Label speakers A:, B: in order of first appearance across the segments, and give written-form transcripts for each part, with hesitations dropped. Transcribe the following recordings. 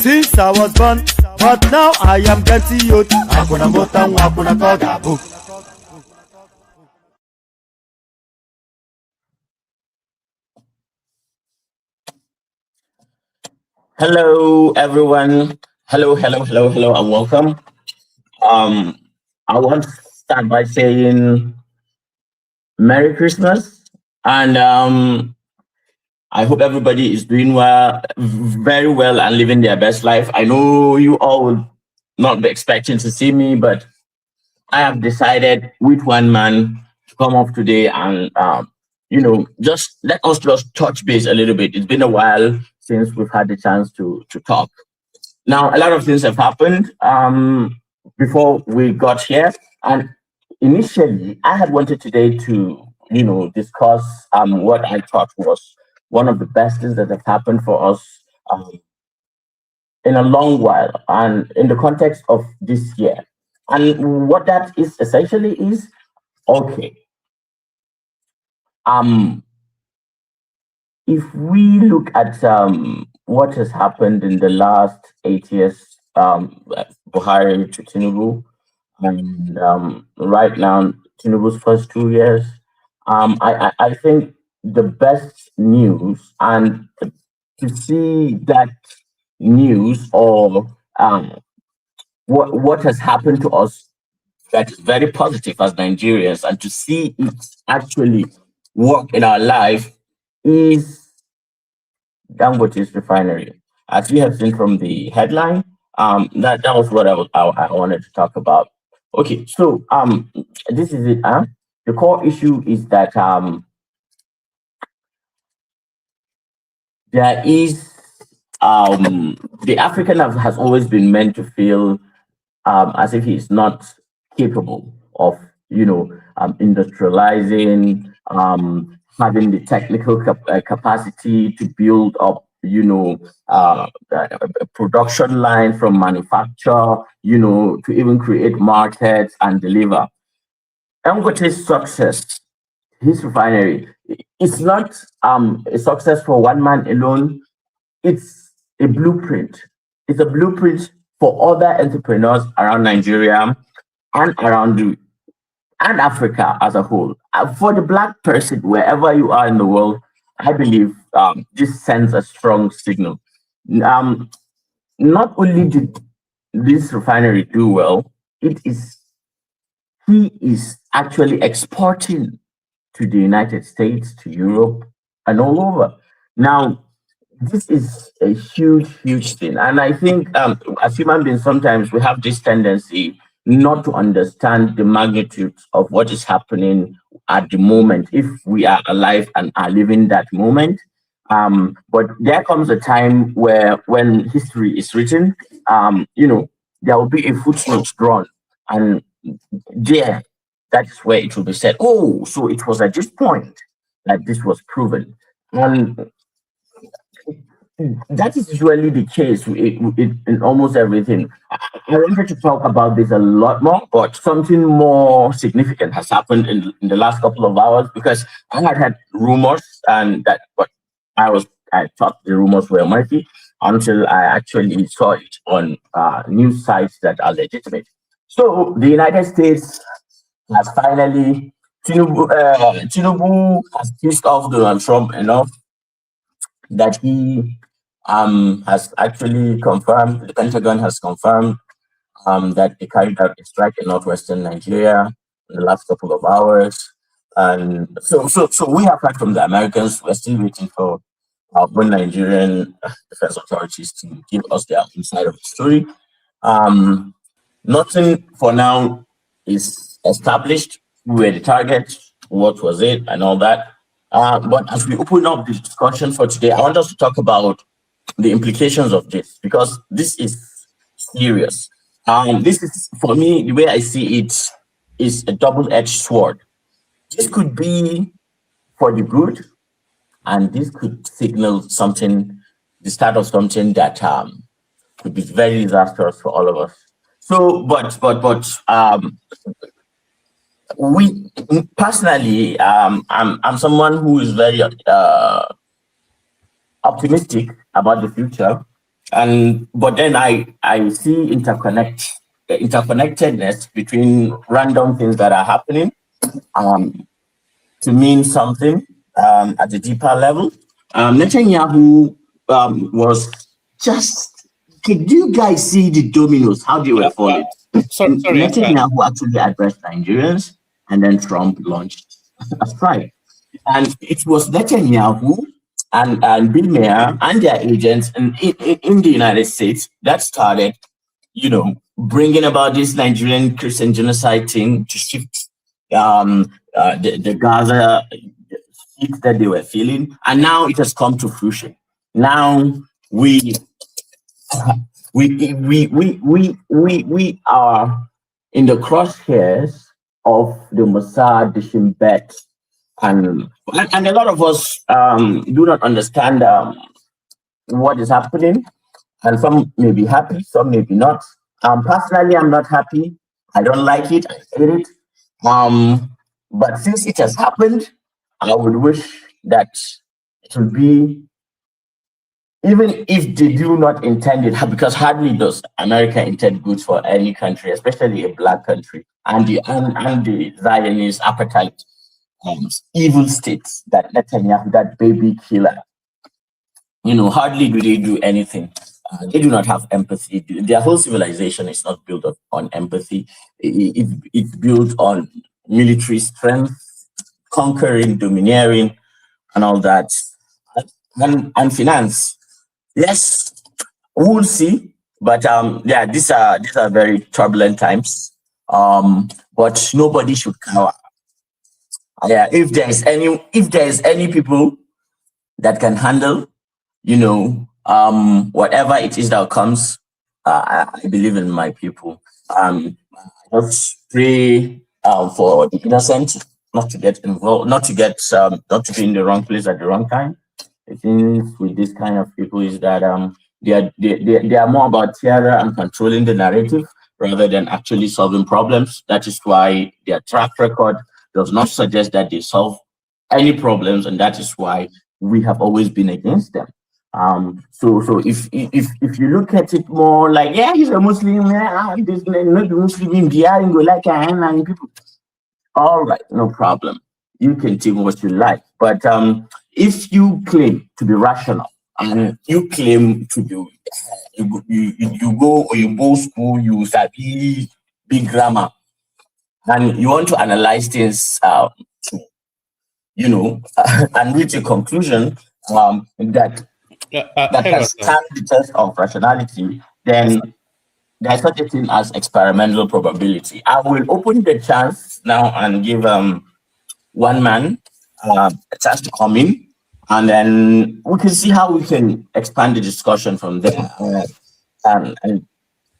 A: Since I was born, but now I am getting youth.
B: Hello, everyone. Hello, and welcome. I want to start by saying Merry Christmas, and I hope everybody is doing very well, and living their best life. I know you all will not be expecting to see me, but I have decided with one man to come up today and, just let us just touch base a little bit. It's been a while since we've had the chance to talk. Now, a lot of things have happened before we got here, and initially, I had wanted today to, discuss what I thought was one of the best things that have happened for us in a long while, and in the context of this year. And what that is essentially is, okay, if we look at what has happened in the last 8 years, Buhari to Tinubu, and right now Tinubu's first 2 years, I think the best news, and to see that news, or what has happened to us that is very positive as Nigerians, and to see it actually work in our life, is Dangote's refinery. As we have seen from the headline, that was what I wanted to talk about. Okay, so this is it. The core issue is that there is the African has always been meant to feel as if he's not capable of, industrializing, having the technical capacity to build up, a production line from manufacture, to even create markets and deliver. Dangote's success, his refinery, it's not a success for one man alone. It's a blueprint. It's a blueprint for other entrepreneurs around Nigeria and around and Africa as a whole. For the black person, wherever you are in the world, I believe this sends a strong signal. Um, Not only did this refinery do well, it is he is actually exporting to the United States, to Europe, and all over. Now, this is a huge, huge thing. And I think as human beings, sometimes we have this tendency not to understand the magnitude of what is happening at the moment if we are alive and are living that moment. But there comes a time where, when history is written, there will be a footnote drawn. And there, that's where it will be said, oh, so it was at this point that this was proven. And that is usually the case in almost everything. I wanted to talk about this a lot more, but something more significant has happened in the last couple of hours, because I had rumors, and that, but I thought the rumors were murky until I actually saw it on news sites that are legitimate. So the United States has finally, Tinubu has pissed off Donald Trump enough that he has actually confirmed, the Pentagon has confirmed that they carried out a strike in northwestern Nigeria in the last couple of hours. And so we have heard from the Americans. We're still waiting for our own Nigerian defense authorities to give us their inside of the story. Nothing for now is established. Who were the target, what was it, and all that. But as we open up the discussion for today, I want us to talk about the implications of this, because this is serious. This is, for me, the way I see it, is a double-edged sword. This could be for the good, and this could signal something, the start of something that could be very disastrous for all of us. So, but we personally, I'm someone who is very optimistic about the future, and but then I see interconnectedness between random things that are happening um, to mean something at a deeper level. Netanyahu was just. Did you guys see the dominoes? How they were falling?
C: Sorry,
B: Netanyahu actually addressed Nigerians, and then Trump launched a strike. And it was Netanyahu and Bill Mayer and their agents in the United States that started, bringing about this Nigerian Christian genocide thing to shift the Gaza heat that they were feeling. And now it has come to fruition. Now we we are in the crosshairs of the Mossad, the Shin Bet, and a lot of us do not understand what is happening, and some may be happy, some may be not. Personally, I'm not happy. I don't like it. I hate it. But since it has happened, I would wish that it would be, even if they do not intend it, because hardly does America intend good for any country, especially a black country, and the Zionist appetite, evil states that Netanyahu, that baby killer, hardly do they do anything. They do not have empathy. Their whole civilization is not built on empathy. It's built on military strength, conquering, domineering, and all that, and finance. Yes, we'll see. But yeah, these are very turbulent times. But nobody should cower. Yeah, if there's any people that can handle, whatever it is that comes, I believe in my people. Just pray for the innocent not to get involved, not to be in the wrong place at the wrong time. I think with this kind of people is that they are more about theater and controlling the narrative rather than actually solving problems. That is why their track record does not suggest that they solve any problems, and that is why we have always been against them. So if you look at it more like, yeah, he's a Muslim, yeah, this not Muslim in the go like and people, all right, no problem. You can think what you like, but if you claim to be rational and you claim to be you go or you go school, you study big grammar, and you want to analyze things, you know, and reach a conclusion that
C: Hello,
B: can
C: sir.
B: stand the test of rationality, then there's such a thing as experimental probability. I will open the chance now and give one man a chance to come in, and then we can see how we can expand the discussion from there. And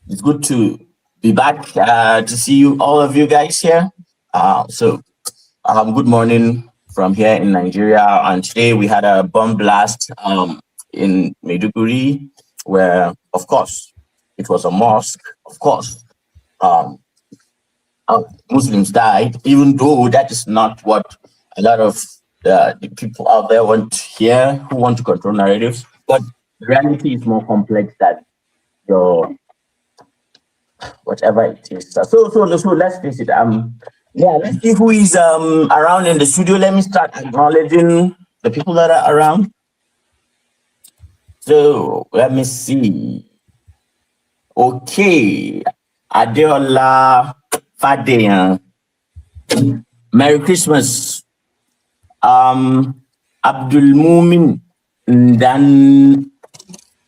B: it's good to be back to see you, all of you guys here. Good morning from here in Nigeria. And today we had a bomb blast in Maiduguri, where, of course, it was a mosque. Of course, um, Muslims died, even though that is not what a lot of the people out there want to hear, who want to control narratives. But reality is more complex than your whatever it is. So let's face it. Yeah, let's see who is around in the studio. Let me start acknowledging the people that are around. So let me see. Okay, Adeola Fadeyan. Merry Christmas. Abdul Mumin. Then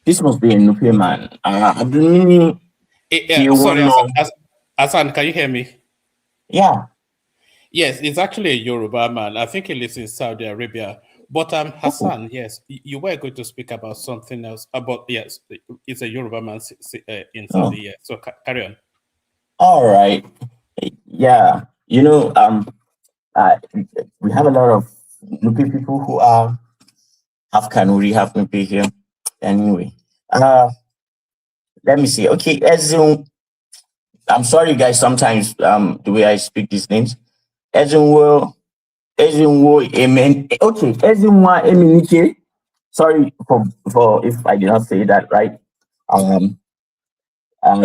B: this must be a Nupe man. Abdul Mumin.
C: Sorry, Hassan, can you hear me?
B: Yeah.
C: Yes, it's actually a Yoruba man. I think he lives in Saudi Arabia. But Hassan, yes, you were going to speak about something else. Yes, it's a Yoruba man in Saudi. Yeah. So carry on.
B: All right. Yeah. We have a lot of Nupe people who are half Kanuri, half Nupe here. Anyway, let me see. Okay, Ezun. I'm sorry, guys. Sometimes the way I speak these names, Ezunwo, Amen. Okay, Ezunwa Eminike. Sorry for if I did not say that right.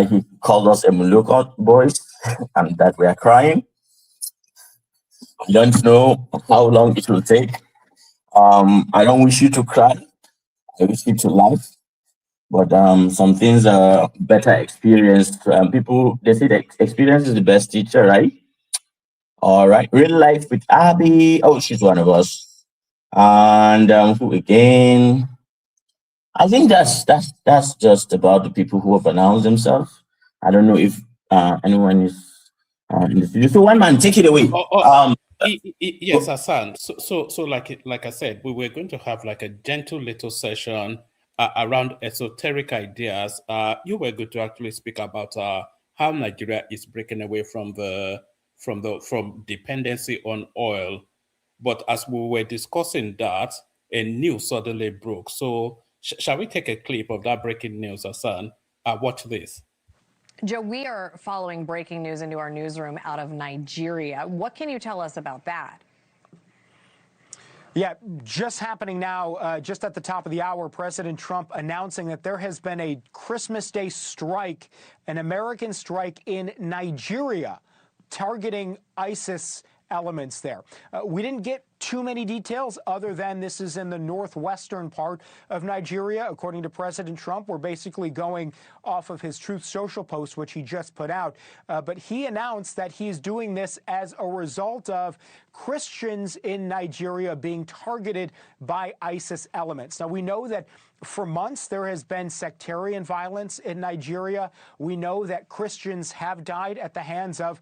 B: He called us Emuluko boys, and that we are crying. I don't know how long it will take. I don't wish you to cry. I wish you to laugh. But some things are better experienced. People, they say that experience is the best teacher, right? All right. Real life with Abby. Oh, she's one of us. And who again? I think that's just about the people who have announced themselves. I don't know if anyone is in the studio. So one man, take it away.
C: Yes, Hassan. So like I said, we were going to have like a gentle little session around esoteric ideas. You were going to actually speak about how Nigeria is breaking away from dependency on oil. But as we were discussing that, a news suddenly broke. So shall we take a clip of that breaking news, Hassan? Watch this.
D: Joe, we are following breaking news into our newsroom out of Nigeria. What can you tell us about that?
E: Yeah, just happening now, just at the top of the hour, President Trump announcing that there has been a Christmas Day strike, an American strike in Nigeria, targeting ISIS elements there. We didn't get too many details other than this is in the northwestern part of Nigeria. According to President Trump, we're basically going off of his Truth Social post, which he just put out. But he announced that he's doing this as a result of Christians in Nigeria being targeted by ISIS elements. Now, we know that For months, there has been sectarian violence in Nigeria. We know that Christians have died at the hands of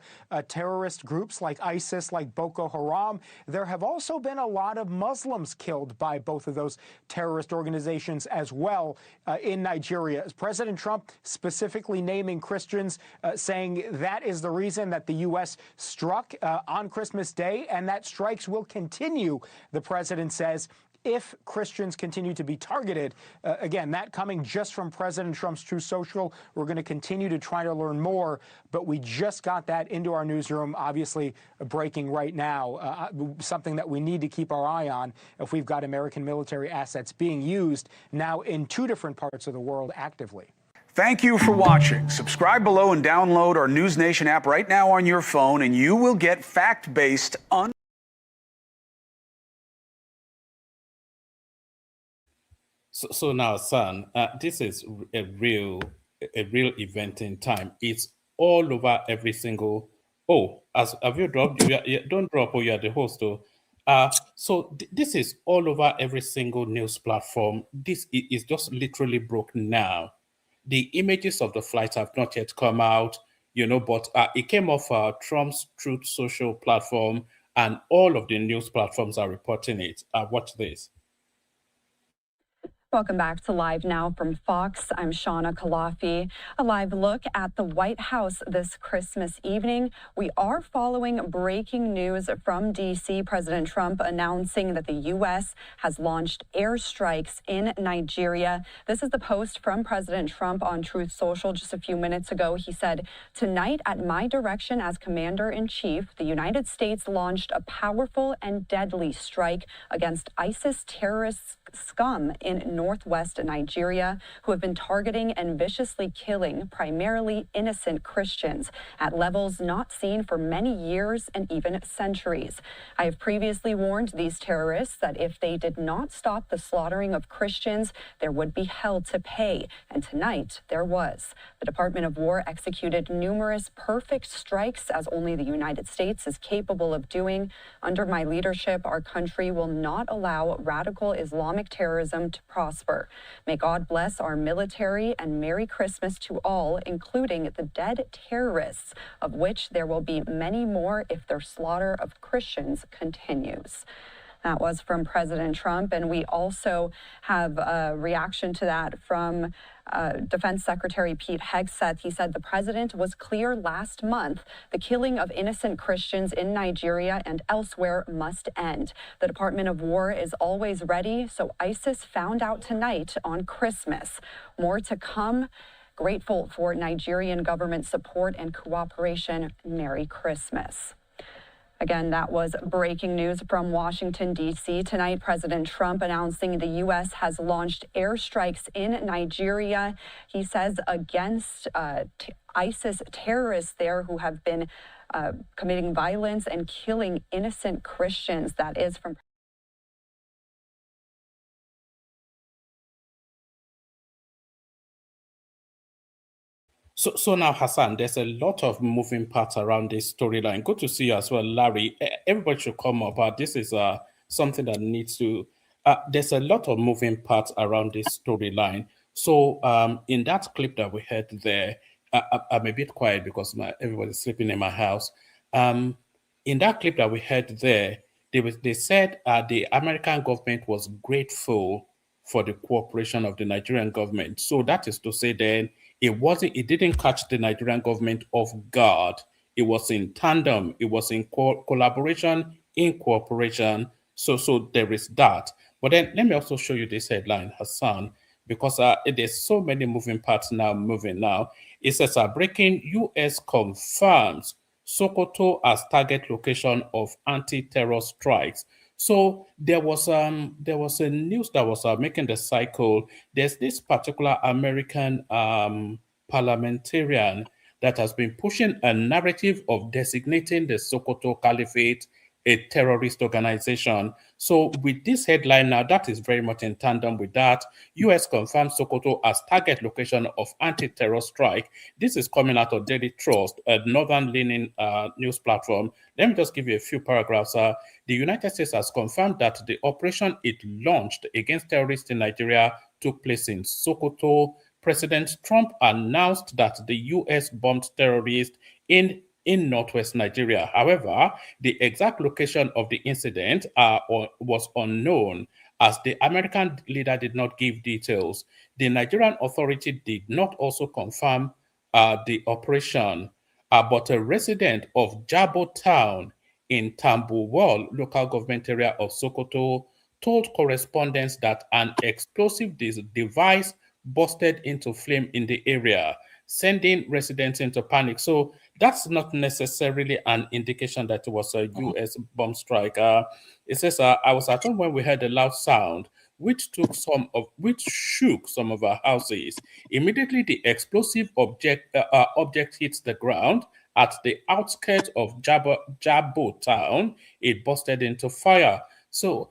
E: terrorist groups like ISIS, like Boko Haram. There have also been a lot of Muslims killed by both of those terrorist organizations as well in Nigeria. President Trump specifically naming Christians, saying that is the reason that the U.S. struck on Christmas Day, and that strikes will continue, the president says, if Christians continue to be targeted. Again, that coming just from President Trump's Truth Social. We're going to continue to try to learn more, but we just got that into our newsroom, obviously breaking right now, something that we need to keep our eye on if we've got American military assets being used now in 2 different parts of the world actively.
F: Thank you for watching. Subscribe below and download our News Nation app right now on your phone, and you will get fact-based,
C: So now, son, this is a real event in time. It's all over every single. Oh, have you dropped? Don't drop. Oh, you are the host. So this is all over every single news platform. This is just literally broken now. The images of the flight have not yet come out, but it came off Trump's Truth Social platform, and all of the news platforms are reporting it. Watch this.
G: Welcome back to Live Now from Fox. I'm Shauna Kalafi. A live look at the White House this Christmas evening. We are following breaking news from D.C. President Trump announcing that the U.S. has launched airstrikes in Nigeria. This is the post from President Trump on Truth Social just a few minutes ago. He said, "Tonight, at my direction as Commander-in-Chief, the United States launched a powerful and deadly strike against ISIS terrorists Scum in northwest Nigeria, who have been targeting and viciously killing primarily innocent Christians at levels not seen for many years and even centuries. I have previously warned these terrorists that if they did not stop the slaughtering of Christians, there would be hell to pay, and tonight there was. The Department of War executed numerous perfect strikes, as only the United States is capable of doing. Under my leadership, our country will not allow radical Islamic terrorism to prosper. May God bless our military, and Merry Christmas to all, including the dead terrorists, of which there will be many more if their slaughter of Christians continues." That was from President Trump, and we also have a reaction to that from Defense Secretary Pete Hegseth. He said the president was clear last month the killing of innocent Christians in Nigeria and elsewhere must end. The Department of War is always ready, so ISIS found out tonight on Christmas. More to come. Grateful for Nigerian government support and cooperation. Merry Christmas. Again, that was breaking news from Washington, D.C. Tonight, President Trump announcing the U.S. has launched airstrikes in Nigeria. He says against ISIS terrorists there who have been committing violence and killing innocent Christians. That is from
C: So now, Hassan, there's a lot of moving parts around this storyline. Good to see you as well, Larry. Everybody should come up. This is something that needs to. There's a lot of moving parts around this storyline. So in that clip that we heard there, I'm a bit quiet because everybody's sleeping in my house. In that clip that we heard there, they said the American government was grateful for the cooperation of the Nigerian government. So that is to say then it didn't catch the Nigerian government off guard. It was in tandem, it was in collaboration, in cooperation. So there is that. But then let me also show you this headline, Hassan, because there's so many moving parts moving now. It says breaking US confirms Sokoto as target location of anti-terror strikes. So there was a news that was making the cycle. There's this particular American parliamentarian that has been pushing a narrative of designating the Sokoto Caliphate a terrorist organization. So with this headline now, that is very much in tandem with that. U.S. confirms Sokoto as target location of anti-terror strike. This is coming out of Daily Trust, a northern-leaning news platform. Let me just give you a few paragraphs. The United States has confirmed that the operation it launched against terrorists in Nigeria took place in Sokoto. President Trump announced that the U.S. bombed terrorists in northwest Nigeria. However, the exact location of the incident was unknown, as the American leader did not give details. The Nigerian authority did not also confirm the operation, but a resident of Jabo town in Tambuwal local government area of Sokoto told correspondents that an explosive device busted into flame in the area, sending residents into panic. So that's not necessarily an indication that it was a U.S. bomb strike. It says, I was at home when we heard a loud sound, which shook some of our houses. Immediately, the explosive object hits the ground at the outskirts of Jabo town. It busted into fire. So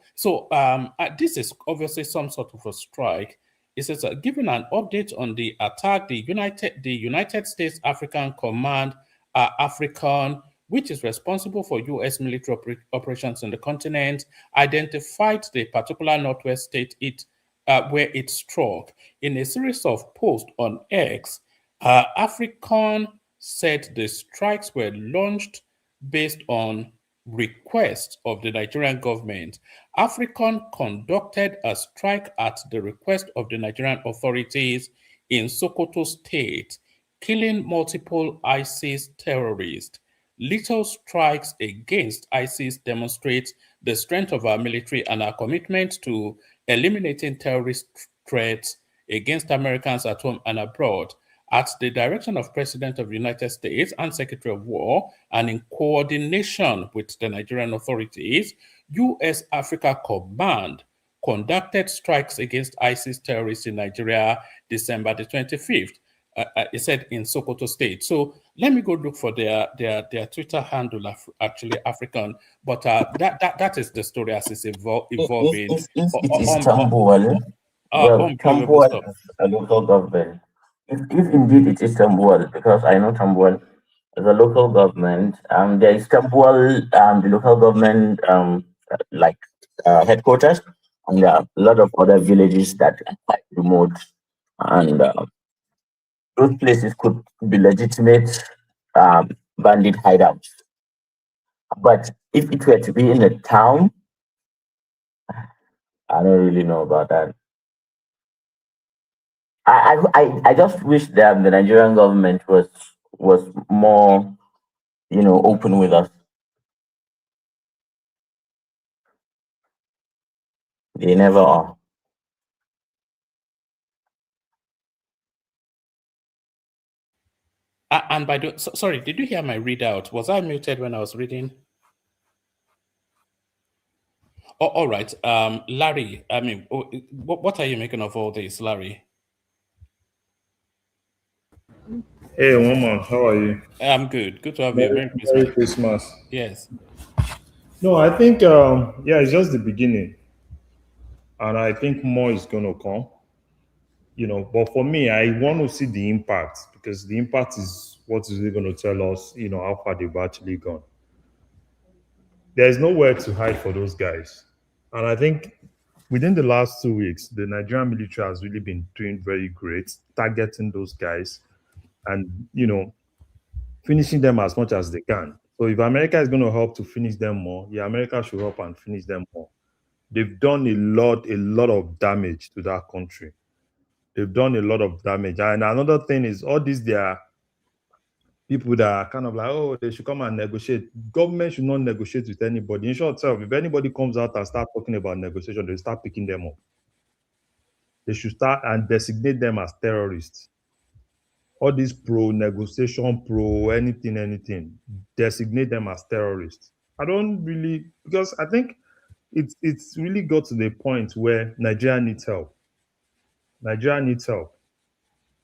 C: this is obviously some sort of a strike. It says, given an update on the attack, the United States African Command, AFRICOM, which is responsible for U.S. military operations on the continent, identified the particular northwest state where it struck. In a series of posts on X, AFRICOM said the strikes were launched based on request of the Nigerian government. AFRICOM conducted a strike at the request of the Nigerian authorities in Sokoto State, killing multiple ISIS terrorists. Little strikes against ISIS demonstrate the strength of our military and our commitment to eliminating terrorist threats against Americans at home and abroad. At the direction of President of the United States and Secretary of War, and in coordination with the Nigerian authorities, U.S. Africa Command conducted strikes against ISIS terrorists in Nigeria December the 25th. It said in Sokoto State. So let me go look for their Twitter handle, actually African, but that is the story as it's evolving.
B: If it is Tambuwal, well, Tambuwal is a local government. If indeed it is Tambuwal, because I know Tambuwal is a local government, there is Tambuwal, the local government, headquarters, and there are a lot of other villages that are quite remote, and those places could be legitimate bandit hideouts. But if it were to be in a town, I don't really know about that. I just wish that the Nigerian government was more, open with us. They never are.
C: And by the sorry, did you hear my readout? Was I muted when I was reading? Oh, all right. Larry, I mean, what are you making of all this, Larry?
H: Hey, Woman, how are you?
C: I'm good. Good to have you. Merry Christmas.
H: Merry Christmas.
C: Yes.
H: No, I think, it's just the beginning. And I think more is going to come, But for me, I want to see the impact, because the impact is what is really going to tell us, how far they've actually gone. There's nowhere to hide for those guys. And I think within the last 2 weeks, the Nigerian military has really been doing very great, targeting those guys and, finishing them as much as they can. So if America is going to help to finish them more, America should help and finish them more. They've done a lot of damage to that country. They've done a lot of damage. And another thing is all these, there are people that are kind of like, oh, they should come and negotiate. Government should not negotiate with anybody. In short, if anybody comes out and start talking about negotiation, they start picking them up. They should start and designate them as terrorists. All these pro-negotiation, pro-anything, designate them as terrorists. I don't really, because I think it's really got to the point where Nigeria needs help. Nigeria needs help.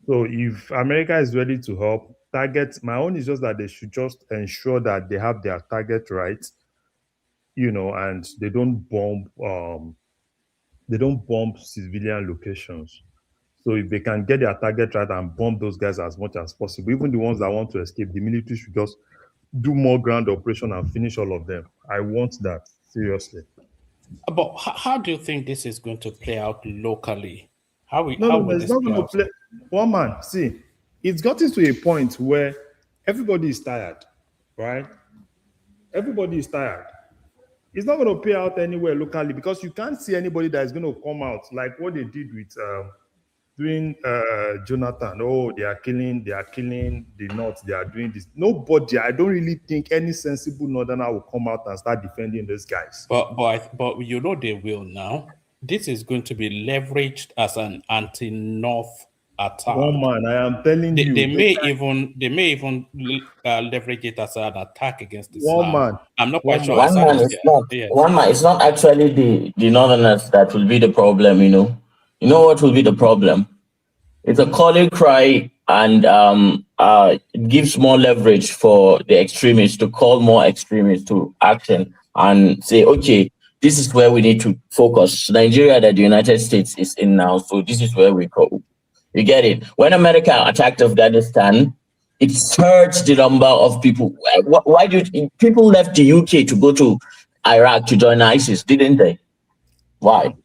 H: So if America is ready to help, my own is just that they should just ensure that they have their target right, and they don't bomb civilian locations. So if they can get their target right and bomb those guys as much as possible, even the ones that want to escape, the military should just do more ground operation and finish all of them. I want that, seriously.
C: But how do you think this is going to play out locally? How
H: No, no,
C: will
H: it's
C: this
H: not
C: play
H: going to
C: out?
H: play. One man, see, it's gotten to a point where everybody is tired, right? Everybody is tired. It's not going to pay out anywhere locally because you can't see anybody that is going to come out like what they did with doing Jonathan. Oh, they are killing the North. They are doing this. Nobody. I don't really think any sensible Northerner will come out and start defending those guys.
C: But you know they will now. This is going to be leveraged as an anti-North attack.
H: One man, I am telling you,
C: They may even leverage it as an attack against
H: one
C: Islam.
H: man,
C: I'm not
H: one
C: quite sure.
H: man.
B: One man is not one man. It's not actually the Northerners that will be the problem. You know what will be the problem? It's a calling cry, and it gives more leverage for the extremists to call more extremists to action and say, okay, this is where we need to focus. Nigeria, that the United States is in now, so this is where we go. You get it? When America attacked Afghanistan, it surged the number of people. Why did people left the UK to go to Iraq to join ISIS? Didn't they? Why?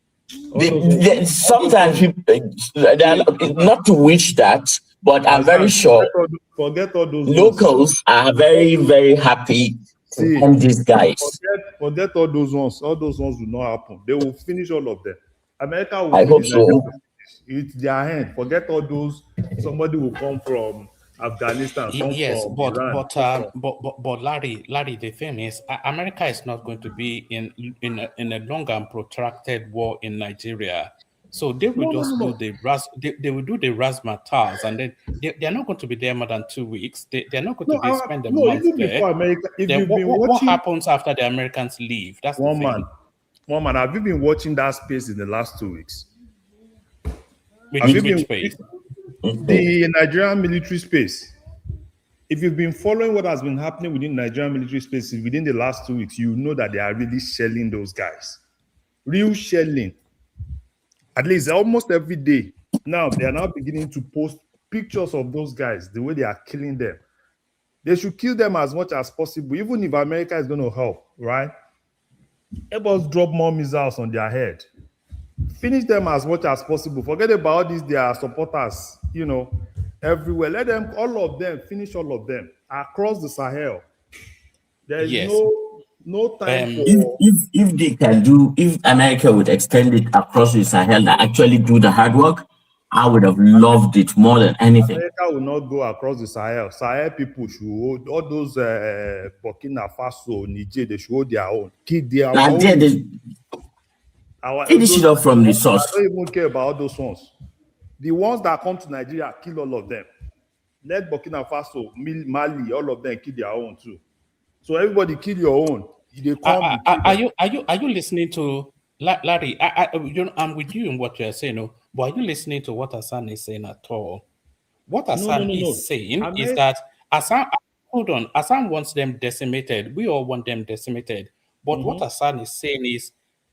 B: Sometimes not to wish that, but I'm very sure
H: Forget all those
B: locals are very, very happy to end these guys.
H: Forget all those ones. All those ones will not happen. They will finish all of them. America will
B: I hope
H: finish.
B: so.
H: It's their hand. Forget all those. Somebody will come from Afghanistan.
C: Yes,
H: from
C: but
H: Iran,
C: but Larry, the thing is, America is not going to be in a long and protracted war in Nigeria. So they will do they will do the razzmatazz, and then they're not going to be there more than 2 weeks. They're not going to spend a month
H: even
C: there.
H: before America. If
C: then
H: you've been watching,
C: what happens after the Americans leave? That's the thing.
H: One man, have you been watching that space in the last 2 weeks?
C: Which space?
H: The Nigerian military space. If you've been following what has been happening within Nigerian military space within the last 2 weeks, you know that they are really shelling those guys. Real shelling. At least almost every day. Now, they are now beginning to post pictures of those guys, the way they are killing them. They should kill them as much as possible, even if America is going to help, right? Help us drop more missiles on their head. Finish them as much as possible. Forget about these, their supporters, everywhere. Let them, all of them, finish all of them across the Sahel. There is no time for.
B: If they can do, if America would extend it across the Sahel and actually do the hard work, I would have loved it more than anything.
H: America will not go across the Sahel. Sahel people should hold all those Burkina Faso, Niger. They should hold their own. Keep their own.
B: Finish it up from the source.
H: I don't even care about those ones. The ones that come to Nigeria, kill all of them. Let Burkina Faso, Mali, all of them kill their own too. So everybody kill your own. They come.
C: Are you listening to Larry? I'm with you in what you're saying, but are you listening to what Hassan is saying at all? What Hassan is saying is that Hassan wants them decimated. We all want them decimated. But what Hassan is saying is,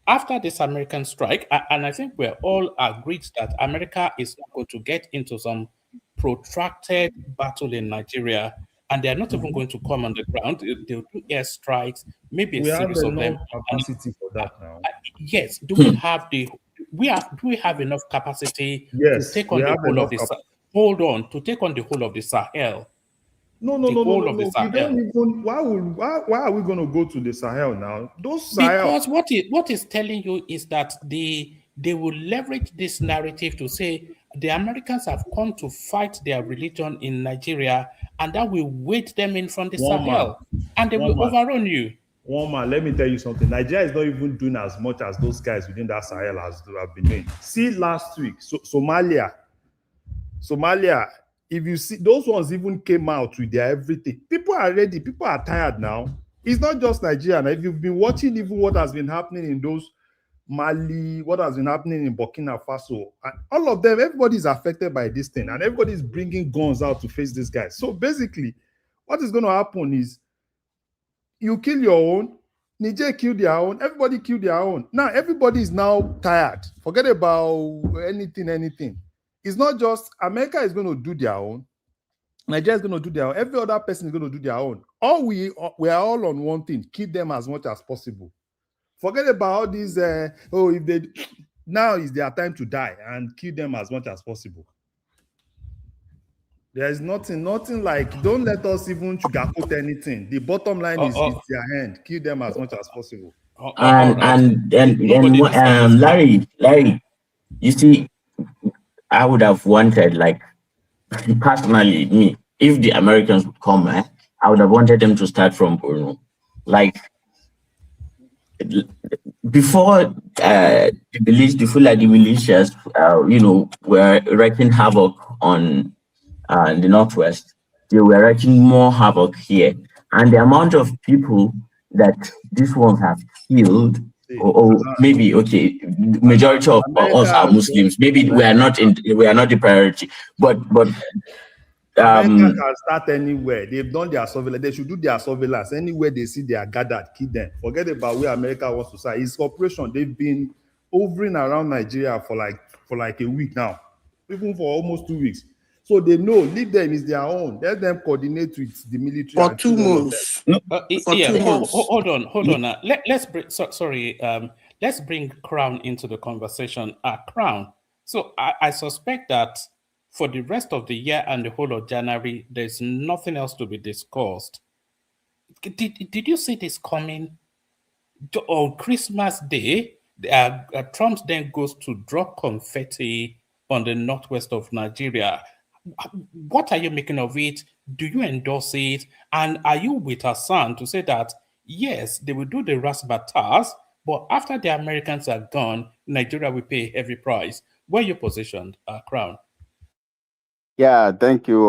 C: after this American strike, and I think we're all agreed that America is not going to get into some protracted battle in Nigeria, and they're not even going to come on the ground. They'll do airstrikes, maybe a series of them.
H: Capacity for that now.
C: Yes. Do we have do we have enough capacity to take on the whole of the Sahel? Hold on, to take on the whole of the Sahel.
H: No. We don't even. Why are we going to go to the Sahel now?
C: Because what is telling you is that they will leverage this narrative to say the Americans have come to fight their religion in Nigeria, and that will weight them in from the Sahel, and they will overrun you.
H: One man, let me tell you something. Nigeria is not even doing as much as those guys within that Sahel as they have been doing. See, last week, Somalia. If you see, those ones even came out with their everything. People are ready. People are tired now. It's not just Nigeria. Now, if you've been watching even what has been happening in those Mali, what has been happening in Burkina Faso, and all of them, everybody's affected by this thing, and everybody's bringing guns out to face these guys. So basically, what is going to happen is you kill your own, Niger kill their own, everybody kill their own. Now, everybody is now tired. Forget about anything. It's not just America is going to do their own. Nigeria is going to do their own. Every other person is going to do their own. We are all on one thing. Keep them as much as possible. Forget about all these, Now is their time to die and kill them as much as possible. There is nothing like, don't let us even sugarcoat anything. The bottom line is their hand. Kill them as much as possible.
B: And
C: all right.
B: and Larry, you see, I would have wanted, like, personally, me, if the Americans would come, I would have wanted them to start from Bruno. Like, before the Fulani militias, were wreaking havoc on the Northwest, they were wreaking more havoc here. And the amount of people that these ones have killed, or maybe, okay, the majority of us are Muslims. Maybe we are not the priority, but
H: America can start anywhere. They've done their surveillance. They should do their surveillance anywhere they see they are gathered, kill them. Forget about where America wants to start. It's operation. They've been hovering around Nigeria for like a week now, even for almost 2 weeks. So they know, leave them, is their own. Let them coordinate with the military.
I: For 2 months.
C: Hold on. Let's bring. Sorry. Let's bring Crown into the conversation. Crown. So I suspect that for the rest of the year and the whole of January, there's nothing else to be discussed. Did you see this coming? On Christmas Day, Trump then goes to drop confetti on the northwest of Nigeria. What are you making of it? Do you endorse it? And are you with Hassan to say that, yes, they will do the Rasbatas, but after the Americans are gone, Nigeria will pay a heavy price? Where are you positioned, Crown?
J: Yeah, thank you,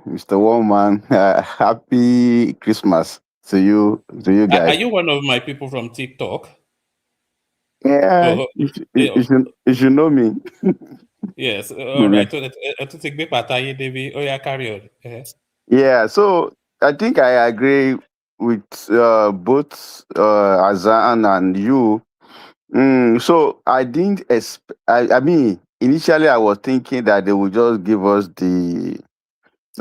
J: Mr. Woman. Happy Christmas to you guys.
C: Are you one of my people from TikTok?
J: Yeah, you should know me.
C: Yes, all right. Carry on.
J: Yeah, so I think I agree with both Azan and you. So I didn't I mean, initially I was thinking that they would just give us the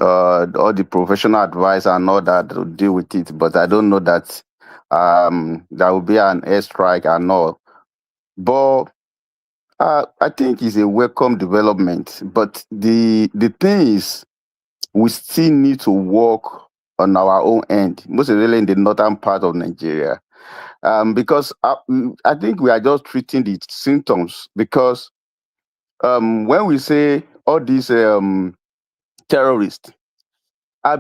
J: all the professional advice and all that to deal with it, but I don't know that there will be an airstrike and all. But I think it's a welcome development. But the thing is, we still need to work on our own end, most really in the northern part of Nigeria, because I think we are just treating the symptoms. Because when we say all these terrorists,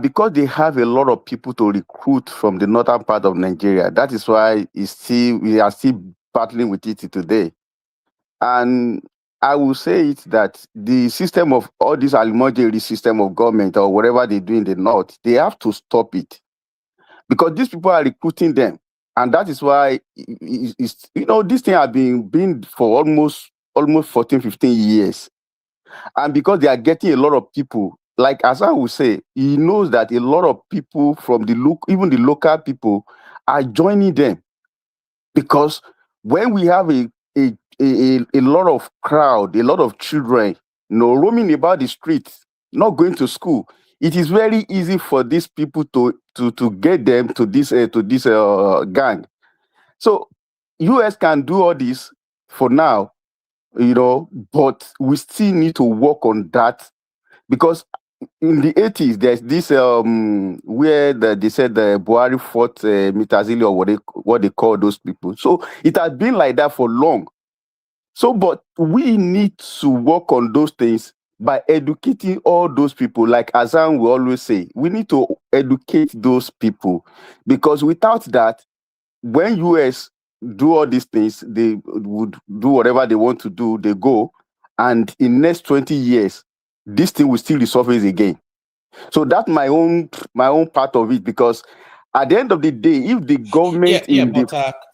J: because they have a lot of people to recruit from the northern part of Nigeria. That is why we are still battling with it today. And I will say it that the system of all this Alimojiri system of government or whatever they do in the north, they have to stop it, because these people are recruiting them. And that is why, this thing has been for almost 14, 15 years. And because they are getting a lot of people, like as I would say, he knows that a lot of people from even the local people are joining them. Because when we have a lot of crowd, a lot of children, roaming about the streets, not going to school, it is very easy for these people to get them to this gang. So US can do all this for now, but we still need to work on that, because in the 80s, there's this where they said the Buhari fought Mitazili, or what they call those people. So it has been like that for long. So, but we need to work on those things by educating all those people. Like Azan will always say, we need to educate those people, because without that, when US do all these things, they would do whatever they want to do. They go, and in next 20 years, this thing will still resurface again. So that's my own part of it, because at the end of the day, if the government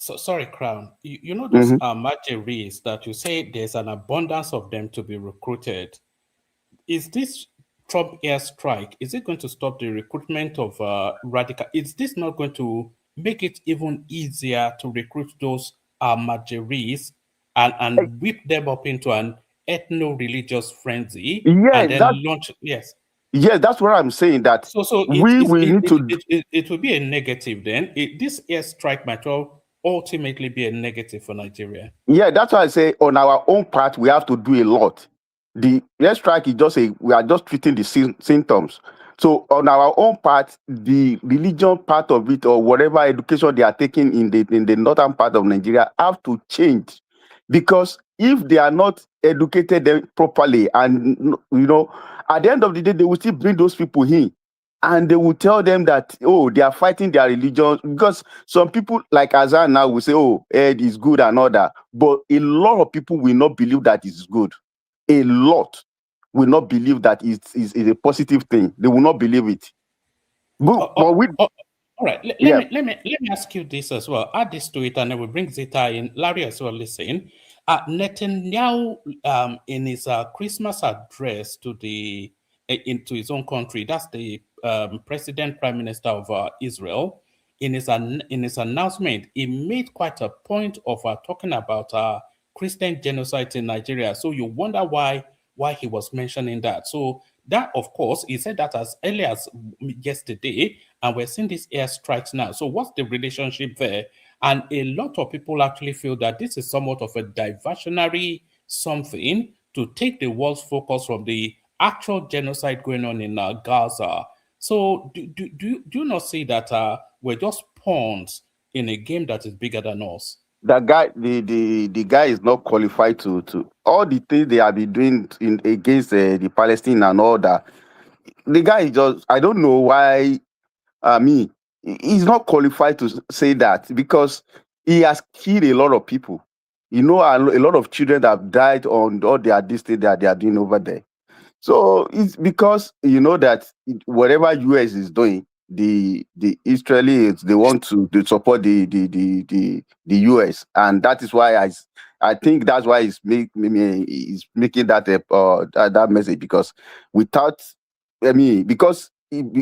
C: sorry, Crown, you know those Majeris that you say there's an abundance of them to be recruited. Is this Trump airstrike, is it going to stop the recruitment of radical? Is this not going to make it even easier to recruit those Majeris and whip them up into an ethno-religious frenzy, and then launch? Yes.
J: Yeah, that's what I'm saying. That
C: it will be a negative then. This airstrike might well ultimately be a negative for Nigeria?
J: Yeah, that's why I say on our own part, we have to do a lot. The air strike is just we are just treating the symptoms. So on our own part, the religion part of it or whatever education they are taking in the northern part of Nigeria have to change, because if they are not educated them properly, and at the end of the day, they will still bring those people in. And they will tell them that, oh, they are fighting their religion, because some people like Azan now will say, oh, Ed is good and all that. But a lot of people will not believe that it's good. A lot will not believe that it's a positive thing. They will not believe it. But
C: all right. Let me ask you this as well. Add this to it, and then we bring Zita in. Larry as well. Listen, Netanyahu, in his Christmas address to into his own country, that's the president prime minister of Israel. In his announcement, he made quite a point of talking about Christian genocide in Nigeria. So you wonder why he was mentioning that. So that, of course, he said that as early as yesterday, and we're seeing these airstrikes now. So what's the relationship there? And a lot of people actually feel that this is somewhat of a diversionary something to take the world's focus from the actual genocide going on in Gaza. So do you not see that we're just pawns in a game that is bigger than us?
J: That guy, the guy is not qualified to all the things they have been doing against the Palestine and all that. The guy is just, I don't know why. He's not qualified to say that, because he has killed a lot of people. A lot of children that have died on all this thing that they are doing over there. So it's because that whatever US is doing, the Israelis, they want to support the US, and that is why I think that's why he's making that message, because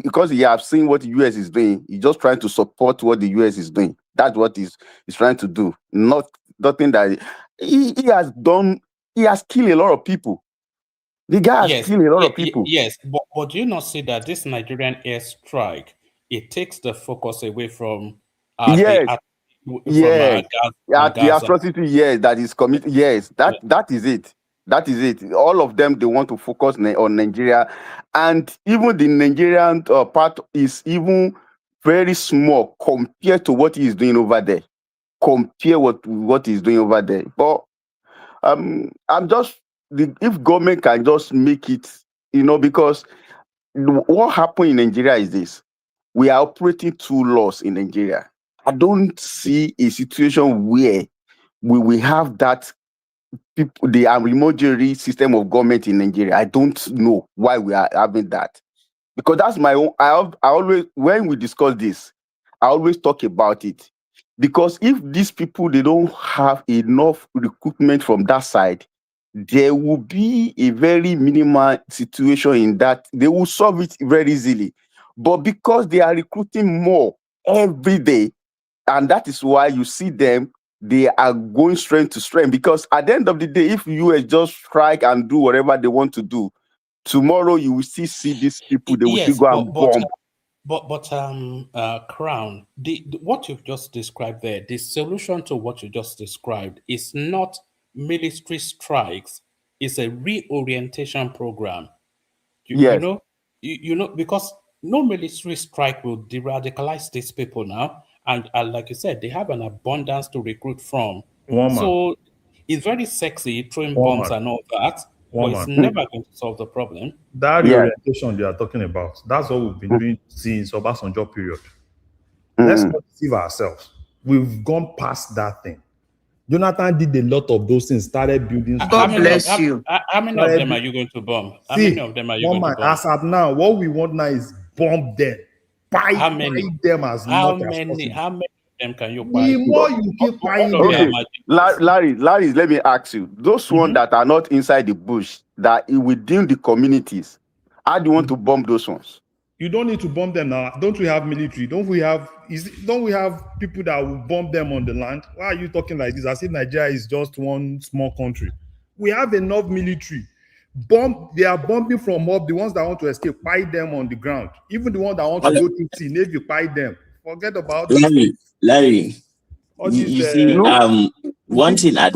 J: because he has seen what the US is doing, he's just trying to support what the US is doing. That's what he's trying to do. Nothing that he has done. He has killed a lot of people. The guy has killed a lot of people.
C: Yes, but do you not see that this Nigerian airstrike, it takes the focus away from
J: the
C: Gaza.
J: atrocity, yes, that is committed. Yes, that is it. That is it. All of them, they want to focus on Nigeria, and even the Nigerian part is even very small compared to what he is doing over there. Compare what he's doing over there. But I'm just, if government can just make it, because what happened in Nigeria is this: we are operating two laws in Nigeria. I don't see a situation where we will have that the remote jury system of government in Nigeria. I don't know why we are having that, because that's my own. I always, when we discuss this, I always talk about it, because if these people, they don't have enough recruitment from that side, there will be a very minimal situation in that they will solve it very easily. But because they are recruiting more every day, and that is why you see them, they are going strength to strength. Because at the end of the day, if US just strike and do whatever they want to do, tomorrow you will still see these people, they will still go and bomb.
C: Crown, what you've just described there, the solution to what you just described is not military strikes, it's a reorientation program. Because no military strike will de-radicalize these people now. And like you said, they have an abundance to recruit from. So it's very sexy, throwing bombs and all that, but it's never going to solve the problem.
H: That reorientation they are talking about, that's what we've been doing since Obasanjo period. Let's not deceive ourselves. We've gone past that thing. Jonathan did a lot of those things, started building.
C: God bless you. How many of them are you going to bomb? How many of them are you going to bomb?
H: As of now, what we want now is bomb them. Buy them as much as possible.
C: How many of them can you buy?
H: The more you keep buying them.
J: Larry, let me ask you. Those ones that are not inside the bush, that within the communities, how do you want to bomb those ones?
H: You don't need to bomb them now. Don't we have military? Don't we have people that will bomb them on the land? Why are you talking like this? As if Nigeria is just one small country. We have enough military. They are bombing from up. The ones that want to escape, buy them on the ground. Even the ones that want to go to sea, Navy, buy them. Forget about
B: Larry.
H: All
B: You,
H: these
B: you see,
J: No,
B: one thing that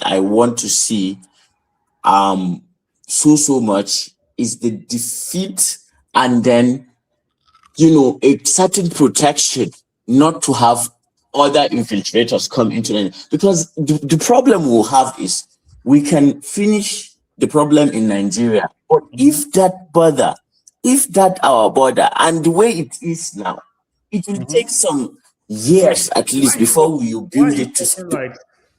B: I want to see so much is the defeat, and then a certain protection, not to have other infiltrators come into it. Because the problem we'll have is we can finish the problem in Nigeria, but if that our border and the way it is now, it will take some years at least before we
H: why are
B: build
H: you
B: it to
H: talking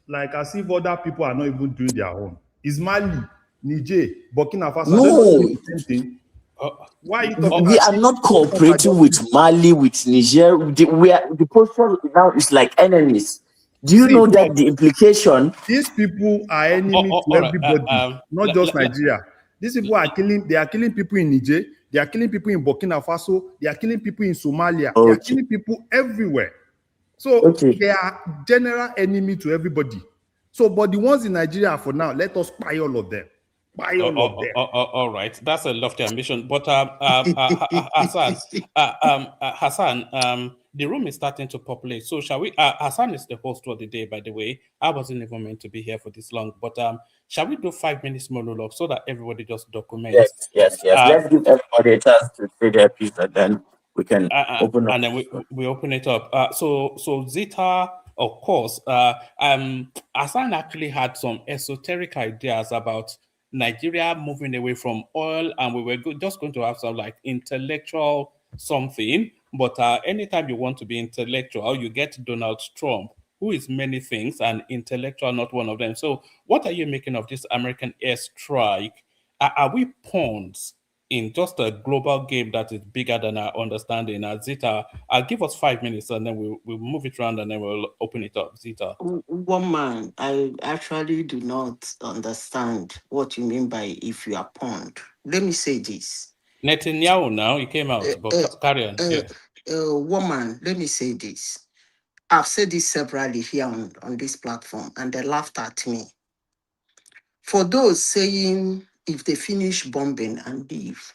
H: like as if other people are not even doing their own? Is Mali, Niger, Burkina Faso, are they not
B: no.
H: doing the same thing?
C: Uh,
H: Why are you
C: oh,
H: talking
B: We
H: as
B: are
H: if
B: not
H: both of them are
B: cooperating
H: just
B: with Mali, with Niger. The posture now is like enemies. Do you
H: see,
B: know
H: Prof,
B: that the implication?
H: these people are enemy to
C: all right.
H: everybody, not just Nigeria. These people are killing people in Niger, they are killing people in Burkina Faso, they are killing people in Somalia, they are
B: Okay,
H: killing people everywhere. So
B: okay.
H: they are general enemy to everybody. So, but the ones in Nigeria for now, let us buy all of them. Buy all of them.
C: All right, that's a lofty ambition. But Hassan, the room is starting to populate. So shall we? Hassan is the host for the day, by the way. I wasn't even meant to be here for this long, but shall we do 5 minutes monologue so that everybody just documents?
B: Yes. Let's give everybody a chance to say their piece, and then we can open up.
C: And then we open it up. So Zita, of course, Hassan actually had some esoteric ideas about Nigeria moving away from oil, and we were just going to have some like intellectual something. But anytime you want to be intellectual, you get Donald Trump, who is many things, and intellectual not one of them. So, what are you making of this American airstrike? Are we pawns in just a global game that is bigger than our understanding? Zita, give us 5 minutes, and then we'll move it around, and then we'll open it up. Zita.
I: One man, I actually do not understand what you mean by if you are pawned. Let me say this.
C: Netanyahu now, he came out, but carry on. Yeah.
I: Woman, let me say this. I've said this severally here on this platform, and they laughed at me. For those saying if they finish bombing and leave,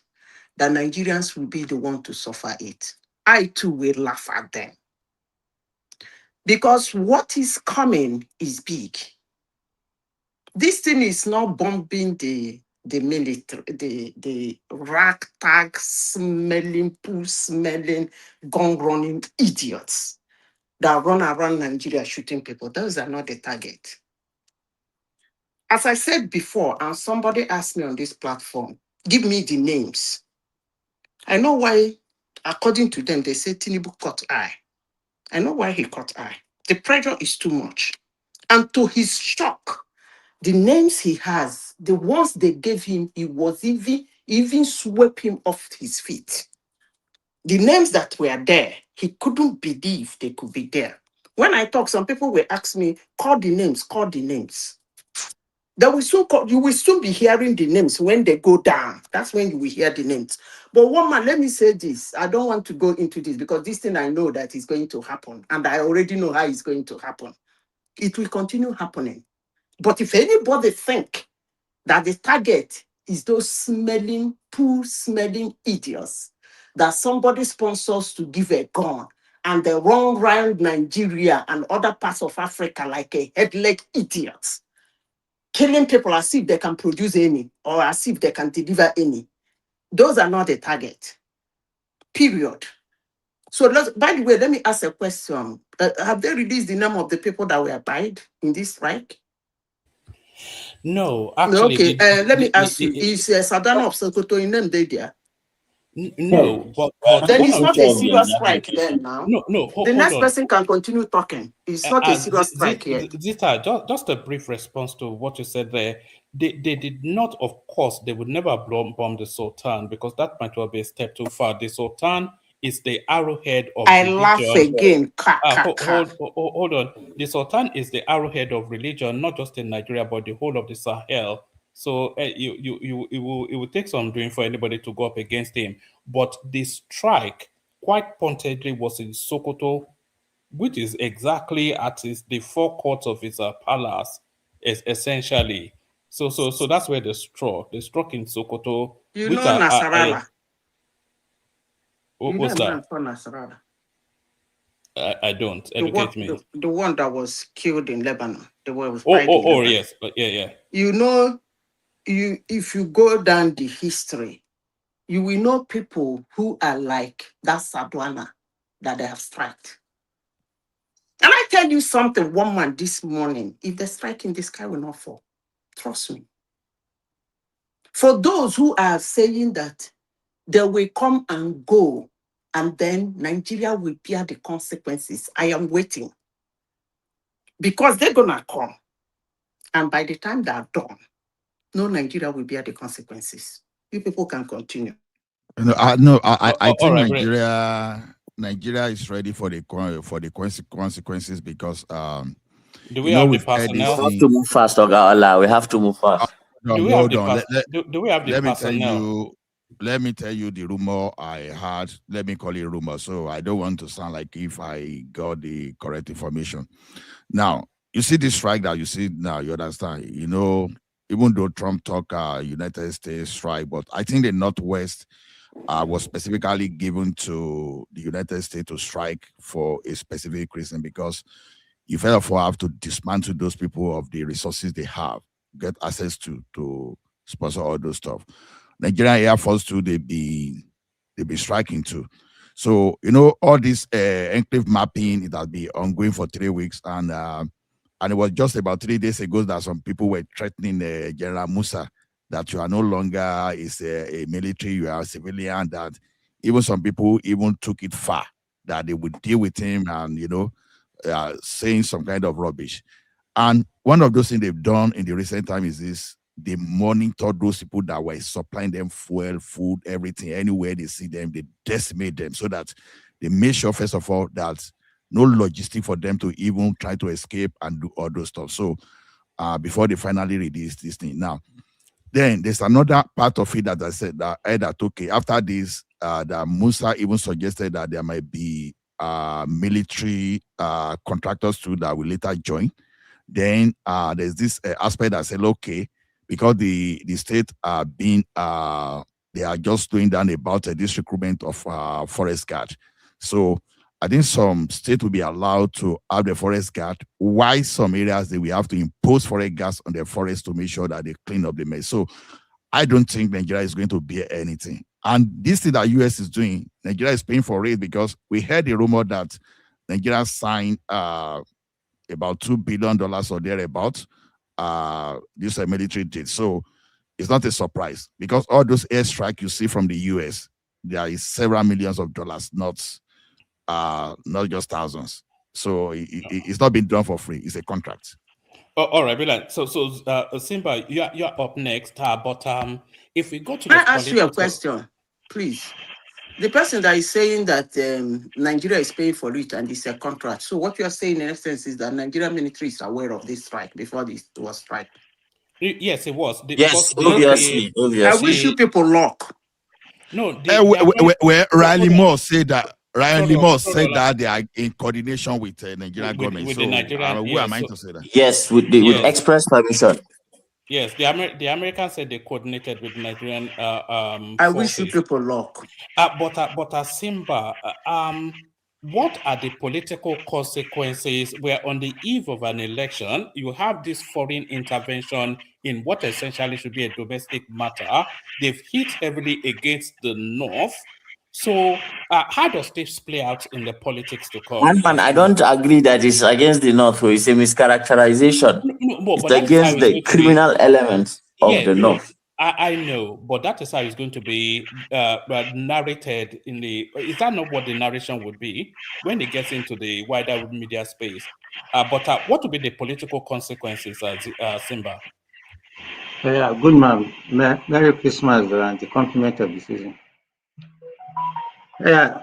I: the Nigerians will be the one to suffer it, I too will laugh at them. Because what is coming is big. This thing is not bombing the military, the ragtag smelling, poo smelling, gun running idiots that run around Nigeria shooting people. Those are not the target. As I said before, and somebody asked me on this platform, give me the names. I know why, according to them, they say Tinubu caught eye. I know why he caught eye. The pressure is too much. And to his shock, the names he has, the ones they gave him, he was even swept him off his feet. The names that were there, he couldn't believe they could be there. When I talk, some people will ask me, call the names, call the names. You will soon be hearing the names when they go down. That's when you will hear the names. But one man, let me say this. I don't want to go into this because this thing I know that is going to happen. And I already know how it's going to happen. It will continue happening. But if anybody think that the target is those smelling, poo-smelling idiots that somebody sponsors to give a gun and they run around Nigeria and other parts of Africa like a headless idiots, killing people as if they can produce any or as if they can deliver any. Those are not the target. Period. So, by the way, let me ask a question. Have they released the name of the people that were died in this strike?
C: No, actually.
I: Okay, let me ask you. Is Sadana of Sokoto in them there?
C: No, but
I: then
C: one
I: it's
C: of
I: not
C: the,
I: a serious strike then now.
C: no,
I: The
C: hold
I: next
C: on.
I: person can continue talking. It's not a serious strike yet.
C: Zita, just a brief response to what you said there. They did not, of course, they would never bomb the Sultan because that might well be a step too far. The Sultan is the arrowhead of
I: I
C: religion.
I: laugh again.
C: Hold on. The Sultan is the arrowhead of religion, not just in Nigeria, but the whole of the Sahel. So it will take some doing for anybody to go up against him. But the strike, quite pointedly, was in Sokoto, which is exactly at the forecourt of his palace, essentially. So that's where they struck. They struck in Sokoto,
I: You
C: which
I: know Nasarala.
C: what's that?
I: Nasarala.
C: I don't.
I: The one,
C: Educate me.
I: the one that was killed in Lebanon. They were
C: Oh,
I: fighting in Lebanon.
C: yes. Yeah.
I: You know, if you go down the history, you will know people who are like that Sadwana that they have striked. And I tell you something, one man this morning, if they strike in the sky will not fall. Trust me. For those who are saying that they will come and go, and then Nigeria will bear the consequences, I am waiting. Because they're gonna come. And by the time they are done, no Nigeria will bear the consequences. You people can continue.
K: I
C: All
K: think
C: right, great.
K: Nigeria is ready for the consequences because
C: Do we have the
K: we've heard
B: We
K: this
C: personnel?
B: have
K: thing.
B: to move fast, Oga Ola. We have to move fast.
K: No,
C: Do we have
K: hold
C: the
K: on.
C: do we have the
K: Let me tell
C: personnel?
K: you. Let me tell you the rumor I heard. Let me call it rumor. So I don't want to sound like if I got the correct information. Now, you see this strike that you see now, you understand, even though Trump talk United States strike, but I think the Northwest was specifically given to the United States to strike for a specific reason because you first of all have to dismantle those people of the resources they have, get access to sponsor all those stuff. Nigerian Air Force too, they be striking too. So all this enclave mapping it has been ongoing for 3 weeks, and it was just about 3 days ago that some people were threatening General Musa that you are no longer is a military, you are a civilian. That even some people even took it far that they would deal with him and saying some kind of rubbish. And one of those things they've done in the recent time is this: they monitor those people that were supplying them fuel, food, everything. Anywhere they see them, they decimate them so that they make sure, first of all, that no logistic for them to even try to escape and do all those stuff. So before they finally release this thing. Now, then there's another part of it that I said that okay, after this, that Musa even suggested that there might be military contractors too that will later join. Then there's this aspect that said, okay, because the state are being they are just doing down about this recruitment of forest guard. So I think some state will be allowed to have the forest guard, while some areas they will have to impose forest guards on the forest to make sure that they clean up the mess. So I don't think Nigeria is going to bear anything. And this thing that US is doing, Nigeria is paying for it because we heard the rumor that Nigeria signed about $2 billion or thereabouts. This military did. So it's not a surprise because all those airstrikes you see from the US, there is several millions of dollars, not just thousands. So it's not been done for free. It's a contract.
C: Oh, all right, brilliant. So Simba, you're up next. But if we go to
I: Can
C: the
I: I ask you a
C: political,
I: question, please? The person that is saying that Nigeria is paying for it and it's a contract. So what you are saying in essence is that Nigerian military is aware of this strike before this was strike.
C: Yes, it was
B: Yes,
C: because
B: obviously.
I: I wish you people luck.
C: No,
K: Riley Moore said that. Riley Moore said
C: hold on.
K: that they are in coordination with the Nigerian government.
C: With
K: so
C: the Nigerian,
K: who am I to say that?
B: Yes, with express permission.
C: Yes, the Americans said they coordinated with Nigerian
I: I
C: forces.
I: wish you people luck.
C: But Simba, what are the political consequences? We're on the eve of an election. You have this foreign intervention in what essentially should be a domestic matter. They've hit heavily against the North. So how does this play out in the politics to come?
B: Man, I don't agree that it's against the North. It's a mischaracterization.
C: No,
B: It's
C: but that is how
B: against
C: it's
B: the
C: going to be.
B: criminal elements of the North.
C: I know, but that is how it's going to be narrated in the. Is that not what the narration would be when it gets into the wider media space? But what would be the political consequences, Simba?
L: Yeah, good man. Merry Christmas and the compliment of the season. Yeah,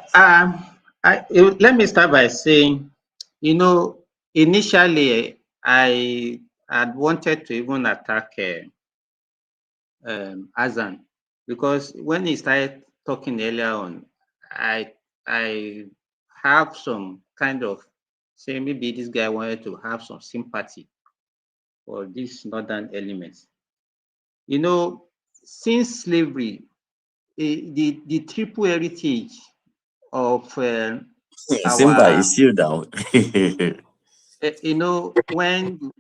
L: let me start by saying, initially I had wanted to even attack Azan because when he started talking earlier on, I have some kind of say maybe this guy wanted to have some sympathy for these northern elements. Since slavery, the triple heritage of
B: Simba
L: our
B: is still down.
L: when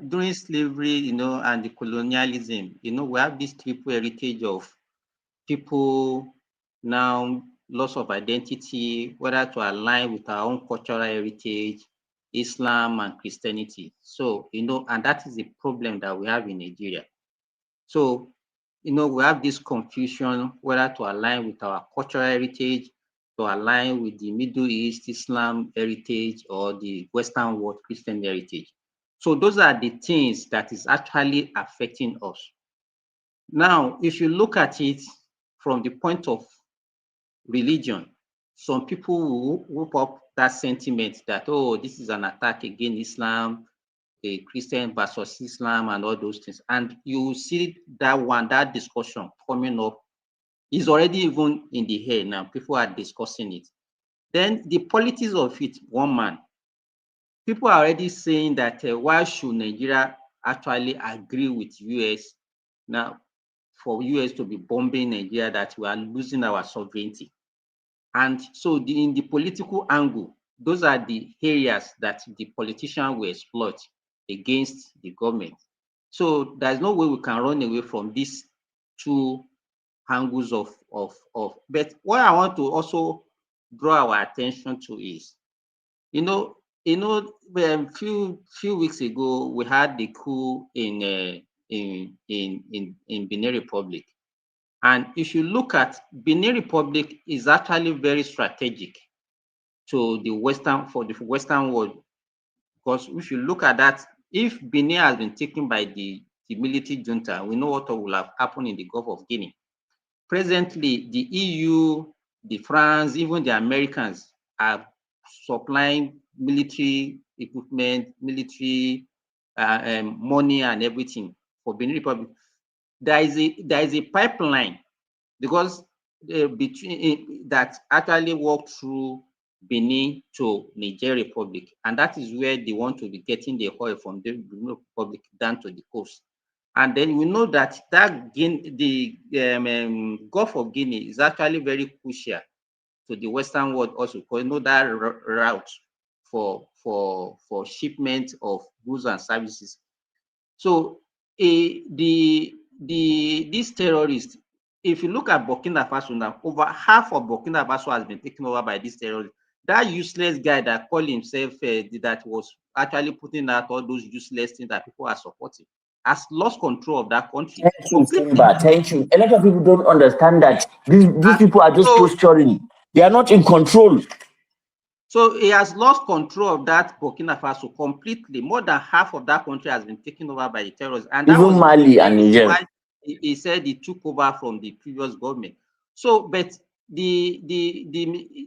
L: during slavery, and the colonialism, we have this triple heritage of people now loss of identity, whether to align with our own cultural heritage, Islam and Christianity. So, and that is the problem that we have in Nigeria. So, we have this confusion whether to align with our cultural heritage, to align with the Middle East Islam heritage or the Western world Christian heritage. So those are the things that is actually affecting us. Now, if you look at it from the point of religion, some people will whoop up that sentiment that, oh, this is an attack against Islam, a Christian versus Islam and all those things. And you see that discussion coming up is already even in the air now. People are discussing it. Then the politics of it, one man. People are already saying that why should Nigeria actually agree with US now for US to be bombing Nigeria, that we are losing our sovereignty. And so in the political angle, those are the areas that the politician will exploit against the government. So there's no way we can run away from these two angles of. But what I want to also draw our attention to is, few weeks ago we had the coup in Benin Republic. And if you look at Benin Republic is actually very strategic to the Western world, because if you look at that, if Benin has been taken by the military junta, we know what will have happened in the Gulf of Guinea. Presently, the EU, the France, even the Americans are supplying military equipment, military money and everything for Benin Republic. There is a pipeline, because between that actually walk through Benin to Niger Republic, and that is where they want to be getting the oil from the Benin Republic down to the coast. And then we know that the Gulf of Guinea is actually very crucial to the Western world also, because that route for shipment of goods and services. So these terrorists, if you look at Burkina Faso now, over half of Burkina Faso has been taken over by these terrorists. That useless guy that called himself that was actually putting out all those useless things that people are supporting has lost control of that country.
B: Thank you, Simba. Thank you. A lot of people don't understand that these people are just posturing. They are not in control.
L: So he has lost control of that Burkina Faso completely. More than half of that country has been taken over by the terrorists. And that
B: Even Mali and Niger.
L: Why he said he took over from the previous government. So, but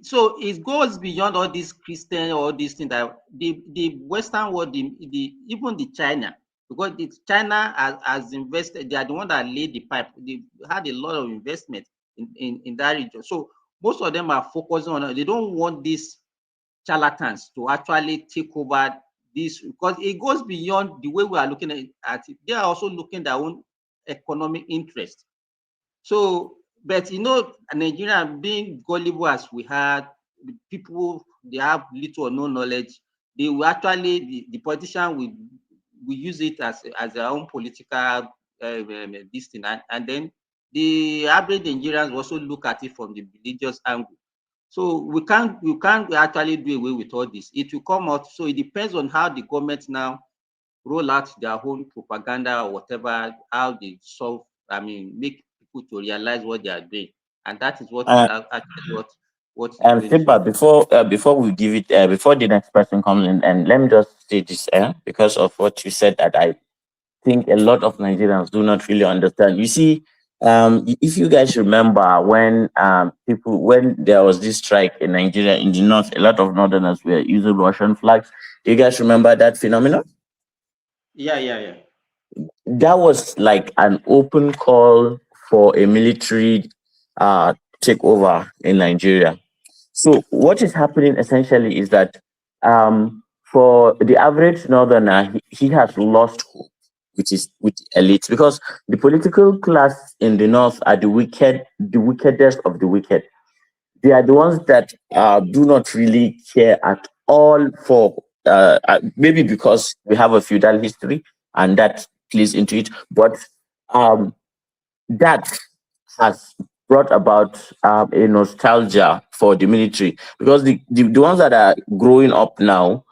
L: so it goes beyond all these Christian, all these things that the Western world, even the China, because China has invested. They are the one that laid the pipe. They had a lot of investment in that region. So most of them are focusing on. They don't want these charlatans to actually take over this, because it goes beyond the way we are looking at it. They are also looking at their own economic interest. So, but Nigeria, being gullible as we had, people, they have little or no knowledge. They will actually, the politician will use it as their own political this thing, and then the average Nigerians also look at it from the religious angle. So we can't actually do away with all this. It will come out. So it depends on how the government now roll out their own propaganda or whatever, how they solve, make people to realize what they are doing. And that is what is actually what is going
B: Simba, before we give it, before the next person comes in, and let me just say this, because of what you said, that I think a lot of Nigerians do not really understand. You see, if you guys remember when when there was this strike in Nigeria in the north, a lot of northerners were using Russian flags. Do you guys remember that phenomenon?
L: Yeah.
B: That was like an open call for a military takeover in Nigeria. So what is happening essentially is that for the average northerner, he has lost hope with elites, because the political class in the north are the wickedest of the wicked. they are the ones that do not really care at all for maybe because we have a feudal history and that plays into it, but um, that has brought about a nostalgia for the military because the ones that are growing up now,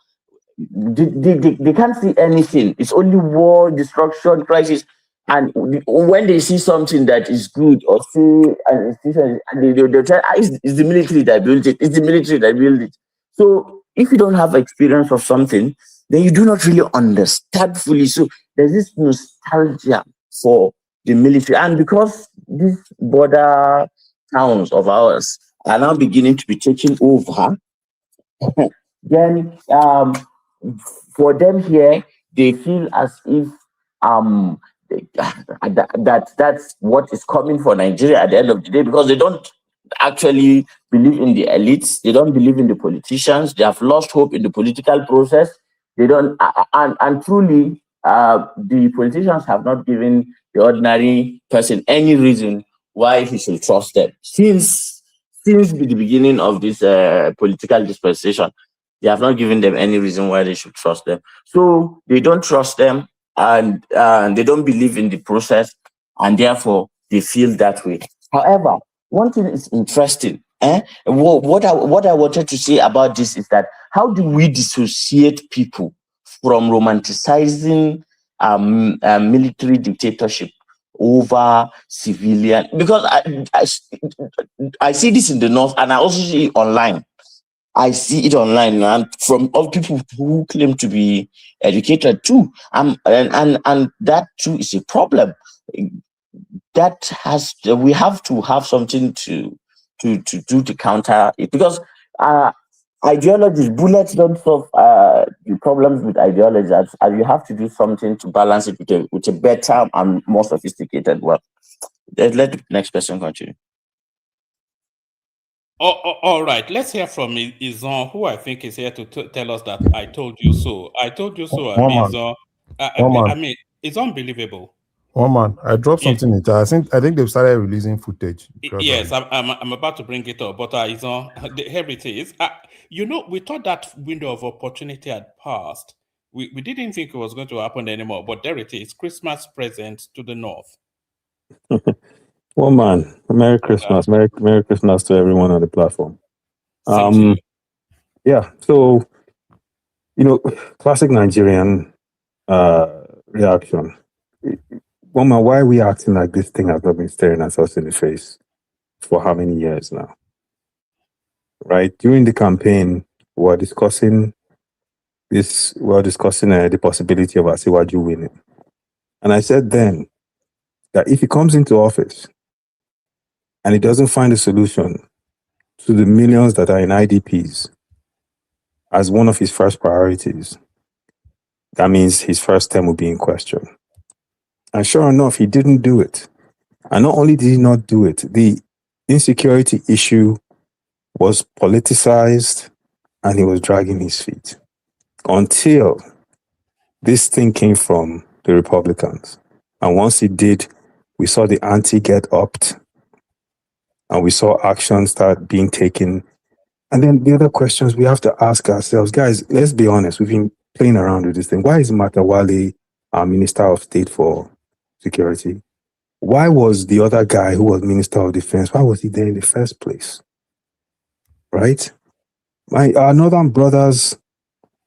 B: they can't see anything. It's only war, destruction, crisis. And when they see something that is good or see an institution, and they'll tell, it's the military that built it. It's the military that built it. So if you don't have experience of something, then you do not really understand fully. So there's this nostalgia for the military. And because these border towns of ours are now beginning to be taken over, then for them here, they feel as if um that's what is coming for Nigeria at the end of the day because they don't actually believe in the elites, they don't believe in the politicians, they have lost hope in the political process. They don't and truly the politicians have not given the ordinary person any reason why he should trust them since the beginning of this political dispensation. They have not given them any reason why they should trust them. So they don't trust them and they don't believe in the process, and therefore they feel that way. However, one thing is interesting. What I wanted to say about this is that how do we dissociate people from romanticizing military dictatorship over civilian? Because I see this in the north, and I also see it online. I see it online and from all people who claim to be educated too. And that too is a problem. That has we have to have something to do to counter it because ideologies, bullets don't solve the problems with ideologies, and you have to do something to balance it with a better and more sophisticated one. Let the next person continue.
C: All right, let's hear from Izon, who I think is here to tell us that I told you so. I told you so,
H: One
C: Izon.
H: man.
C: I mean, it's unbelievable.
H: One man. I dropped
C: Yeah.
H: something in there. I think they've started releasing footage.
C: Yes, I'm about to bring it up, but Izon, here it is. We thought that window of opportunity had passed. We didn't think it was going to happen anymore, but there it is. Christmas present to the north.
M: Well, man, Merry Christmas. Merry Christmas to everyone on the platform.
C: Same to you.
M: Yeah, so, classic Nigerian reaction. Well, man, why are we acting like this thing has not been staring at us in the face for how many years now? Right? During the campaign, we were discussing the possibility of Asiwaju winning. And I said then that if he comes into office and he doesn't find a solution to the millions that are in IDPs as one of his first priorities, that means his first term will be in question. And sure enough, he didn't do it. And not only did he not do it, the insecurity issue was politicized and he was dragging his feet until this thing came from the Republicans. And once it did, we saw the ante get upped and we saw action start being taken. And then the other questions we have to ask ourselves, guys, let's be honest, we've been playing around with this thing. Why is Matawale our Minister of State for Security? Why was the other guy who was Minister of Defense, why was he there in the first place? Right? Our northern brothers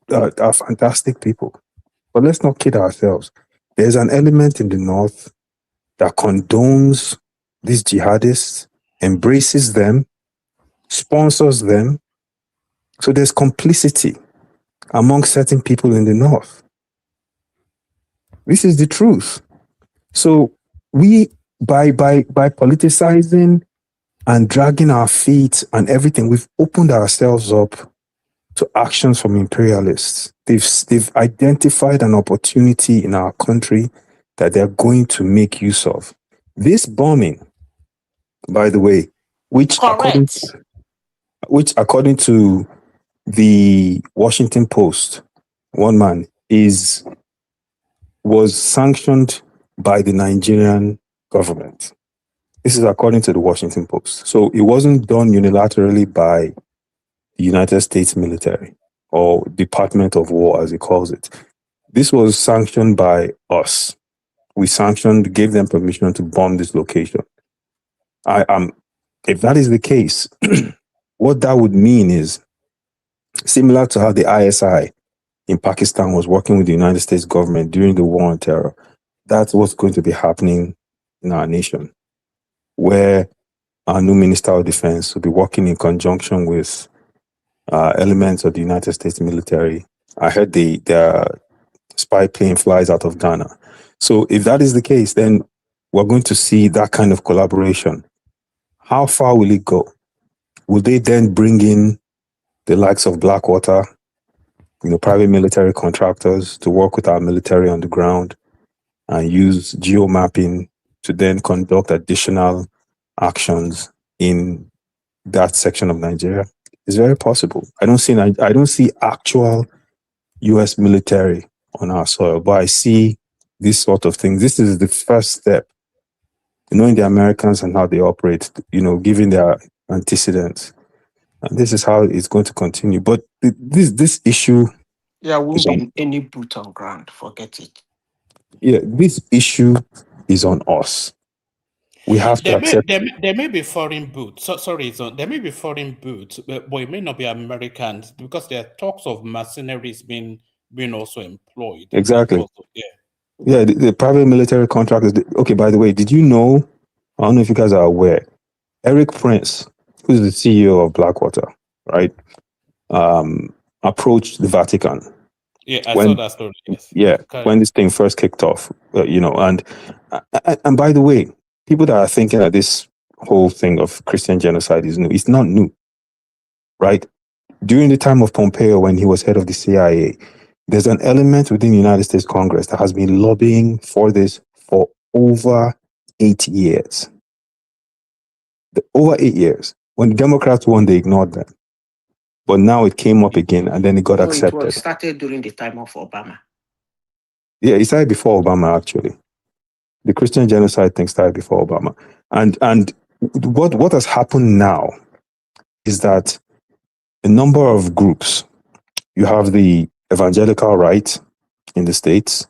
M: are fantastic people. But let's not kid ourselves. There's an element in the north that condones these jihadists, embraces them, sponsors them. So there's complicity among certain people in the north. This is the truth. So we, by politicizing and dragging our feet and everything, we've opened ourselves up to actions from imperialists. They've identified an opportunity in our country that they're going to make use of. This bombing, by the way, which according to the Washington Post, one man was sanctioned by the Nigerian government. This is according to the Washington Post. So it wasn't done unilaterally by the United States military or Department of War, as it calls it. This was sanctioned by us. We gave them permission to bomb this location. If that is the case, what that would mean is similar to how the ISI in Pakistan was working with the United States government during the war on terror. That's what's going to be happening in our nation, where our new Minister of Defense will be working in conjunction with elements of the United States military. I heard the spy plane flies out of Ghana. So if that is the case, then we're going to see that kind of collaboration. How far will it go? Will they then bring in the likes of Blackwater, private military contractors to work with our military on the ground and use geomapping to then conduct additional actions in that section of Nigeria? It's very possible. I don't see actual US military on our soil, but I see this sort of thing. This is the first step. Knowing the Americans and how they operate, giving their antecedents. And this is how it's going to continue. But this issue...
I: There won't be any boot on ground. Forget it.
M: Yeah, this issue is on us. We have to accept...
C: There may be foreign boots. There may be foreign boots, but it may not be Americans because there are talks of mercenaries being also employed.
M: Exactly.
C: Yeah.
M: Yeah, the private military contractors. Okay, by the way, did you know, I don't know if you guys are aware, Eric Prince, who's the CEO of Blackwater, right, approached the Vatican.
C: Yeah, I saw that story. Yes.
M: Yeah, when this thing first kicked off, and by the way, people that are thinking that this whole thing of Christian genocide is new, it's not new, right? During the time of Pompeo, when he was head of the CIA, there's an element within the United States Congress that has been lobbying for this for over 8 years. Over 8 years. When the Democrats won, they ignored them. But now it came up again, and then it got accepted.
I: It was started during the time of Obama.
M: Yeah, it started before Obama, actually. The Christian genocide thing started before Obama. And what has happened now is that a number of groups, you have the evangelical right in the States,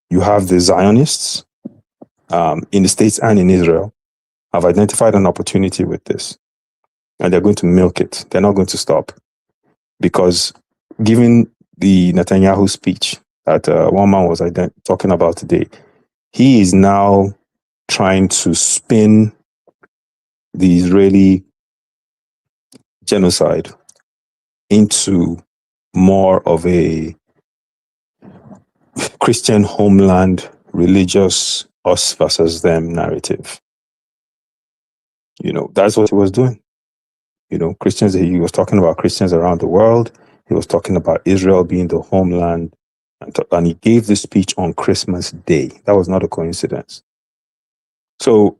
M: you have the Zionists in the States and in Israel, have identified an opportunity with this. And they're going to milk it. They're not going to stop. Because given the Netanyahu speech that one man was talking about today, he is now trying to spin the Israeli genocide into more of a Christian homeland, religious, us versus them narrative. That's what he was doing. Christians, he was talking about Christians around the world. He was talking about Israel being the homeland. And he gave this speech on Christmas Day. That was not a coincidence. So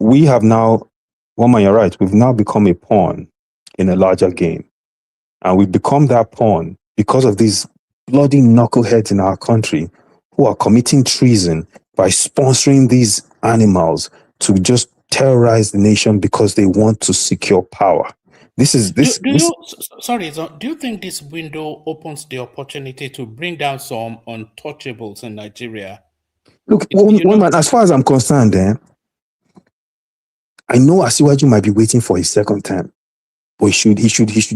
M: we have now, Woman, you're right, we've now become a pawn in a larger game. And we've become that pawn because of these bloody knuckleheads in our country who are committing treason by sponsoring these animals to just terrorize the nation because they want to secure power. Do
C: you think this window opens the opportunity to bring down some untouchables in Nigeria?
M: Look, man, as far as I'm concerned, I know Asiwaju might be waiting for his second term, but he should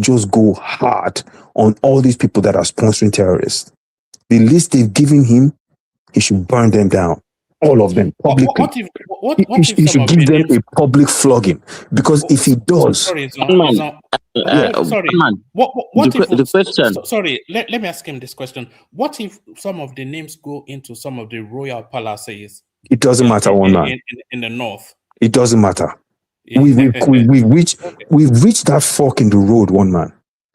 M: just go hard on all these people that are sponsoring terrorists. The list they've given him, he should burn them down. All of them publicly. He should give them a public flogging, because if he does,
C: let me ask him this question: what if some of the names go into some of the royal palaces?
M: It doesn't matter, one man.
C: In the north,
M: it doesn't matter. We've reached that fork in the road, one man.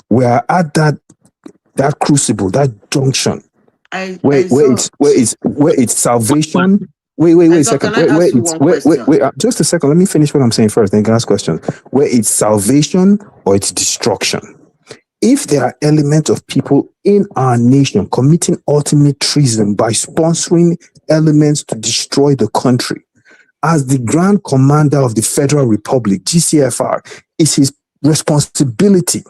M: We are at that crucible, that junction. Where it's salvation. Wait a second. Wait. Just a second. Let me finish what I'm saying first. Then you can ask questions. Where it's salvation or it's destruction. If there are elements of people in our nation committing ultimate treason by sponsoring elements to destroy the country, as the Grand Commander of the Federal Republic, GCFR, it's his responsibility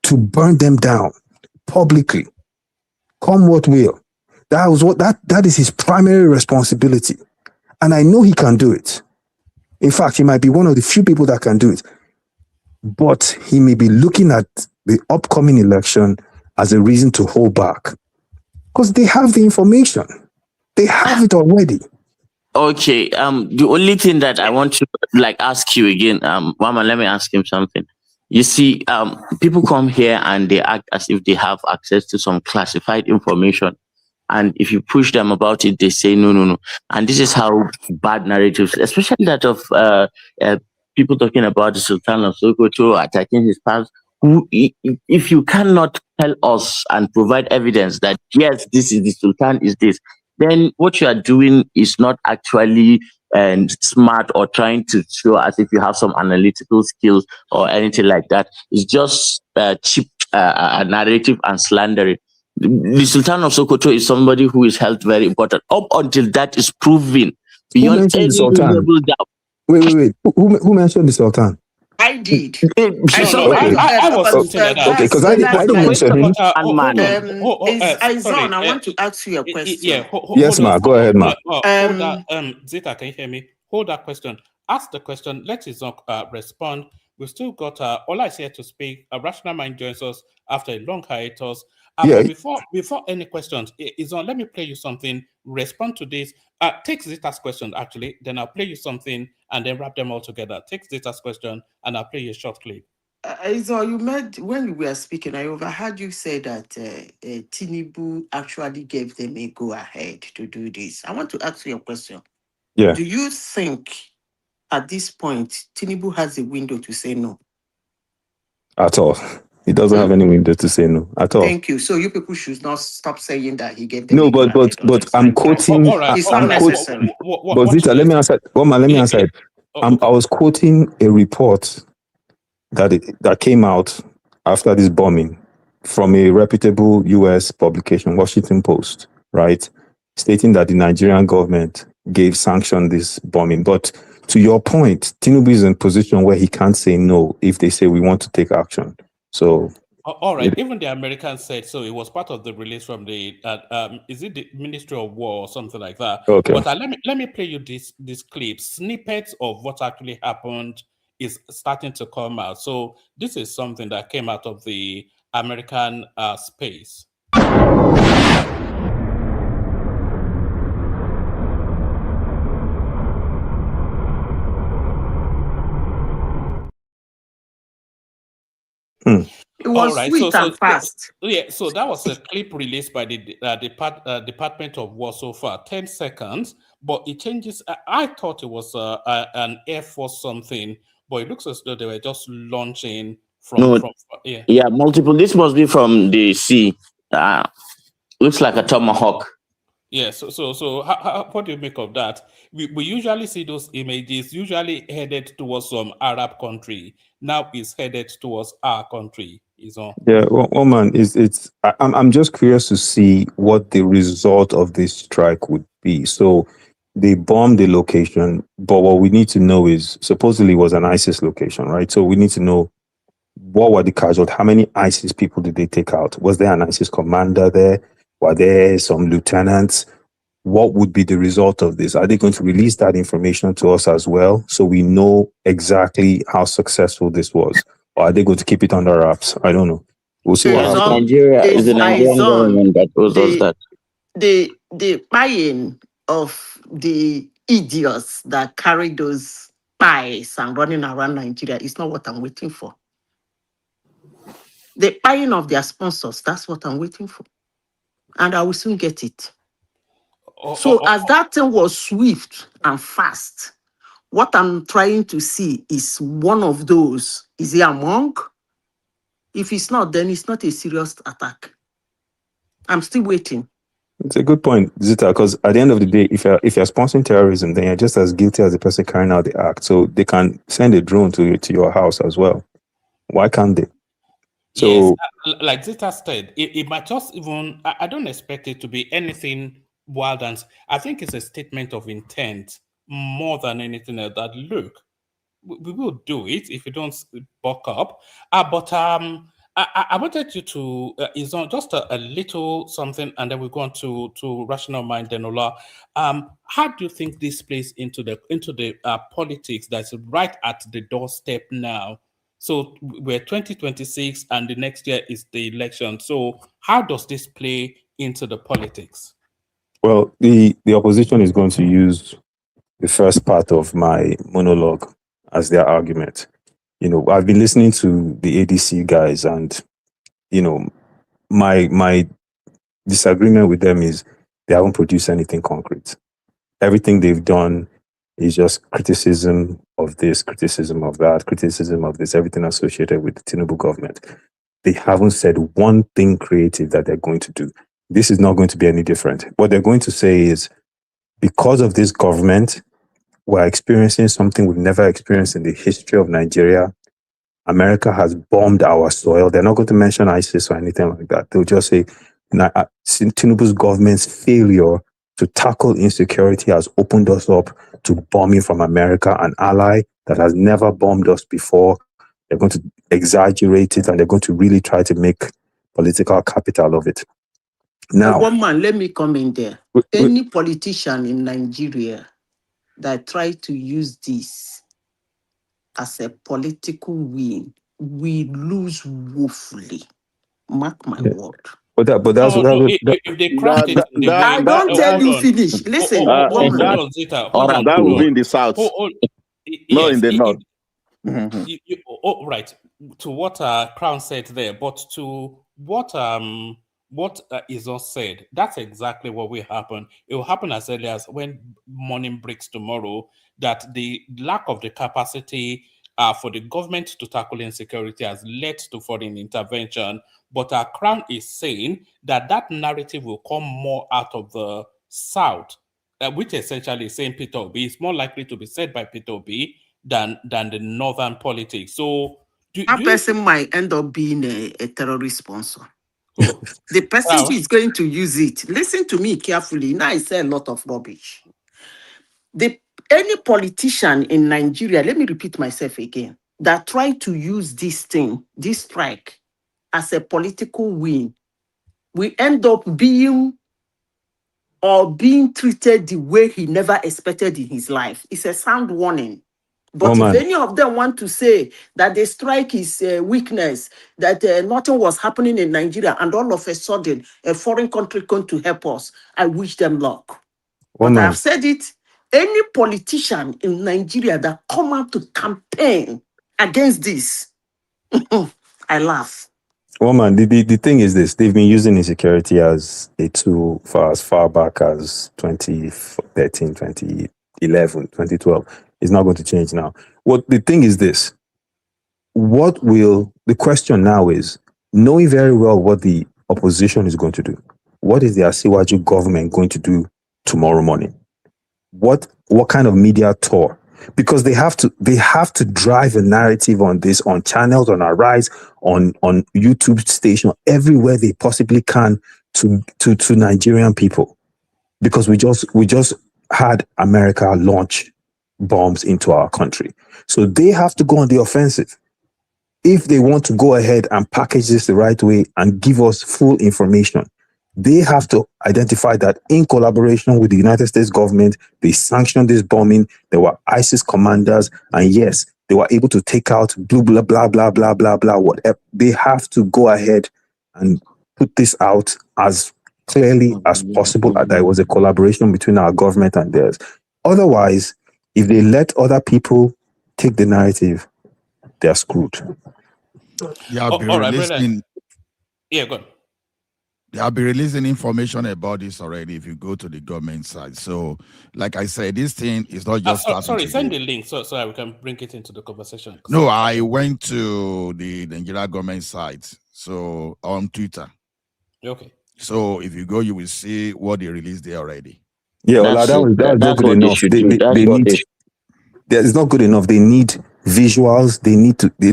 M: to burn them down publicly, come what will. That is his primary responsibility. And I know he can do it. In fact, he might be one of the few people that can do it. But he may be looking at the upcoming election as a reason to hold back. Because they have the information. They have it already.
B: Okay. The only thing that I want to ask you again, Mama, let me ask him something. You see, people come here and they act as if they have access to some classified information. And if you push them about it, they say no. And this is how bad narratives, especially that of people talking about the Sultan of Sokoto attacking his past. If you cannot tell us and provide evidence that yes, this is the Sultan, is this, then what you are doing is not actually smart or trying to show as if you have some analytical skills or anything like that. It's just cheap narrative and slandering. The Sultan of Sokoto is somebody who is held very important up until that is proven beyond any reasonable doubt.
M: Wait. Who mentioned the Sultan?
I: I did.
C: I wasn't saying that.
M: Okay, because I didn't mention him.
I: Aizon, I want to ask you a question.
C: Yeah.
M: Yes, ma. Go ahead, ma.
C: Hold that, Zita, can you hear me? Hold that question. Ask the question. Let Izon respond. We've still got Ola is here to speak. Rational Mind joins us after a long hiatus. But before any questions, Izon, let me play you something. Respond to this. Take Zita's question, actually. Then I'll play you something and then wrap them all together. Take Zita's question and I'll play you a short clip.
I: Izon, when you were speaking, I overheard you say that Tinubu actually gave them a go-ahead to do this. I want to ask you a question.
M: Yeah.
I: Do you think at this point, Tinubu has a window to say no?
M: At all. He doesn't have any window to say no at all.
I: Thank you. So you people should not stop saying that he gave them.
M: No, but I'm quoting.
I: It's not necessary.
M: But Zita, let me answer. Let me answer it. I was quoting a report that came out after this bombing from a reputable U.S. publication, Washington Post, right, stating that the Nigerian government sanctioned this bombing. But to your point, Tinubu is in a position where he can't say no if they say we want to take action. So,
C: all right. Even the Americans said so. It was part of the release from the is it the Ministry of War or something like that?
M: Okay.
C: But let me play you this clip. Snippets of what actually happened is starting to come out. So this is something that came out of the American space.
I: It was sweet and fast.
C: So that was a clip released by the Department of War so far, 10 seconds, but it changes. I thought it was an Air Force something, but it looks as though they were just launching from
B: multiple. This must be from the sea. Looks like a tomahawk.
C: Yeah, so what do you make of that? We usually see those images usually headed towards some Arab country. Now it's headed towards our country.
M: Yeah, well, man, I'm just curious to see what the result of this strike would be. So they bombed the location, but what we need to know is supposedly it was an ISIS location, right? So we need to know what were the casualties, how many ISIS people did they take out? Was there an ISIS commander there? Were there some lieutenants? What would be the result of this? Are they going to release that information to us as well so we know exactly how successful this was? Or are they going to keep it under wraps? I don't know. We'll see what happens.
B: Nigeria is the Nigerian government that owes us that.
I: The buying of the idiots that carry those spies and running around Nigeria is not what I'm waiting for. The buying of their sponsors, that's what I'm waiting for. And I will soon get it. As that thing was swift and fast, what I'm trying to see is one of those. Is he among? If it's not, then it's not a serious attack. I'm still waiting.
M: It's a good point, Zita, because at the end of the day, if you're sponsoring terrorism, then you're just as guilty as the person carrying out the act. So they can send a drone to your house as well. Why can't they? So,
C: yes, like Zita said, it might just even, I don't expect it to be anything wild, and I think it's a statement of intent more than anything else that, look, we will do it if you don't buck up. But I wanted you to is on just a little something, and then we go on to rational mind. Denola, how do you think this plays into the politics that's right at the doorstep now? So we're 2026, and the next year is the election. So how does this play into the politics?
M: Well, the opposition is going to use the first part of my monologue as their argument. I've been listening to the ADC guys, and my disagreement with them is they haven't produced anything concrete. Everything they've done is just criticism of this, criticism of that, criticism of this, everything associated with the Tinubu government. They haven't said one thing creative that they're going to do. This is not going to be any different. What they're going to say is, because of this government, we're experiencing something we've never experienced in the history of Nigeria. America has bombed our soil. They're not going to mention ISIS or anything like that. They'll just say Tinubu's government's failure to tackle insecurity has opened us up to bombing from America, an ally that has never bombed us before. They're going to exaggerate it, and they're going to really try to make political capital of it. Now,
I: one man, let me come in there. Any politician in Nigeria that try to use this as a political win, we lose woefully. Mark my word.
M: But that's
C: if they craft it in the way,
I: I don't tell you finish. Listen,
C: hold on, Zita. Hold on.
J: That will be in the south, not in the north.
C: Right. To what Crown said there, but to what is not said, that's exactly what will happen. It will happen as early as when morning breaks tomorrow, that the lack of the capacity for the government to tackle insecurity has led to foreign intervention. But our Crown is saying that narrative will come more out of the South, which essentially is saying Peter Obi. It's more likely to be said by Peter Obi than the Northern politics. So
I: that person might end up being a terrorist sponsor. The person who is going to use it, listen to me carefully. Now I say a lot of rubbish. Any politician in Nigeria, let me repeat myself again, that try to use this strike, as a political win, we end up being treated the way he never expected in his life. It's a sound warning. But if any of them want to say that the strike is weakness, that nothing was happening in Nigeria, and all of a sudden a foreign country going to help us, I wish them luck. But I've said it, any politician in Nigeria that come out to campaign against this, I laugh.
M: The thing is this: they've been using insecurity as a tool for as far back as 2013, 2011, 2012. It's not going to change now. The thing is this: the question now is, knowing very well what the opposition is going to do, what is the Asiwaju government going to do tomorrow morning? What kind of media tour? Because they have to drive a narrative on this, on channels, on our rise, on YouTube station, everywhere they possibly can to Nigerian people. Because we just had America launch bombs into our country. So they have to go on the offensive. If they want to go ahead and package this the right way and give us full information, they have to identify that in collaboration with the United States government, they sanctioned this bombing. There were ISIS commanders, and yes, they were able to take out blah, blah, blah, blah, blah, blah, blah, whatever. They have to go ahead and put this out as clearly as possible that there was a collaboration between our government and theirs. Otherwise, if they let other people take the narrative, they're screwed.
C: Yeah, go on.
K: They'll be releasing information about this already if you go to the government side. So, like I said, this thing is not just
C: sorry, send the link so we can bring it into the conversation.
K: No, I went to the Nigeria government site, so on Twitter.
C: Okay.
K: So if you go, you will see what they released there already.
M: Yeah, well, that was not good enough. They need. It's not good enough. They need visuals. They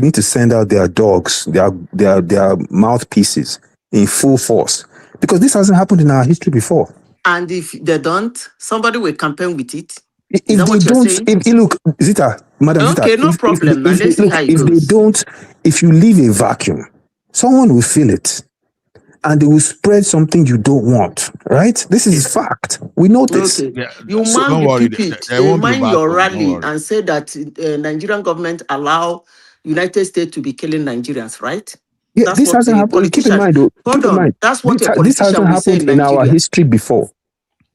M: need to send out their dogs, their mouthpieces in full force, because this hasn't happened in our history before.
I: And if they don't, somebody will campaign with it.
M: If
I: Is that
M: they
I: what you're
M: don't,
I: saying?
M: if look, Zita, Madam Zita,
I: Okay, no problem. Now let's see
M: look,
I: how it
M: if they
I: goes.
M: don't, if you leave a vacuum, someone will fill it, and they will spread something you don't want. Right? This is fact. We know this.
I: Okay.
K: Yeah,
I: You
K: so
I: man
K: don't
I: the
K: worry.
I: pulpit,
K: There won't be
I: mind your
K: vacuum. Don't
I: rally
K: worry.
I: and say that Nigerian government allow United States to be killing Nigerians, right?
M: Yeah,
I: That's
M: this
I: what
M: hasn't
I: the
M: happened. Keep in
I: politician,
M: mind, though.
I: hold
M: Keep in
I: on,
M: mind,
I: that's what a
M: this
I: politician
M: hasn't
I: will say
M: happened
I: in
M: in our
I: Nigeria.
M: history before.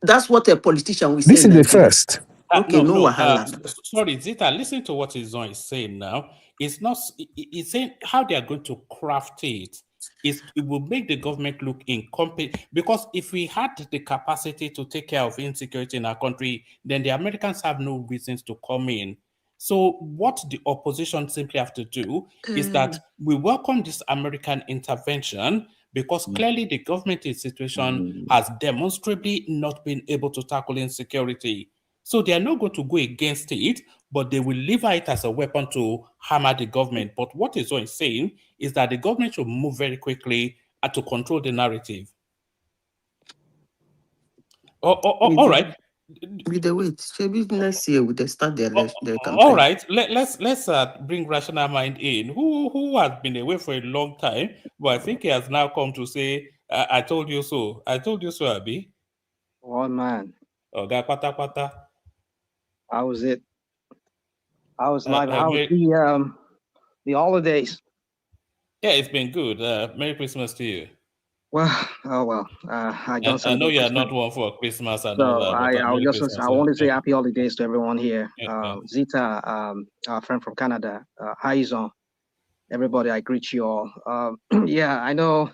I: That's what a politician will say
M: This
I: in
M: is the
I: Nigeria.
M: first.
I: Okay, no wahala.
C: Sorry, Zita, listen to what Izon is saying now. It's not, it's saying how they are going to craft it. It will make the government look incompetent, because if we had the capacity to take care of insecurity in our country, then the Americans have no reasons to come in. So what the opposition simply have to do is that we welcome this American intervention, because clearly the government institution has demonstrably not been able to tackle insecurity. So they are not going to go against it, but they will lever it as a weapon to hammer the government. But what Izon is saying is that the government should move very quickly to control the narrative. All right.
I: With the wait, maybe next year we they start their campaign.
C: All right, let's bring rational mind in. Who has been away for a long time, but I think he has now come to say, "I told you so." I told you so, Abi.
N: Oh man.
C: Oga pata pata.
N: How was it? How was life? How was the holidays?
C: Yeah, it's been good. Merry Christmas to you.
N: Well, oh well. I don't
C: I know
N: celebrate
C: you are
N: Christmas.
C: not one for Christmas and all
N: So
C: that, but
N: I
C: Merry
N: just
C: Christmas.
N: I want to say happy holidays to everyone here.
C: Yeah.
N: Zita, our friend from Canada, Haizon, everybody, I greet you all. Yeah, I know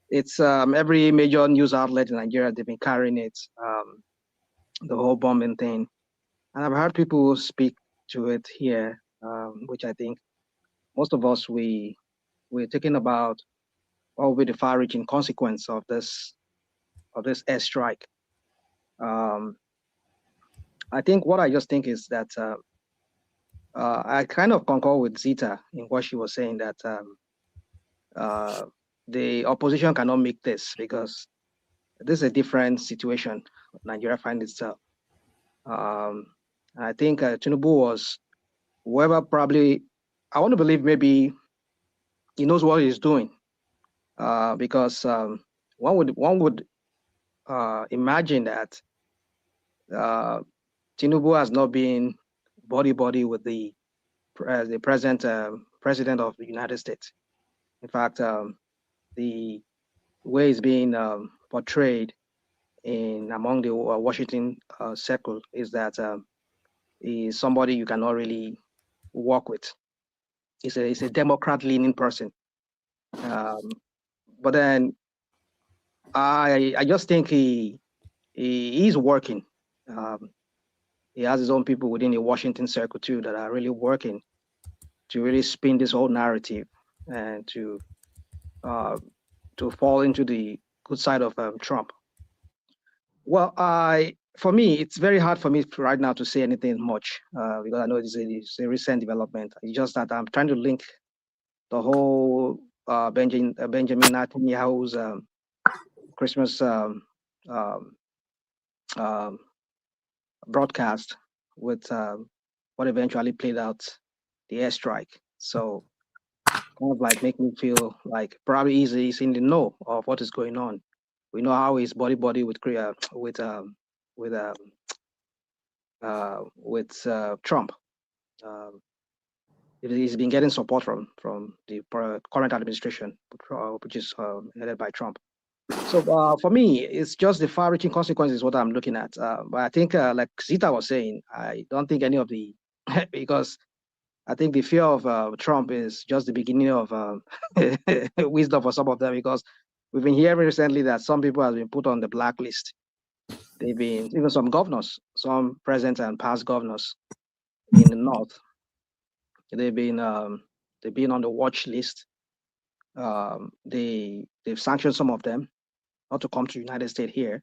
N: it's every major news outlet in Nigeria, they've been carrying it, the whole bombing thing. And I've heard people speak to it here, which I think most of us we're thinking about what will be the far-reaching consequence of this airstrike. I think what I just think is that I kind of concur with Zita in what she was saying, that the opposition cannot make this, because this is a different situation Nigeria finds itself. I think Tinubu was, whoever probably, I want to believe maybe he knows what he's doing, because one would imagine that Tinubu has not been body with the present president of the United States. In fact, the way it's being portrayed among the Washington circle is that he's somebody you cannot really work with. He's a Democrat-leaning person. But then I just think he's working. He has his own people within the Washington circle too that are really working to really spin this whole narrative and to fall into the good side of Trump. Well, for me, it's very hard for me right now to say anything much because I know it's a recent development. It's just that I'm trying to link the whole Benjamin Netanyahu's Christmas broadcast with what eventually played out, the airstrike. So kind of like make me feel like probably he's in the know of what is going on. We know how he's body with Trump. He's been getting support from the current administration, which is headed by Trump. So for me, it's just the far-reaching consequences what I'm looking at. But I think, like Zita was saying, I don't think any of the because I think the fear of Trump is just the beginning of wisdom for some of them, because we've been hearing recently that some people have been put on the blacklist. They've been, even some governors, some present and past governors in the north, they've been on the watch list. They've sanctioned some of them not to come to the United States here.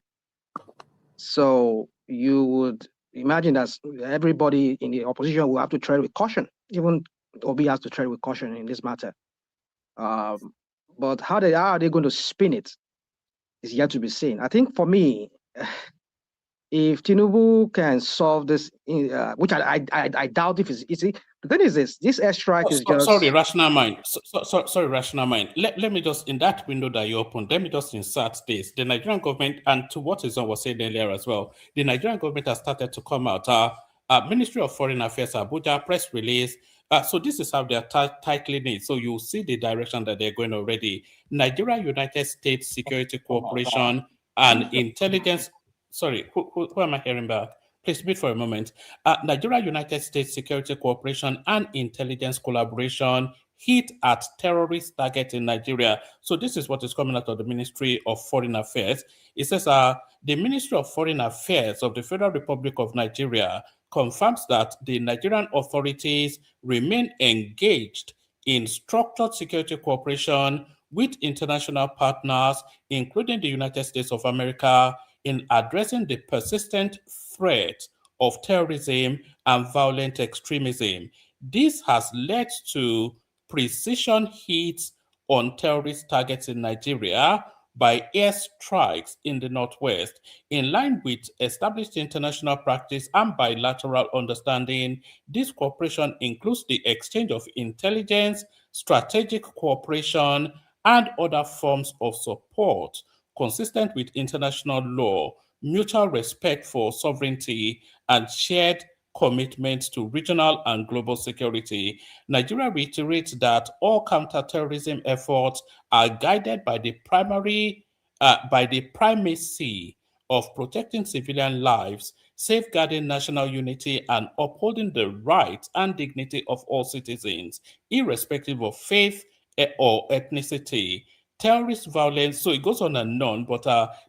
N: So you would imagine that everybody in the opposition will have to tread with caution. Even Obi has to tread with caution in this matter. But how are they going to spin it is yet to be seen. I think for me, if Tinubu can solve this, which I doubt if it's easy. The thing is this airstrike is just...
C: Sorry, rational mind. Sorry, rational mind. Let me just, in that window that you opened, let me just insert this. The Nigerian government, and to what Izon was saying earlier as well, the Nigerian government has started to come out. Ministry of Foreign Affairs, Abuja, press release. So this is how they are tightly knit. So you see the direction that they're going already. Nigeria United States Security Cooperation and Intelligence. Sorry, who am I hearing back? Please wait for a moment. Nigeria United States Security Cooperation and Intelligence Collaboration hit at terrorist targets in Nigeria. So this is what is coming out of the Ministry of Foreign Affairs. It says the Ministry of Foreign Affairs of the Federal Republic of Nigeria confirms that the Nigerian authorities remain engaged in structured security cooperation with international partners, including the United States of America, in addressing the persistent threat of terrorism and violent extremism. This has led to precision hits on terrorist targets in Nigeria by airstrikes in the Northwest. In line with established international practice and bilateral understanding, this cooperation includes the exchange of intelligence, strategic cooperation, and other forms of support consistent with international law, mutual respect for sovereignty, and shared commitment to regional and global security. Nigeria reiterates that all counterterrorism efforts are guided by the primacy of protecting civilian lives, safeguarding national unity, and upholding the rights and dignity of all citizens, irrespective of faith or ethnicity. Terrorist violence, so it goes on and on, but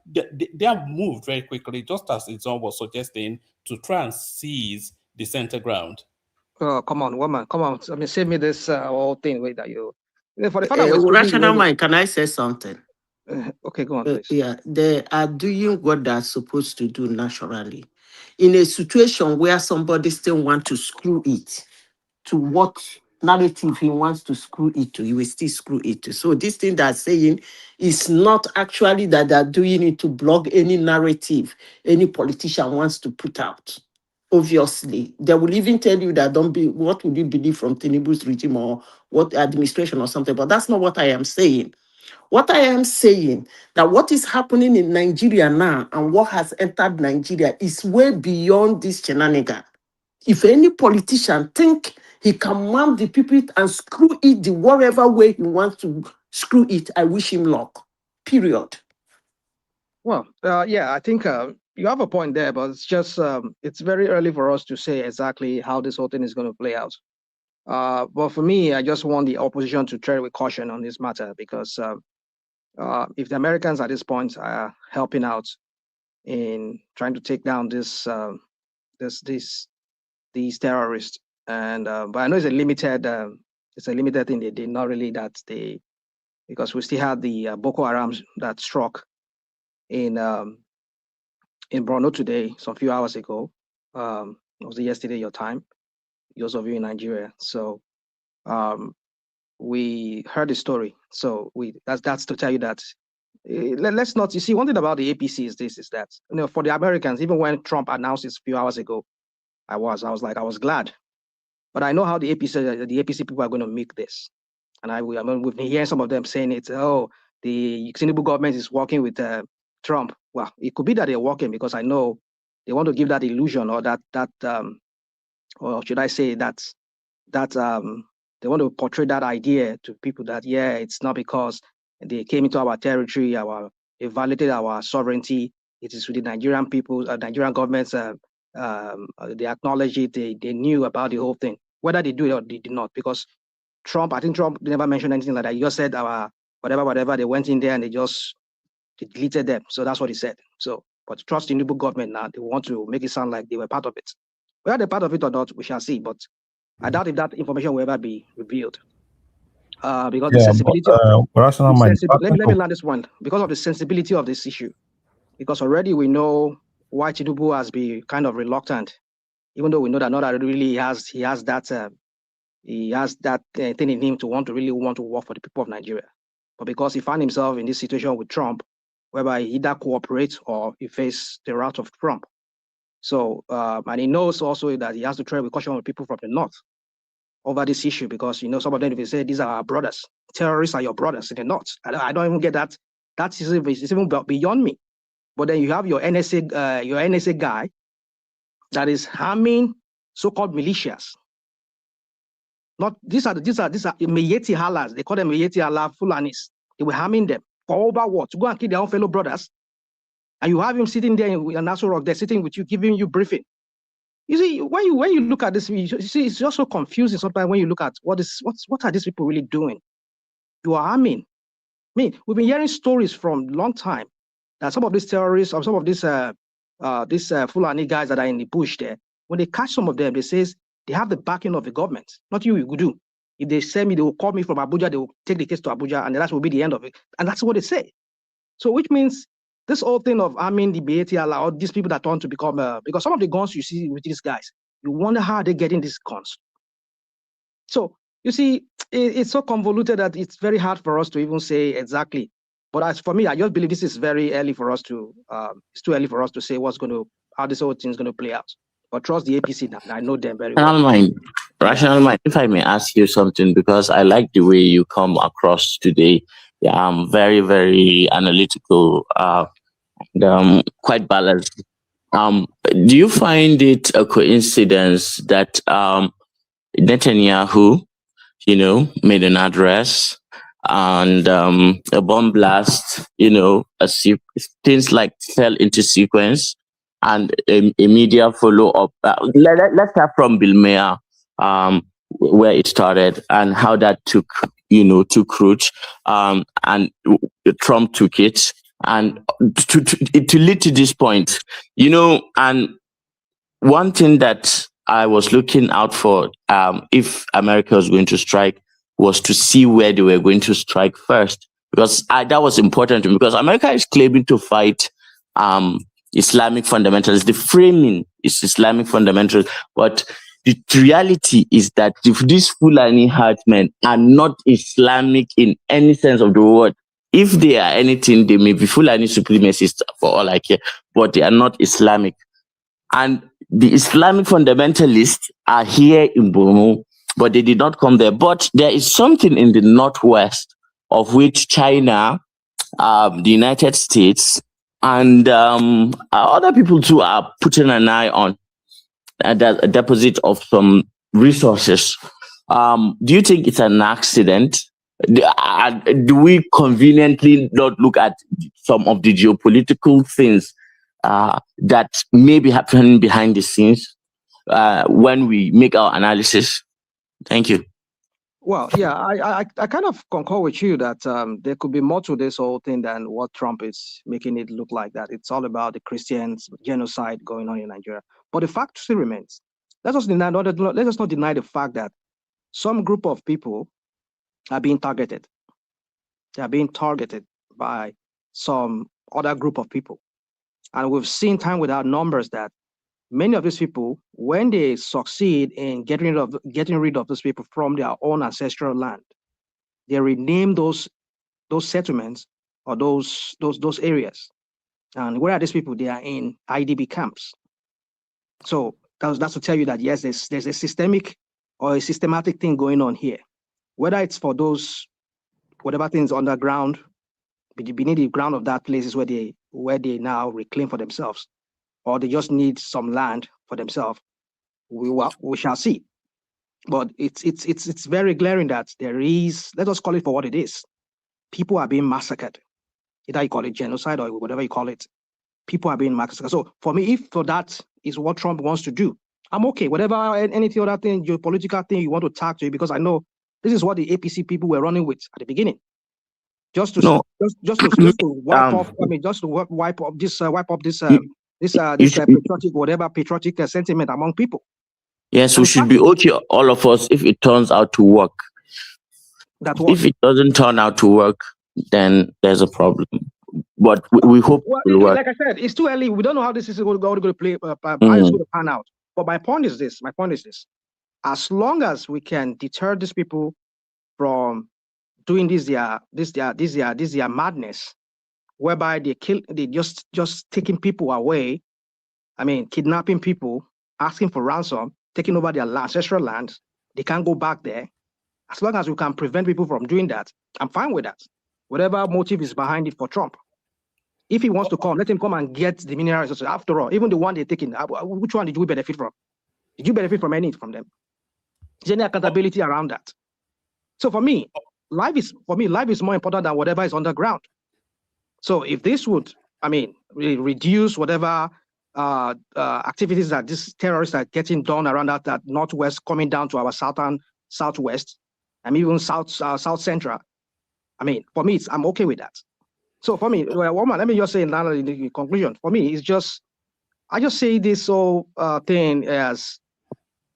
C: they have moved very quickly, just as Izon was suggesting, to try and seize the center ground.
N: Oh, come on, woman, come on. I mean, save me this whole thing with that you. For the fact
I: Eh,
N: that we're speaking,
I: rational mind, can I say something?
N: Okay, go on, please.
I: Yeah, they are doing what they're supposed to do naturally. In a situation where somebody still wants to screw it to what narrative he wants to screw it to, he will still screw it to. So this thing they're saying is not actually that they're doing it to block any narrative any politician wants to put out. Obviously, they will even tell you that what would you believe from Tinubu's regime or what administration or something, but that's not what I am saying. What I am saying, that what is happening in Nigeria now and what has entered Nigeria is way beyond this shenanigan. If any politician think he can mount the people and screw it the whatever way he wants to screw it, I wish him luck. Period.
N: Well, yeah, I think you have a point there, but it's just it's very early for us to say exactly how this whole thing is going to play out. But for me, I just want the opposition to tread with caution on this matter, because if the Americans at this point are helping out in trying to take down these terrorists, and but I know it's a limited thing. They did not really because we still had the Boko Haram that struck in Borno today, some few hours ago. It was yesterday your time, those of you in Nigeria. So we heard the story. So that's to tell you that let's not. You see, one thing about the APC is that for the Americans, even when Trump announced it a few hours ago, I was glad, but I know how the APC people are going to make this, and we've been hearing some of them saying it. Oh, the Tinubu government is working with Trump. Well, it could be that they're working, because I know they want to give that illusion, or or should I say that they want to portray that idea to people that, yeah, it's not because they came into our territory, they violated our sovereignty. It is with the Nigerian people, Nigerian governments. They acknowledge it. They knew about the whole thing, whether they do it or they did not. Because I think Trump never mentioned anything like that. He just said whatever. They went in there and they deleted them. So that's what he said. So, but trust the Tinubu government now, they want to make it sound like they were part of it. Whether they're part of it or not, we shall see. But I doubt if that information will ever be revealed. Because the sensibility let me land this one. Because of the sensibility of this issue. Because already we know why Tinubu has been kind of reluctant, even though we know that not that really he has that thing in him to really want to work for the people of Nigeria. But because he found himself in this situation with Trump, whereby he either cooperates or he faces the wrath of Trump. So, and he knows also that he has to tread with caution with people from the north over this issue, because some of them, if they say these are our brothers, terrorists are your brothers in the north. I don't even get that. That is even beyond me. But then you have your NSA guy that is harming so-called militias. Not these are Meyeti Halas. They call them Meyeti Hala Fulanis. They were harming them for over what? To go and kill their own fellow brothers. And you have him sitting there in Nassau Rock, they're sitting with you, giving you briefing. You see, when you look at this, you see, it's just so confusing sometimes when you look at what are these people really doing? You are harming. I mean, we've been hearing stories from a long time that some of these terrorists or some of these Fulani guys that are in the bush there, when they catch some of them, they say they have the backing of the government. Not you do. If they send me, they will call me from Abuja, they will take the case to Abuja, and that will be the end of it. And that's what they say. So which means this whole thing of arming the BATL or these people that want to become, because some of the guns you see with these guys, you wonder how they're getting these guns. So you see, it's so convoluted that it's very hard for us to even say exactly. But as for me, I just believe this is very early for us to, it's too early for us to say how this whole thing is going to play out. But trust the APC now. I know them very well.
B: Rational mind, if I may ask you something, because I like the way you come across today. Yeah, I'm very, very analytical, and quite balanced. Do you find it a coincidence that Netanyahu, made an address and a bomb blast, things like fell into sequence, and a media follow up. Let's start from Bilmea, where it started and how that took root, and Trump took it, and to lead to this point, and one thing that I was looking out for, if America was going to strike, was to see where they were going to strike first, because that was important to me, because America is claiming to fight Islamic fundamentalists. The framing is Islamic fundamentalists, but the reality is that if these Fulani herdsmen are not Islamic in any sense of the word, if they are anything, they may be Fulani supremacists for all I care, but they are not Islamic. And the Islamic fundamentalists are here in Borno, but they did not come there. But there is something in the northwest of which China, the United States, and other people too are putting an eye on, a deposit of some resources. Do you think it's an accident? Do we conveniently not look at some of the geopolitical things that may be happening behind the scenes when we make our analysis? Thank you.
N: Well, yeah, I kind of concur with you that there could be more to this whole thing than what Trump is making it look like, that it's all about the Christians genocide going on in Nigeria. But the fact still remains. Let us not deny the fact that some group of people are being targeted. They are being targeted by some other group of people. And we've seen time without numbers that many of these people, when they succeed in getting rid of those people from their own ancestral land, they rename those settlements or those areas. And where are these people? They are in IDB camps. So that's to tell you that yes, there's a systemic or a systematic thing going on here. Whether it's for those whatever things underground, beneath the ground of that place is where they now reclaim for themselves, or they just need some land for themselves. We shall see. But it's very glaring that there is, let us call it for what it is. People are being massacred. Either you call it genocide or whatever you call it. People are being massacred. So for me, if for that is what Trump wants to do, I'm okay. Whatever, anything other thing, geopolitical thing you want to tag to, because I know this is what the APC people were running with at the beginning. Just to wipe off. I mean, just to wipe up this patriotic sentiment among people.
B: Yes, we should be okay, all of us, if it turns out to work. If it doesn't turn out to work, then there's a problem. But we hope it will work.
N: Like I said, it's too early. We don't know how this is going to play. How it's going to pan out. But my point is this. As long as we can deter these people from doing this madness, whereby they just taking people away I mean, kidnapping people, asking for ransom, taking over their ancestral lands. They can't go back there. As long as we can prevent people from doing that, I'm fine with that. Whatever motive is behind it for Trump. If he wants to come, let him come and get the mineral resources. After all, even the one they're taking, which one did we benefit from? Did you benefit from any from them? Is there any accountability around that? So for me, life is more important than whatever is underground. So if this would, I mean, reduce whatever activities that these terrorists are getting done around that northwest, coming down to our southwest, and even south central. I mean, for me, I'm okay with that. So for me, let me just say in the conclusion. For me, it's just I just say this whole thing as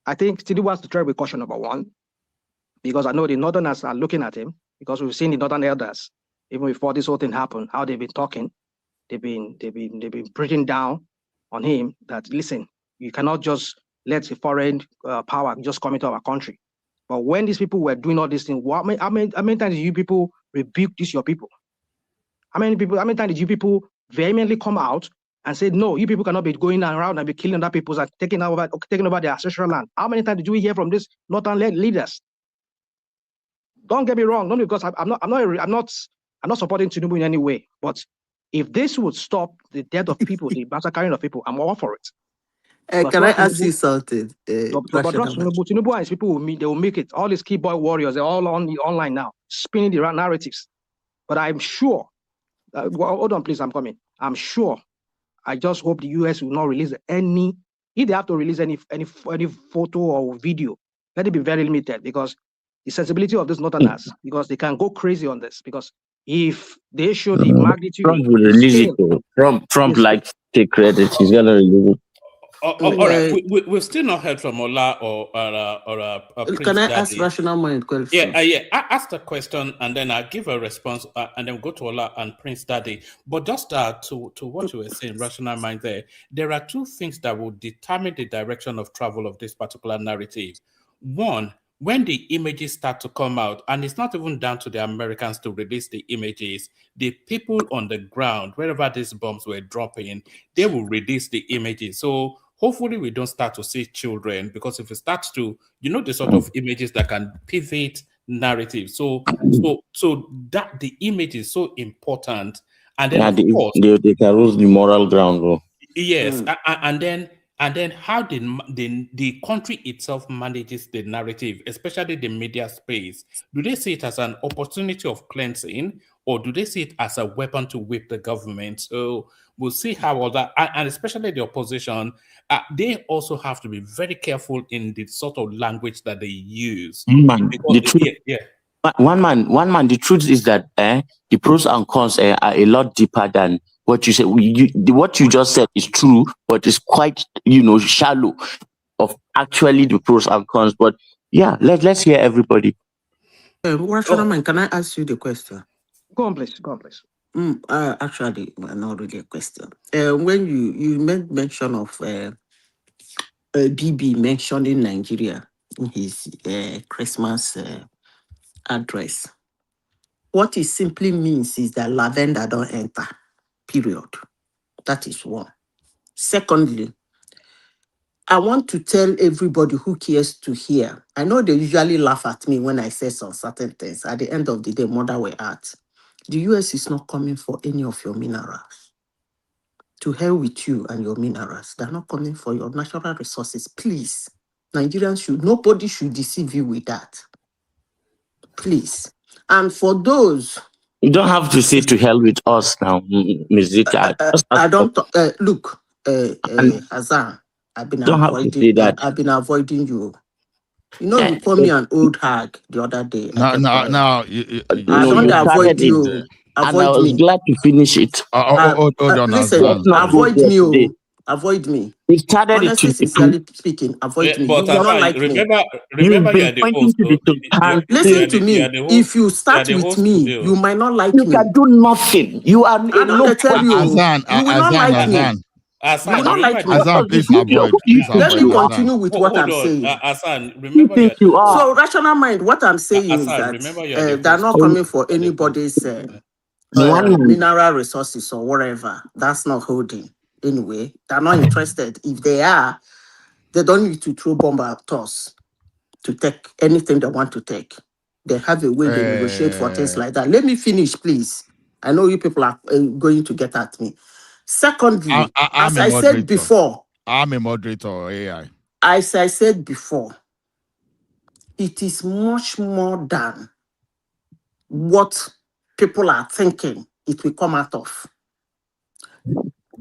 N: I think Tinubu has to tread with caution, number one, because I know the Northerners are looking at him because we've seen the Northern elders even before this whole thing happened, how they've been talking, they've been breathing down on him that listen, you cannot just let a foreign power just come into our country. But when these people were doing all these things, how many times did you people rebuke this your people? How many times did you people vehemently come out and say, no, you people cannot be going around and be killing other people and taking over their ancestral land? How many times did we hear from these northern leaders? Don't get me wrong, not because I'm not supporting Tinubu in any way. But if this would stop the death of people, the massacring of people, I'm all for it.
I: Can I ask you something?
N: Tinubu and his people will make it. All these keyboard warriors, they're all online now, spinning the narratives. But I'm sure. Hold on, please. I'm coming. I'm sure. I just hope the US will not release any. If they have to release any photo or video, let it be very limited because the sensibility of this Northerners, because they can go crazy on this. Because if they show the magnitude,
B: Trump will release it. Trump likes to take credit. He's gonna release it.
C: All right, we've still not heard from Ola or Prince
I: Can I
C: Daddy.
I: ask Rational Mind question?
C: Yeah. I asked the question and then I'll give a response and then go to Ola and Prince Daddy. But just to what you were saying, Rational Mind there are two things that will determine the direction of travel of this particular narrative. One, when the images start to come out, and it's not even down to the Americans to release the images, the people on the ground, wherever these bombs were dropping, they will release the images. So hopefully we don't start to see children, because if it starts to, the sort of images that can pivot narrative. So that the image is so important. And then of course,
B: they can lose the moral ground, bro.
C: Yes, and then how the country itself manages the narrative, especially the media space. Do they see it as an opportunity of cleansing, or do they see it as a weapon to whip the government? So we'll see how all that, and especially the opposition, they also have to be very careful in the sort of language that they use.
B: One man. The truth is that the pros and cons are a lot deeper than what you said. What you just said is true, but it's quite shallow of actually the pros and cons. But yeah, let's hear everybody.
I: Rational Mind, can I ask you the question?
N: Go on, please.
I: Actually, not really a question. When you made mention of BB mentioning Nigeria in his Christmas address, what it simply means is that lavender don't enter, period. That is one. Secondly, I want to tell everybody who cares to hear. I know they usually laugh at me when I say some certain things. At the end of the day, mother way out. The US is not coming for any of your minerals. To hell with you and your minerals. They're not coming for your natural resources. Please, nobody should deceive you with that. Please. And for those...
B: You don't have to say to hell with us now, Ms. Zita.
I: I don't... look, Hazan, I've been avoiding you. You called me an old hag the other day.
K: I
I: don't avoid you. Avoid
B: I was glad to finish it.
I: Listen, avoid me. Avoid me.
B: We started
I: honestly,
B: it
I: sincerely speaking, avoid me.
C: But
I: you will not like
C: remember
I: me.
C: you are the host.
I: Listen to me. If you start with me, you might not like me.
B: You can do nothing. You are.
I: I don't tell you.
K: Azan,
I: you will not like me.
C: Azan,
I: you will not like me.
K: Azan, please avoid.
I: Let me continue with what I'm saying.
C: Azan, remember
B: you are.
I: So rational mind. What I'm saying is that they're not coming for anybody's mineral resources or whatever. That's not holding. anyway. They're not interested. If they are, they don't need to throw bomb at us to take anything they want to take. They have a way they negotiate for things like that. Let me finish, please. I know you people are going to get at me. Secondly,
K: I'm
I: as
K: a
I: I said
K: moderator.
I: before,
K: I'm a moderator, AI.
I: as I said before, it is much more than what people are thinking it will come out of.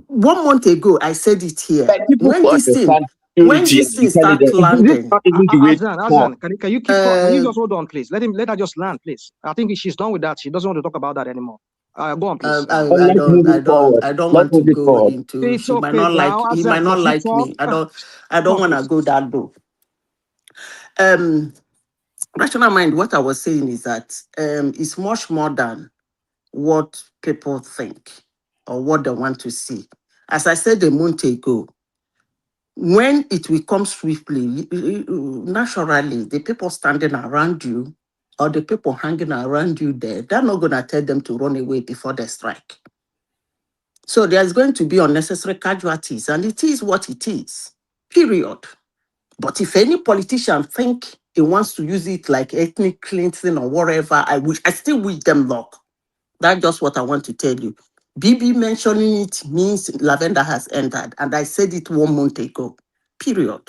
I: 1 month ago, I said it here.
B: But people
I: When
B: who
I: this thing,
B: understand
I: when
B: security
I: this
B: and
I: thing start
B: intelligence, this is
I: landing,
B: not even the way to talk.
N: Azan, can you keep quiet? Can you just hold on, please? Let her just land, please. I think she's done with that. She doesn't want to talk about that anymore. Go on, please.
I: I
B: Let's move it forward.
I: don't
B: Let's
I: want to
B: move it
I: go
B: forward.
I: into.
N: It's
I: He might
N: okay
I: not like.
N: now,
I: He
N: Azan.
I: might not
N: Just you
I: like
N: talk.
I: me. I don't
N: Come on,
I: want to
N: please.
I: go that low. Rational mind. What I was saying is that it's much more than what people think or what they want to see. As I said a month ago, when it will come swiftly, naturally, the people standing around you or the people hanging around you there, they're not going to tell them to run away before they strike. So there's going to be unnecessary casualties, and it is what it is, period. But if any politician think he wants to use it like ethnic cleansing or whatever, I still wish them luck. That's just what I want to tell you. BB mentioning it means lavender has entered, and I said it 1 month ago, period.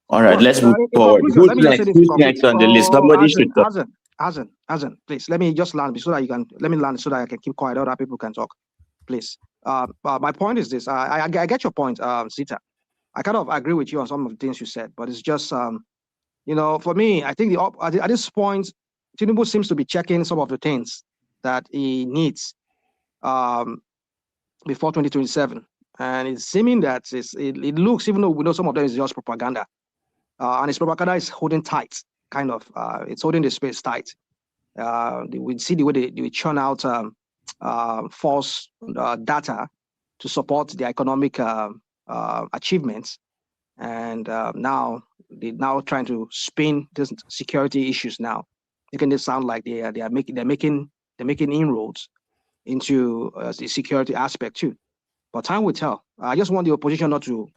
B: All right, let's move
N: In
B: forward.
N: conclusion,
B: Who's
N: let me just say
B: next?
N: this.
B: Who's next on the list? Somebody should talk.
N: Azan, please let me just land so that you can let me land so that I can keep quiet. Other people can talk, please. My point is this. I get your point, Zita. I kind of agree with you on some of the things you said, but it's just for me, I think at this point, Tinubu seems to be checking some of the things that he needs before 2027, and it's seeming that it looks, even though we know some of them is just propaganda. And his propaganda is holding tight, kind of. It's holding the space tight. We see the way they churn out false data to support the economic achievements, and now they're trying to spin these security issues now, making it sound like they're making inroads into the security aspect too. But time will tell. I just want the opposition not to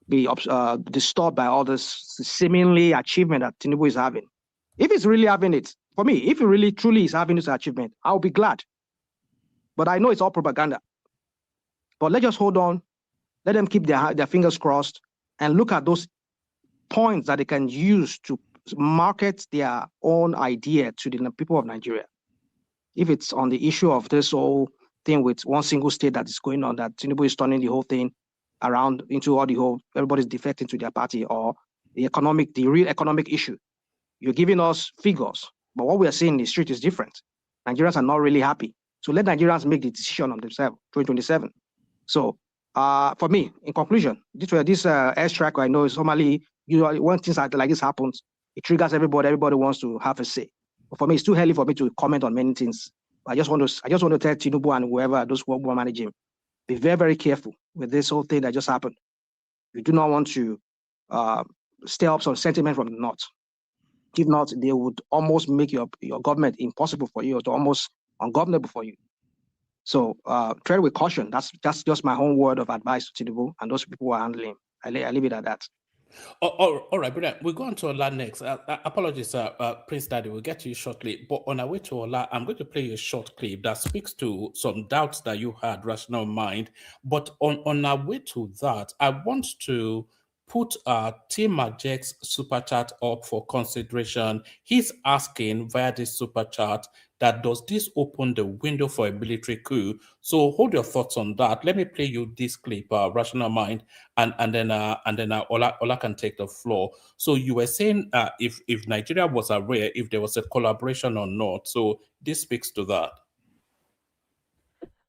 N: be disturbed by all this seemingly achievement that Tinubu is having. If he's really having it, for me, if he really truly is having this achievement, I'll be glad. But I know it's all propaganda. But let's just hold on. Let them keep their fingers crossed and look at those points that they can use to market their own idea to the people of Nigeria. If it's on the issue of this whole thing with one single state that is going on, that Tinubu is turning the whole thing around into everybody's defecting to their party, or the real economic issue. You're giving us figures, but what we are seeing in the street is different. Nigerians are not really happy. So let Nigerians make the decision on themselves, 2027. So for me, in conclusion, this airstrike, I know is normally, when things like this happens, it triggers everybody. Everybody wants to have a say. But for me, it's too early for me to comment on many things. I just want to tell Tinubu and whoever, those who are managing him, be very, very careful with this whole thing that just happened. You do not want to stir up some sentiment from the north. If not, they would almost make your government impossible for you, or almost ungovernable for you. So tread with caution. That's just my own word of advice to Tinubu and those people who are handling him. I leave it at that.
C: All right, brother. We'll go on to Ola next. Apologies, Prince Daddy. We'll get to you shortly. But on our way to Ola, I'm going to play you a short clip that speaks to some doubts that you had, rational mind. But on our way to that, I want to put Tim Majek's super chat up for consideration. He's asking via this super chat that does this open the window for a military coup? So hold your thoughts on that. Let me play you this clip, rational mind, and then Ola can take the floor. So you were saying if Nigeria was aware, if there was a collaboration or not. So this speaks to that.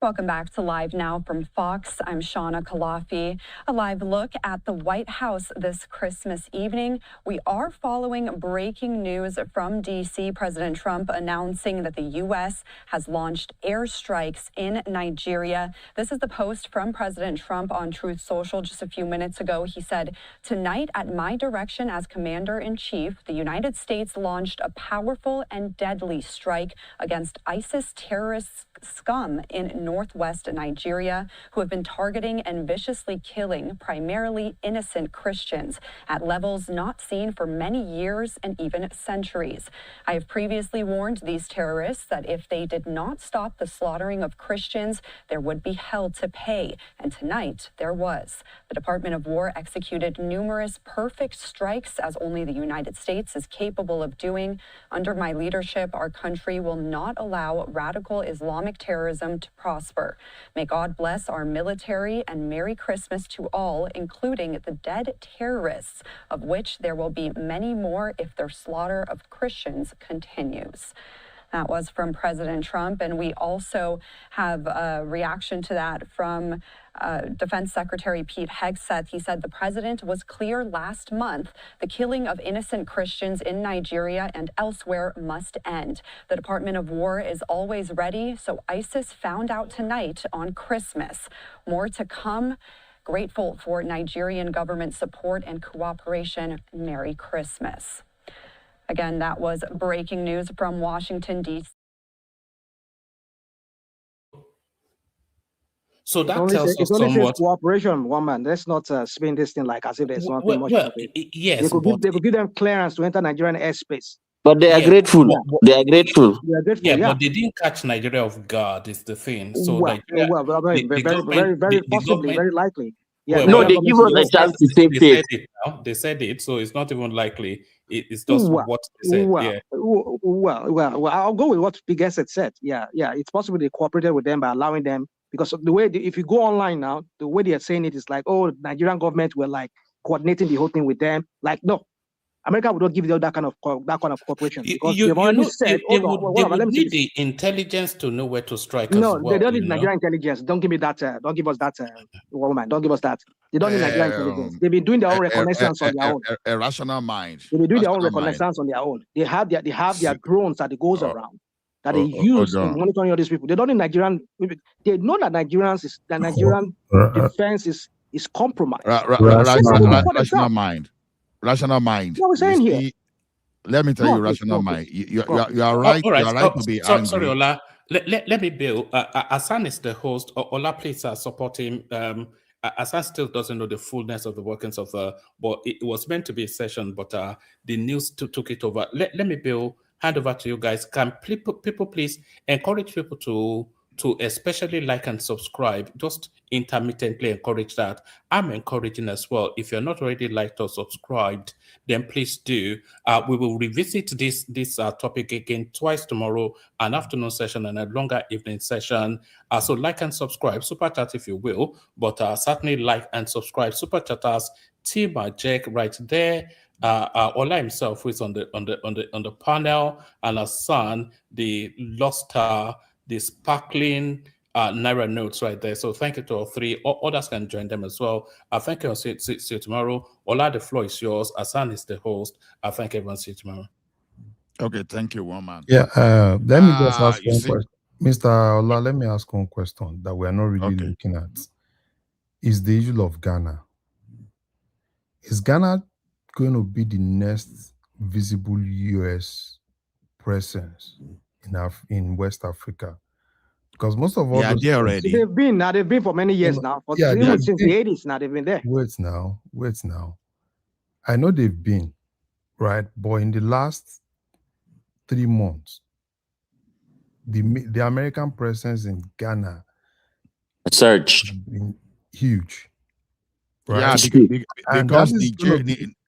G: Welcome back to Live Now from Fox. I'm Shauna Kalafi. A live look at the White House this Christmas evening. We are following breaking news from D.C. President Trump announcing that the U.S. has launched airstrikes in Nigeria. This is the post from President Trump on Truth Social just a few minutes ago. He said, "Tonight, at my direction as Commander-in-Chief, the United States launched a powerful and deadly strike against ISIS terrorist Scum in northwest Nigeria who have been targeting and viciously killing primarily innocent Christians at levels not seen for many years and even centuries. I have previously warned these terrorists that if they did not stop the slaughtering of Christians, there would be hell to pay, and tonight there was. The Department of War executed numerous perfect strikes as only the United States is capable of doing. Under my leadership, our country will not allow radical Islamic terrorism to prosper. May God bless our military, and Merry Christmas to all, including the dead terrorists, of which there will be many more if their slaughter of Christians continues. That was from President Trump, and we also have a reaction to that from Defense Secretary Pete Hegseth. He said the president was clear last month the killing of innocent Christians in Nigeria and elsewhere must end. The Department of War is always ready, so ISIS found out tonight on Christmas. More to come. Grateful for Nigerian government support and cooperation. Merry Christmas. Again, that was breaking news from Washington, D.C.
C: So that tells us somewhat.
N: Cooperation, one man. Let's not spin this thing like as if there's nothing much of it.
C: Yes,
N: they could give them clearance to enter Nigerian airspace.
B: But they are grateful. They are grateful.
C: Yeah, but they didn't catch Nigeria off guard, is the thing. So Nigeria,
N: very likely. Yeah,
B: no, they give us a chance to save face.
C: They said it, so it's not even likely. It's just what they said.
N: Well, I'll go with what Big S had said. Yeah, it's possible they cooperated with them by allowing them, because the way if you go online now, the way they are saying it is like, oh, the Nigerian government were like coordinating the whole thing with them. Like, no, America would not give them that kind of cooperation, because they've already said,
C: they would need the intelligence to know where to strike.
N: No,
C: as well,
N: they don't need Nigerian intelligence. Don't give me that. Don't give us that, woman. Don't give us that. They don't need Nigerian intelligence. They've been doing their own reconnaissance on their own.
K: A rational mind.
N: They've been doing their own reconnaissance on their own. They have their drones that goes around that they use in monitoring all these people. They don't need Nigerian. They know that Nigerian defense is compromised.
K: Rational mind. Rational mind.
N: What we're saying here.
K: Let me tell you, rational mind. You are right. You are right to be angry.
C: Sorry, Ola. Let me build. Asan is the host. Ola, please support him. Asan still doesn't know the fullness of the workings of but it was meant to be a session, but the news took it over. Let me build. Hand over to you guys. Can people please encourage people to especially like and subscribe, just intermittently encourage that. I'm encouraging as well. If you're not already liked or subscribed, then please do. We will revisit this topic again twice tomorrow, an afternoon session and a longer evening session. So like and subscribe, super chat if you will, but certainly like and subscribe. Super chatters, Tima Jack right there. Ola himself, who is on the panel, and Hassan, the lost star, the sparkling Naira notes right there. So thank you to all three. Others can join them as well. Thank you. I'll see you tomorrow. Ola, the floor is yours. Hassan is the host. Thank everyone. See you tomorrow.
K: Okay, thank you, one man.
O: Yeah, let me just ask one question. Mr. Ola, let me ask one question that we are not really looking at. Is the issue of Ghana. Is Ghana going to be the next visible US presence in West Africa? Because most of all,
K: they're already.
N: So they've been for many years now. Since the 80s now, they've been there.
O: Wait now. I know they've been, right? But in the last 3 months, the American presence in Ghana
B: surged,
O: been huge. Right?
K: Yeah, because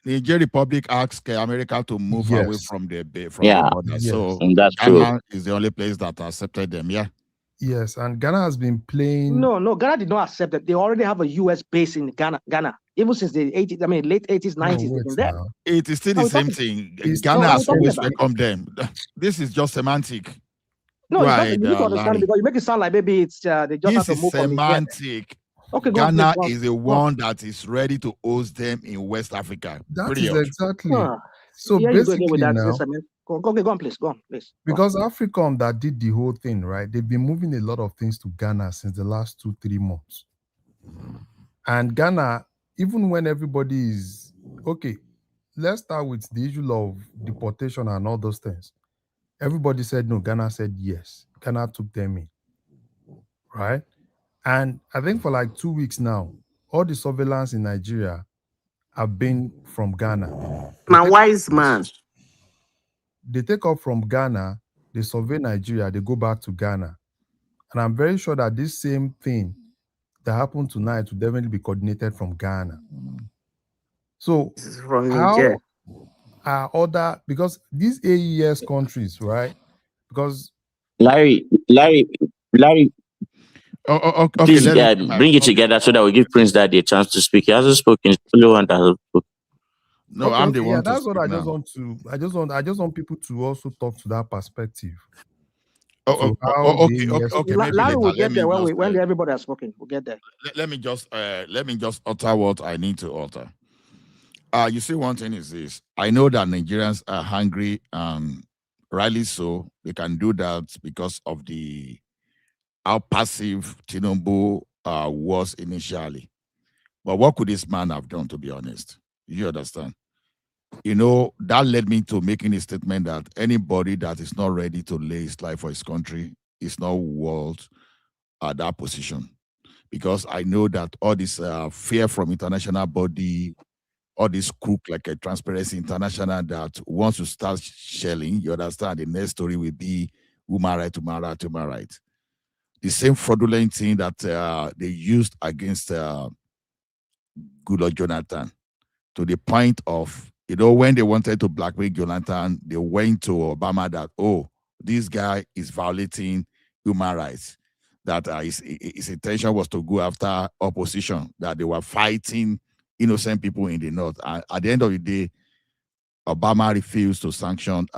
K: Niger Republic asked America to move away from the border. So
B: that's
K: Ghana
B: true.
K: is the only place that accepted them. Yeah.
O: Yes, and Ghana has been playing.
N: No, Ghana did not accept it. They already have a US base in Ghana. Even since the 80s, late 80s, 90s, they've been there.
K: It is still the same thing. Ghana has always welcomed them. This is just semantic.
N: No, right, you need to understand because you make it sound like maybe it's they just have to move from
K: semantic.
N: Okay,
K: Ghana is the one that is ready to host them in West Africa.
O: That is exactly.
N: So
O: basically
N: with that,
O: now,
N: go on, please.
O: Because Africom that did the whole thing, right? They've been moving a lot of things to Ghana since the last 2-3 months. And Ghana, even when everybody is okay, let's start with the issue of deportation and all those things. Everybody said no. Ghana said yes. Ghana took them in. right? And I think for like 2 weeks now, all the surveillance in Nigeria have been from Ghana.
I: My wise man.
O: They take off from Ghana, they survey Nigeria, they go back to Ghana. And I'm very sure that this same thing that happened tonight will definitely be coordinated from Ghana. So
I: From
O: how
I: Niger.
O: are other, because these AES countries, right? Because
B: Larry,
K: Okay,
B: please
K: let me
B: bring it together so that we give Prince Daddy a chance to speak. He hasn't spoken. He's the only one that has spoken.
K: No, I'm the
O: yeah,
K: one to
O: that's what
K: speak
O: I just
K: now.
O: want to. I just want people to also talk to that perspective.
K: Okay, maybe
N: Larry
K: later.
N: will
K: Let
N: get
K: me
N: there
K: just
N: when everybody has spoken. We'll get there.
K: let me just utter what I need to utter. You see, one thing is this: I know that Nigerians are hungry, rightly so. They can do that because of how passive Tinubu was initially. But what could this man have done? To be honest, you understand? That led me to making a statement that anybody that is not ready to lay his life for his country is not worth that position. Because I know that all this fear from international body, all this crook like a Transparency International that wants to start shelling, you understand, the next story will be human right. The same fraudulent thing that they used against Goodluck Jonathan, to the point of, when they wanted to blackmail Jonathan, they went to Obama that, this guy is violating human rights. That his intention was to go after opposition, that they were fighting innocent people in the north. And at the end of the day, Obama refused to sanction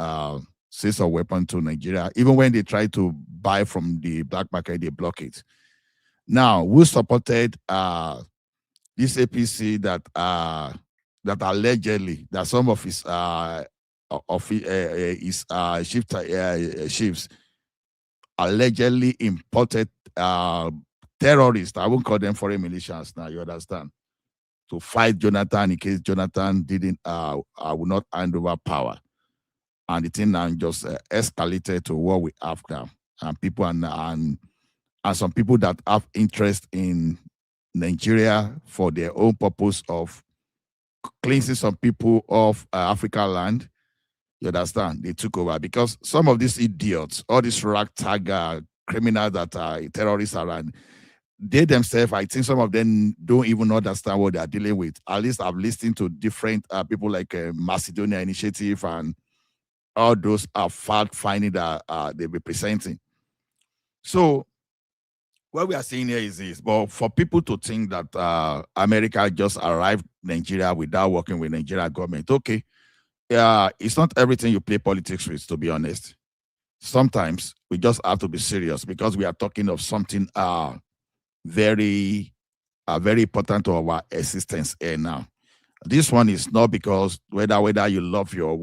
K: sales of weapons to Nigeria. Even when they tried to buy from the black market, they block it. Now, who supported this APC that allegedly that some of his chiefs allegedly imported terrorists? I won't call them foreign militias now, you understand, to fight Jonathan in case Jonathan didn't will not hand over power. And the thing now just escalated to what we have now. And people and some people that have interest in Nigeria for their own purpose of cleansing some people off African land, you understand, they took over. Because some of these idiots, all these ragtag criminals that are terrorists around, they themselves, I think some of them don't even understand what they are dealing with. At least I've listened to different people like Macedonia Initiative and all those are fact-finding that they're representing. So what we are saying here is this, but for people to think that America just arrived Nigeria without working with Nigeria government, okay, it's not everything you play politics with, to be honest. Sometimes we just have to be serious because we are talking of something very important to our existence here now. This one is not because whether you love your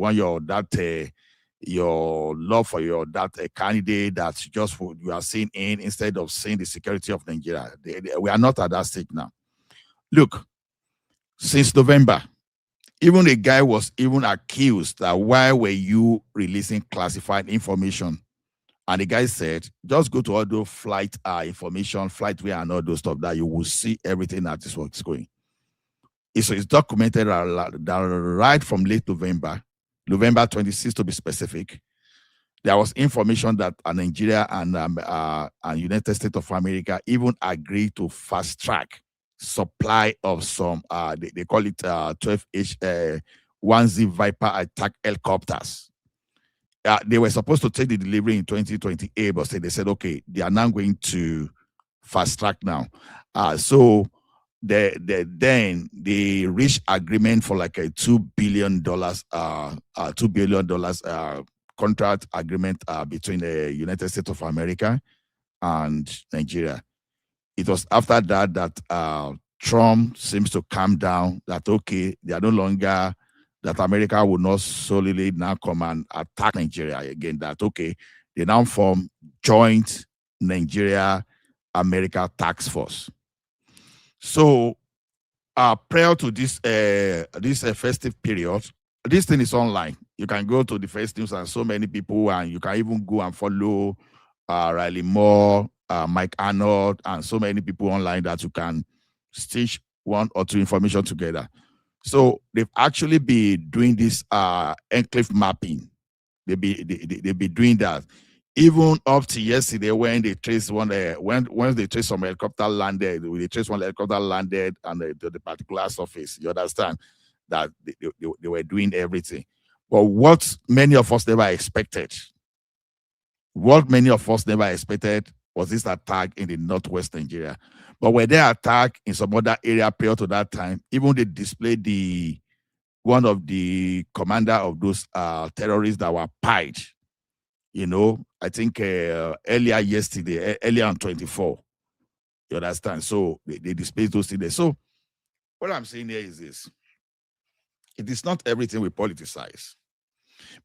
K: love for that candidate that just you are seeing instead of seeing the security of Nigeria. We are not at that stage now. Look, since November, even the guy was even accused that why were you releasing classified information? And the guy said, just go to all those flight information, flight way and all those stuff that you will see everything that is what's going. It's documented right from late November 26th to be specific. There was information that Nigeria and United States of America even agreed to fast track supply of some, they call it 12H 1Z Viper attack helicopters. They were supposed to take the delivery in 2028, but they said, okay, they are now going to fast track now. So then they reached agreement for like a $2 billion contract agreement between the United States of America and Nigeria. It was after that Trump seems to calm down, that okay, they are no longer, that America will not solely now come and attack Nigeria again, that okay, they now form joint Nigeria-America task force. So prior to this festive period, this thing is online. You can go to the First News and so many people, and you can even go and follow Riley Moore Mike Arnold and so many people online that you can stitch one or two information together. So they've actually been doing this enclave mapping. They be doing that. Even up to yesterday, when they traced one, when they traced some helicopter landed, they traced one helicopter landed on the particular surface. You understand that they were doing everything. But what many of us never expected, was this attack in the northwest Nigeria. But when they attack in some other area prior to that time, even they displayed one of the commander of those terrorists that were pied. You know, I think earlier yesterday, earlier on 24. You understand? So they displayed those things there. So what I'm saying here is this. It is not everything we politicize.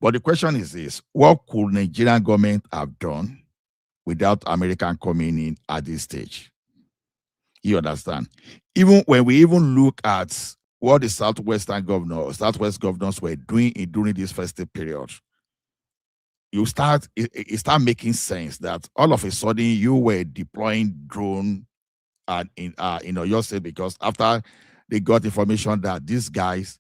K: But the question is this: what could Nigerian government have done without American coming in at this stage? You understand? Even when we look at what the Southwest governors were doing during this festive period, it start making sense that all of a sudden you were deploying drone in your state, because after they got information that these guys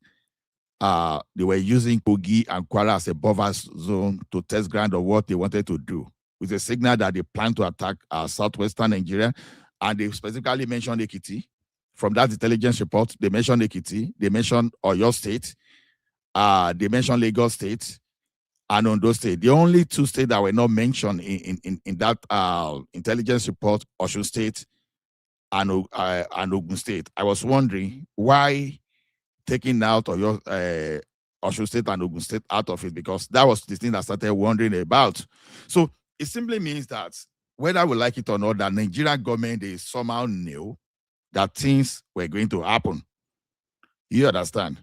K: they were using Kogi and Kwara as a buffer zone to test ground of what they wanted to do, with a signal that they plan to attack southwestern Nigeria. And they specifically mentioned Ekiti. From that intelligence report, they mentioned Ekiti, they mentioned Oyo State, they mentioned Lagos State, and Ondo State. The only two states that were not mentioned in that intelligence report, Osun State and Ogun State. I was wondering why taking out Osun State and Ogun State out of it, because that was the thing that I started wondering about. So it simply means that whether we like it or not, the Nigerian government, they somehow knew that things were going to happen. You understand?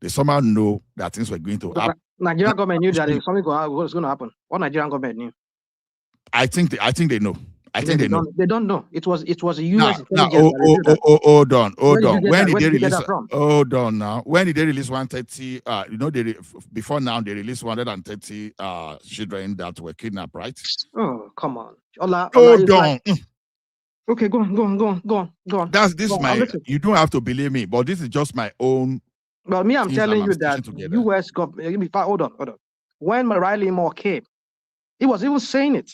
K: They somehow know that things were going to happen.
N: Nigerian government knew that something was going to happen. What Nigerian government knew? I think
K: they know. I think they know.
N: They don't know. It was a U.S.
K: intelligence. Hold on. When did they release? Hold on now. When did they release 130? Before now they released 130 children that were kidnapped, right?
N: Oh, come on. Hold
K: on.
N: Okay, go on.
K: You don't have to believe me, but this is just my own.
N: Well, me, I'm telling you that U.S. government. Hold on. When Riley Moore came, he was even saying it.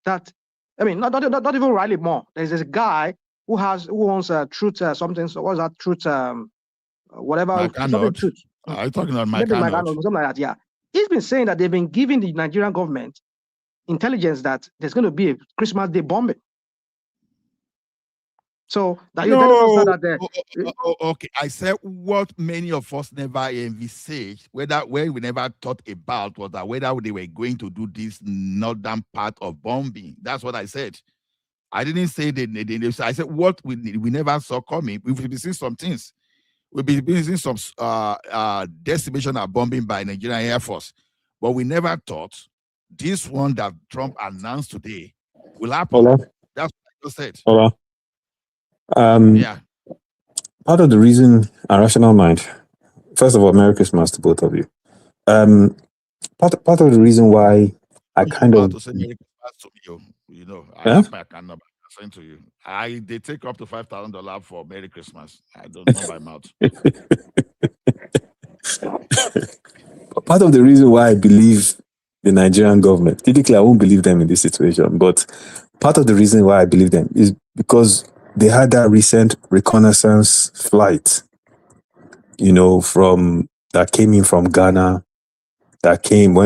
N: That, I mean, not even Riley Moore. There's this guy who owns Truth something. So what's that Truth? Whatever. Something Truth.
K: Are you talking about Mike Arnold?
N: Something like that. Yeah, he's been saying that they've been giving the Nigerian government intelligence that there's going to be a Christmas Day bombing. So that
K: okay. I said what many of us never envisaged, when we never thought about, was that whether they were going to do this northern part of bombing. That's what I said. I didn't say they I said what we never saw coming. We've been seeing some things. We've been seeing some decimation of bombing by Nigerian Air Force, but we never thought this one that Trump announced today will happen.
M: Hola.
K: That's what I just said.
M: Hola.
K: Yeah.
M: Part of the reason, a rational mind. First of all, Merry Christmas to both of you. Part of the reason why I kind of.
K: To say Merry Christmas to you, I have my account number. I sent to you. They take up to $5,000 for Merry Christmas. I don't know by mouth.
M: Part of the reason why I believe the Nigerian government, typically I won't believe them in this situation, but part of the reason why I believe them is because they had that recent reconnaissance flight, that came in from Ghana,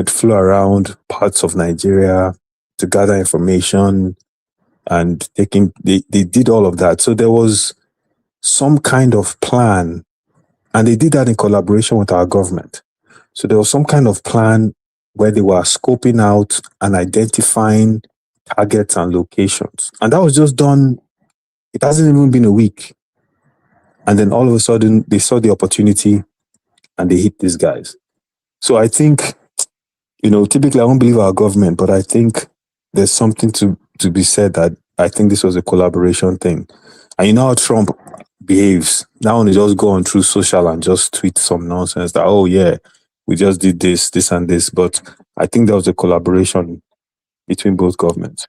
M: flew around parts of Nigeria to gather information and they did all of that. So there was some kind of plan, and they did that in collaboration with our government. So there was some kind of plan where they were scoping out and identifying targets and locations. And that was just done. It hasn't even been a week. And then all of a sudden, they saw the opportunity and they hit these guys. So I think, typically I won't believe our government, but I think there's something to be said that I think this was a collaboration thing. And you know how Trump behaves. Now when he just go on through social and just tweet some nonsense that, oh yeah, we just did this and this. But I think there was a collaboration between both governments.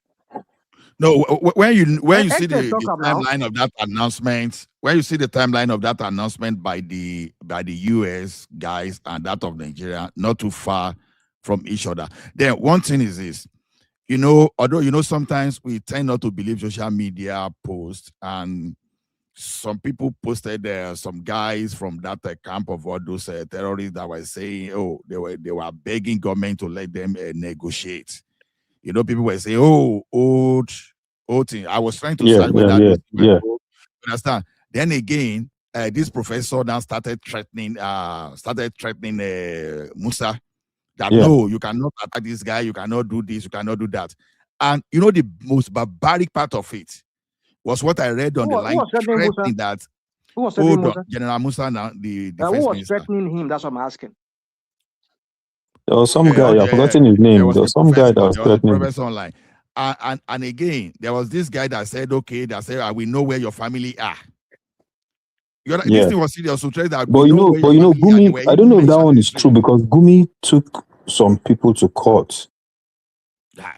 K: No, when you see
N: Excellent,
K: the
N: talk about.
K: timeline of that announcement, when you see the timeline of that announcement by the US guys and that of Nigeria, not too far from each other. Then one thing is this, although sometimes we tend not to believe social media posts, and some people posted some guys from that camp of all those terrorists that were saying, oh, they were begging government to let them negotiate. People were saying, oh, old thing. I was trying to side with that.
M: Yeah.
K: Understand? Then again, this professor now started threatening Musa that no, you cannot attack this guy, you cannot do this, you cannot do that. And the most barbaric part of it was what I read on the line, threatening that.
N: Who was threatening Musa?
K: General Musa, now the
N: who
K: defense
N: was
K: minister.
N: threatening him? That's what I'm asking.
M: There was some guy, I've forgotten his name. There was some guy that was threatening.
K: Professor online. And again, there was this guy that said, we know where your family are. This thing was serious. So that
M: but Gumi, I don't know if that one is true, because Gumi took some people to court.
K: Yeah.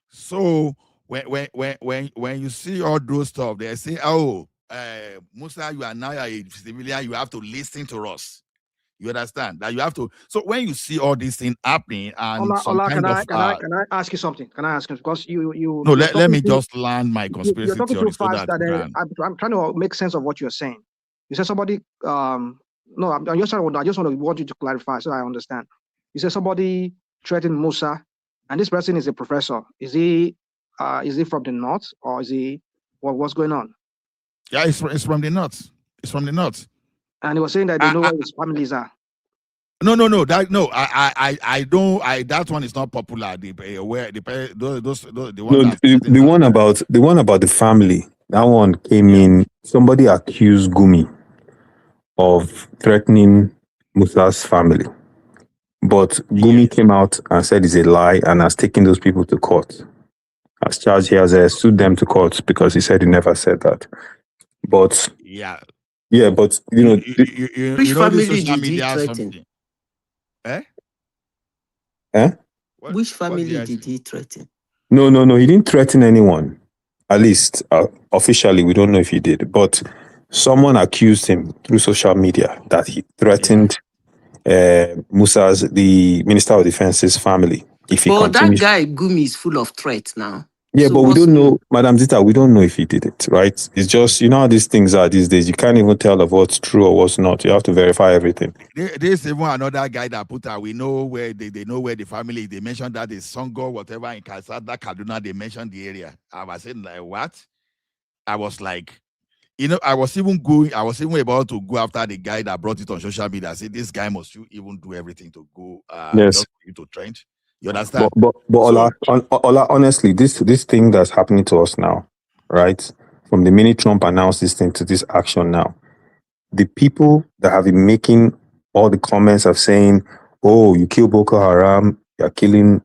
K: So when you see all those stuff, they say, oh, Musa, you are now a civilian, you have to listen to us. You understand that you have to. So when you see all these things happening, and
N: can I ask you something? Can I ask you, because you?
K: No, let me just land my conspiracy
N: You're talking
K: theory
N: too fast. I'm trying to make sense of what you're saying. You said somebody. No, I just want you to clarify so I understand. You said somebody threatened Musa, and this person is a professor. Is he from the north, or is he? What's going on?
K: Yeah, it's from the north. It's from the north.
N: And he was saying that they know where his families are.
K: No. I don't. That one is not popular. The
M: one about the family. That one came in. Somebody accused Gumi of threatening Musa's family, but Gumi came out and said it's a lie and has taken those people to court. As charged, he has sued them to court because he said he never said that. But but
I: which family did he threaten? Which family did he threaten?
M: No, he didn't threaten anyone. At least officially, we don't know if he did. But someone accused him through social media that he threatened Musa's, the Minister of Defense's family. If he continues.
I: That guy Gumi is full of threats now.
M: Yeah, so but we don't know, Madam Zita, we don't know if he did it, right? It's just, how these things are these days. You can't even tell of what's true or what's not. You have to verify everything.
K: There's even another guy that put out, we know where they know where the family is. They mentioned that the Songo, whatever, in Kasada, Kaduna, they mentioned the area. I was saying, like, what? I was like, I was even about to go after the guy that brought it on social media. I said, this guy must even do everything to go just for you to trend. You understand?
M: But Ola, honestly, this thing that's happening to us now, right? From the minute Trump announced this thing to this action now, the people that have been making all the comments of saying, oh, you kill Boko Haram, you're killing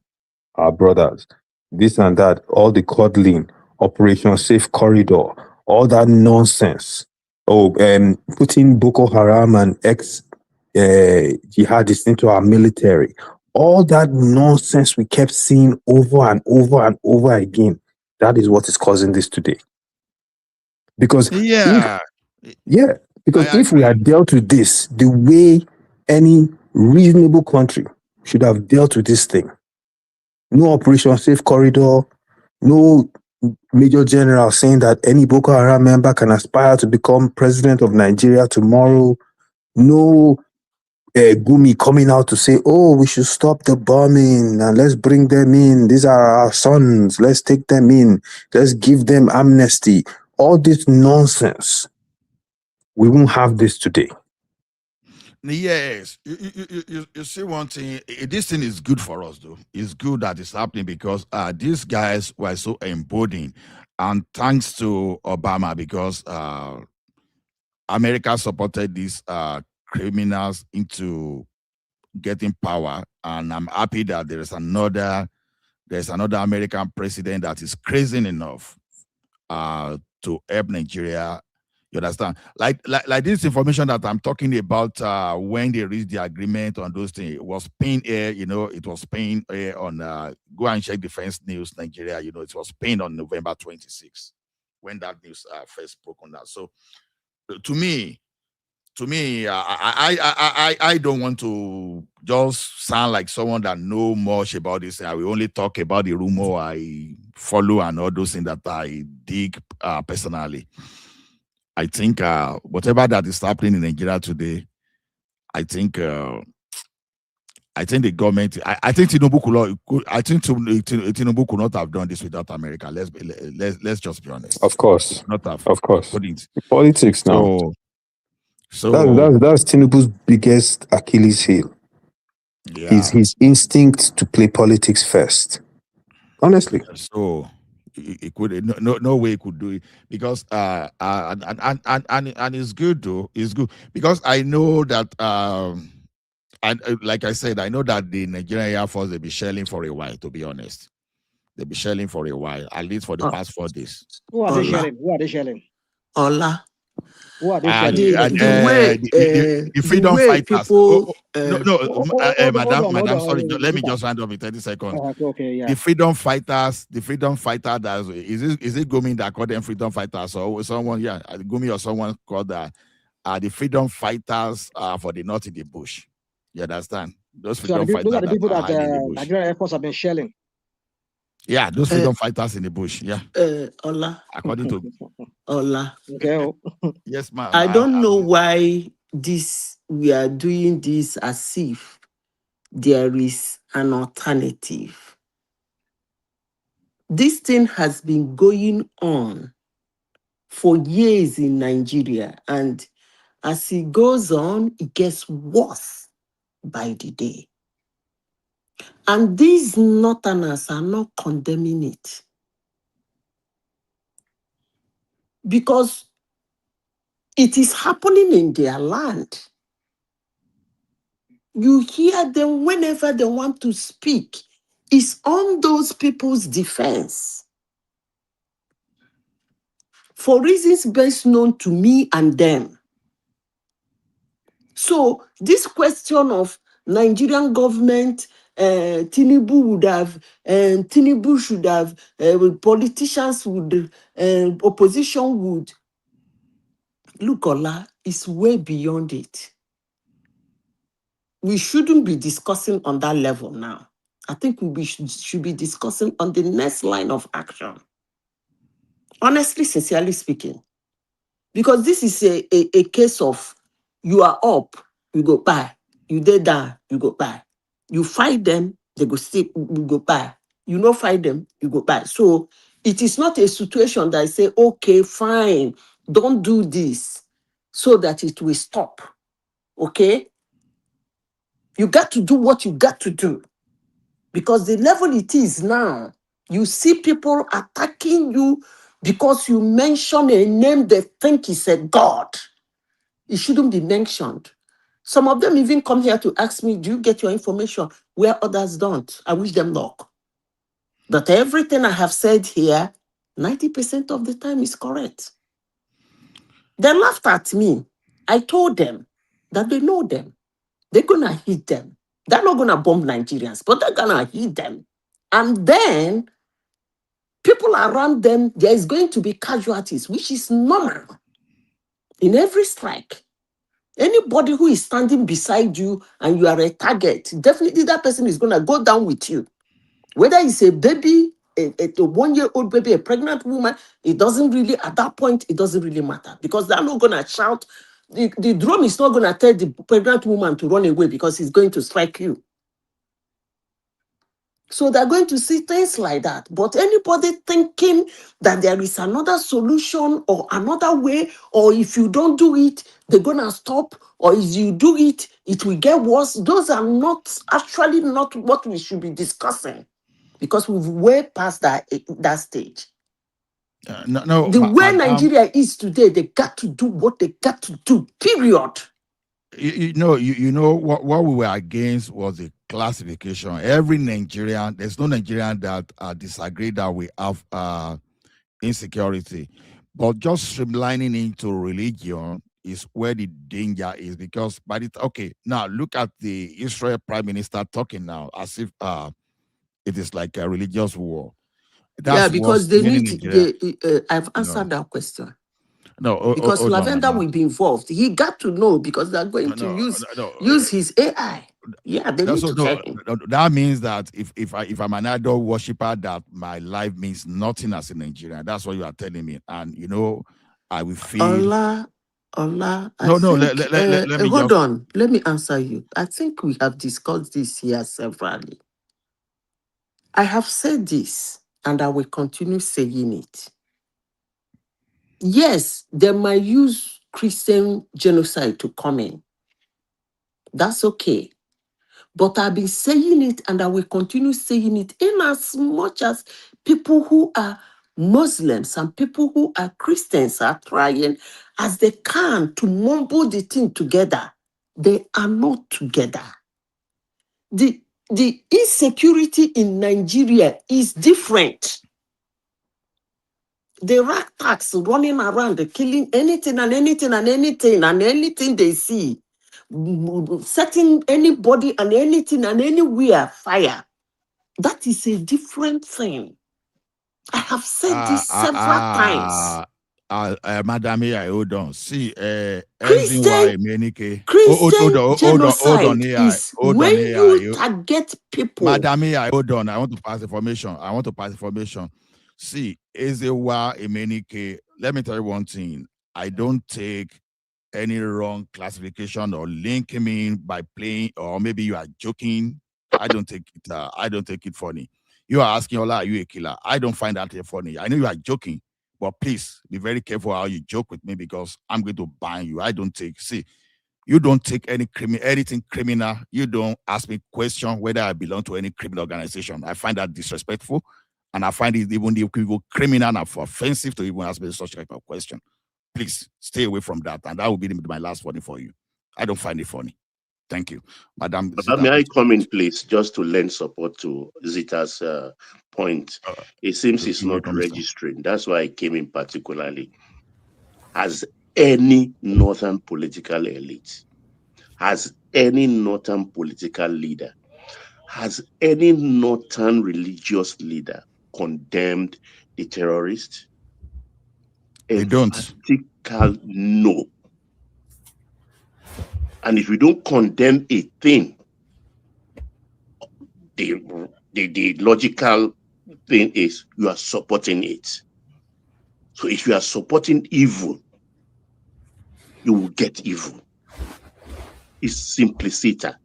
M: our brothers, this and that, all the coddling, Operation Safe Corridor, all that nonsense. Putting Boko Haram and ex-jihadists into our military. All that nonsense we kept seeing over and over and over again. That is what is causing this today. Because if we had dealt with this the way any reasonable country should have dealt with this thing, no Operation Safe Corridor, no Major General saying that any Boko Haram member can aspire to become president of Nigeria tomorrow, no Gumi coming out to say, oh, we should stop the bombing and let's bring them in. These are our sons. Let's take them in. Let's give them amnesty. All this nonsense. We won't have this today.
K: Yes. You see one thing. This thing is good for us, though. It's good that it's happening because these guys were so emboldened. And thanks to Obama, because America supported these criminals into getting power, and I'm happy that there's another American president that is crazy enough to help Nigeria, You understand? Like this information that I'm talking about, when they reached the agreement on those things, it was paying air, it was paying air on, go and check Defense News Nigeria, it was paying on November 26th when that news first broke on that. So to me, I don't want to just sound like someone that know much about this. I will only talk about the rumor I follow and all those things that I dig personally. I think whatever that is happening in Nigeria today, I think the government. I think Tinubu could not have done this without America. Let's just be honest.
M: Of course,
K: not have.
M: of course.
K: Couldn't.
M: Politics now.
K: So
M: that's Tinubu's biggest Achilles heel.
K: Yeah.
M: His instinct to play politics first. Honestly.
K: So it could no way it could do it, because and it's good though. It's good because I know that and like I said, I know that the Nigerian Air Force, they'll be shelling for a while, to be honest. They'll be shelling for a while, at least for the past 4 days.
N: Who are they shelling? Who are they shelling?
I: Ola.
N: Who are they
K: The freedom fighters.
I: People,
K: Madam, sorry, let me just round up in 30 seconds.
N: Okay, yeah.
K: The freedom fighters, that is it Gumi that called them freedom fighters, or someone, Gumi or someone called that the freedom fighters for the north in the bush. You understand? Those freedom fighters.
N: Those are the people that
K: the
N: Nigerian Air Force have been shelling.
K: Yeah, those freedom fighters in the bush. Yeah.
I: Ola.
K: According to
I: Ola.
N: Okay.
K: Yes, ma'am.
I: I don't know why we are doing this as if there is an alternative. This thing has been going on for years in Nigeria, and as it goes on, it gets worse by the day. And these Northerners are not condemning it, because it is happening in their land. You hear them whenever they want to speak. It's on those people's defense, for reasons best known to me and them. So this question of Nigerian government, Tinubu should have, politicians would, opposition would. Look, Ola, it's way beyond it. We shouldn't be discussing on that level now. I think we should be discussing on the next line of action. Honestly, sincerely speaking. Because this is a case of, you are up, you go by. You dey down, you go by. You fight them, they go still, you go by. You not fight them, you go by. So it is not a situation that I say, okay, fine, don't do this, so that it will stop. Okay? You got to do what you got to do. Because the level it is now, you see people attacking you because you mention a name they think is a god. It shouldn't be mentioned. Some of them even come here to ask me, do you get your information where others don't? I wish them luck. But everything I have said here, 90% of the time is correct. They laughed at me. I told them that they know them. They're going to hit them. They're not going to bomb Nigerians, but they're going to hit them. And then people around them, there is going to be casualties, which is normal in every strike. Anybody who is standing beside you and you are a target, definitely that person is going to go down with you. Whether it's a baby, a 1-year-old baby, a pregnant woman, it doesn't really, at that point, it doesn't really matter, because they're not going to shout. The drone is not going to tell the pregnant woman to run away because he's going to strike you. So they're going to see things like that. But anybody thinking that there is another solution or another way, or if you don't do it, they're going to stop, or if you do it, it will get worse, those are not what we should be discussing, because we've way past that stage. The way Nigeria is today, they got to do what they got to do, period.
K: You know what we were against was the classification. Every Nigerian, there's no Nigerian that disagree that we have insecurity, But just streamlining into religion is where the danger is, because okay, now look at the Israel Prime Minister talking now as if it is like a religious war.
I: Yeah,
K: That's
I: because
K: what's
I: they
K: many
I: need,
K: Nigeria.
I: I've
K: No,
I: answered that question.
K: no,
I: Because
K: hold on,
I: Lavender
K: madam.
I: will be involved. He got to know because they're going to use his AI. Yeah, they need to tell him.
K: That means that if I'm an idol worshiper, that my life means nothing as a Nigerian. That's what you are telling me, and I will feel.
I: Allah, I
K: No,
I: think,
K: let me
I: hold
K: just.
I: on, let me answer you. I think we have discussed this here severally. I have said this, and I will continue saying it. Yes, they might use Christian genocide to come in. That's okay. But I've been saying it, and I will continue saying it, in as much as people who are Muslims and people who are Christians are trying as they can to mumble the thing together. They are not together. The insecurity in Nigeria is different. The rat tax running around, killing anything and anything and anything and anything they see, setting anybody and anything and anywhere fire. That is a different thing. I have said this several times.
K: Madam, hold on. See,
I: Christian genocide is when you target people.
K: Madam, hold on. I want to pass information. See, let me tell you one thing. I don't take any wrong classification or linking me by playing, or maybe you are joking. I don't take it funny. You are asking, Ola, are you a killer? I don't find that funny. I know you are joking, but please be very careful how you joke with me, because I'm going to ban you. You don't take anything criminal. You don't ask me question whether I belong to any criminal organization. I find that disrespectful, and I find it even criminal and offensive to even ask me such type of question. Please stay away from that, and that will be my last warning for you. I don't find it funny. Thank you, Madam.
P: May I come in, please, just to lend support to Zita's point? It seems it's not registering. That's why I came in particularly. Has any northern political elite, has any northern political leader, has any northern religious leader condemned the terrorists?
K: They don't.
P: Emphatic no. And if you don't condemn a thing, the logical thing is you are supporting it. So if you are supporting evil, you will get evil. It's simpliciter.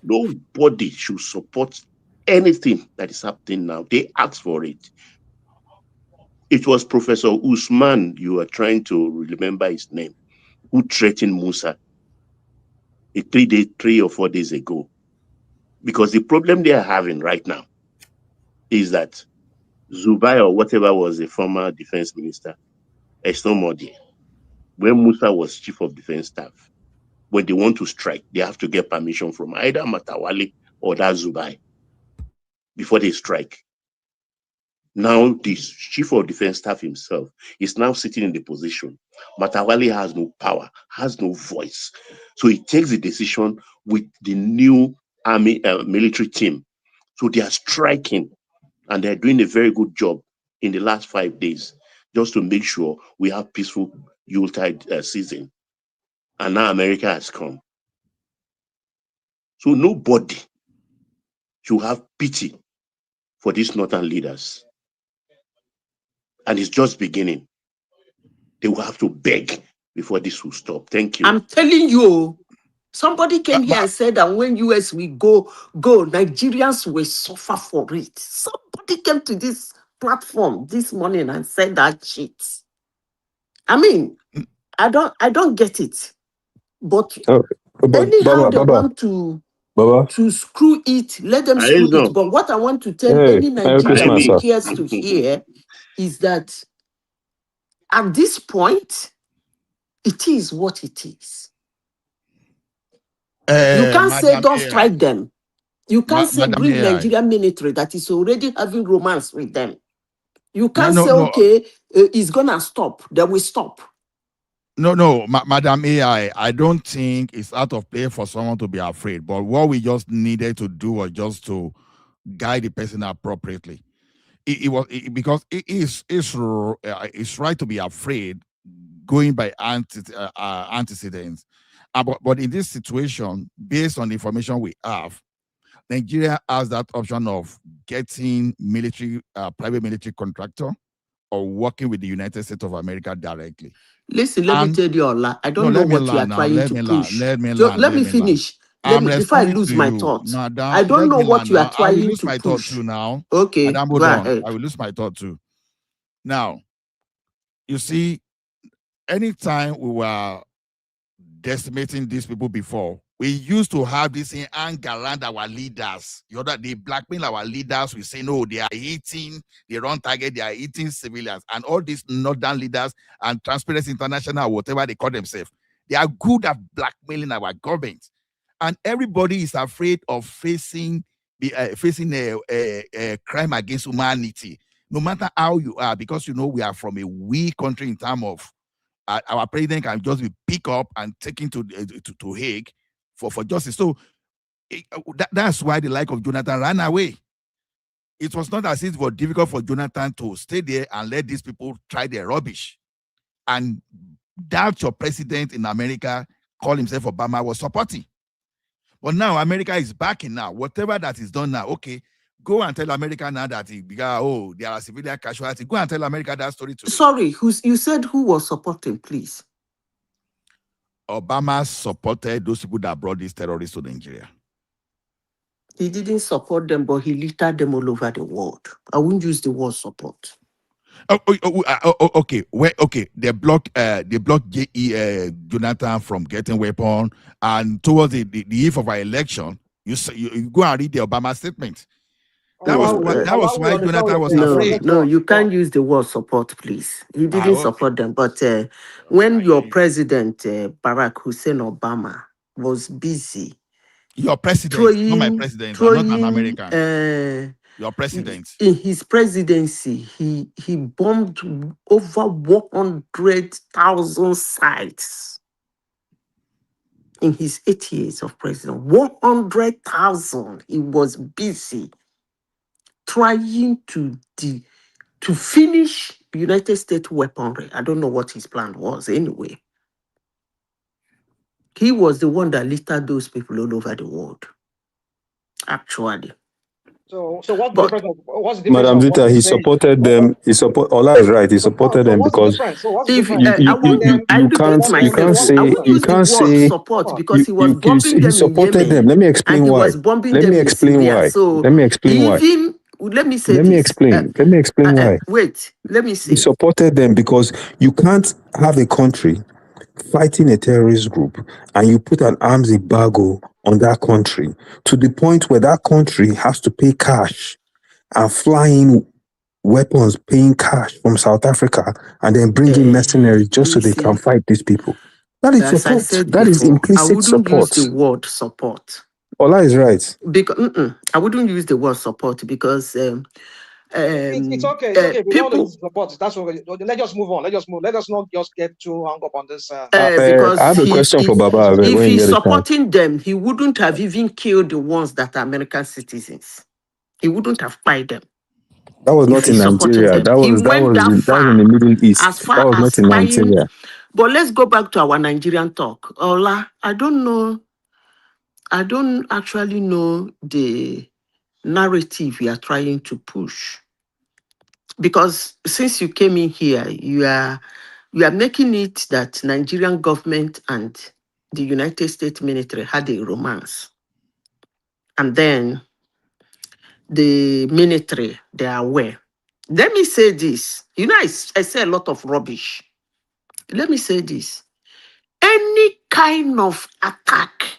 P: Nobody should support anything that is happening now. They ask for it. It was Professor Usman, you are trying to remember his name, who threatened Musa 3 or 4 days ago. Because the problem they are having right now is that Zubai, or whatever, was a former defense minister, is no more there. When Musa was chief of defense staff, when they want to strike, they have to get permission from either Matawali or that Zubai before they strike. Now, the chief of defense staff himself is now sitting in the position. Matawali has no power, has no voice. So he takes the decision with the new army military team. So they are striking, and they're doing a very good job in the last 5 days, just to make sure we have peaceful Yuletide season. And now America has come. So nobody should have pity for these northern leaders. And it's just beginning. They will have to beg before this will stop. Thank you.
I: I'm telling you, somebody came here and said that when US will go, Nigerians will suffer for it. Somebody came to this platform this morning and said that shit. I mean, I don't get it. But anyhow they want to screw it, let them screw it. But what I want to tell any Nigerian who cares to hear is that at this point, it is what it is. You can't say don't strike them. You can't say bring Nigerian military that is already having romance with them. You can't say, okay, it's going to stop. They will stop.
K: No, Madam AI, I don't think it's out of place for someone to be afraid. But what we just needed to do was just to guide the person appropriately. Because it's right to be afraid going by antecedents. But in this situation, based on the information we have, Nigeria has that option of getting private military contractor or working with the United States of America directly.
I: Listen, let me tell you, Ola, I don't know what you are trying to push. Let me finish. Before I lose my thoughts. I don't know what you are trying to push.
K: Now.
I: Okay,
K: Madam,
I: go ahead.
K: I will lose my thought too. Now, you see, anytime we were decimating these people before, we used to have this in anger around our leaders. They blackmail our leaders. We say, no, they are eating, they run target, they are eating civilians. And all these northern leaders and Transparency International, whatever they call themselves, they are good at blackmailing our government. And everybody is afraid of facing a crime against humanity, no matter how you are, because we are from a weak country in terms of our president can just be picked up and taken to Hague for justice. So that's why the like of Jonathan ran away. It was not as if it was difficult for Jonathan to stay there and let these people try their rubbish. And that your president in America, called himself Obama, was supporting. But now America is backing now. Whatever that is done now, okay, go and tell America now that there are civilian casualties. Go and tell America that story too.
I: Sorry, you said who was supporting, please?
K: Obama supported those people that brought these terrorists to Nigeria.
I: He didn't support them, but he littered them all over the world. I wouldn't use the word support.
K: Okay. They blocked Jonathan from getting weapon, and towards the eve of our election, you go and read the Obama statement. That was why Jonathan was afraid.
I: No, you can't use the word support, please. He didn't support them. But when your president, Barack Hussein Obama, was busy.
K: Your president, not my president. I'm not an American. Your president.
I: In his presidency, he bombed over 100,000 sites. In his 8 years of president, 100,000. He was busy trying to finish United States weaponry. I don't know what his plan was anyway. He was the one that littered those people all over the world, actually.
N: So what's the difference?
M: Madam Zita, he supported them. Ola is right. He supported them because you can't say
I: support because he was bombing them
M: supported
I: in Yemen.
M: them. Let me explain why. Let me explain why. Let me explain why.
I: Let me say
M: Let me explain. Let me explain why.
I: Wait, let me see.
M: He supported them because you can't have a country fighting a terrorist group and you put an arms embargo on that country to the point where that country has to pay cash and fly in weapons, paying cash from South Africa and then bring in mercenaries just so they can fight these people. That is support. That is implicit support.
I: I wouldn't use the word support.
M: Ola is right.
I: Because I wouldn't use the word support because
N: it's okay. We don't use support. That's what let's just move on. Let us not just get too hung up on this.
I: Because
M: I have a question for Baba.
I: If he's supporting them, he wouldn't have even killed the ones that are American citizens. He wouldn't have fired them.
M: That was not in Nigeria. That was in the Middle East.
I: As far
M: that was
I: as
M: not in Nigeria.
I: But let's go back to our Nigerian talk. Ola, I don't know. I don't actually know the narrative you are trying to push. Because since you came in here, you are making it that Nigerian government and the United States military had a romance. And then the military, they are aware. Let me say this. I say a lot of rubbish. Let me say this. Any kind of attack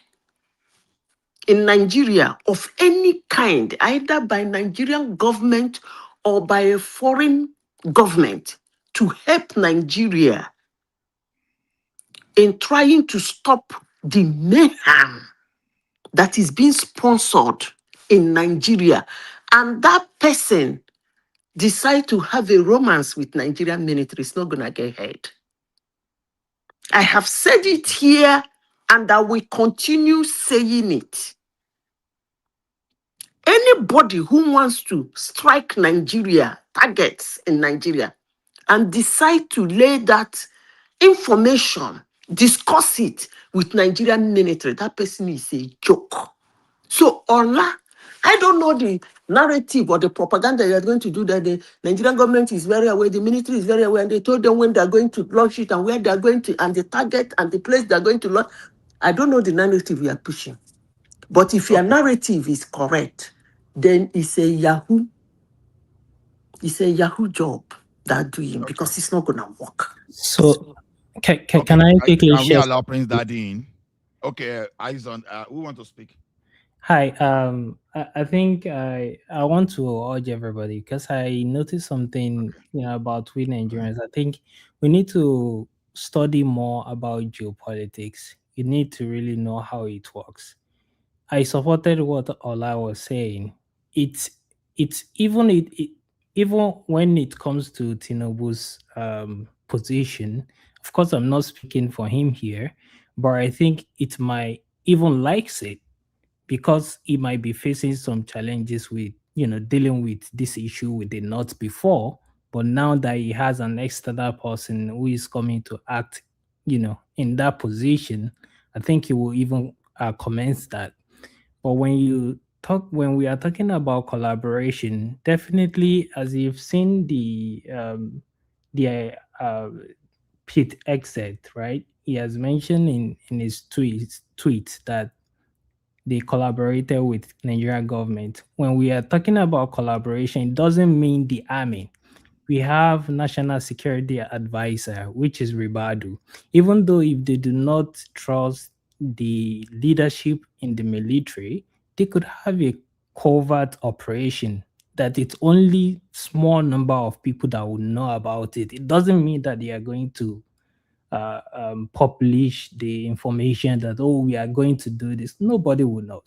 I: in Nigeria of any kind, either by Nigerian government or by a foreign government to help Nigeria in trying to stop the mayhem that is being sponsored in Nigeria, and that person decide to have a romance with Nigerian military, it's not going to get ahead. I have said it here, and I will continue saying it. Anybody who wants to strike Nigeria, targets in Nigeria, and decide to lay that information, discuss it with Nigerian military, that person is a joke. So, Ola, I don't know the narrative or the propaganda you are going to do that the Nigerian government is very aware, the military is very aware, and they told them when they are going to launch it and where they are going to, and the target and the place they are going to launch. I don't know the narrative you are pushing. But if your narrative is correct, then it's a Yahoo job that doing because it's not gonna work.
Q: So can I quickly
K: Can we
Q: share?
K: allow Prince Daddy in? Okay, eyes on. Who want to speak?
Q: Hi, I think I want to urge everybody because I noticed something about we Nigerians. I think we need to study more about geopolitics. You need to really know how it works. I supported what Ola was saying. It's even when it comes to Tinubu's position. Of course, I'm not speaking for him here, but I think it might even likes it because he might be facing some challenges with dealing with this issue with the North before, but now that he has an external person who is coming to act in that position, I think he will even commence that. But when we are talking about collaboration, definitely, as you've seen the Pete exit, right? He has mentioned in his tweets that they collaborated with Nigerian government. When we are talking about collaboration, it doesn't mean the army. We have National Security Advisor, which is Ribadu. Even though if they do not trust the leadership in the military, they could have a covert operation that it's only small number of people that will know about it. It doesn't mean that they are going to publish the information that we are going to do this. Nobody will know.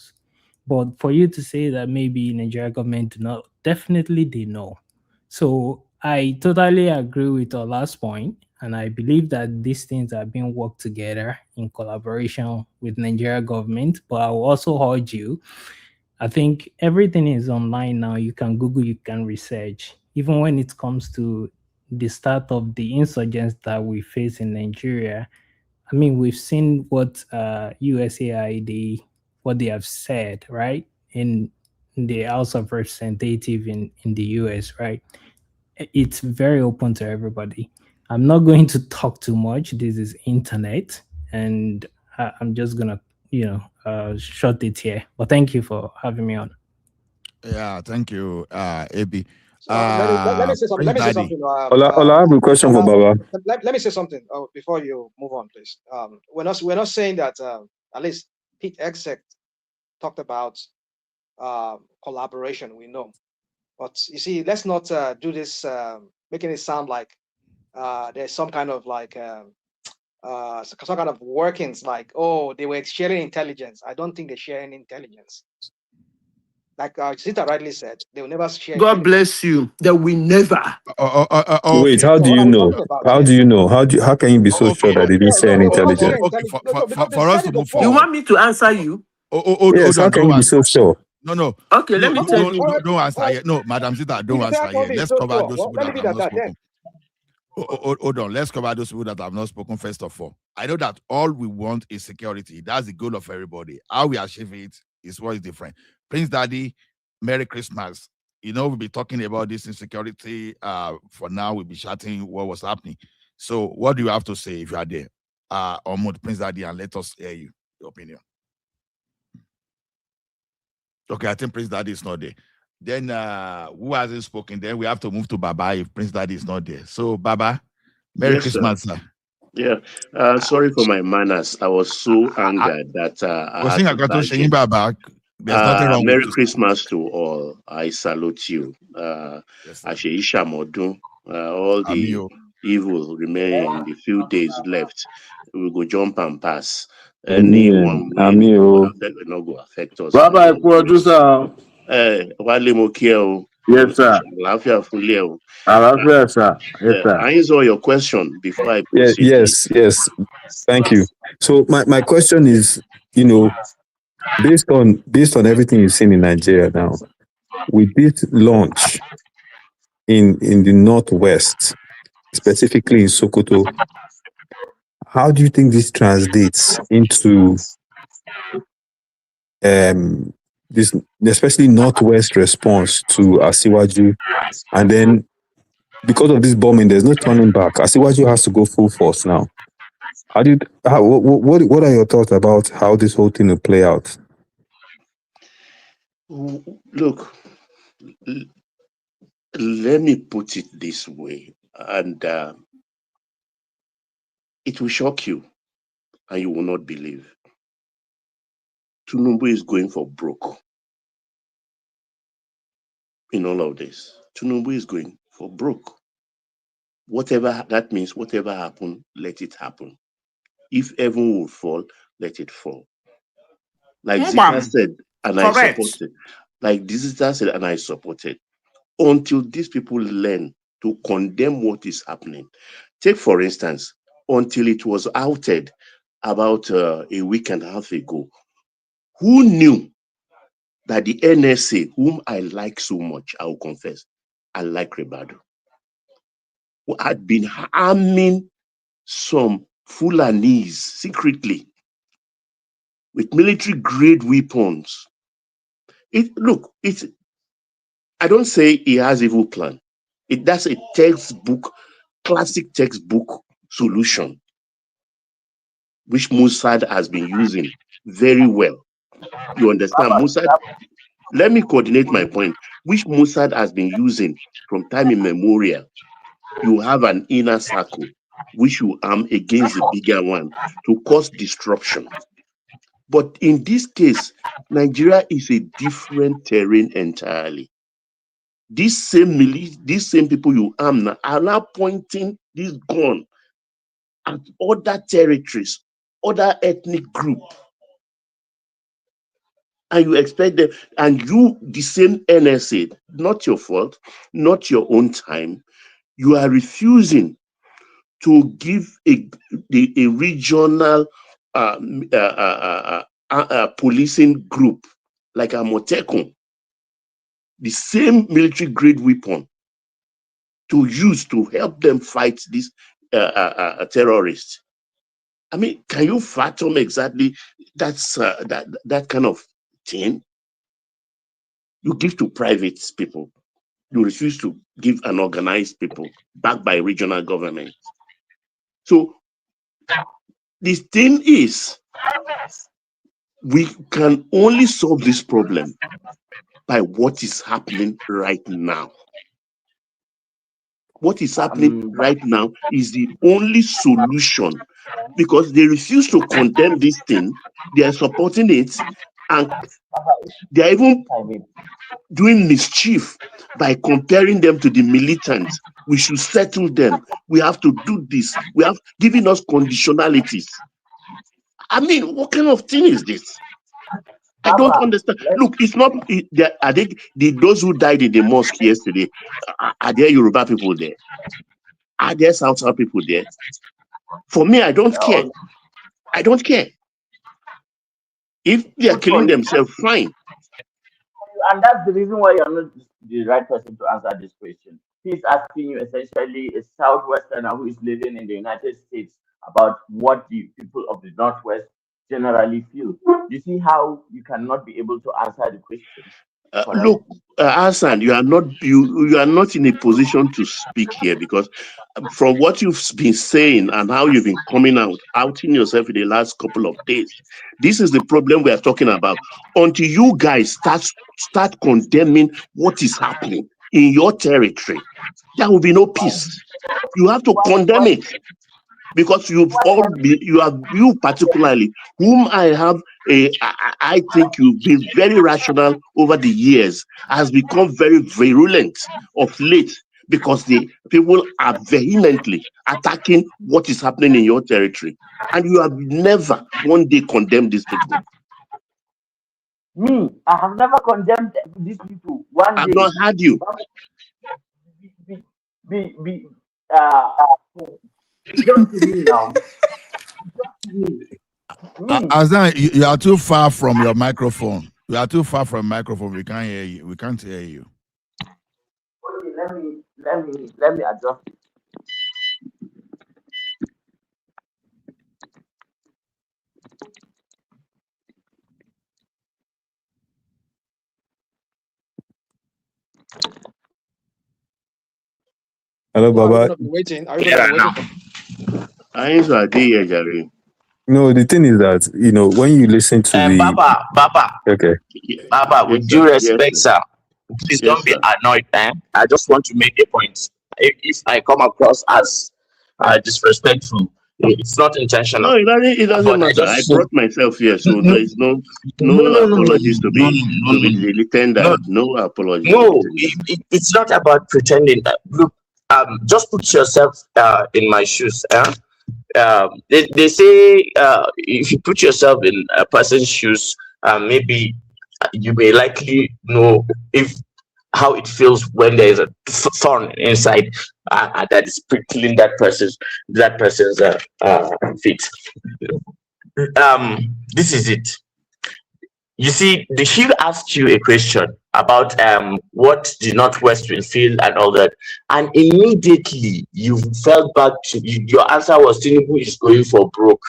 Q: But for you to say that maybe Nigerian government do not, definitely they know. So I totally agree with our last point, and I believe that these things are being worked together in collaboration with Nigeria government. But I will also urge you, I think everything is online now. You can Google, you can research. Even when it comes to the start of the insurgents that we face in Nigeria, I mean, we've seen what USAID, what they have said, right, in the House of Representatives in the US, right? It's very open to everybody. I'm not going to talk too much. This is internet, and I'm just gonna, shut it here. But thank you for having me on.
K: Yeah, thank you, AB.
N: So let me say something. Let me say something.
M: Ola, I have a question for Baba.
N: Let me say something before you move on, please. We're not saying that at least Pete Exec talked about collaboration. We know, but you see, let's not do this making it sound like there's some kind of like some kind of workings like, oh, they were sharing intelligence. I don't think they're sharing intelligence. Like Zita rightly said, they will never share.
I: God bless you. That we never.
M: Wait, how do you know? How do you know? How can you be so sure that they didn't share any intelligence?
K: Okay, for us to move forward.
I: You want me to answer you?
M: Yes, how can you be so sure?
K: No.
I: Okay, let me tell you.
K: Don't answer yet. No, Madam Zita, don't answer yet. Let's cover those people that have not spoken. Hold on. Let's cover those people that have not spoken first of all. I know that all we want is security. That's the goal of everybody. How we achieve it is what is different. Prince Daddy, Merry Christmas. We'll be talking about this insecurity. For now, we'll be chatting what was happening. So what do you have to say if you are there? Prince Daddy, and let us hear your opinion. Okay, I think Prince Daddy is not there. Then who hasn't spoken? Then we have to move to Baba if Prince Daddy is not there. So Baba, Merry Christmas, sir.
P: Yeah, sorry for my manners. I was so angered that I had to barge in.
K: There's nothing wrong
P: Merry
K: with
P: Christmas to all. I salute you. Asheisha Modun. All the evil remaining in the few days left. We go jump and pass. Anyone will not go affect us.
R: Baba, producer.
P: Wale Mokiel. Yes, sir.
J: Yes, sir. Yes, sir.
P: Answer your question before I
M: Yeah,
P: proceed.
M: yes. Thank you. So my question is, based on everything you've seen in Nigeria now, with this launch in the northwest, specifically in Sokoto, how do you think this translates into this, especially northwest response to Asiwaju? And then because of this bombing, there's no turning back. Asiwaju has to go full force now. What are your thoughts about how this whole thing will play out?
P: Look, let me put it this way, and it will shock you, and you will not believe. Tinubu is going for broke in all of this. Tinubu is going for broke. Whatever that means, whatever happen, let it happen. If heaven will fall, let it fall. Like Zita said, and I supported. Like Zita said, and I supported. Until these people learn to condemn what is happening. Take, for instance, until it was outed about a week and a half ago, who knew that the NSA, whom I like so much, I will confess, I like Rebado, who had been harming some Fulanese secretly with military-grade weapons. I don't say he has evil plan. That's a textbook, classic textbook solution, which Mossad has been using very well. You understand? Mossad, let me coordinate my point, which Mossad has been using from time immemorial. You have an inner circle, which you arm against the bigger one to cause disruption. But in this case, Nigeria is a different terrain entirely. These same people you arm now are now pointing this gun at other territories, other ethnic groups. And you expect them, and you, the same NSA, not your fault, not your own time, you are refusing to give a regional policing group like Amotekun the same military grade weapon to use to help them fight these terrorists. I mean, can you fathom exactly that kind of thing? You give to private people. You refuse to give an organized people backed by regional government. So the thing is, we can only solve this problem by what is happening right now. What is happening right now is the only solution, because they refuse to condemn this thing. They are supporting it, and they are even doing mischief by comparing them to the militants. We should settle them. We have to do this. We have given us conditionalities. I mean, what kind of thing is this? I don't understand. Look, it's not. I think those who died in the mosque yesterday, are there Yoruba people there? Are there South people there? For me, I don't care. I don't care. If they are killing themselves, fine.
B: And that's the reason why you're not the right person to answer this question. He's asking you essentially a Southwesterner who is living in the United States about what the people of the Northwest generally feel. You see how you cannot be able to answer the question?
P: Look, Hassan, you are not in a position to speak here, because from what you've been saying and how you've been coming outing yourself in the last couple of days, this is the problem we are talking about. Until you guys start condemning what is happening in your territory, there will be no peace. You have to condemn it. Because you particularly, whom I think you've been very rational over the years, has become very virulent of late, because the people are vehemently attacking what is happening in your territory, and you have never one day condemned these people.
B: Me, I have never condemned these people. One
P: I've
B: day,
P: not had you.
B: be just to me now. Just to me.
K: Azan, you are too far from your microphone. You are too far from microphone. We can't hear you. We can't hear you.
B: Okay, let me adjust it.
M: Hello,
N: So are we
M: Baba.
N: gonna be waiting? Are we gonna be waiting for
P: I answer a day, Jerry.
M: No, the thing is that, when you listen to the.
B: Baba,
M: Okay.
B: Baba,
P: Yes,
B: with
P: sir.
B: due
P: Yes,
B: respect,
P: sir.
B: sir, please
P: Yes,
B: don't be
P: sir.
B: annoyed, man. I just want to make a point. If I come across as disrespectful, it's not intentional.
P: No, it doesn't
B: But I
P: matter. I
B: just
P: brought myself here, so
B: no,
P: there is no
B: no,
P: apologies to be
B: no,
P: tendered. No apologies to be
B: no.
P: tendered.
B: It's not about pretending. Look, just put yourself in my shoes. They say if you put yourself in a person's shoes, maybe you may likely know if how it feels when there is a thorn inside that is prickling that person's feet. This is it. You see, the Hill asked you a question about what the Northwest will feel and all that, and immediately you fell back to your answer was Tinubu is going for broke.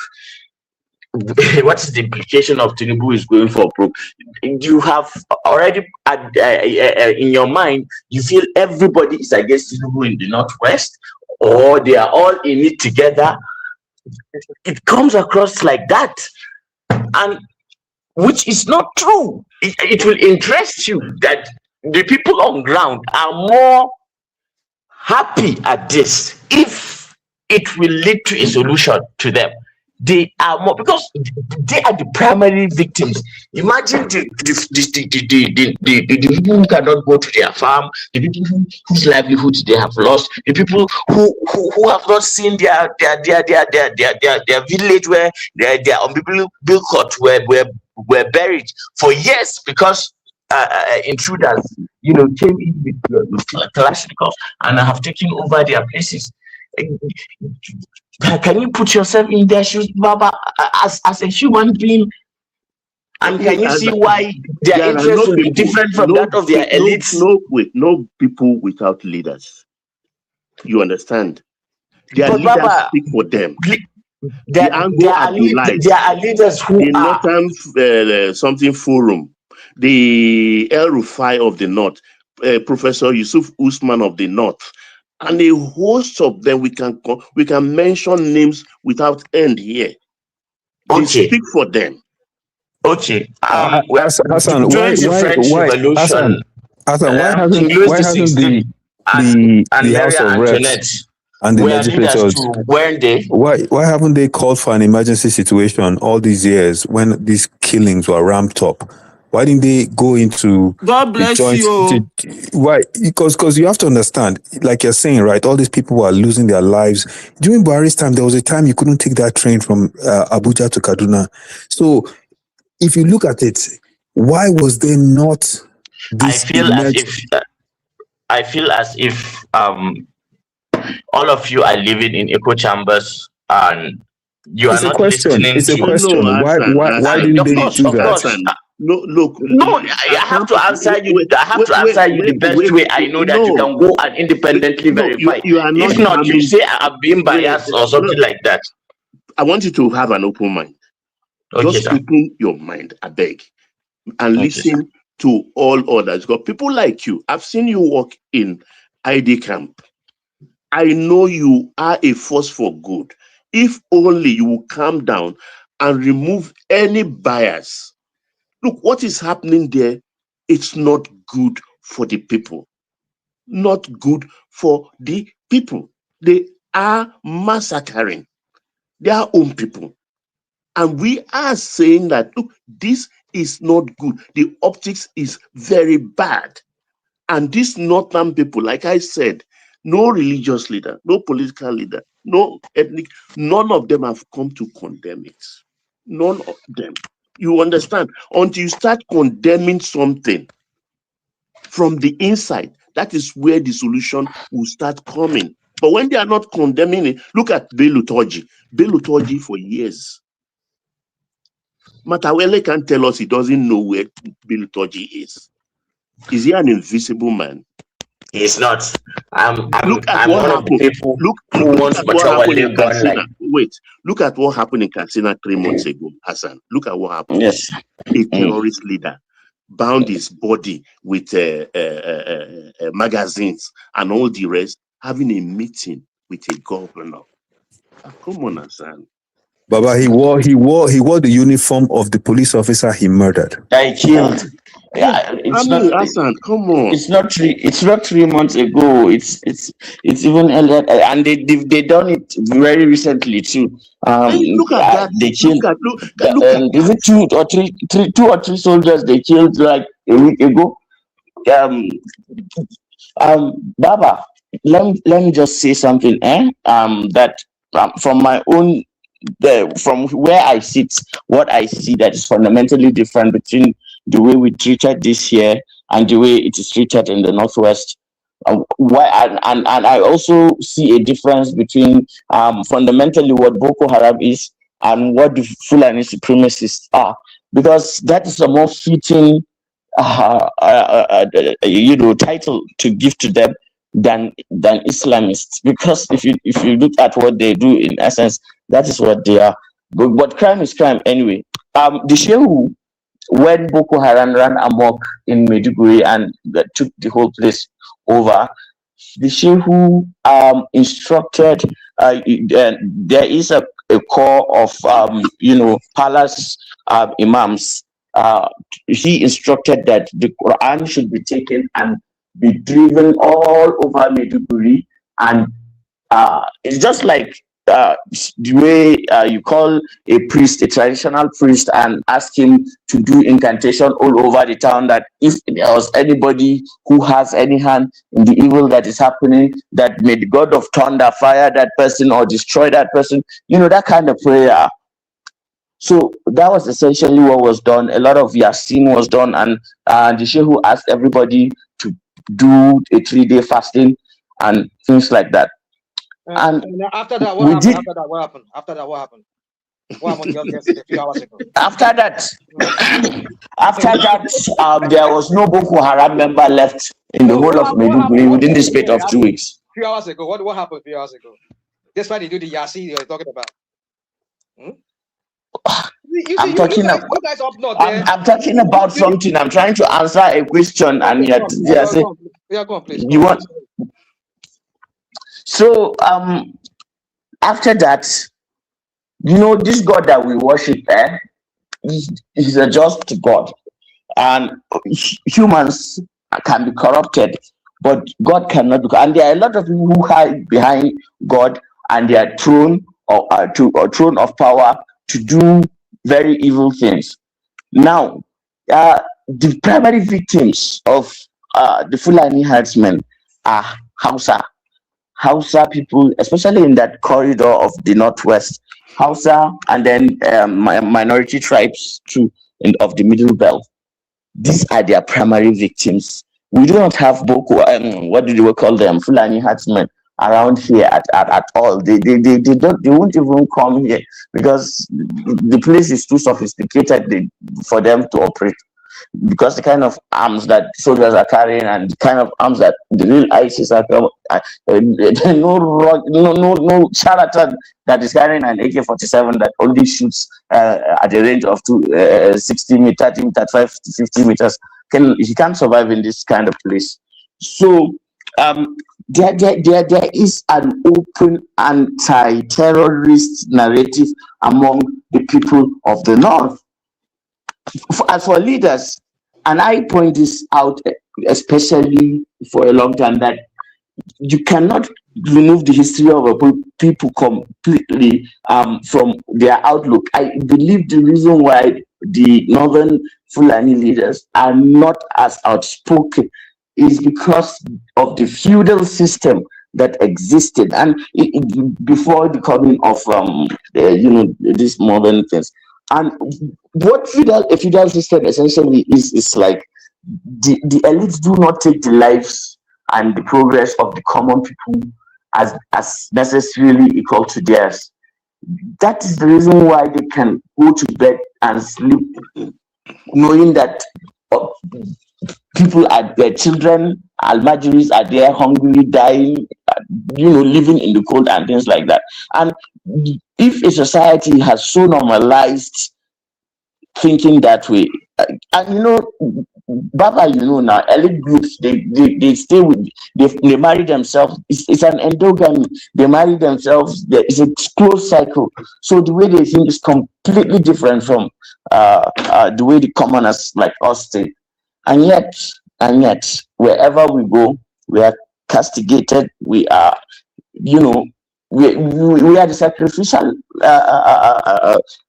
B: What is the implication of Tinubu is going for broke? You have already in your mind, you feel everybody is against Tinubu in the Northwest, or they are all in it together. It comes across like that, and which is not true. It will interest you that the people on ground are more happy at this if it will lead to a solution to them. They are more because they are the primary victims. Imagine the people who cannot go to their farm, the people whose livelihoods they have lost, the people who have not seen their village where their umbilical cord were buried for years because intruders, came in with Kalashnikovs and have taken over their places. Can you put yourself in their shoes, Baba, as a human being? And can you see why their
P: There are
B: interests
P: no
B: will be
P: people,
B: different from that of their elites?
P: no people without leaders. You understand? Their
B: But
P: leaders
B: Baba,
P: speak for them.
B: there
P: The Ango
B: are leaders who
P: the
B: are.
P: Northern something forum, the El Rufai of the North, Professor Yusuf Usman of the North, and a host of them. We can mention names without end here. They
B: Okay.
P: speak for them.
B: Okay.
M: Hassan,
B: During the French Revolution,
M: Hassan, why
B: King
M: hasn't
B: Louis
M: the
B: XVI and
M: House
B: Maria
M: of Reps
B: Antoinette
M: and the
B: were leaders
M: legislators,
B: too, weren't they?
M: why haven't they called for an emergency situation all these years when these killings were ramped up? Why didn't they go into
I: God
M: the
I: bless
M: joint?
I: you.
M: Why? Because you have to understand, like you're saying, right? All these people were losing their lives during Buhari's time. There was a time you couldn't take that train from Abuja to Kaduna. So if you look at it, why was there not this?
B: I feel as if all of you are living in echo chambers and you are
M: It's a
B: not
M: question.
B: listening
M: It's a
B: to.
M: question.
P: No,
M: Why didn't
B: Of
M: they
B: course,
M: do
B: of
M: that?
B: course.
P: No, look.
B: No, I have to answer you. I have to answer you the best way I know that you
P: No,
B: can go and independently verify.
P: you are not
B: If not, you
P: harming.
B: say I'm being biased or something like that.
P: I want you to have an open mind.
B: Okay,
P: Just
B: sir.
P: open your mind, I beg, and
B: Okay, sir.
P: listen to all others. Because people like you, I've seen you work in ID camp. I know you are a force for good. If only you will calm down and remove any bias. Look, what is happening there, it's not good for the people. Not good for the people. They are massacring their own people. And we are saying that, look, this is not good. The optics is very bad. And these northern people, like I said, no religious leader, no political leader, no ethnic, none of them have come to condemn it. None of them. You understand? Until you start condemning something from the inside, that is where the solution will start coming. But when they are not condemning it, look at Belutoji. Belutoji for years. Matawele can tell us he doesn't know where Belutoji is. Is he an invisible man?
B: He's not.
P: Look at
B: I'm
P: what
B: one of the
P: happened.
B: people
P: Look
B: who wants
P: at what happened in
B: Matawale gone. Like,
P: Katsina. Wait, look at what happened in Katsina 3 months ago, Hassan. Look at what happened.
B: yes.
P: A terrorist leader bound his body with magazines and all the rest, having a meeting with a governor. Come on, Hassan.
M: Baba, he wore the uniform of the police officer he murdered.
B: I killed. Yeah, it's not.
P: Hassan, come on.
B: It's not 3 months ago. It's even earlier, and they done it very recently too.
P: Look at that.
B: They killed.
P: Look at
B: is it two or three soldiers they killed like a week ago? Baba, let me just say something. That from my own. From where I sit, what I see that is fundamentally different between the way we treated this here and the way it is treated in the Northwest. And I also see a difference between fundamentally what Boko Haram is and what the Fulani supremacists are, because that is a more fitting title to give to them than Islamists, because if you look at what they do, in essence, that is what they are. But crime is crime anyway. The Shehu, when Boko Haram ran amok in Maiduguri and took the whole place over, the Shehu instructed. There is a core of palace imams. He instructed that the Quran should be taken and be driven all over Maiduguri, and it's just like the way you call a priest, a traditional priest, and ask him to do incantation all over the town, that if there was anybody who has any hand in the evil that is happening, that may the God of thunder fire that person or destroy that person, that kind of prayer. So that was essentially what was done. A lot of Yasin was done, and the Shehu asked everybody to do a 3-day fasting and things like that. And
N: after that, what happened? After that, what happened? What happened just a few hours ago?
B: After that, there was no Boko Haram member left in the whole of Maiduguri within the space of 2 weeks.
N: A few hours ago, what happened a few hours ago? That's why they do the Yasi you're talking about.
B: I'm talking about something. I'm trying to answer a question, and yet you want. So after that, this God that we worship, he's a just God, and humans can be corrupted, but God cannot be. And there are a lot of people who hide behind God and their throne or throne of power to do very evil things. Now, the primary victims of the Fulani herdsmen are Hausa people, especially in that corridor of the Northwest. Hausa, and then minority tribes too of the Middle Belt. These are their primary victims. We do not have Boko, what do they call them, Fulani herdsmen around here at all. They won't even come here because the place is too sophisticated for them to operate, because the kind of arms that soldiers are carrying and the kind of arms that the real ISIS are carrying, no charlatan that is carrying an AK-47 that only shoots at a range of 60 meters, 30 meters, 35 to 50 meters. He can't survive in this kind of place. So there is an open anti-terrorist narrative among the people of the North. As for leaders, and I point this out especially for a long time, that you cannot remove the history of a people completely from their outlook. I believe the reason why the Northern Fulani leaders are not as outspoken is because of the feudal system that existed and before the coming of these modern things. And what a feudal system essentially is like the elites do not take the lives and the progress of the common people as necessarily equal to theirs. That is the reason why they can go to bed and sleep knowing that people are their children, Almajiris are there hungry, dying, living in the cold and things like that. And if a society has so normalized thinking that way, and Baba, now elite groups they stay with they marry themselves. It's an endogamy. They marry themselves. It's a closed cycle. So the way they think is completely different from the way the commoners like us think. And yet, wherever we go, we are castigated. We are, we are the sacrificial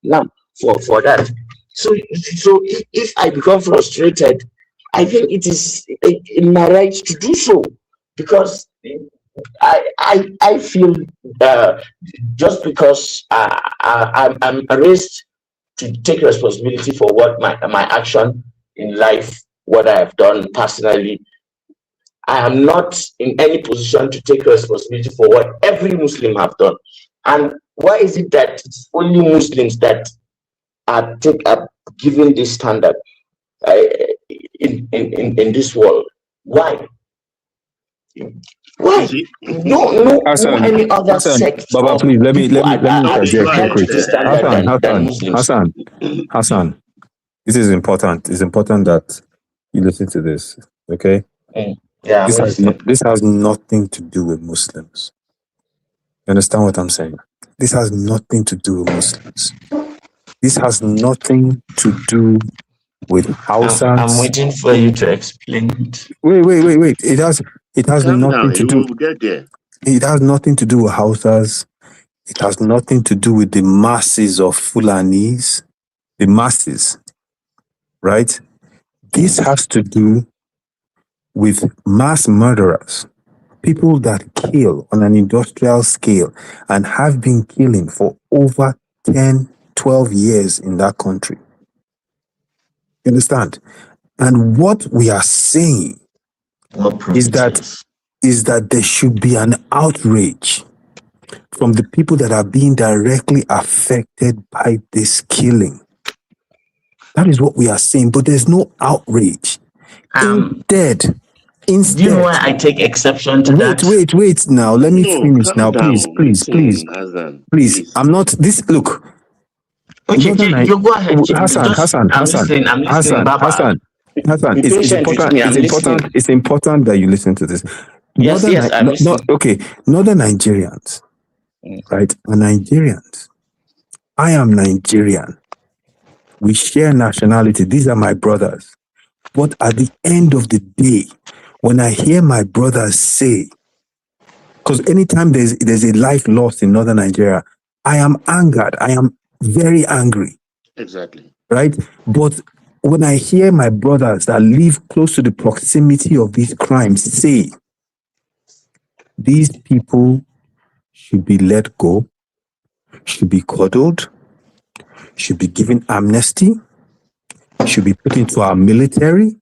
B: lamb for that. So if I become frustrated, I think it is in my right to do so, because I feel just because I'm raised to take responsibility for what my action in life, what I have done personally. I am not in any position to take responsibility for what every Muslim have done. And why is it that it's only Muslims that are given this standard in this world? Why? Why? No any other sect.
M: Baba, please let me interject. Hassan, this is important. It's important that you listen to this, okay?
B: Yeah.
M: This has nothing to do with Muslims. You understand what I'm saying? This has nothing to do with Muslims. This has nothing to do with Hausas.
B: I'm waiting for you to explain it.
M: Wait. It has nothing to do.
P: We'll get there.
M: It has nothing to do with Hausas. It has nothing to do with the masses of Fulanis. The masses, right? This has to do with mass murderers, people that kill on an industrial scale and have been killing for over 10, 12 years in that country. You understand? And what we are saying is that there should be an outrage from the people that are being directly affected by this killing. That is what we are saying, but there's no outrage. Instead,
B: do you know why I take exception to that?
M: Wait. Now, let me finish. Now, please. I'm not this. Look.
B: Okay, you go ahead.
M: Hassan. It's important that you listen to this.
B: Yes, I'm listening.
M: Northern Nigerians, right? Are Nigerians. I am Nigerian. We share nationality. These are my brothers. But at the end of the day, when I hear my brothers say, because anytime there's a life lost in Northern Nigeria, I am angered. I am very angry.
P: Exactly.
M: Right? But when I hear my brothers that live close to the proximity of these crimes say, these people should be let go, should be cuddled, should be given amnesty, should be put into our military.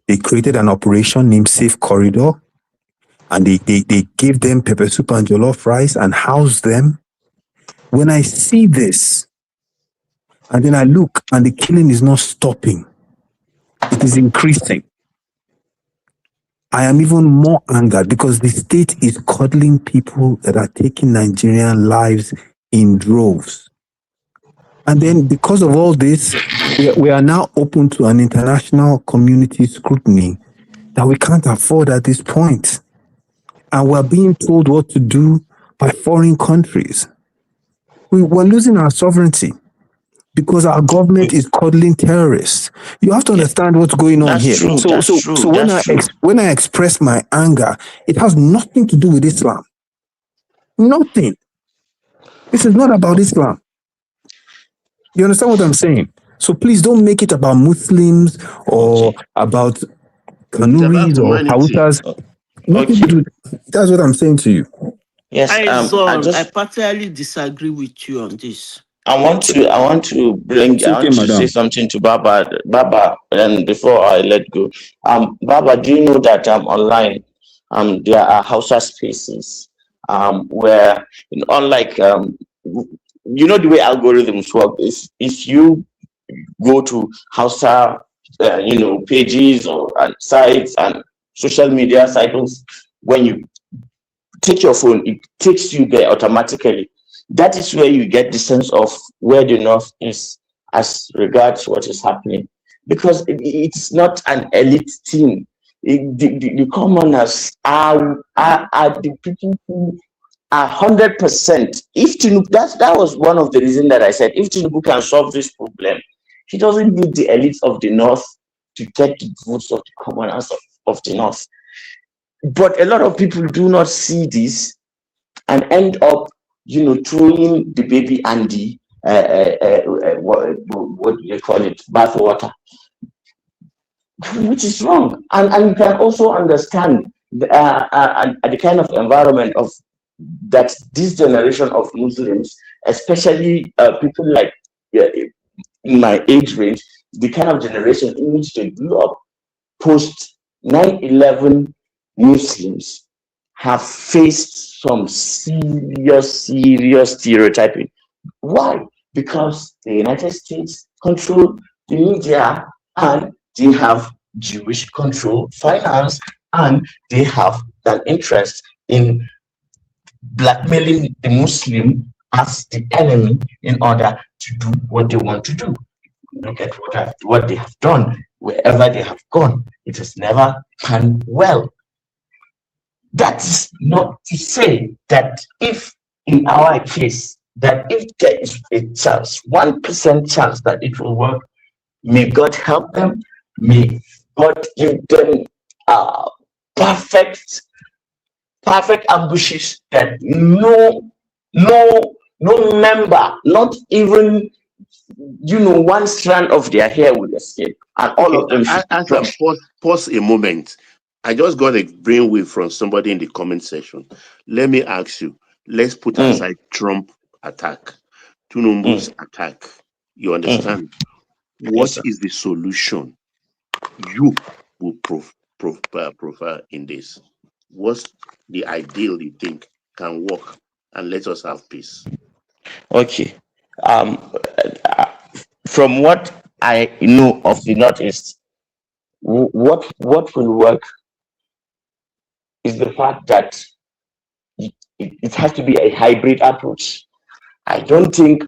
M: They created an operation named Safe Corridor, and they gave them pepper soup and jollof rice and housed them. When I see this, and then I look and the killing is not stopping, it is increasing, I am even more angered because the state is coddling people that are taking Nigerian lives in droves. And then because of all this, we are now open to an international community scrutiny that we can't afford at this point. And we're being told what to do by foreign countries. We're losing our sovereignty because our government is coddling terrorists. You have to understand what's going on here. So when I express my anger, it has nothing to do with Islam. Nothing. This is not about Islam. You understand what I'm saying? So please don't make it about Muslims or about Kanuris or Hausas. That's what I'm saying to you.
I: Yes, I partially disagree with you on this.
B: I want to
J: It's okay,
B: say
J: madam.
B: something to Baba, and before I let go. Baba, do you know that online there are Hausa spaces where, unlike the way algorithms work is if you go to Hausa pages or and sites and social media cycles, when you take your phone, it takes you there automatically. That is where you get the sense of where the North is as regards what is happening. Because it's not an elite team. The commoners are the people who are 100%. If Tinubu, that was one of the reasons that I said, if Tinubu can solve this problem, he doesn't need the elites of the North to get the votes of the commoners of the North. But a lot of people do not see this and end up, throwing the baby and the what do you call it, bath water, which is wrong. And you can also understand the kind of environment of that this generation of Muslims, especially people like in my age range, the kind of generation in which they grew up post 9/11 Muslims have faced some serious stereotyping. Why? Because the United States control the media and they have Jewish control finance and they have an interest in blackmailing the Muslim as the enemy in order to do what they want to do. Look at what they have done wherever they have gone. It has never panned well. That's not to say that if in our case, that if there is a chance, 1% chance that it will work, may God help them, may God give them perfect ambushes that no member, not even one strand of their hair will escape, and all
P: Okay,
B: of them should be crushed.
P: pause a moment. I just got a brainwave from somebody in the comment section. Let me ask you. Let's put aside Trump attack, Tinubu's attack. You understand? What is the solution you will prefer in this? What's the ideal you think can work and let us have peace?
B: Okay. From what I know of the Northeast, what will work is the fact that it has to be a hybrid approach. I don't think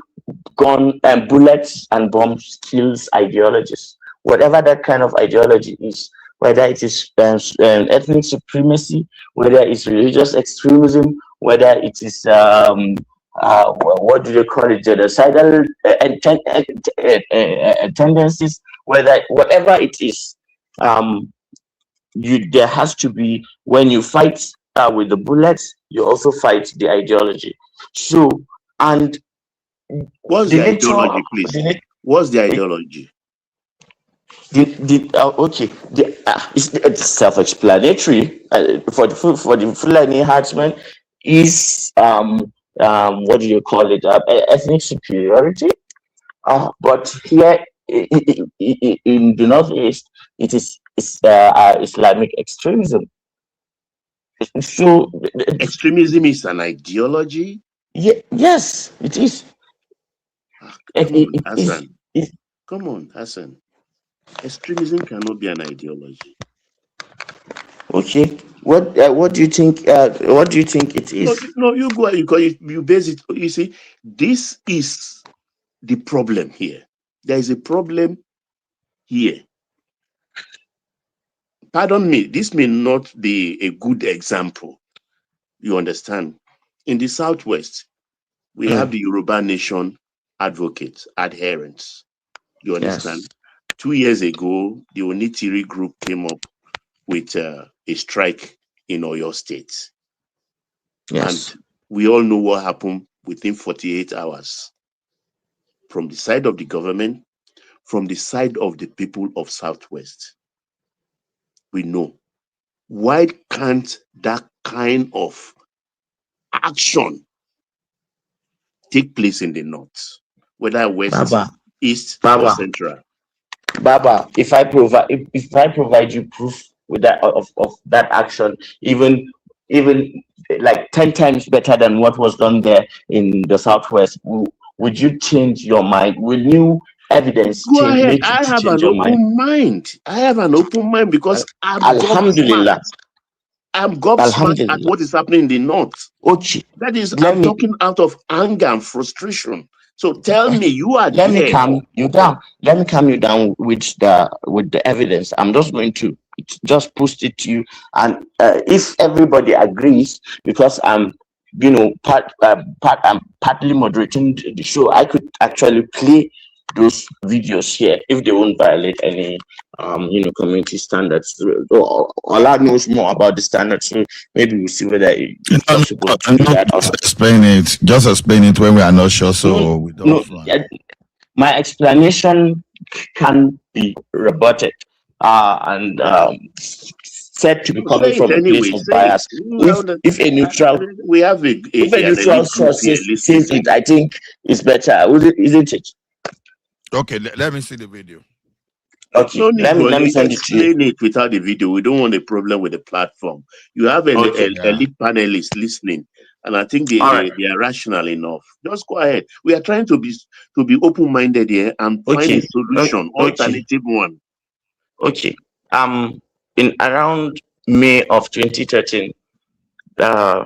B: gun and bullets and bombs kills ideologies. Whatever that kind of ideology is, whether it is ethnic supremacy, whether it's religious extremism, whether it is what do they call it, genocidal tendencies, whatever it is, there has to be, when you fight with the bullets, you also fight the ideology. So, and
P: what's the ideology, please? What's the ideology?
B: It's self-explanatory. For the Fulani herdsmen, is what do you call it? Ethnic superiority. But here in the Northeast, it's Islamic extremism. So
P: extremism is an ideology.
B: Yes, it is.
P: Come on, Hassan. Extremism cannot be an ideology.
B: Okay. What do you think? What do you think it is?
P: No, you go. You base it. You see, this is the problem here. There is a problem here. Pardon me. This may not be a good example. You understand? In the Southwest, we have the Yoruba Nation advocates, adherents. You understand?
B: Yes.
P: 2 years ago, the Onitiri group came up with a strike in Oyo State.
B: Yes.
P: And we all know what happened within 48 hours. From the side of the government, from the side of the people of Southwest. We know. Why can't that kind of action take place in the North? whether west,
B: Baba,
P: east, or
B: Baba,
P: central.
B: Baba, if I provide you proof with that of that action, even like 10 times better than what was done there in the southwest, would you change your mind? Will new evidence
P: Go
B: change
P: ahead.
B: make you
P: I
B: to
P: have
B: change
P: an
B: your mind?
P: open mind. I have an open mind because I'm gobsmacked.
B: Alhamdulillah.
P: I'm gobsmacked at
B: Alhamdulillah.
P: what is happening in the north.
B: Ochi,
P: That is,
B: let
P: I'm
B: me
P: talking out of anger and frustration. So tell me, you are
B: let me
P: there.
B: calm you down. Let me calm you down with the evidence. I'm just going to just post it to you, and if everybody agrees, because I'm I'm partly moderating the show, I could actually play those videos here if they won't violate any community standards. Allah knows more about the standards, so maybe we'll see whether it's possible to do that or
K: Just
B: not.
K: explain it. Just explain it when we are not sure, so we don't
B: No,
K: fly.
B: my explanation can be rebutted and said to be coming
P: Say it
B: from a place
P: anyway.
B: of
P: Say it.
B: bias. If a neutral
P: We have an elite group
B: source
P: here listening.
B: says it, I think it's better, isn't it?
K: Okay, let me see the video.
B: Okay,
P: No need,
B: let me send it to you.
P: explain it without the video. We don't want a problem with the platform. You have an elite panelist listening, and I think they are rational enough. Just go ahead. We are trying to be open-minded here and find a solution, alternative one.
B: Okay. In around May of 2013, that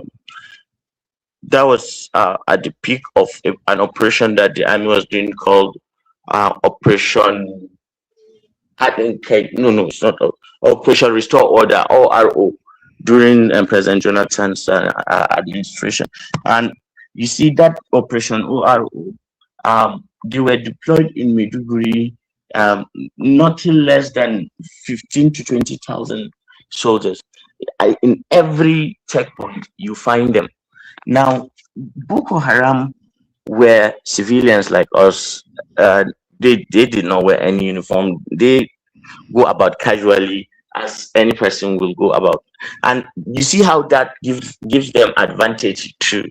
B: was at the peak of an operation that the army was doing called Operation it's not Operation Restore Order, ORO, during President Jonathan's administration. And you see that Operation ORO, they were deployed in Maiduguri, nothing less than 15 to 20,000 soldiers. In every checkpoint, you find them. Now, Boko Haram were civilians like us. They did not wear any uniform. They go about casually as any person will go about. And you see how that gives them advantage to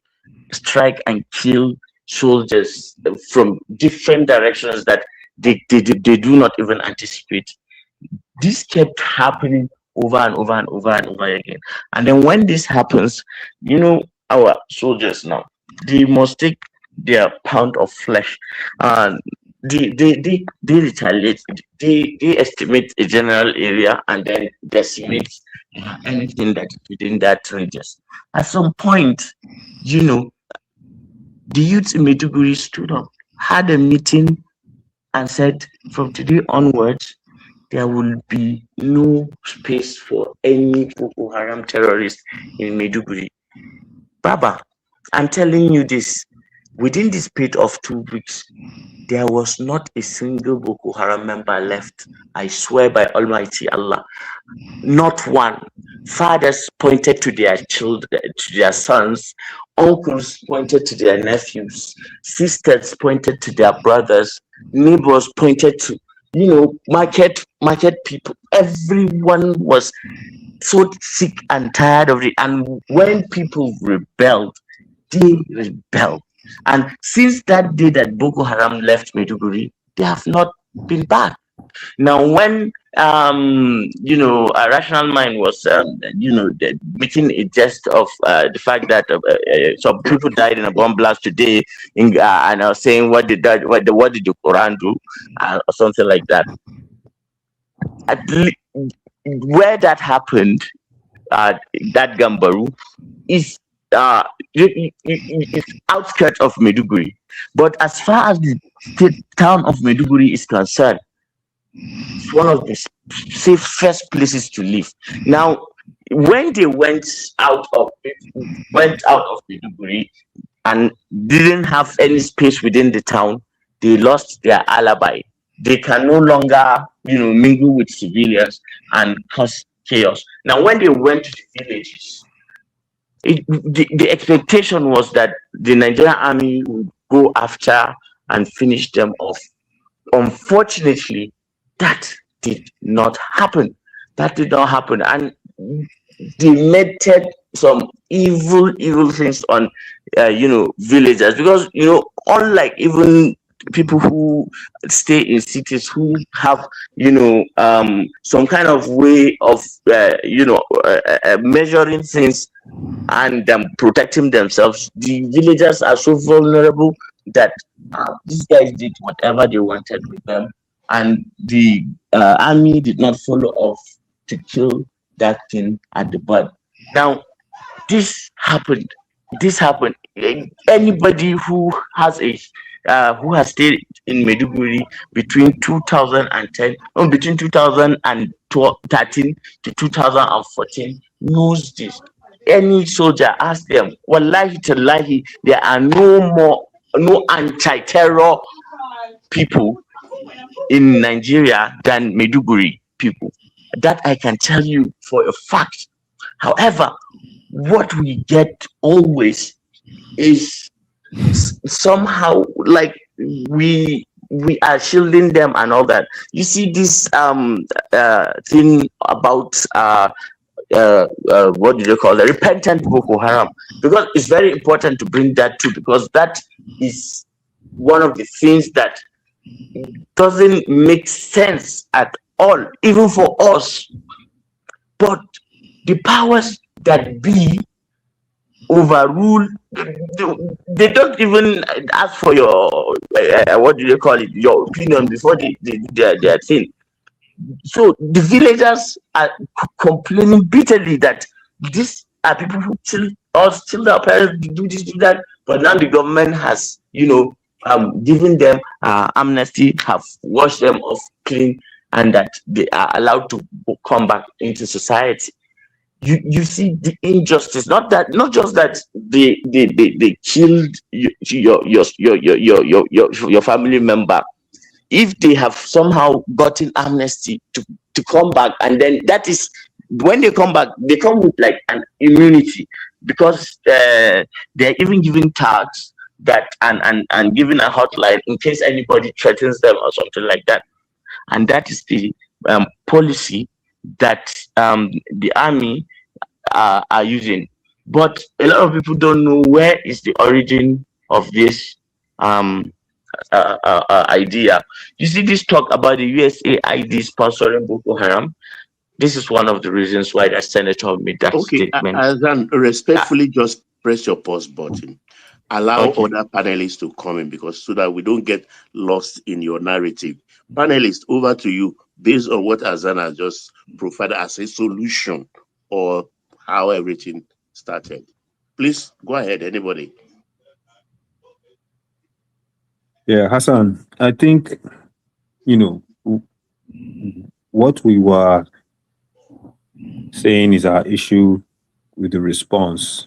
B: strike and kill soldiers from different directions that they do not even anticipate. This kept happening over and over and over and over again. And then when this happens, our soldiers now, they must take their pound of flesh and they retaliate. They estimate a general area and then decimate anything that is within that radius. At some point, the youth in Maiduguri stood up, had a meeting, and said, from today onwards, there will be no space for any Boko Haram terrorists in Maiduguri. Baba, I'm telling you this, within the space of 2 weeks, there was not a single Boko Haram member left. I swear by Almighty Allah, not one. Fathers pointed to their children, to their sons. Uncles pointed to their nephews. Sisters pointed to their brothers. Neighbors pointed to, market people. Everyone was so sick and tired of it. And when people rebelled, they rebelled. And since that day that Boko Haram left Maiduguri, they have not been back. Now, when a rational mind was making a jest of the fact that some people died in a bomb blast today, and I was saying, what did the Quran do, or something like that. Where that happened, that Gambaru is it's outskirts of Maiduguri, but as far as the town of Maiduguri is concerned, it's one of the safest places to live. Now, when they went out of Maiduguri and didn't have any space within the town, they lost their alibi. They can no longer, mingle with civilians and cause chaos. Now, when they went to the villages, the expectation was that the Nigerian army would go after and finish them off. Unfortunately, that did not happen. And they meted some evil things on, villagers, because, unlike even people who stay in cities who have, some kind of way of, measuring things and protecting themselves. The villagers are so vulnerable that these guys did whatever they wanted with them, and the army did not follow up to kill that thing at the bud. Now, this happened. This happened. Anybody who has stayed in Meduguri between 2010, or between 2013 to 2014 knows this. Any soldier, ask them. Wallahi tallahi, there are no anti-terror people in Nigeria than Meduguri people. That I can tell you for a fact. However, what we get always is somehow like we are shielding them and all that. You see this thing about what do they call it? Repentant Boko Haram, because it's very important to bring that too, because that is one of the things that doesn't make sense at all, even for us. But the powers that be overrule. They don't even ask for your what do they call it? Your opinion before they do their thing. So the villagers are complaining bitterly that these are people who still their parents do this, do that, but now the government has, given them amnesty, have washed them off clean, and that they are allowed to come back into society. You see the injustice. Not just that they killed your family member. If they have somehow gotten amnesty to come back, and then that is when they come back, they come with like an immunity, because they're even giving tags that and giving a hotline in case anybody threatens them or something like that. And that is the policy that the army are using. But a lot of people don't know where is the origin of this idea. You see this talk about the USAID sponsoring Boko Haram. This is one of the reasons why the senator made that statement.
P: Azan, respectfully, just press your pause button. Allow other panelists to come in, because so that we don't get lost in your narrative. Panelists, over to you, based on what Azan has just provided as a solution or how everything started. Please go ahead, anybody.
M: Yeah, Hassan, I think, what we were saying is our issue with the response.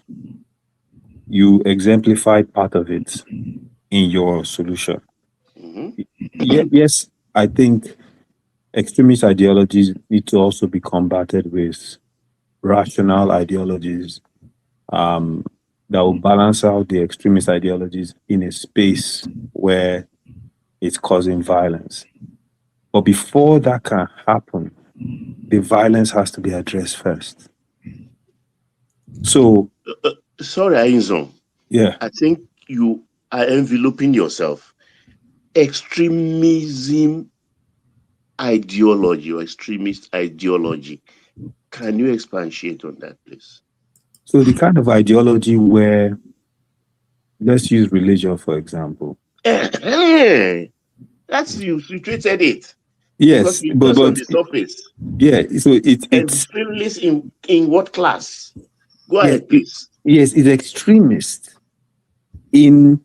M: You exemplified part of it in your solution. Yes, I think extremist ideologies need to also be combated with rational ideologies that will balance out the extremist ideologies in a space where it's causing violence. But before that can happen, the violence has to be addressed first. So,
P: sorry, Ainzon.
M: Yeah,
P: I think you are enveloping yourself. Extremism ideology or extremist ideology. Can you expatiate on that, please?
M: So the kind of ideology where, let's use religion, for example.
P: That's you treated it.
M: Yes,
P: but on the surface.
M: Yeah, so it's
P: extremist in what class? Go ahead, please.
M: Yes, it's extremist in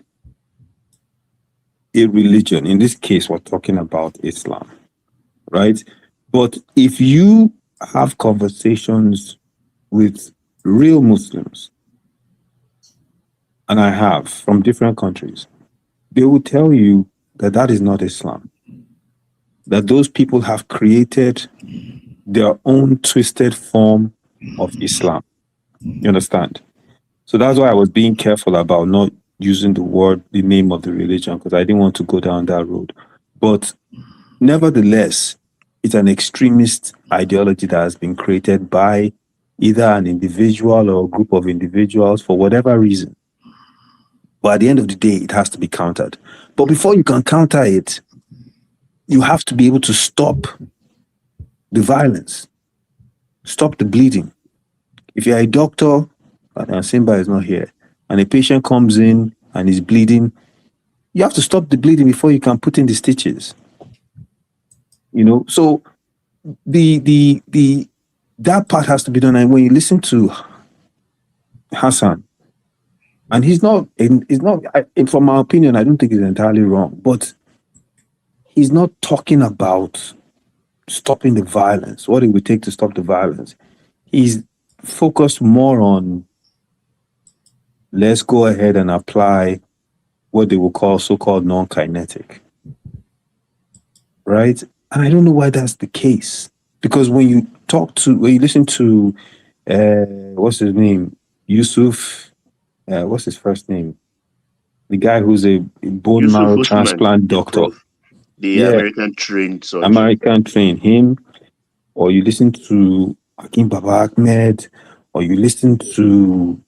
M: a religion. In this case, we're talking about Islam, right? But if you have conversations with real Muslims, and I have from different countries, they will tell you that that is not Islam. That those people have created their own twisted form of Islam. You understand? So that's why I was being careful about not using the name of the religion, because I didn't want to go down that road. But nevertheless, it's an extremist ideology that has been created by either an individual or a group of individuals for whatever reason. But at the end of the day, it has to be countered. But before you can counter it, you have to be able to stop the violence, stop the bleeding. If you're a doctor, and Simba is not here, and a patient comes in and is bleeding, you have to stop the bleeding before you can put in the stitches. So that part has to be done. And when you listen to Hassan, and he's not, from my opinion, I don't think he's entirely wrong, but he's not talking about stopping the violence, what it would take to stop the violence. He's focused more on, let's go ahead and apply what they will call so-called non-kinetic, right? And I don't know why that's the case. Because when you listen to, what's his name? Yusuf, what's his first name? The guy who's a bone
P: Yusuf
M: marrow
P: Usman,
M: transplant doctor.
P: the American trained surgeon.
M: American trained him. Or you listen to Hakim Baba Ahmed, or you listen to,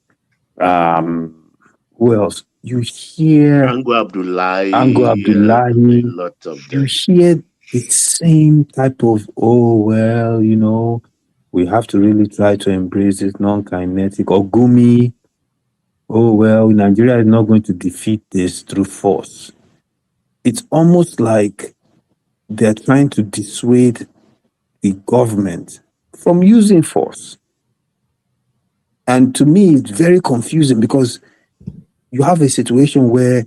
M: who else? You hear
P: Ango Abdullahi,
M: Abdullahi.
P: a lot of
M: You
P: them.
M: hear the same type of, we have to really try to embrace this non-kinetic, or Gumi. Nigeria is not going to defeat this through force. It's almost like they're trying to dissuade the government from using force. And to me, it's very confusing because you have a situation where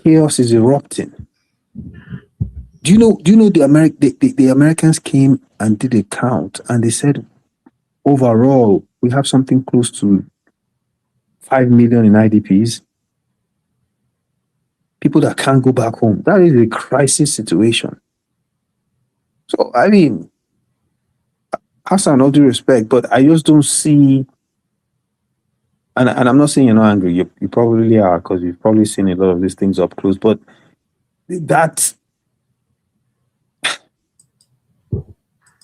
M: chaos is erupting. Do you know the Americans came and did a count, and they said overall we have something close to 5 million in IDPs, people that can't go back home. That is a crisis situation. So I mean, Hassan, all due respect, but I just don't see. And I'm not saying you're not angry. You probably are, because you've probably seen a lot of these things up close. But that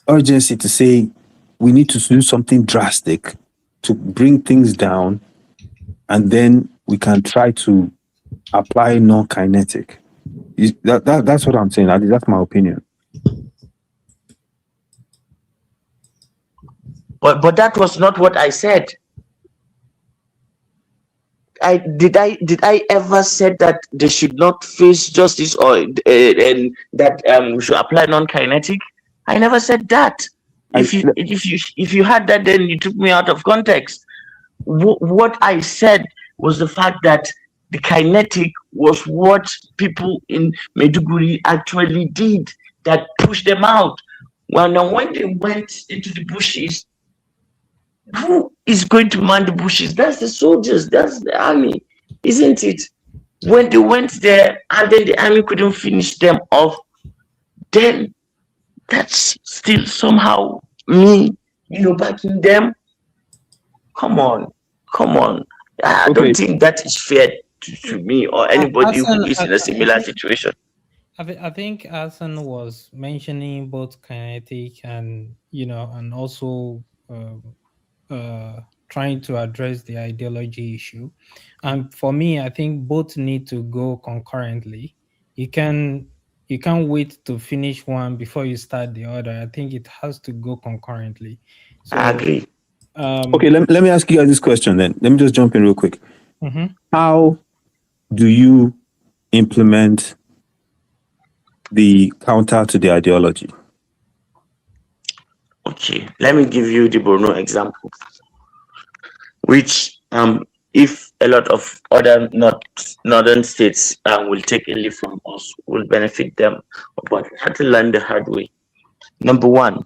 M: urgency to say we need to do something drastic to bring things down, and then we can try to apply non-kinetic. That's what I'm saying. That's my opinion.
B: But that was not what I said. Did I ever said that they should not face justice, or and that we should apply non-kinetic? I never said that. If you had that, then you took me out of context. What I said was the fact that the kinetic was what people in Maiduguri actually did, that pushed them out. Well, now when they went into the bushes, who is going to man the bushes? That's the soldiers, that's the army, isn't it? When they went there and then the army couldn't finish them off, then that's still somehow me, backing them. Come on. I don't think that is fair to me or anybody who is in a similar situation.
Q: I think Hassan was mentioning both kinetic and and also trying to address the ideology issue. And for me, I think both need to go concurrently. You can't wait to finish one before you start the other. I think it has to go concurrently. So,
B: I agree.
M: Okay, let me ask you guys this question then. Let me just jump in real quick.
Q: Mhm.
M: How do you implement the counter to the ideology?
B: Okay, let me give you the Borno example, which if a lot of other northern states will take a leaf from us, will benefit them, but had to learn the hard way. Number one,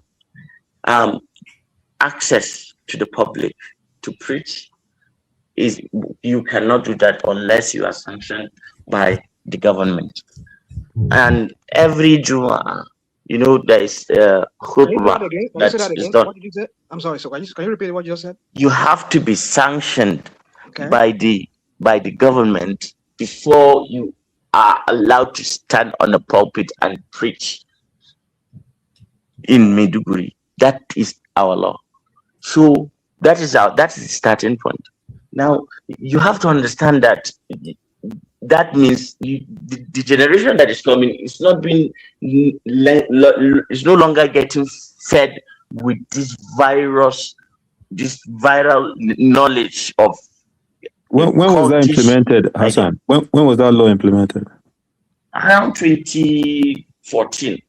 B: access to the public to preach is, you cannot do that unless you are sanctioned by the government. And every Juma, there is khutbah that is done.
N: What did you say? I'm sorry. So can you repeat what you just said?
B: You have to be sanctioned by the government before you are allowed to stand on a pulpit and preach in Maiduguri. That is our law. So that is the starting point. Now you have to understand that that means the generation that is coming is not being is no longer getting fed with this viral knowledge of
M: when was that implemented, Hassan? When was that law implemented?
B: Around 2014.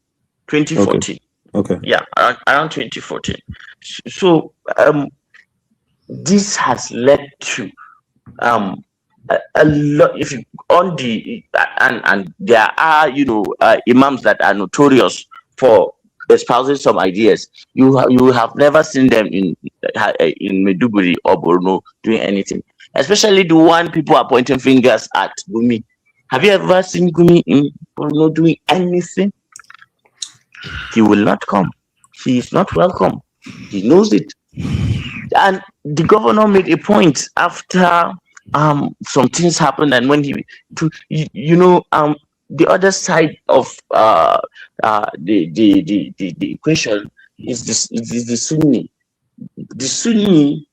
M: Okay.
B: Yeah, around 2014. So this has led to a lot. If you on the and there are imams that are notorious for espousing some ideas. You have never seen them in Maiduguri or Borno doing anything, especially the one people are pointing fingers at Gumi. Have you ever seen Gumi in Borno doing anything? He will not come. He is not welcome. He knows it. And the governor made a point after some things happened, and when the other side of the equation is the Sunni. The Sunni,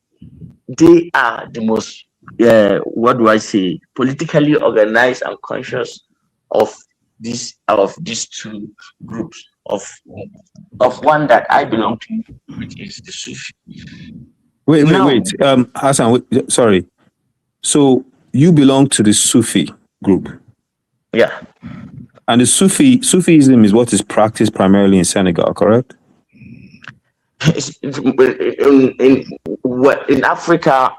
B: they are the most politically organized and conscious of these two groups of one that I belong to, which is the Sufi.
M: Wait. Hassan, sorry. So you belong to the Sufi group?
B: Yeah.
M: And the Sufism is what is practiced primarily in Senegal, correct?
B: In Africa,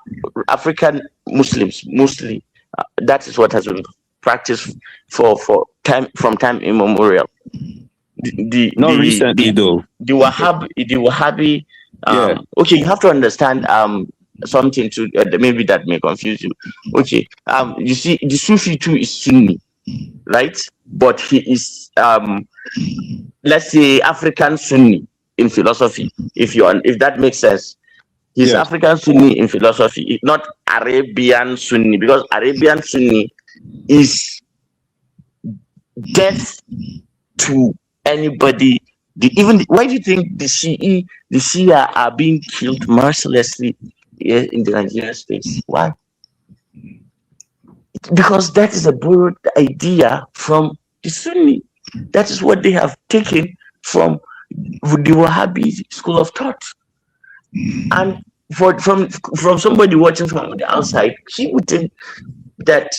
B: African Muslims mostly, that is what has been practiced from time immemorial.
M: Not recently though.
B: The Wahhabi. Okay, you have to understand something to maybe that may confuse you. Okay, you see, the Sufi too is Sunni, right? But he is let's say African Sunni in philosophy, if that makes sense. He's African Sunni in philosophy, not Arabian Sunni, because Arabian Sunni is death to anybody. Why do you think the Shia are being killed mercilessly in the Nigerian states? Why? Because that is a borrowed idea from the Sunni. That is what they have taken from the Wahhabi school of thought. And from somebody watching from the outside, he would think that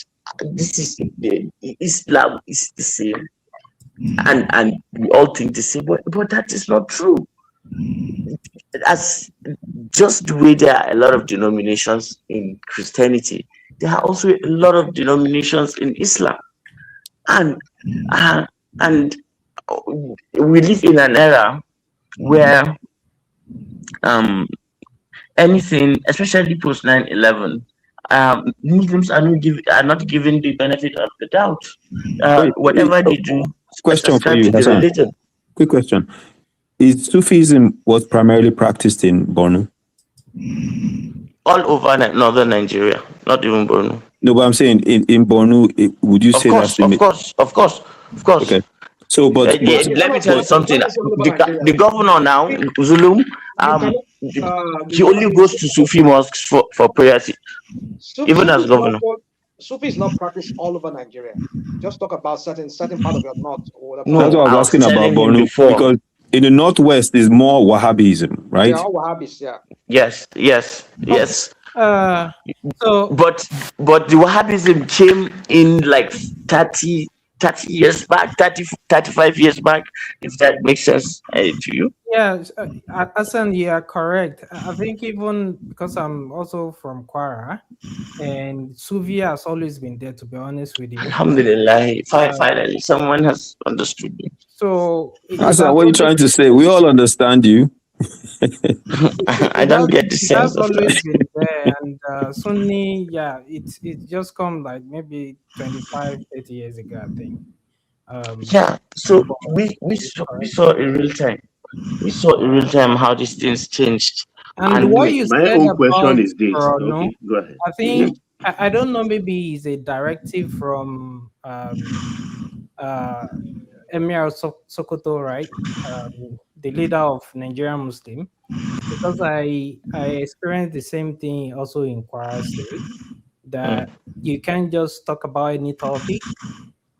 B: Islam is the same, and we all think the same, but that is not true. As just the way there are a lot of denominations in Christianity, there are also a lot of denominations in Islam, and we live in an era where anything, especially post 9/11, Muslims are not given the benefit of the doubt. Whatever they do,
M: question for you, Hassan.
B: Religion.
M: Quick question: is Sufism was primarily practiced in Borno?
B: All over northern Nigeria, not even Borno.
M: No, but I'm saying in Borno, would you say that's
B: of course?
M: Okay. So, but
B: let me tell you something. The governor now, Zulum, he only goes to Sufi mosques for prayers, even as governor.
N: Sufi is not practiced all over Nigeria. Just talk about certain part of your north.
M: No, that's what I was asking about Borno, because in the northwest is more Wahhabism, right?
N: Yeah, all Wahhabis, yeah.
B: Yes.
Q: So,
B: but the Wahhabism came in like 30 years back, 35 years back, if that makes sense to you.
Q: Yeah, Hassan, you are correct. I think even because I'm also from Kwara, and Sufi has always been there, to be honest with you.
B: Alhamdulillah, finally someone has understood me.
Q: So,
M: Hassan, what are you trying to say? We all understand you.
B: I don't get the sense
Q: of that. It has always been there, and Sunni, it just come like maybe 25, 30 years ago, I think.
B: So we saw in real time. We saw in real time how these things changed.
Q: And what you
P: my
Q: said
P: own
Q: about
P: question is this.
Q: Borno,
P: Okay, go ahead.
Q: I think I don't know. Maybe it's a directive from Emir Sokoto, right? The leader of Nigerian Muslim, because I experienced the same thing also in Kwara State. That you can't just talk about any topic,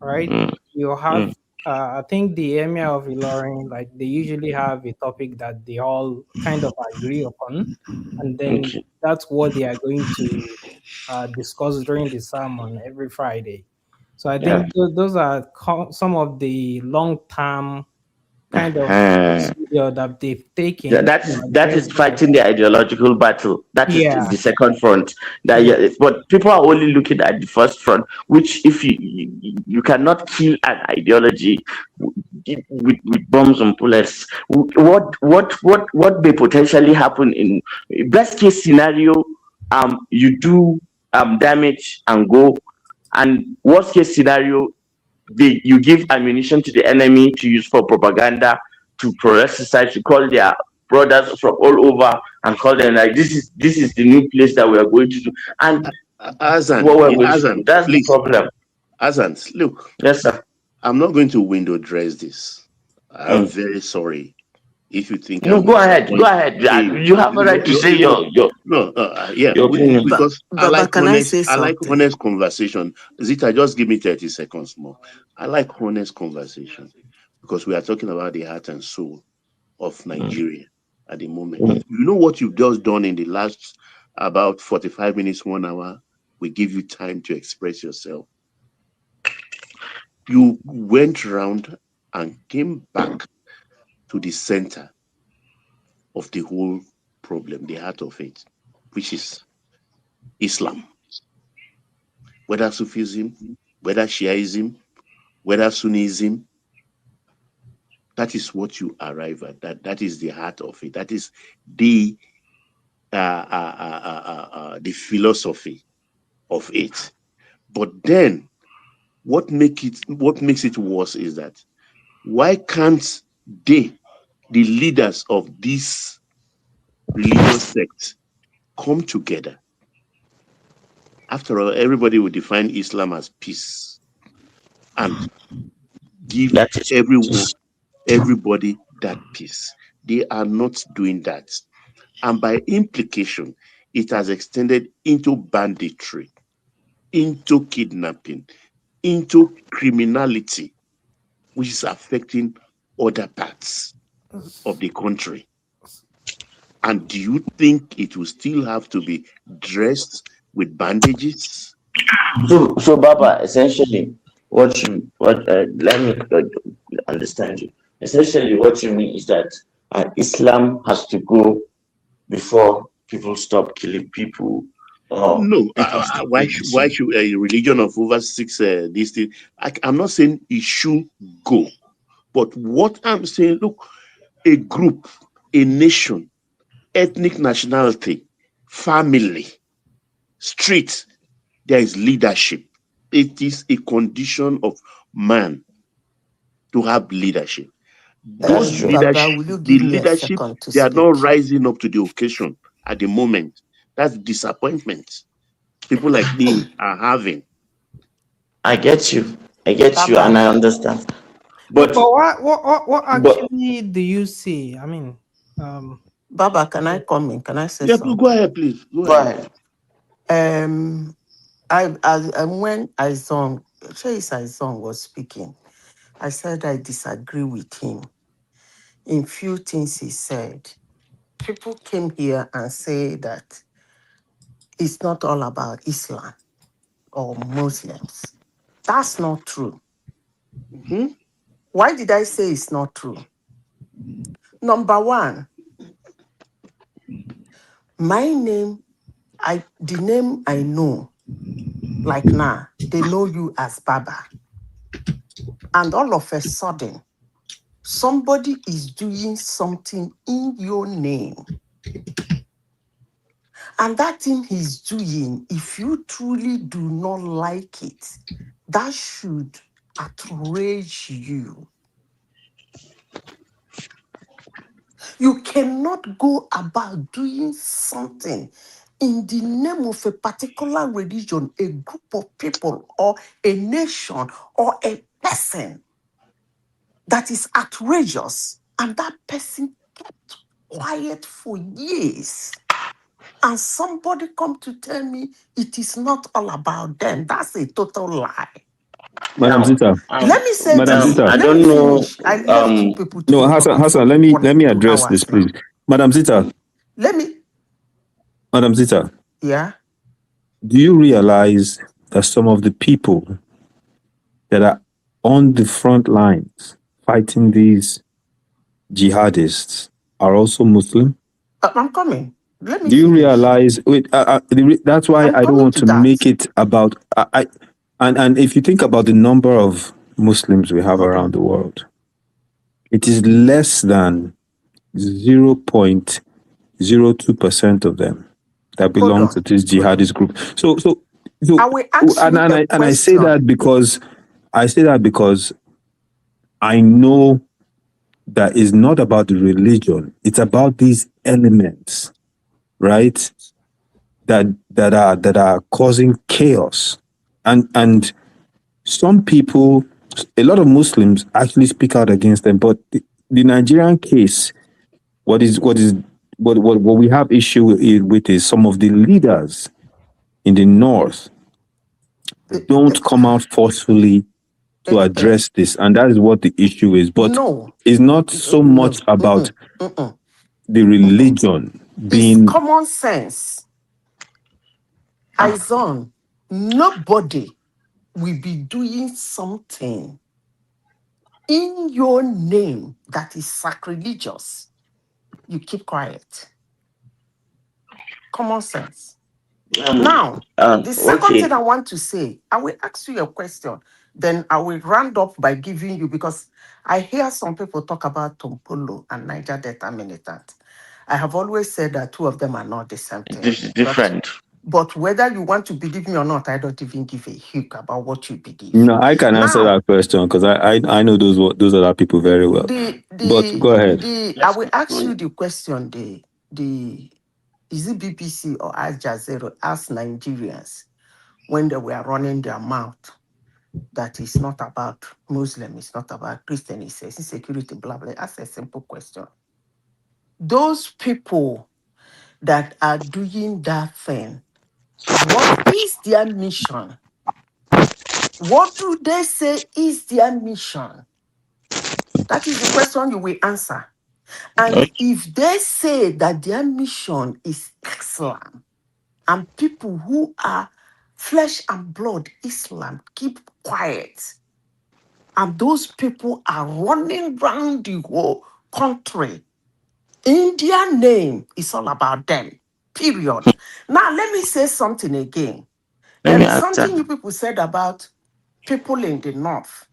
Q: right?
B: Mm.
Q: You have,
B: Mm.
Q: I think the Emir of Ilorin, like they usually have a topic that they all kind of agree upon, and then
B: Okay.
Q: that's what they are going to discuss during the sermon every Friday. So I
B: Yeah.
Q: think those are some of the long-term kind of
B: Uh-huh.
Q: procedure that they've
B: Yeah,
Q: taken to
B: that
Q: address
B: is
Q: some of
B: fighting the ideological battle. That is
Q: yeah,
B: the second front. That
Q: yeah.
B: yeah, but people are only looking at the first front, which if you cannot kill an ideology with bombs and bullets. What may potentially happen in best case scenario? You do damage and go, and worst case scenario, you give ammunition to the enemy to use for propaganda, to pro-exercise, to call their brothers from all over and call them like this is the new place that we are going to do, and what we're going to do.
P: Azan,
B: That's the
P: please.
B: problem.
P: Azan, look,
B: Yes, sir.
P: I'm not going to window dress this. I'm
B: Mm.
P: very sorry if you think
B: No,
P: I'm
B: go ahead. Go
P: disappointed.
B: ahead. You have a right to say
P: No,
B: your
P: no, yeah,
B: your opinion.
P: because
I: Baba, can I say
P: I like
I: something?
P: honest conversation. Zita, just give me 30 seconds more. I like honest conversation because we are talking about the heart and soul of Nigeria at the moment.
B: Mm.
P: You know what you've just done in the last about 45 minutes, 1 hour? We give you time to express yourself. You went round and came back to the center of the whole problem, the heart of it, which is Islam. Whether Sufism, whether Shiaism, whether Sunnism, that is what you arrive at. That is the heart of it. That is the the philosophy of it. But then, what makes it worse is that why can't they, the leaders of this religious sect, come together? After all, everybody will define Islam as peace and give
B: That is
P: everybody that peace. They are not doing that. And by implication, it has extended into banditry, into kidnapping, into criminality, which is affecting other parts of the country. And do you think it will still have to be dressed with bandages?
B: So Baba, essentially, let me understand you. Essentially, what you mean is that Islam has to go before people stop killing people, or
P: No,
B: people stop
P: why
B: being
P: why
B: deceived.
P: should a religion of over six this thing? I'm not saying it should go, but what I'm saying, look, a group, a nation, ethnic nationality, family, street, there is leadership. It is a condition of man to have leadership. Those
I: Baba,
P: leadership,
I: will you
P: the
I: give me a
P: leadership,
I: second to
P: they are
I: speak?
P: not rising up to the occasion at the moment. That's disappointment. People like me are having.
B: I get you. I get you, and
I: Baba,
B: I understand.
Q: But
B: But
Q: what
B: but
Q: actually do you see? I mean, um,
I: Baba, can I come in? Can I say
P: Yeah, go
I: something?
P: ahead, please. Go
B: go
P: ahead.
B: ahead.
I: When Isong was speaking, I said I disagree with him in few things he said. People came here and say that it's not all about Islam or Muslims. That's not true.
P: Mm-hmm.
I: Why did I say it's not true? Number one, the name I know, like now, they know you as Baba. And all of a sudden, somebody is doing something in your name. And that thing he's doing, if you truly do not like it, that should outrage you. You cannot go about doing something in the name of a particular religion, a group of people, or a nation, or a person that is outrageous, and that person kept quiet for years. and somebody come to tell me it is not all about them. That's a total lie.
B: Now,
I: Let me say
B: Madam
I: this.
B: Zita. I
I: Let
B: don't
I: me
B: know.
I: finish. I left two people to
M: No,
I: the
M: Hassan,
I: topic for
M: let me
I: one, 2
M: address this,
I: hours now.
M: please. Madam Zita,
I: Let me.
M: Madam Zita,
I: Yeah.
M: do you realize that some of the people that are on the front lines fighting these jihadists are also Muslim?
I: I'm coming. Let me
M: Do you
I: finish.
M: realize? Wait, that's why
I: I'm
M: I don't
I: coming
M: want
I: to
M: to
I: that.
M: make it about. And if you think about the number of Muslims we have around the world, it is less than 0.02% of them that belong to this jihadist group. So
I: I will ask you a
M: and I say
I: question.
M: that because I know that it's not about the religion; it's about these elements, right? That are causing chaos, and some people, a lot of Muslims actually speak out against them. But the Nigerian case, what we have issue with is some of the leaders in the north don't come out forcefully to address this, and that is what the issue is. But
I: No.
M: it's not so much about the religion being.
I: It's common sense. Aizon, nobody will be doing something in your name that is sacrilegious. You keep quiet. Common sense. Now, the second thing I want to say, I will ask you a question. Then I will round up by giving you, because I hear some people talk about Tompolo and Niger Delta militant. I have always said that two of them are not the same thing.
B: This is different.
I: But whether you want to believe me or not, I don't even give a hoot about what you believe.
M: No, I can answer that question because I know those other people very well. But go ahead.
I: I will ask you the question. Is it BBC or Al Jazeera asked Nigerians when they were running their mouth that it's not about Muslim, it's not about Christian, it's insecurity, blah, blah. That's a simple question. Those people that are doing that thing, what is their mission? What do they say is their mission? That is the question you will answer. And if they say that their mission is Islam, and people who are flesh and blood Islam keep quiet, and those people are running around the whole country, in their name, it's all about them. Period. Now, let me say something again. There is something you people said about people in the north,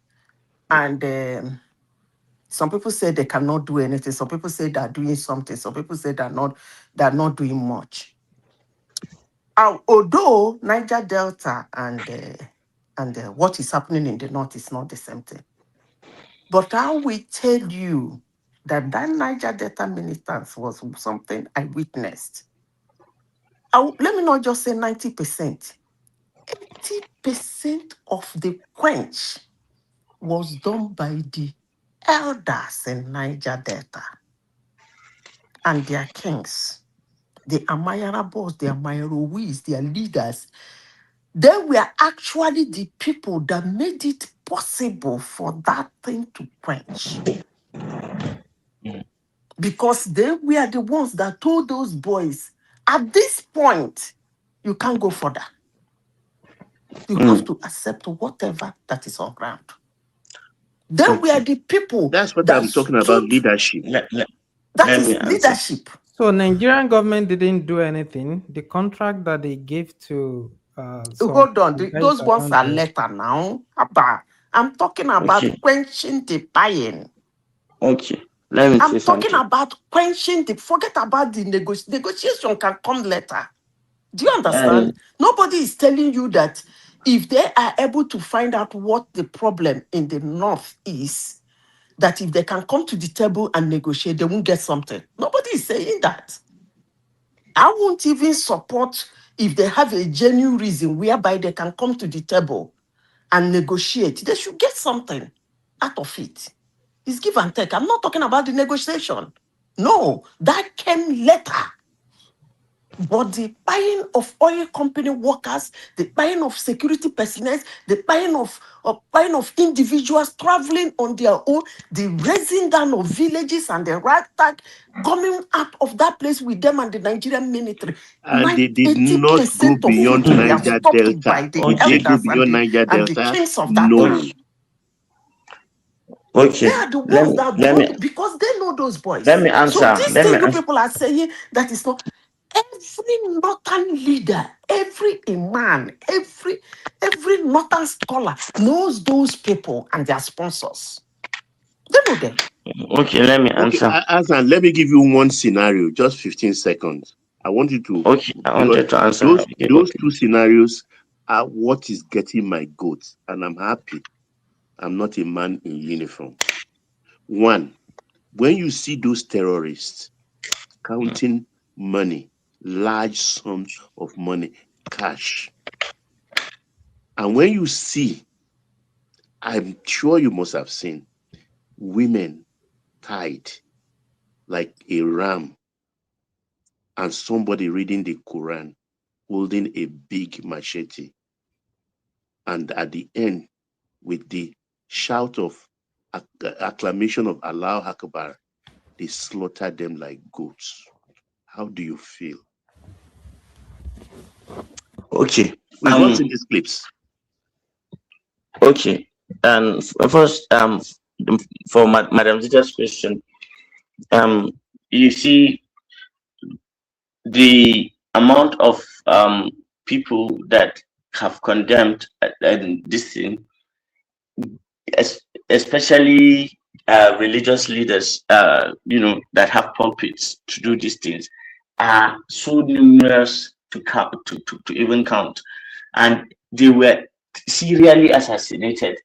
I: and some people say they cannot do anything. Some people say they're doing something. Some people say they're not doing much. Although Niger Delta and what is happening in the north is not the same thing. But I will tell you that Niger Delta militants was something I witnessed. Let me not just say 90%. 80% of the quench was done by the elders in Niger Delta and their kings, the Amayarabos, the Amayarowis, their leaders. They were actually the people that made it possible for that thing to quench. Because they were the ones that told those boys, at this point, you can't go further. You have to accept whatever that is on ground. They were the people.
P: That's what I'm talking about, leadership.
I: That is leadership.
R: So Nigerian government didn't do anything. The contract that they gave to
I: hold on, those ones are letter now. I'm talking about quenching the buying.
B: Okay. Let me
I: I'm
B: say
I: talking
B: something.
I: about quenching the. Forget about the negotiation can come later. Do you understand? Nobody is telling you that if they are able to find out what the problem in the north is, that if they can come to the table and negotiate, they won't get something. Nobody is saying that. I won't even support if they have a genuine reason whereby they can come to the table and negotiate. They should get something out of it. It's give and take. I'm not talking about the negotiation. No, that came later. But the buying of oil company workers, the buying of security personnel, the buying of individuals traveling on their own, the raising down of villages and the ragtag coming out of that place with them and the Nigerian military.
P: And they did not go
I: 80% of
P: beyond
I: food were
P: Niger
I: stopped
P: Delta.
I: by the
P: Did they go
I: elders
P: beyond Niger
I: and the
P: Delta?
I: kings of that
P: No.
I: land.
B: Okay.
I: They are the ones that vote because they know those boys.
B: Let me
I: So
B: answer.
I: this
B: Let me
I: thing you
B: answer.
I: people are saying that is not every northern leader, every imam, every northern scholar knows those people and their sponsors. They know them.
B: Okay, let me
P: Okay,
B: answer.
P: Azan, let me give you one scenario, just 15 seconds. I want you to,
B: Okay, I wanted to answer.
P: those two scenarios are what is getting my goat, and I'm happy I'm not a man in uniform. One, when you see those terrorists counting money, large sums of money, cash, and when you see, I'm sure you must have seen women tied like a ram and somebody reading the Quran holding a big machete, and at the end with the shout of acclamation of Allah Akbar, they slaughter them like goats. How do you feel?
B: Okay.
P: We've all seen these clips.
B: Okay. And first, for Madam Zita's question, you see the amount of people that have condemned this thing, especially religious leaders, that have pulpits to do these things, are so numerous to count, to even count, and they were serially assassinated.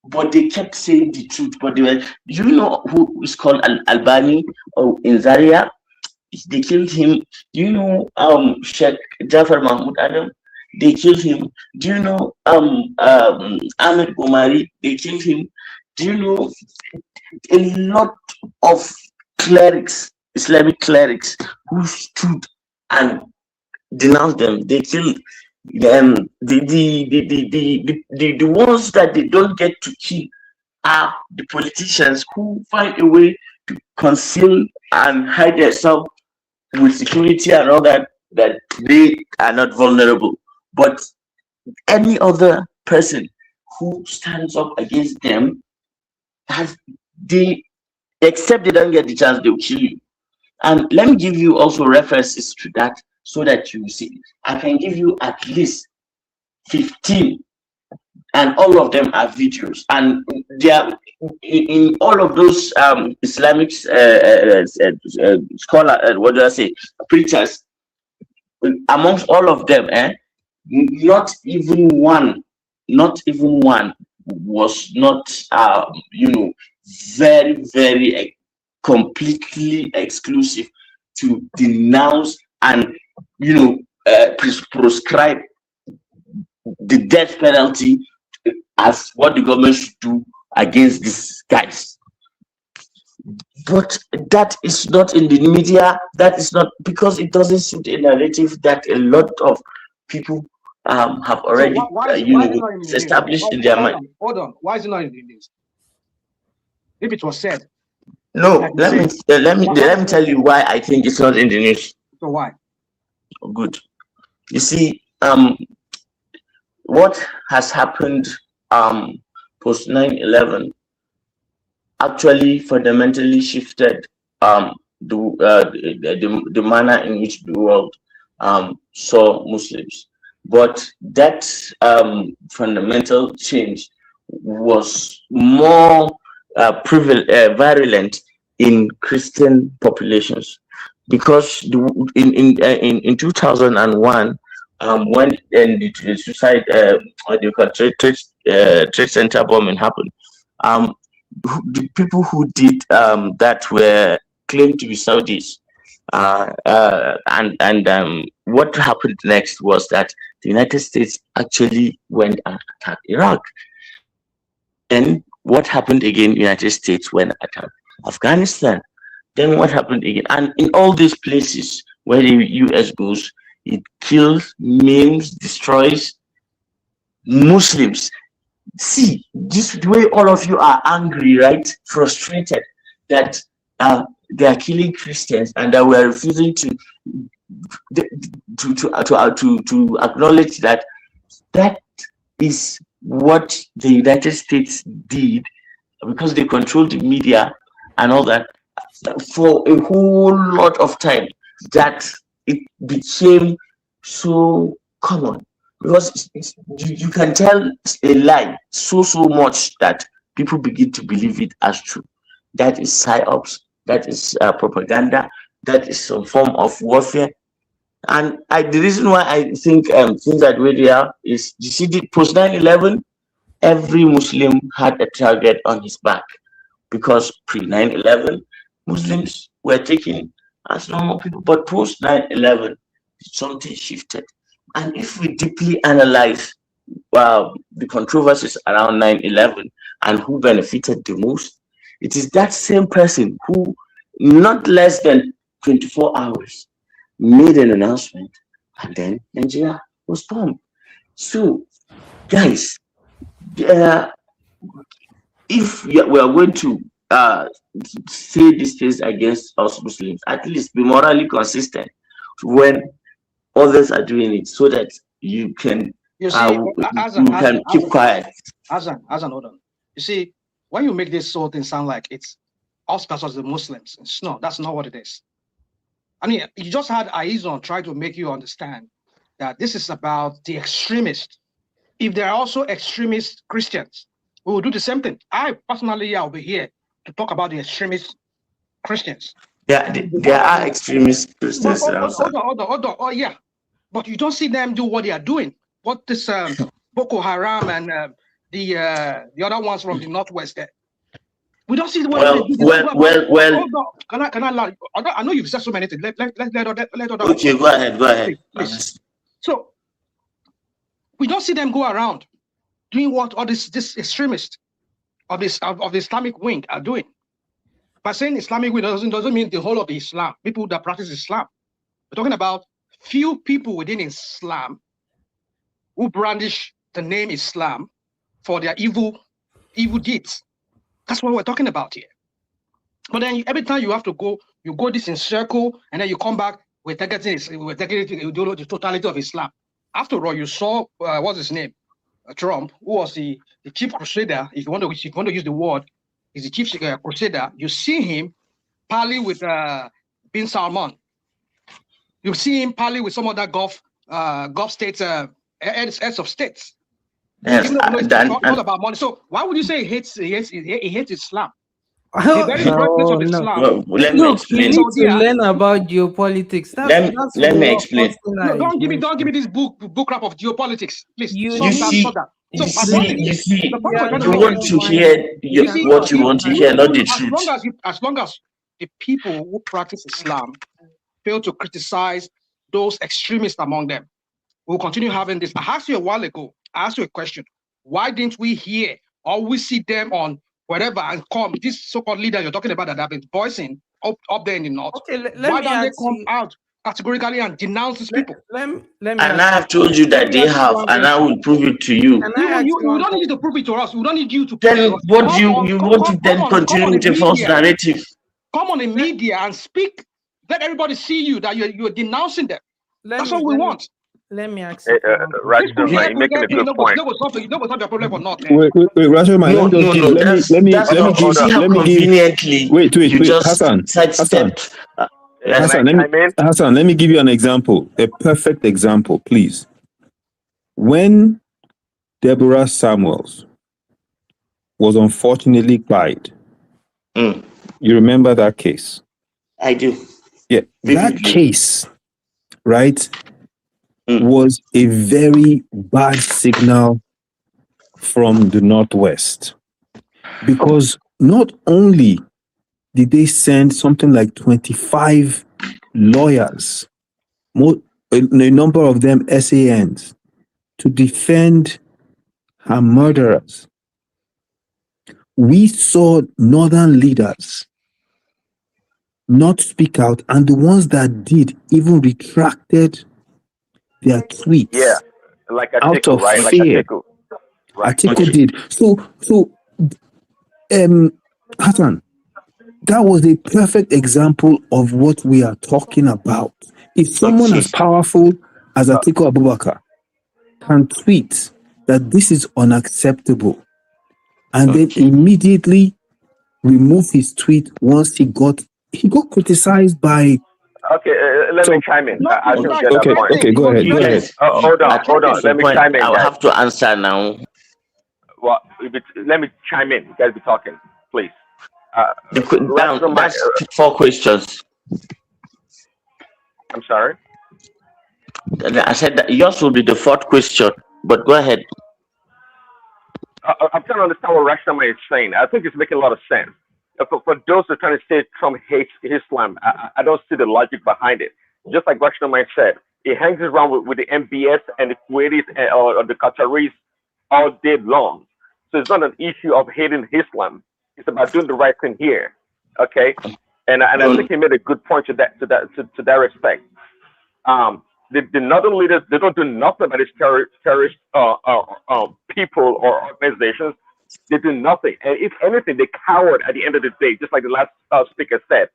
B: But they kept saying the truth. But they were, you know who is called Albani in Zaria? They killed him. Do you know Sheikh Jafar Mahmoud Adam? They killed him. Do you know Ahmed Omari? They killed him. Do you know a lot of clerics, Islamic clerics, who stood and denounced them? They killed them. The ones that they don't get to kill are the politicians who find a way to conceal and hide themselves with security and all that they are not vulnerable. But any other person who stands up against them has except they don't get the chance, they'll kill you. And let me give you also references to that so that you see. I can give you at least 15, and all of them are videos, and they are in all of those Islamic scholar, what do I say, preachers. Amongst all of them, not even one was not very, very completely exclusive to denounce and prescribe the death penalty as what the government should do against these guys. But that is not in the media. That is not, because it doesn't suit a narrative that a lot of people have already established in their mind.
N: Hold on. Why is it not in the news? If it was said.
B: No, let me tell you why I think it's not in the news.
N: So why?
B: Good. You see, what has happened post 9/11 actually fundamentally shifted the manner in which the world saw Muslims. But that fundamental change was more virulent in Christian populations, because in 2001, when the suicide trade center bombing happened, the people who did that were claimed to be Saudis, and what happened next was that the United States actually went and attacked Iraq. And what happened again? United States went and attacked Afghanistan. Then what happened again? And in all these places, where the US goes, it kills, maims, destroys Muslims. See, this the way all of you are angry, right? Frustrated that they are killing Christians and that we are refusing to acknowledge that that is what the United States did because they controlled the media and all that for a whole lot of time, that it became so common because you can tell a lie so much that people begin to believe it as true. That is psyops, that is propaganda, that is some form of warfare. And the reason why I think things that way they are is, you see, the post 9/11, every Muslim had a target on his back because pre 9/11 Muslims were taken as normal people, but post 9/11 something shifted. And if we deeply analyze the controversies around 9/11 and who benefited the most, it is that same person who, not less than 24 hours, made an announcement, and then Nigeria was bombed. So, guys, if we are going to say these things against us Muslims, at least be morally consistent when others are doing it, so that you can keep quiet.
N: Azan, hold on. You see, when you make this whole thing sound like it's us versus the Muslims, no, that's not what it is. I mean, you just had Aizon try to make you understand that this is about the extremists. If there are also extremist Christians, we will do the same thing. I personally, I'll be here to talk about the extremist Christians.
B: Yeah, there are extremist Christians.
N: Hold on. Oh, yeah. But you don't see them do what they are doing. What this Boko Haram and the other ones from the Northwest there. We don't see what they do. Hold on. Can I lie? I know you've said so many things. Let other.
B: Okay, go ahead.
N: Please. So we don't see them go around doing what all this extremists of the Islamic wing are doing. By saying Islamic wing doesn't mean the whole of Islam, people that practice Islam. We're talking about few people within Islam who brandish the name Islam for their evil deeds. That's what we're talking about here. But then every time you have to go, you go this in circle, and then you come back, we're taking the totality of Islam. After all, you saw what's his name, Trump, who was the chief crusader. If you want to use the word, he's the chief crusader. You see him parley with Bin Salman. You see him parley with some other Gulf states, heads of states.
B: Yes,
N: Even though it's all about money. So why would you say he hates Islam?
R: No,
B: let me explain.
R: You need to learn about geopolitics.
B: Let me explain.
N: No, don't give me this book crap of geopolitics, please.
B: You see, you want to hear what you want to hear, not the truth.
N: As long as the people who practice Islam fail to criticize those extremists among them, we'll continue having this. I asked you a while ago. I asked you a question. Why didn't we hear or we see them on wherever and come? These so-called leaders you're talking about that have been voicing up there in the north.
R: Okay,
N: why don't they come out categorically and denounce these people?
R: Let me
B: and I have told you that they have, and I will prove it to you.
N: You don't need to prove it to us. We don't need you to prove
B: then
N: it to us.
B: What do you want to then continue with a false narrative?
N: Come on the media and speak. Let everybody see you that you're denouncing them. That's what we want.
R: Let me ask
S: you. Rashomon, you're making a good point.
N: You know what's the problem or not?
M: Wait, Rashomon, Hassan, let me give you an example, a perfect example, please. When Deborah Samuels was unfortunately tried, you remember that case?
B: I do.
M: Yeah, that case, right, was a very bad signal from the Northwest, because not only did they send something like 25 lawyers, a number of them SANs, to defend her murderers, we saw northern leaders not speak out, and the ones that did even retracted their tweets
S: Yeah, like
M: out
S: Atiku,
M: of
S: right? Like
M: fear.
S: Atiku, right?
M: Atiku did. So Hassan, that was a perfect example of what we are talking about. If someone as powerful as Atiku Abubakar can tweet that this is unacceptable, and then immediately remove his tweet once he got criticized by
S: Okay, let me chime in. I don't get that point.
M: go ahead.
S: Hold on. Let me chime in,
B: I will
S: guys.
B: have to answer now.
S: Well, let me chime in. You guys be talking, please.
B: That's 4 questions.
S: I'm sorry?
B: I said that yours will be the 4th question, but go ahead.
S: I'm trying to understand what Rashomon is saying. I think it's making a lot of sense. For those who are trying to say Trump hates Islam, I don't see the logic behind it. Just like Rashomon said, he hangs around with the MBS and the Kuwaitis or the Qataris all day long. So it's not an issue of hating Islam. It's about doing the right thing here. Okay? And I think he made a good point to that respect. The northern leaders, they don't do nothing about these terrorist people or organizations. They do nothing, and if anything, they coward at the end of the day. Just like the last speaker said,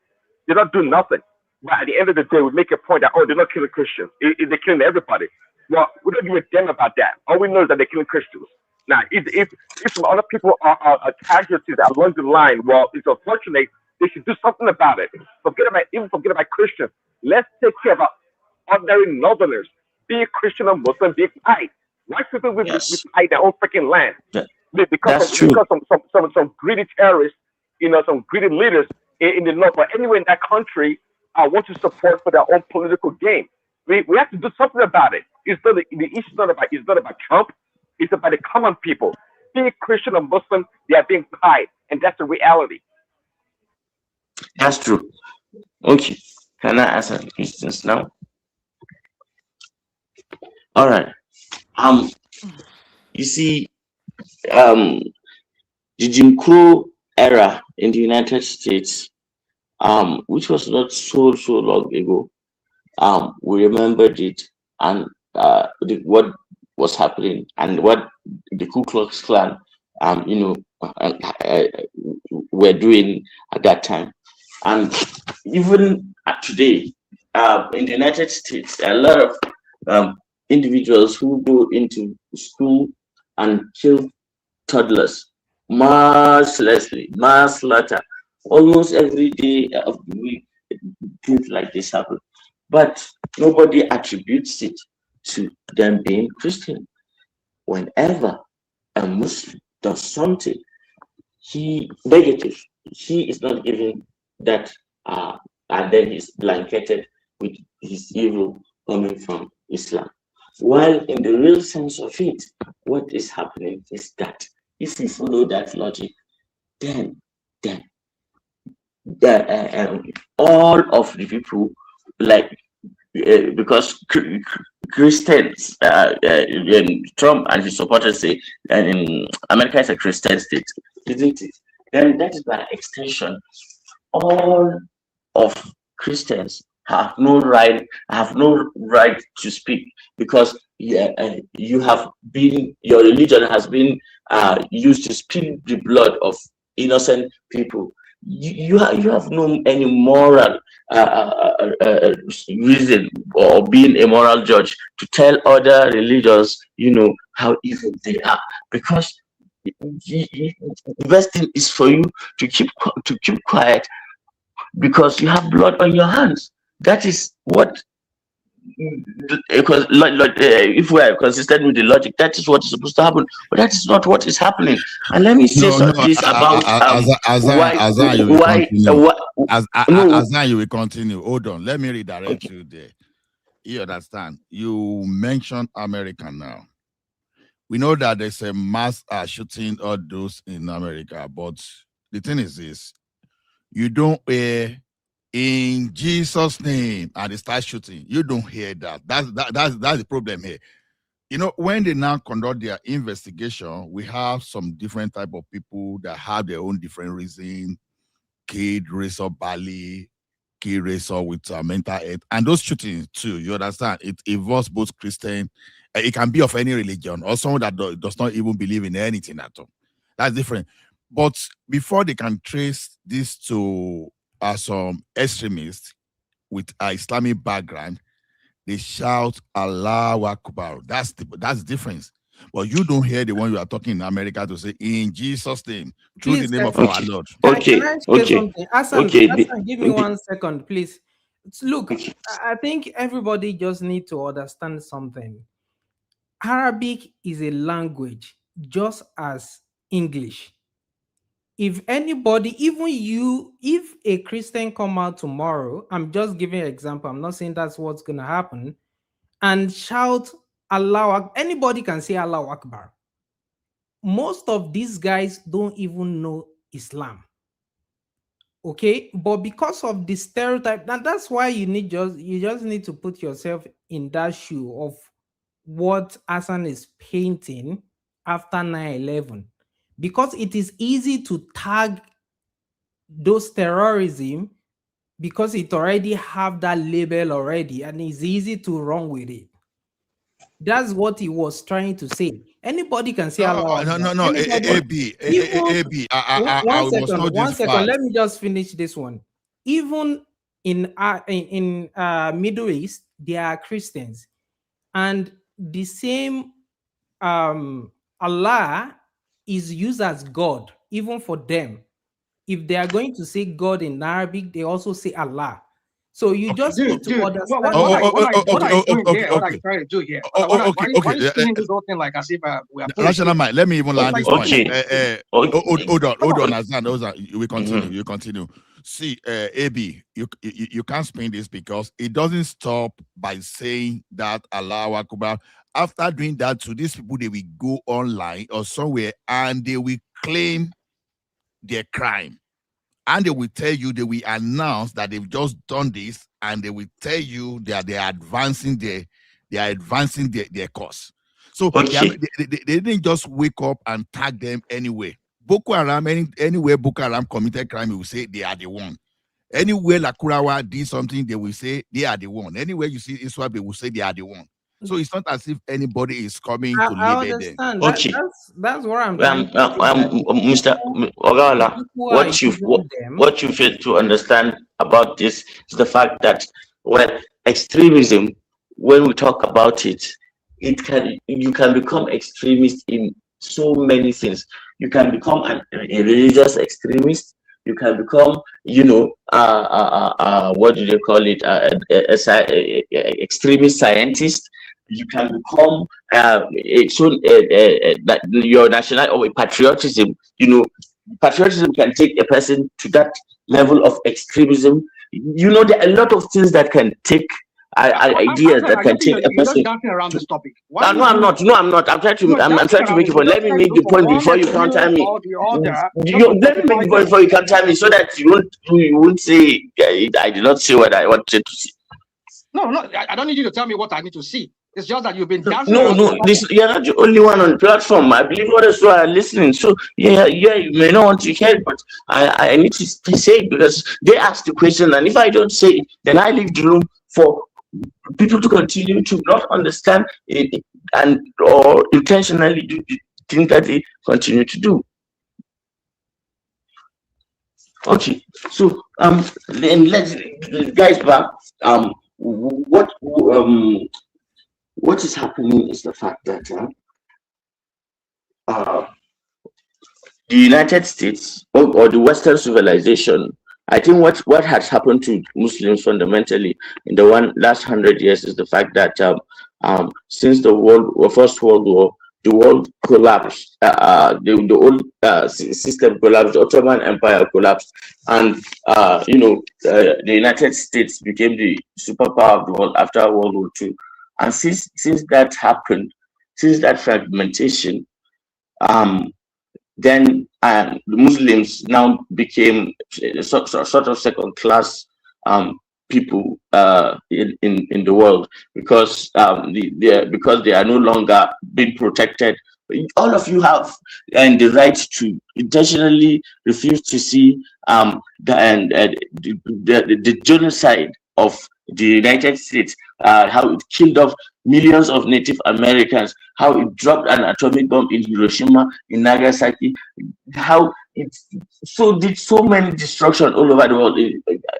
S: they don't do nothing. But at the end of the day, we make a point that they're not killing Christians. They're killing everybody. Well, we don't give a damn about that. All we know is that they're killing Christians. Now, if some other people are casualties along the line, well, it's unfortunate. They should do something about it. Forget about Christians. Let's take care of our ordinary northerners, be it Christian or Muslim, be it white. White people will fight their own freaking land. Because some greedy terrorists, some greedy leaders in the north or anywhere in that country want to support for their own political gain. We have to do something about it. The issue is not about Trump. It's about the common people. Be it Christian or Muslim, they are being pied, and that's the reality.
B: That's true. Okay. Can I answer the questions now? All right. You see, the Jim Crow era in the United States, which was not so long ago, we remembered it, and what was happening and what the Ku Klux Klan, were doing at that time, and even today, in the United States, a lot of individuals who go into school and kill toddlers mercilessly, mass slaughter, almost every day of the week. Things like this happen, but nobody attributes it to them being Christian. Whenever a Muslim does something negative, he is not given that, and then he's blanketed with his evil coming from Islam. While in the real sense of it, what is happening is that if you follow that logic, then all of the people, like, because Christians, Trump and his supporters say, and America is a Christian state, isn't it? Then that is by extension, all of Christians have no right to speak, because you have been, your religion has been used to spill the blood of innocent people. You have no any moral reason or being a moral judge to tell other religions, how evil they are, because the best thing is for you to keep quiet, because you have blood on your hands. That is what, because if we are consistent with the logic, that is what is supposed to happen, but that is not what is happening. And let me say this about
K: Azan, you will continue. Hold on, let me redirect you there. You understand? You mentioned America now. We know that there's a mass shooting all those in America, but the thing is this: you don't hear in Jesus' name and they start shooting. You don't hear that. That's the problem here. When they now conduct their investigation, we have some different type of people that have their own different reason. Kid, race up Bali, key race or with mental health. And those shootings too, you understand, it involves both Christian, it can be of any religion, or someone that does not even believe in anything at all. That's different. But before they can trace this to some extremists with an Islamic background, they shout Allahu Akbar. That's the difference. But you don't hear the one you are talking in America to say in Jesus' name, through the
R: Please,
K: name of our Lord.
R: can I say something? Hassan, give me 1 second, please. Look, I think everybody just need to understand something. Arabic is a language just as English. If anybody, even you, if a Christian come out tomorrow, I'm just giving an example, I'm not saying that's what's going to happen, and shout Allah, anybody can say Allahu Akbar. Most of these guys don't even know Islam. Okay, but because of the stereotype, and that's why you just need to put yourself in that shoe of what Hassan is painting after 9/11, because it is easy to tag those terrorism because it already have that label already, and it's easy to run with it. That's what he was trying to say. Anybody can say Allah.
K: No. AB. I must not
R: One
K: this
R: second.
K: fast.
R: Let me just finish this one. Even in Middle East, there are Christians, and the same Allah is used as God, even for them. If they are going to say God in Arabic, they also say Allah. So you just need to understand.
N: What are you doing here? What are you trying to do here? Why are you spinning this whole thing like as if we are
K: Rational mind. Let me even land this point. Hold on, Azan. We continue. You continue. See, AB, you can't spin this because it doesn't stop by saying that Allahu Akbar. After doing that, to these people, they will go online or somewhere and they will claim their crime. And they will tell you, they will announce that they've just done this, and they will tell you that they are advancing their cause. So they didn't just wake up and tag them anyway. Boko Haram, anywhere Boko Haram committed crime, they will say they are the one. Anywhere Lakurawa did something, they will say they are the one. Anywhere you see Iswap, they will say they are the one. So it's not as if anybody is coming to label them.
R: That's what I'm trying to say.
B: Mr. Ogala, what you fail to understand about this is the fact that, well, extremism, when we talk about it, you can become extremist in so many things. You can become a religious extremist. You can become, what do they call it? Extremist scientist. You can become your national or patriotism. Patriotism can take a person to that level of extremism. There are a lot of things that can take ideas that can take a person.
N: You're dancing around this topic.
B: No, I'm not. I'm trying to make a point. Let me make the point before you counter me. Let me make the point before you counter me, so that you won't say I did not say what I wanted to see.
N: No, I don't need you to tell me what I need to see. It's just that you've been dancing.
B: No, you're not the only one on the platform. I believe others who are listening. So yeah, you may not want to hear it, but I need to say it because they asked the question, and if I don't say it, then I leave the room for people to continue to not understand it or intentionally do the thing that they continue to do. Okay, so then let's guys back. What is happening is the fact that the United States or the Western civilization, I think what has happened to Muslims fundamentally in the last 100 years is the fact that since the First World War, the world collapsed. The old system collapsed. The Ottoman Empire collapsed, and the United States became the superpower of the world after World War II. And since that happened, since that fragmentation, then the Muslims now became sort of second-class people in the world because they are no longer being protected all of you have the right to intentionally refuse to see the genocide of the United States, how it killed off millions of Native Americans, how it dropped an atomic bomb in Hiroshima, in Nagasaki, how it did so many destruction all over the world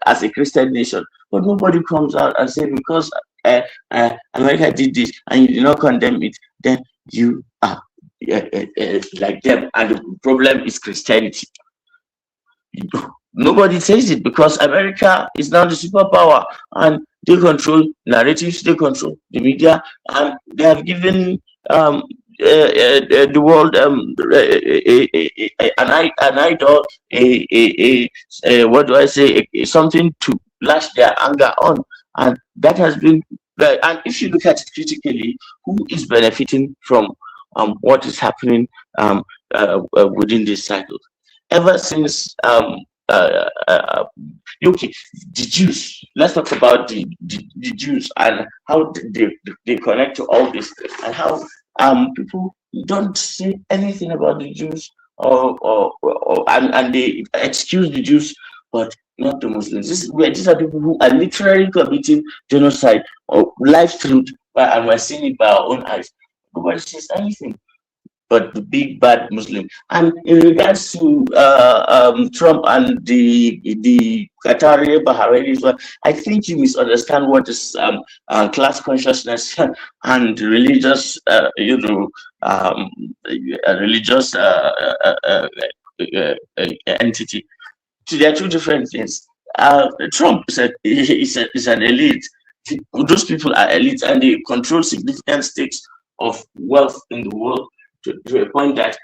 B: as a Christian nation. But nobody comes out and say because America did this and you did not condemn it, then you are like them, and the problem is Christianity. Nobody says it because America is now the superpower and they control narratives, they control the media, and they have given the world an idol, what do I say, something to lash their anger on, and that has been. And if you look at it critically, who is benefiting from what is happening within this cycle? Ever since okay, the Jews. Let's talk about the Jews and how they connect to all this, and how people don't say anything about the Jews, and they excuse the Jews, but not the Muslims. These are people who are literally committing genocide or live streamed, and we're seeing it by our own eyes. Nobody says anything but the big bad Muslim. And in regards to Trump and the Qatari Bahrainis, I think you misunderstand what is class consciousness and religious, religious entity. So they are two different things. Trump is an elite. Those people are elites and they control significant stakes of wealth in the world, to a point that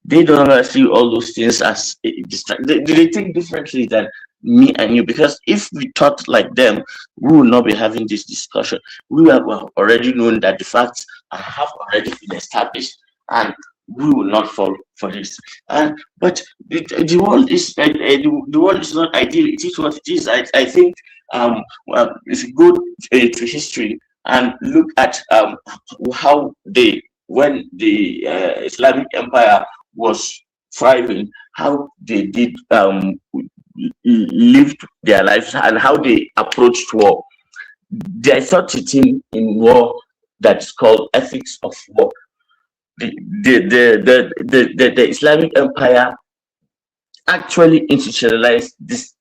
B: they don't see all those things as a distraction. They think differently than me and you, because if we thought like them, we will not be having this discussion. We have already known that the facts have already been established, and we will not fall for this. But the world is the world is not ideal. It is what it is. I think if you go to history and look at how when the Islamic Empire was thriving, how they did lived their lives and how they approached war. There's such a thing in war that's called ethics of war. The Islamic Empire actually institutionalized this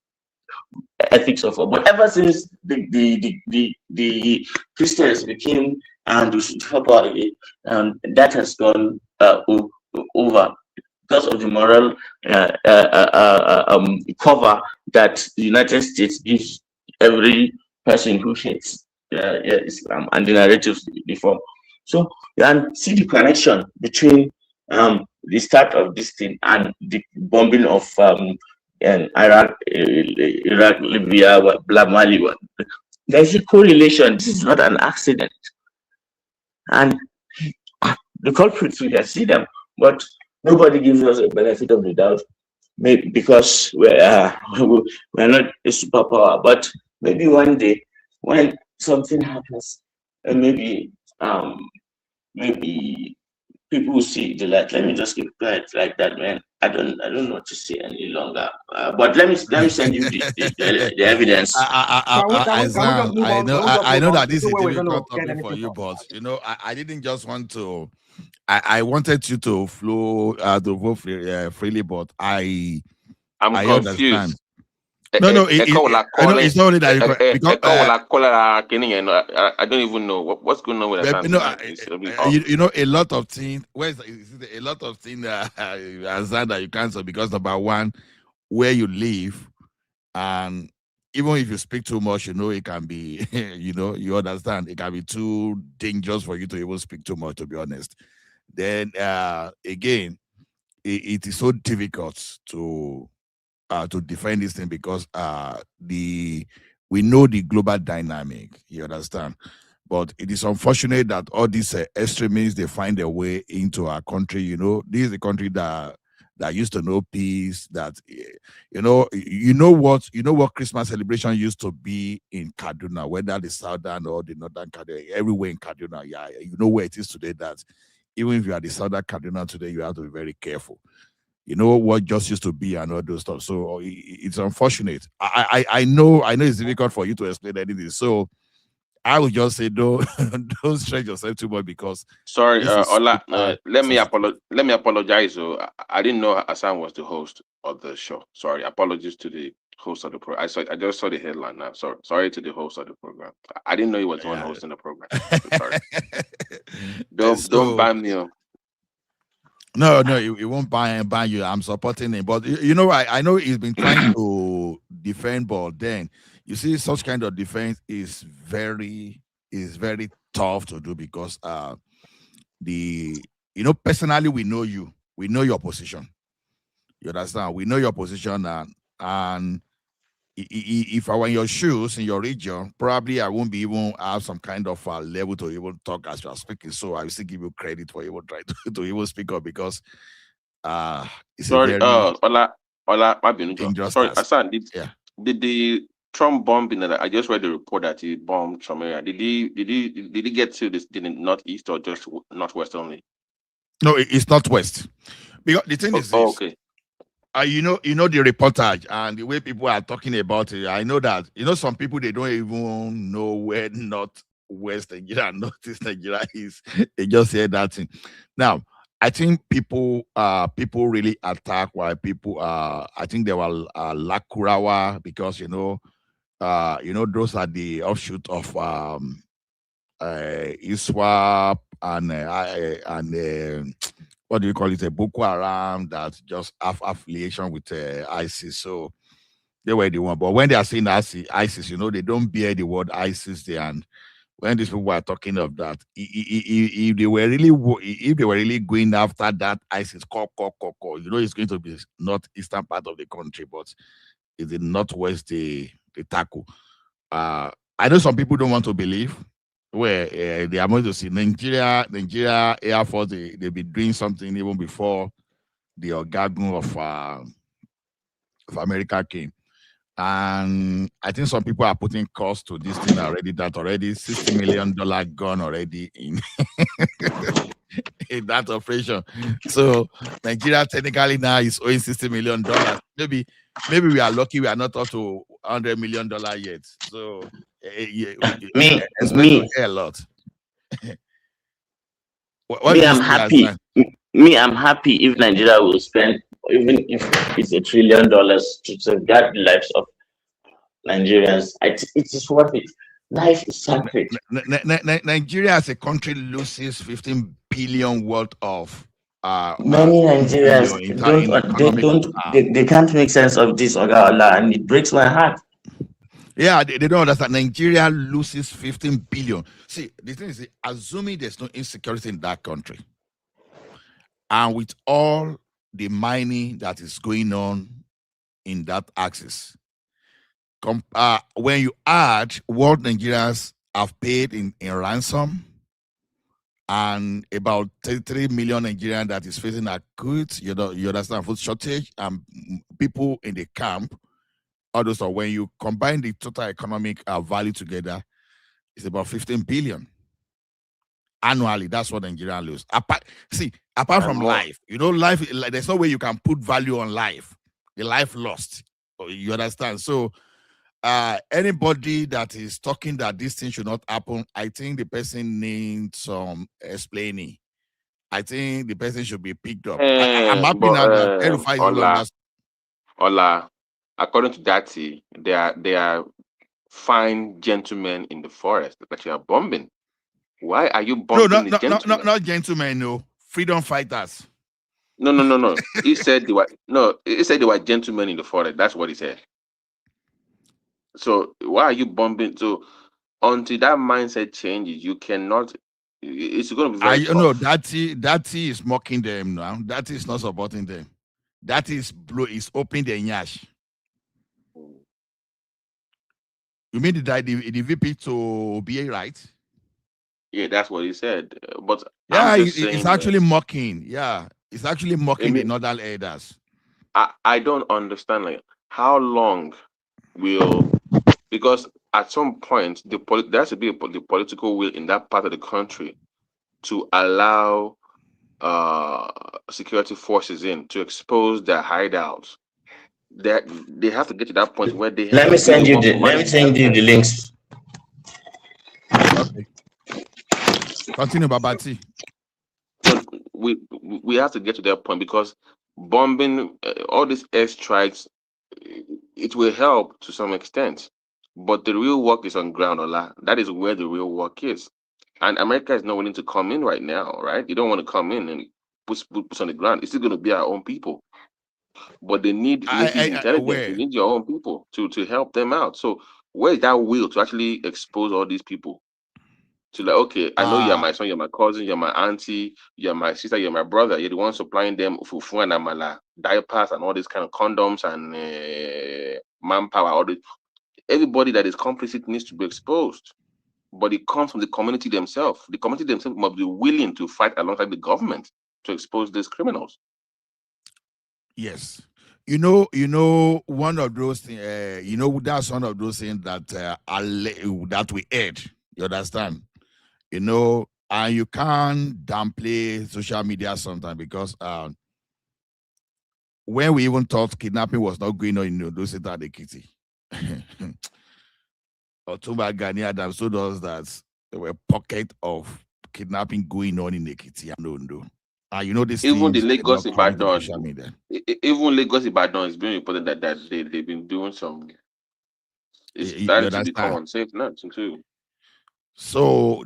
B: ethics of war. But ever since the Christians became and that has gone over because of the moral cover that the United States gives every person who hates Islam and the narratives they form. So you can see the connection between the start of this thing and the bombing of Iraq, Libya, Mali. There's a correlation. This is not an accident. And the culprits, we can see them, but nobody gives us a benefit of the doubt. Maybe because we're not a superpower, but maybe one day when something happens, and maybe people will see the light. Let me just keep quiet like that, man. I don't know what to say any longer. But let me send you the evidence.
K: I know that this is a difficult topic for you, but I didn't just want to. I wanted you to flow to vote freely, but I'm
S: confused.
K: Understand. No, it's only that
S: I don't even know what's going on with that.
K: A lot of things. A lot of things that you cancel because number one, where you live, and even if you speak too much, it can be, you understand, it can be too dangerous for you to even speak too much, to be honest. Then again, it is so difficult to defend this thing because we know the global dynamic, you understand, but it is unfortunate that all these extremists, they find their way into our country. This is a country that used to know peace, that what Christmas celebration used to be in Kaduna, whether the southern or the northern Kaduna, everywhere in Kaduna, where it is today, that even if you are the Southern Cardinal today, you have to be very careful. You know what just used to be and all those stuff. So it's unfortunate. I know it's difficult for you to explain anything. So I would just say don't don't stretch yourself too much because
T: Sorry,
K: this is
T: Ola.
K: super
T: Let me
K: sensitive.
T: apologize. I didn't know Hassan was the host of the show. Sorry, apologies to the host of the program. I just saw the headline now. Sorry to the host of the program. I didn't know he was the one hosting the program. So sorry. Don't
K: So
T: ban me.
K: no, it won't ban you. I'm supporting him. But you know, I know he's been trying to defend, but then you see such kind of defense is very tough to do because personally we know you. We know your position. You understand? We know your position and if I were in your shoes in your region, probably I won't be even have some kind of level to even talk as you are speaking. So I will still give you credit for even trying to even speak up because it's a
T: Sorry,
K: very
T: Ola, my bad.
K: dangerous
T: Sorry,
K: task.
T: Hassan.
K: Yeah.
T: Did the Trump bombing? I just read the report that he bombed some area. Did he get to this? Did it northeast or just northwest only?
K: No, it's not west. Because the thing is this.
T: Okay.
K: You know the reportage and the way people are talking about it. I know that some people they don't even know where northwest Nigeria and northeast Nigeria is. They just hear that thing. Now, I think people really attack while people I think they were Lakurawa because those are the offshoot of ISWAP and what do you call it? A Boko Haram that just have affiliation with ISIS. So they were the one. But when they are saying ISIS, they don't bear the word ISIS there. And when these people are talking of that, if they were really going after that ISIS, it's going to be northeastern part of the country, but it's the northwest they tackle. I know some people don't want to believe where they are going to see Nigeria Air Force, they've been doing something even before the Ogagun of America came. And I think some people are putting cost to this thing already, that already $60 million gone already in, in that operation. So Nigeria technically now is owing $60 million. Maybe we are lucky we are not up to $100 million yet. So
B: Me,
K: expect to hear a lot. What
B: me,
K: do you
B: I'm
K: say,
B: happy.
K: Hassan?
B: Me, I'm happy if Nigeria will spend, even if it's $1 trillion to safeguard the lives of Nigerians. It is worth it. Life is sacred.
K: Nigeria as a country loses 15 billion worth of
B: Many Nigerians they can't make sense of this, Oga, and it breaks my heart.
K: Yeah, they don't understand. Nigeria loses 15 billion. See, the thing is, assuming there's no insecurity in that country, and with all the mining that is going on in that axis, when you add what Nigerians have paid in ransom, and about 33 million Nigerians that is facing acute, you understand, food shortage, and people in the camp, all those are, when you combine the total economic value together, it's about 15 billion annually. That's what Nigeria lose. Apart from life, life, there's no way you can put value on life. The life lost. You understand? So anybody that is talking that this thing should not happen, I think the person needs some explaining. I think the person should be picked up. I'm happy now that Erufai is no longer.
T: Ola, according to Dati, they are fine gentlemen in the forest that you are bombing. Why are you bombing the gentlemen?
K: Not gentlemen, no. Freedom fighters.
T: No. He said they were gentlemen in the forest. That's what he said. So why are you bombing? So until that mindset changes, you cannot. It's going to be very tough.
K: No, Dati is mocking them now. Dati is not supporting them. That is opening the nyash. You mean the VP to BA, right?
T: Yeah, that's what he said. But
K: yeah, it's actually mocking. Yeah, it's actually mocking the northern elders.
T: I don't understand, like, how long will, because at some point there has to be the political will in that part of the country to allow security forces in to expose their hideouts. That they have to get to that point where they
B: Let me
T: really
B: send you
T: want
B: the
T: to
B: let me
T: manage
B: send you the
T: everything.
B: links.
K: Okay. Continue, Babati.
T: So we have to get to that point because bombing, all these airstrikes, it will help to some extent, but the real work is on ground, Ola. That is where the real work is, and America is not willing to come in right now, right? You don't want to come in and put on the ground. It's still going to be our own people, but they need native intelligence. They
K: Where?
T: need your own people to help them out. So where is that will to actually expose all these people? To like, okay, I know you're my son, you're my cousin, you're my auntie, you're my sister, you're my brother. You're the one supplying them fufu and amala, diapers, and all these kind of condoms and manpower. All this, everybody that is complicit needs to be exposed. But it comes from the community themselves. The community themselves must be willing to fight alongside the government to expose these criminals.
K: Yes. One of those things, that's one of those things that that we ate. You understand? And you can't downplay social media sometimes because when we even thought kidnapping was not going on in those at the kitty. Otumba Gani Adams told us that there were pockets of kidnapping going on in Ekiti and Ondo. These
T: Even the
K: things
T: Lagos
K: not coming to
T: Ibadan,
K: social media.
T: even Lagos Ibadan is being reported that they've been doing some. It's
K: You
T: starting to become
K: understand?
T: unsafe now too.
K: So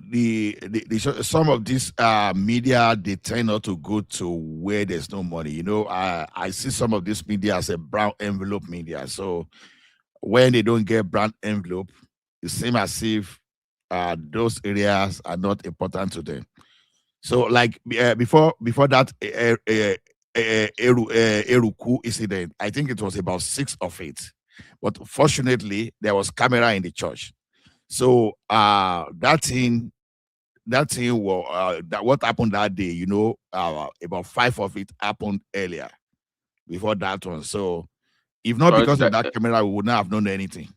K: some of these media, they tend not to go to where there's no money. I see some of this media as a brown envelope media. So when they don't get brown envelope, it seems as if those areas are not important to them. So like before that Eruku incident, I think it was about 6 of it. But fortunately, there was camera in the church. So that thing was that what happened that day, about 5 of it happened earlier before that one. So if not because of that camera, we would not have known anything.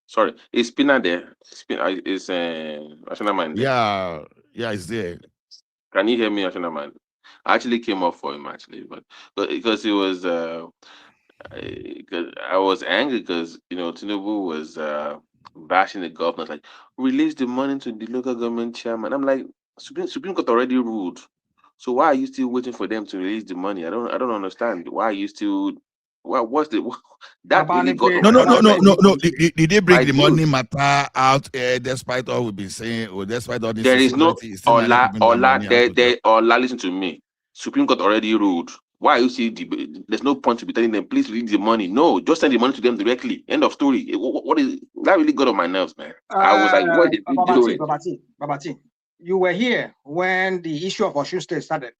T: Sorry, is Spina there? Is National Man there?
K: Yeah, it's there.
T: Can you hear me, National Man? I actually came up for him but because it was because I was angry because Tinubu was bashing the governors like release the money to the local government chairman. I'm like Supreme Court already ruled, so why are you still waiting for them to release the money? I don't understand. Why are you still? What's the that really got on my
K: No. Did they bring the money matter out despite all we've been saying, or despite all this
T: there is no
K: insecurity? It's still managed to bring that money out.
T: Listen to me. Supreme Court already ruled. Why are you still there's no point to be telling them please release the money? No, just send the money to them directly. End of story. What is that really got on my nerves, man? I was like, what did we do?
N: Babati, you were here when the issue of Osun State started.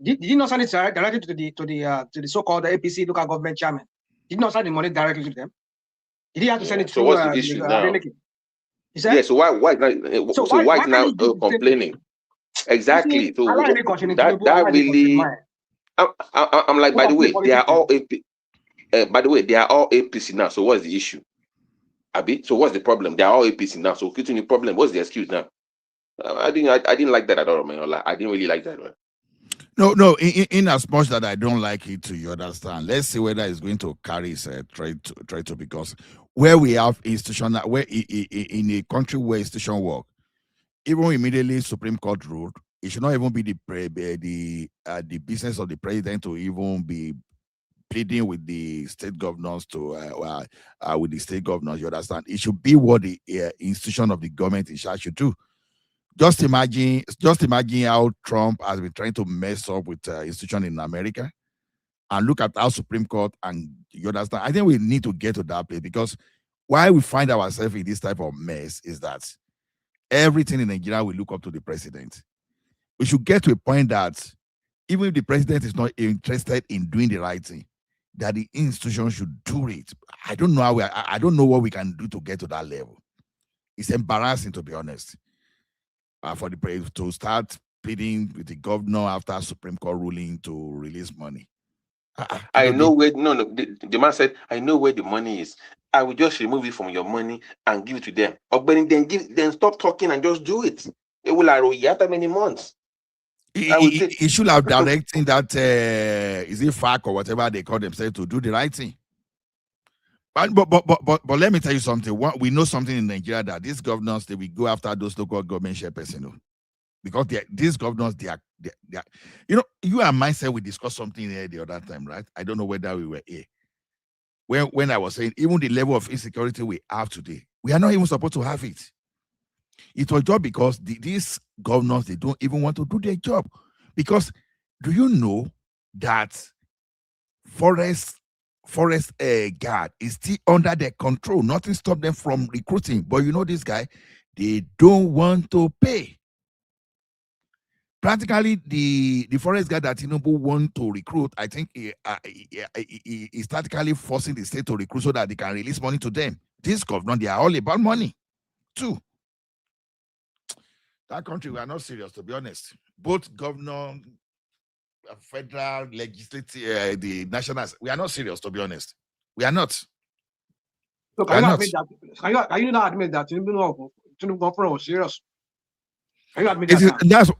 N: Did you not send it directly to the so-called APC local government chairman? Did you not send the money directly to them? Did he have to send it
T: So
N: through?
T: what's the issue now?
N: Yeah.
T: So why is now complaining? Exactly. So that really. I'm like, by the way, they are all APC now. So what's the issue? Abi, so what's the problem? They are all APC now. So continue problem. What's the excuse now? I didn't like that at all, man. I didn't really like that, man.
K: No. In as much that I don't like it, you understand. Let's see whether it's going to carry its try to because where we have institutional, where in a country where institution work, even immediately Supreme Court ruled, it should not even be the business of the president to even be pleading with the state governors with the state governors. You understand? It should be what the institution of the government in charge should do. Just imagine how Trump has been trying to mess up with institution in America, and look at our Supreme Court. And you understand? I think we need to get to that place because why we find ourselves in this type of mess is that everything in Nigeria will look up to the president. We should get to a point that even if the president is not interested in doing the right thing, that the institution should do it. I don't know how I don't know what we can do to get to that level. It's embarrassing, to be honest. For the president to start pleading with the governor after Supreme Court ruling to release money.
T: I know where the man said, I know where the money is. I will just remove it from your money and give it to them. Or then stop talking and just do it. It will arrow you after many months.
K: He should have directing that is it FAC or whatever they call themselves to do the right thing. But let me tell you something. We know something in Nigeria that these governors, they will go after those local government chairpersons, because these governors, they are, you know, you and myself, we discussed something here the other time, right? I don't know whether we were here. When I was saying, even the level of insecurity we have today, we are not even supposed to have it. It was just because these governors, they don't even want to do their job. Because do you know that forest guard is still under their control? Nothing stopped them from recruiting. But you know this guy, they don't want to pay. Practically, the forest guard that Tinubu want to recruit, I think he is practically forcing the state to recruit so that they can release money to them. This government, they are all about money too. That country, we are not serious, to be honest. Both governor, federal, legislative, the national, we are not serious, to be honest. We are not.
N: So can you admit that? Can you not admit that Tinubu government was serious? Can you admit that?
K: That's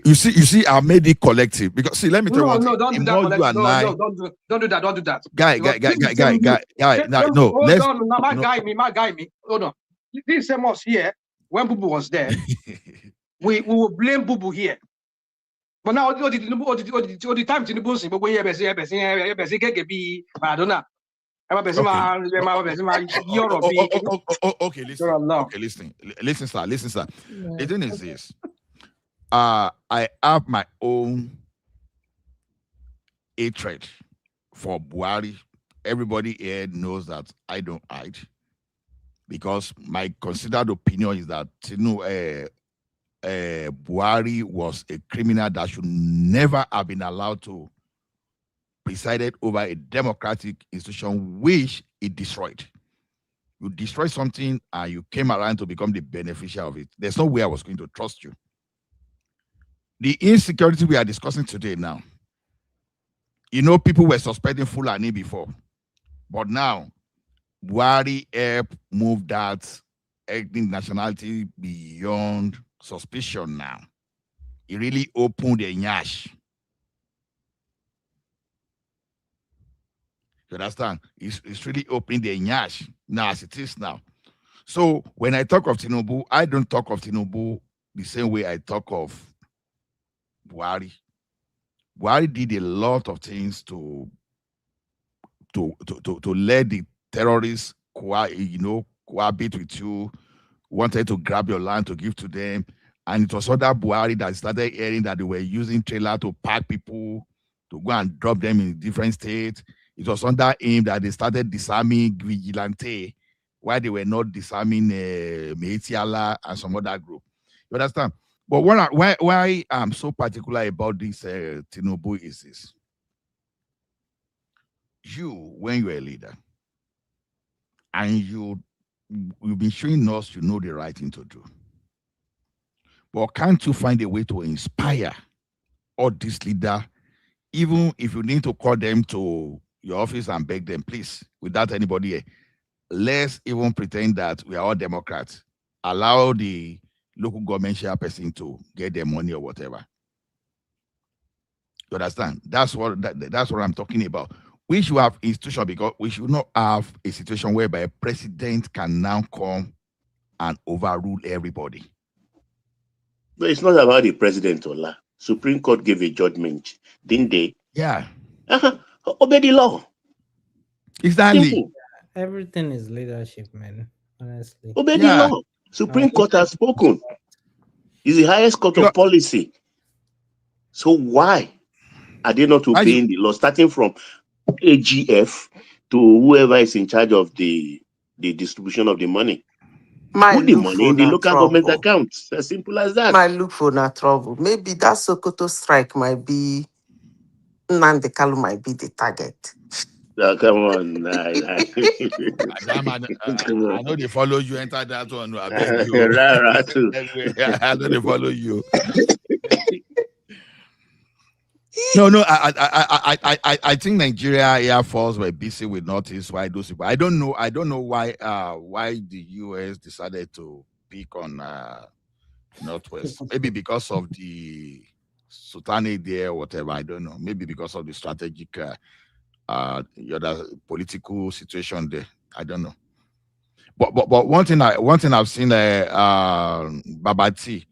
K: you see, I made it collective because see, let me tell you one thing.
N: No, don't do that. Don't do that. Don't do that.
K: Guy. No, let's.
N: My guy, me. Hold on. This same us here when Bubu was there. we will blame Bubu here. But now all the time Tinubu sing, but we here can be Maradona.
K: Okay, listen, sir. Yeah. The thing is this. I have my own hatred for Buhari. Everybody here knows that I don't hide, because my considered opinion is that Buhari was a criminal that should never have been allowed to presided over a democratic institution which it destroyed. You destroy something and you came around to become the beneficiary of it. There's no way I was going to trust you. The insecurity we are discussing today now, you know, people were suspecting Fulani before, but now Buhari helped move that ethnic nationality beyond suspicion now. It really opened the nyash. You understand? It's really opening the nyash now as it is now. So when I talk of Tinubu, I don't talk of Tinubu the same way I talk of Buhari. Buhari did a lot of things to let the terrorists cohabit with you, wanted to grab your land to give to them. And it was other Buhari that started hearing that they were using trailer to pack people to go and drop them in different states. It was under him that they started disarming Vigilante, while they were not disarming Meitiala and some other group. You understand? But why I'm so particular about this Tinubu is this. You, when you're a leader, and you've been showing us you know the right thing to do. But can't you find a way to inspire all these leaders, even if you need to call them to your office and beg them, please, without anybody here, let's even pretend that we are all Democrats. Allow the local government chairperson to get their money or whatever. You understand? That's what I'm talking about. We should have institution, because we should not have a situation whereby a president can now come and overrule everybody.
P: But it's not about the president, Ola. Supreme Court gave a judgment, didn't they?
K: Yeah.
P: Obey the law.
K: Exactly.
P: Simple.
R: Everything is leadership, man. Honestly.
P: Obey the law. Supreme Court has spoken. It's the highest court of policy. So why are they not obeying the law, starting from AGF to whoever is in charge of the distribution of the money? Put the money in the local government accounts. As simple as that.
I: Might look for na trouble. Maybe that Sokoto strike might be, Nnamdi Kanu might be the target.
P: Come on.
K: I know they follow you, enter that one. I beg you. I know they follow you. No. I think Nigeria Air Force were busy with Northeast. Why those people? I don't know why the US decided to pick on Northwest. Maybe because of the Sultani there, or whatever. I don't know. Maybe because of the strategic, political situation there. I don't know. But one thing I've seen, Babati,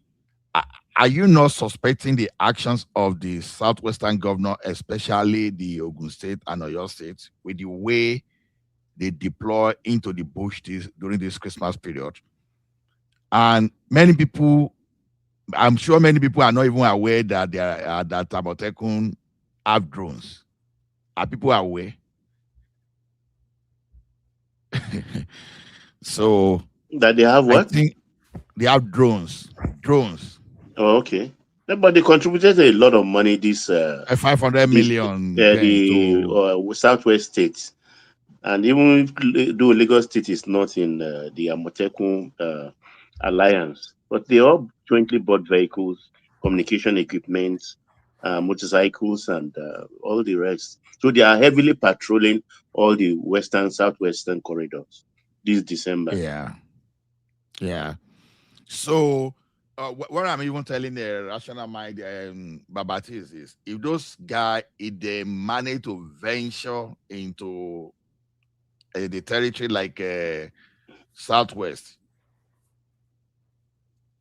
K: are you not suspecting the actions of the southwestern governor, especially the Ogun State and Oyo State, with the way they deploy into the bush during this Christmas period? And many people, I'm sure many people are not even aware that that Amotekun have drones. Are people aware? So
P: that they have what?
K: I think they have drones.
P: Oh, okay. But they contributed a lot of money this
K: 500 million
P: the Southwest states, and even though Lagos State is not in the Amotekun alliance, but they all jointly bought vehicles, communication equipment, motorcycles, and all the rest. So they are heavily patrolling all the southwestern corridors this December.
K: Yeah. So what I'm even telling the rational mind, Babati, is if those guys, if they manage to venture into the territory like Southwest,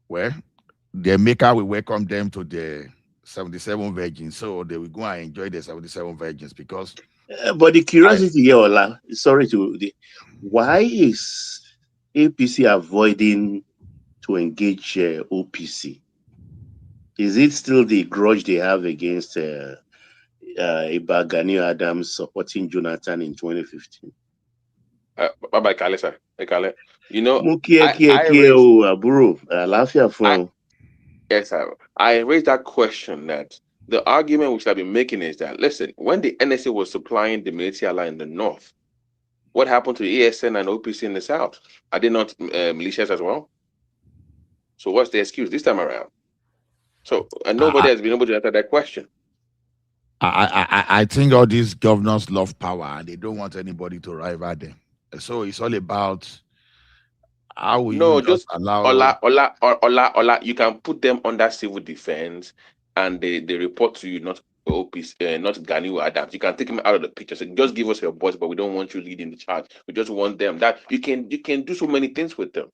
K: where the maker will welcome them to the 77 virgins, so they will go and enjoy the 77 virgins. Because
P: but the curiosity here, Ola, why is APC avoiding to engage OPC? Is it still the grudge they have against Iba Gani Adams supporting Jonathan in 2015?
T: Bye-bye, Kale, sir. Hey, Kale. You know, yes, sir. I raised that question that the argument which I've been making is that, listen, when the NSA was supplying the military ally in the north, what happened to ESN and OPC in the south? Are they not militias as well? So what's the excuse this time around? So nobody has been able to answer that question.
K: I think all these governors love power and they don't want anybody to rival them. So it's all about how will you just allow
T: Ola, you can put them under civil defense and they report to you, not OPC, not Gani Adams. You can take them out of the picture. So just give us your voice, but we don't want you leading the charge. We just want them. That you can do so many things with them.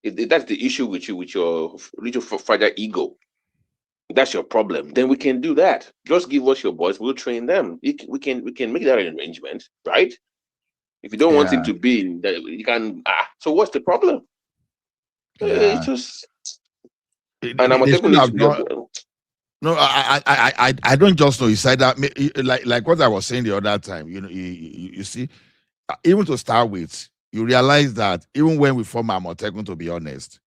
T: That's the issue with you, with your little fragile ego. That's your problem. Then we can do that. Just give us your voice. We'll train them. We can make that an arrangement, right? If you don't want him to be, you can. So what's the problem? It's just. And I'm taking this.
K: No, I don't just know. It's either like what I was saying the other time. You know, you see, even to start with, you realize that even when we form Amotekun, to be honest,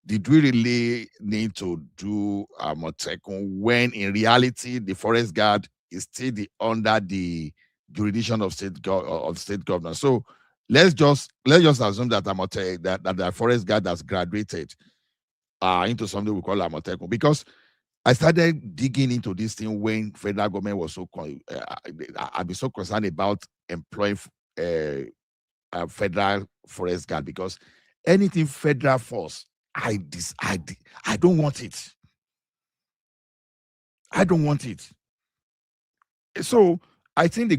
K: did we really need to do Amotekun when in reality the forest guard is still under the jurisdiction of state governor? So let's just assume that that the forest guard has graduated into something we call Amotekun, because I started digging into this thing when federal government was I've been so concerned about employing federal forest guard, because anything federal force, I don't want it. I don't want it. So I think the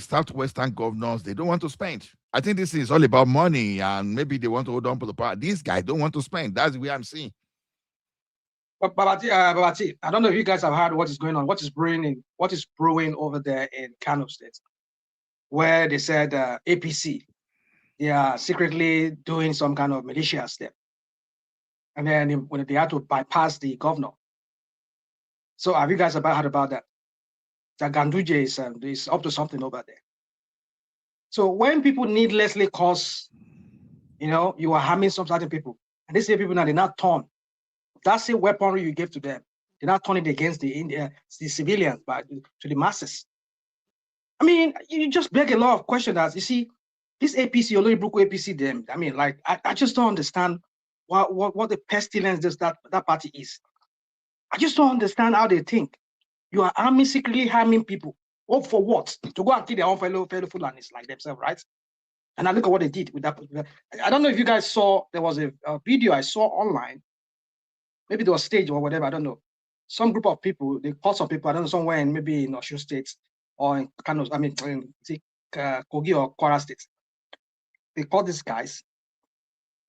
K: southwestern governors, they don't want to spend. I think this is all about money, and maybe they want to hold on to the power. These guys don't want to spend. That's the way I'm seeing.
N: But Babati, I don't know if you guys have heard what is going on, what is brewing over there in Kano State, where they said APC, they are secretly doing some kind of militia step, and then when they had to bypass the governor. So have you guys heard about that? That Ganduje is up to something over there. So when people needlessly cause, you are harming some certain people, and these people now, they not turn. That's the weaponry you give to them. They're not turning it against the civilians, but to the masses. I mean, you just beg a lot of questions. As you see, this APC, Oloribuku APC, them. I mean, like I just don't understand what the pestilence that party is. I just don't understand how they think. You are secretly harming people. Oh, for what? To go and kill their own fellow Fulanis like themselves, right? And I look at what they did with that. I don't know if you guys saw, there was a video I saw online. Maybe it was staged or whatever, I don't know. some group of people, they caught some people, I don't know, somewhere in maybe in Osun State or in Kano, I mean, in Kogi or Kwara State. They caught these guys.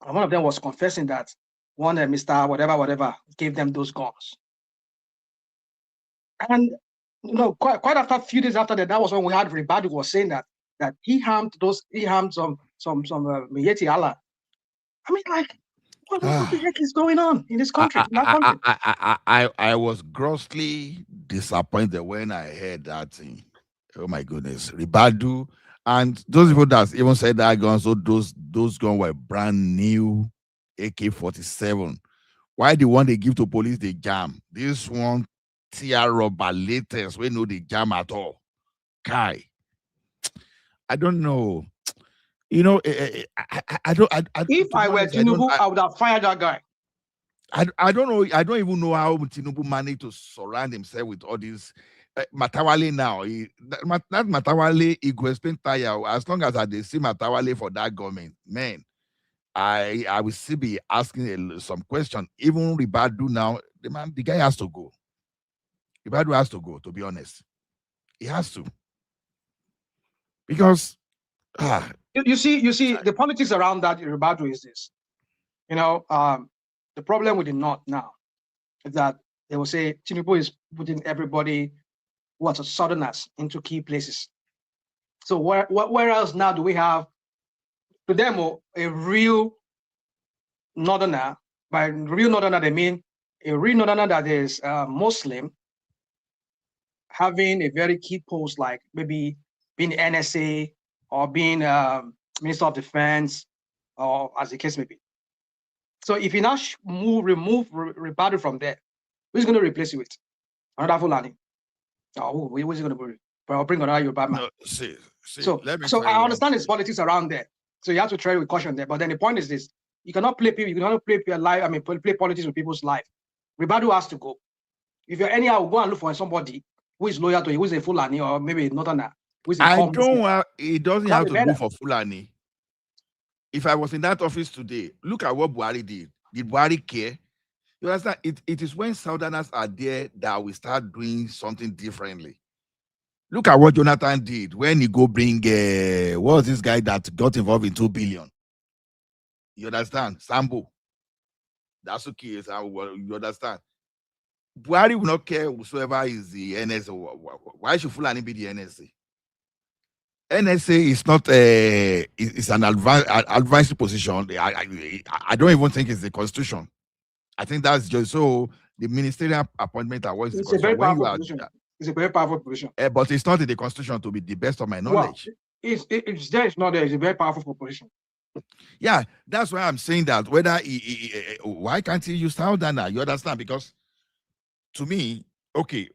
N: And one of them was confessing that one Mr. whatever gave them those guns. And quite after a few days after that, that was when we had Ribadu was saying that he harmed some Miyetti Allah. I mean, like, what the heck is going on in this country?
K: I was grossly disappointed when I heard that thing. Oh my goodness, Ribadu, and those people that even said that guns, so those guns were brand new AK-47. Why the one they give to police they jam? This one tear rubber latest, we know they jam at all. Kai, I don't know. I don't.
N: If I were Tinubu, I would have fired that guy.
K: I don't know. I don't even know how Tinubu managed to surround himself with all these. Matawale now, that Matawale, he could explain tire as long as they see Matawale for that government, man. I will still be asking some question. Even Ribadu now, the guy has to go. Ribadu has to go. To be honest, he has to, because
N: you see the politics around that Ribadu is this. The problem with the North now is that they will say Tinubu is putting everybody who are Southerners into key places. So where else now do we have to them a real Northerner? By real Northerner, they mean a real Northerner that is Muslim, having a very key post like maybe being NSA or being Minister of Defense, or as the case may be. So if you now remove Ribadu from there, who's going to replace it with? Another Fulani? Oh, who's going to bring another Yoruba man? So I understand his politics around there. So you have to tread with caution there. But then the point is this: you cannot play people. You cannot play life. I mean, play politics with people's life. Ribadu has to go. If you're anyhow, go and look for somebody who is loyal to you, who is a Fulani or maybe a Northerner.
K: It doesn't have to go for Fulani. If I was in that office today, look at what Buhari did. Did Buhari care? You understand? It is when Southerners are there that we start doing something differently. Look at what Jonathan did when he go bring, what was this guy that got involved in 2 billion? You understand? Sambo. That's okay. You understand? Buhari will not care whosoever is the NSA. Why should Fulani be the NSA? NSA is not it's an advisory position. I don't even think it's the constitution. I think that's just so the ministerial appointment are what is
N: it's a very powerful position. It's a very powerful position.
K: But it's not in the constitution, to be the best of my knowledge.
N: Well, it's there. It's not there. It's a very powerful position.
K: Yeah, that's why I'm saying that. Whether why can't he use Southern? You understand? Because to me, okay,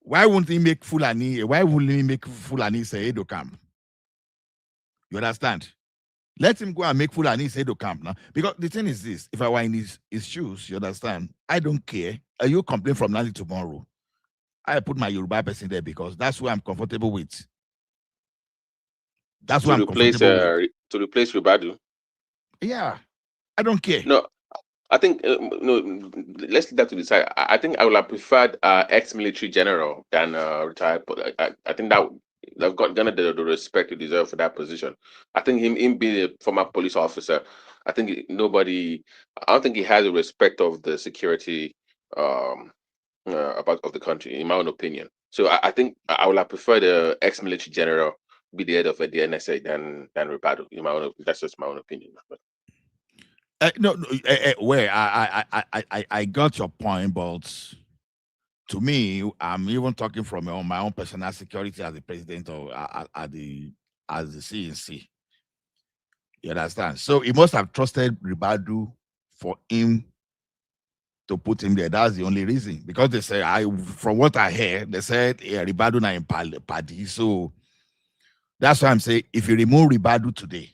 K: why wouldn't he make Fulani? Why wouldn't he make Fulani say Edo camp? You understand? Let him go and make Fulani say Edo camp now. Because the thing is this: if I were in his shoes, you understand? I don't care. You complain from now to tomorrow. I put my Yoruba person there because that's who I'm comfortable with. That's what I'm comfortable with.
T: To replace Ribadu.
K: Yeah, I don't care.
T: No, I think no. Let's leave that to the side. I think I would have preferred ex-military general than retired. I think that they've got the respect you deserve for that position. I think him being a former police officer, I think I don't think he has the respect of the security of the country, in my own opinion. So I think I would have preferred the ex-military general be the head of the NSA than Ribadu. In my own, that's just my own opinion.
K: Where I got your point, but to me, I'm even talking from my own personal security as the president or as the CNC. You understand? So he must have trusted Ribadu for him to put him there. That's the only reason. Because they say, from what I heard, they said Ribadu na in party. So that's why I'm saying, if you remove Ribadu today,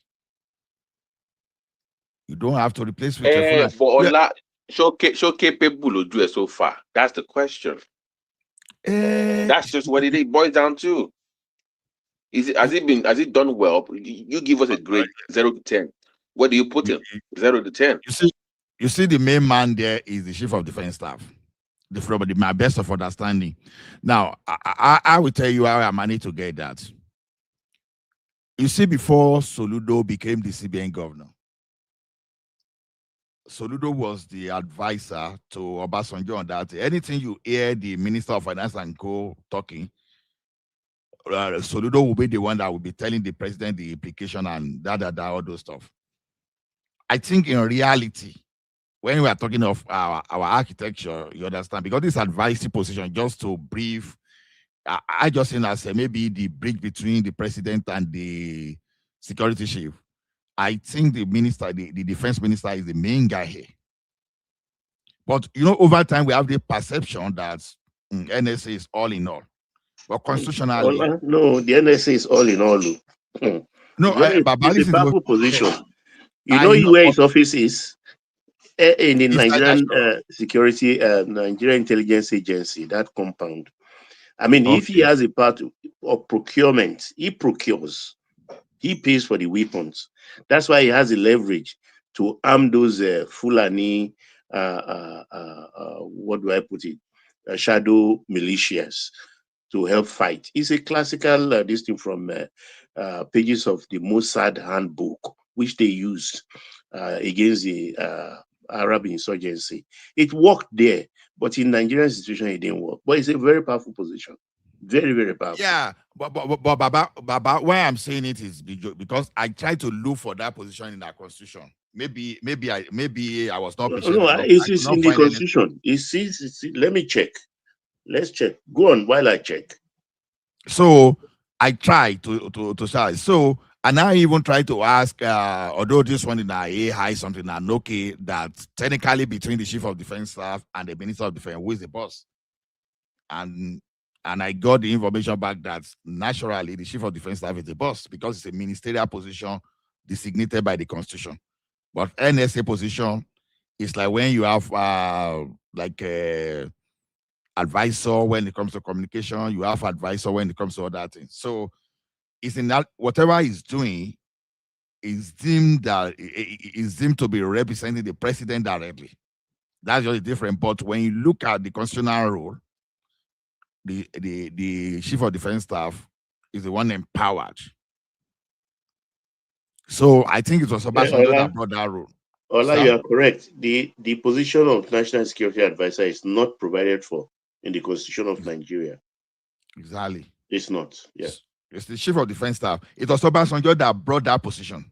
K: you don't have to replace with
T: your Ola, show capable of doing so far. That's the question. That's just what it boils down to. Has it done well? You give us a grade 0 to 10. Where do you put him? 0 to 10.
K: You see, the main man there is the chief of defense staff. my best of understanding. Now, I will tell you how I managed to get that. You see, before Soludo became the CBN governor, Soludo was the advisor to Obasanjo on that. Anything you hear the Minister of Finance and Co talking, Soludo will be the one that will be telling the president the implication and all those stuff. I think in reality, when we are talking of our architecture, you understand, because this advisory position, just to brief, I just think as maybe the bridge between the president and the security chief. I think the minister, the defense minister, is the main guy here. But over time we have the perception that NSA is all in all. But constitutionally,
P: no, the NSA is all in all.
K: No,
P: it's a powerful position. You know
K: know
P: where his office is? In the Nigerian Security, Nigerian Intelligence Agency, that compound. I mean, if he has a part of procurement, he procures, he pays for the weapons. That's why he has the leverage to arm those Fulani, what do I put it, shadow militias to help fight. It's a classical this thing from pages of the Mossad handbook, which they used against the Arab insurgency. It worked there, but in Nigerian situation, it didn't work. But it's a very powerful position. Very, very powerful.
K: Yeah, but Baba, why I'm saying it is because I try to look for that position in our constitution. Maybe I was not patient enough.
P: It's in the constitution. Let me check. Let's check. Go on while I check.
K: So I try to start. So and I even try to ask, although this one in AI something and okay, that technically between the chief of defense staff and the minister of defense, who is the boss? And I got the information back that naturally the chief of defense staff is the boss because it's a ministerial position designated by the constitution. But NSA position is like when you have like a advisor when it comes to communication, you have advisor when it comes to other things. So it's in that whatever he's doing is deemed to be representing the president directly. That's just different. But when you look at the constitutional rule, the chief of defense staff is the one empowered. So I think it was Obasanjo that brought that rule.
P: Ola, you are correct. The position of national security advisor is not provided for in the Constitution of Nigeria.
K: Exactly.
P: It's not. Yes.
K: It's the chief of defense staff. It was Obasanjo that brought that position.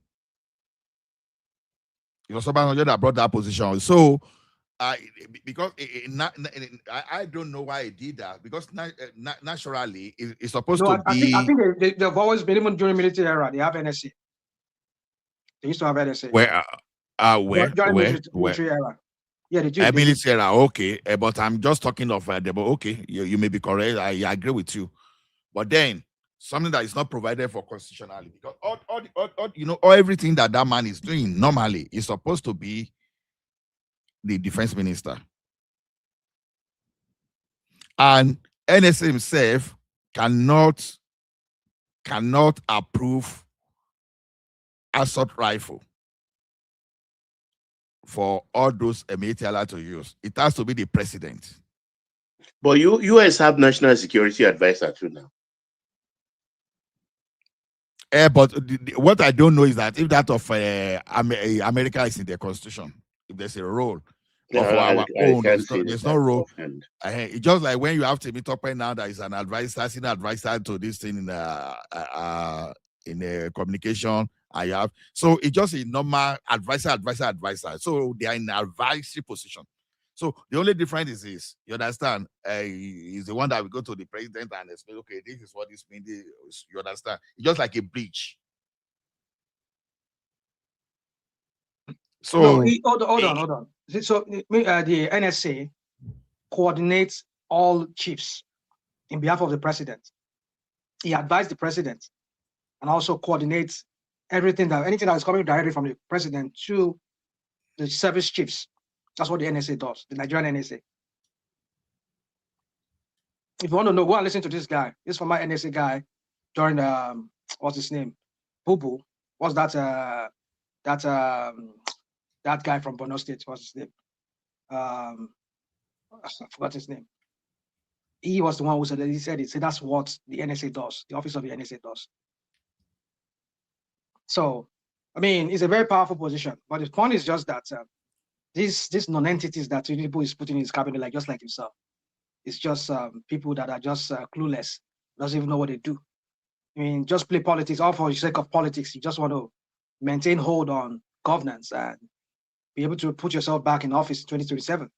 K: So, because I don't know why he did that. Because naturally, it's supposed to be.
N: I think they've always been, even during military era, they have NSC. They used to have NSA.
K: Where?
N: During military era. Yeah, they do.
K: Military era, okay. But I'm just talking of okay, you may be correct. I agree with you. But then something that is not provided for constitutionally, because all everything that man is doing normally is supposed to be the defense minister. And NSA himself cannot approve assault rifle for all those military to use. It has to be the president.
P: But US have national security advisor too now.
K: But what I don't know is that if that of America is in their constitution, if there's a role. But for our own, there's no role. It's just like when you have to be talking now that is an advisor, senior advisor to this thing in communication. I have so it's just a normal advisor. So they are in an advisory position. So the only difference is this, you understand? Is the one that we go to the president and explain, okay, this is what this means. You understand? It's just like a breach. So
N: hold on. So the NSA coordinates all chiefs in behalf of the president. He advised the president and also coordinates anything that is coming directly from the president to the service chiefs. That's what the NSA does, the Nigerian NSA. If you want to know, go and listen to this guy. This former NSA guy during what's his name? Boo. What's that that guy from Borno State? What's his name? I forgot his name. He was the one who said that. He said that's what the NSA does, the office of the NSA does. So, I mean, it's a very powerful position. But the point is just that these non-entities that Tinubu is putting in his cabinet, like just like himself, it's just people that are just clueless, doesn't even know what they do. I mean, just play politics, all for the sake of politics. You just want to maintain hold on governance and be able to put yourself back in office in 2027.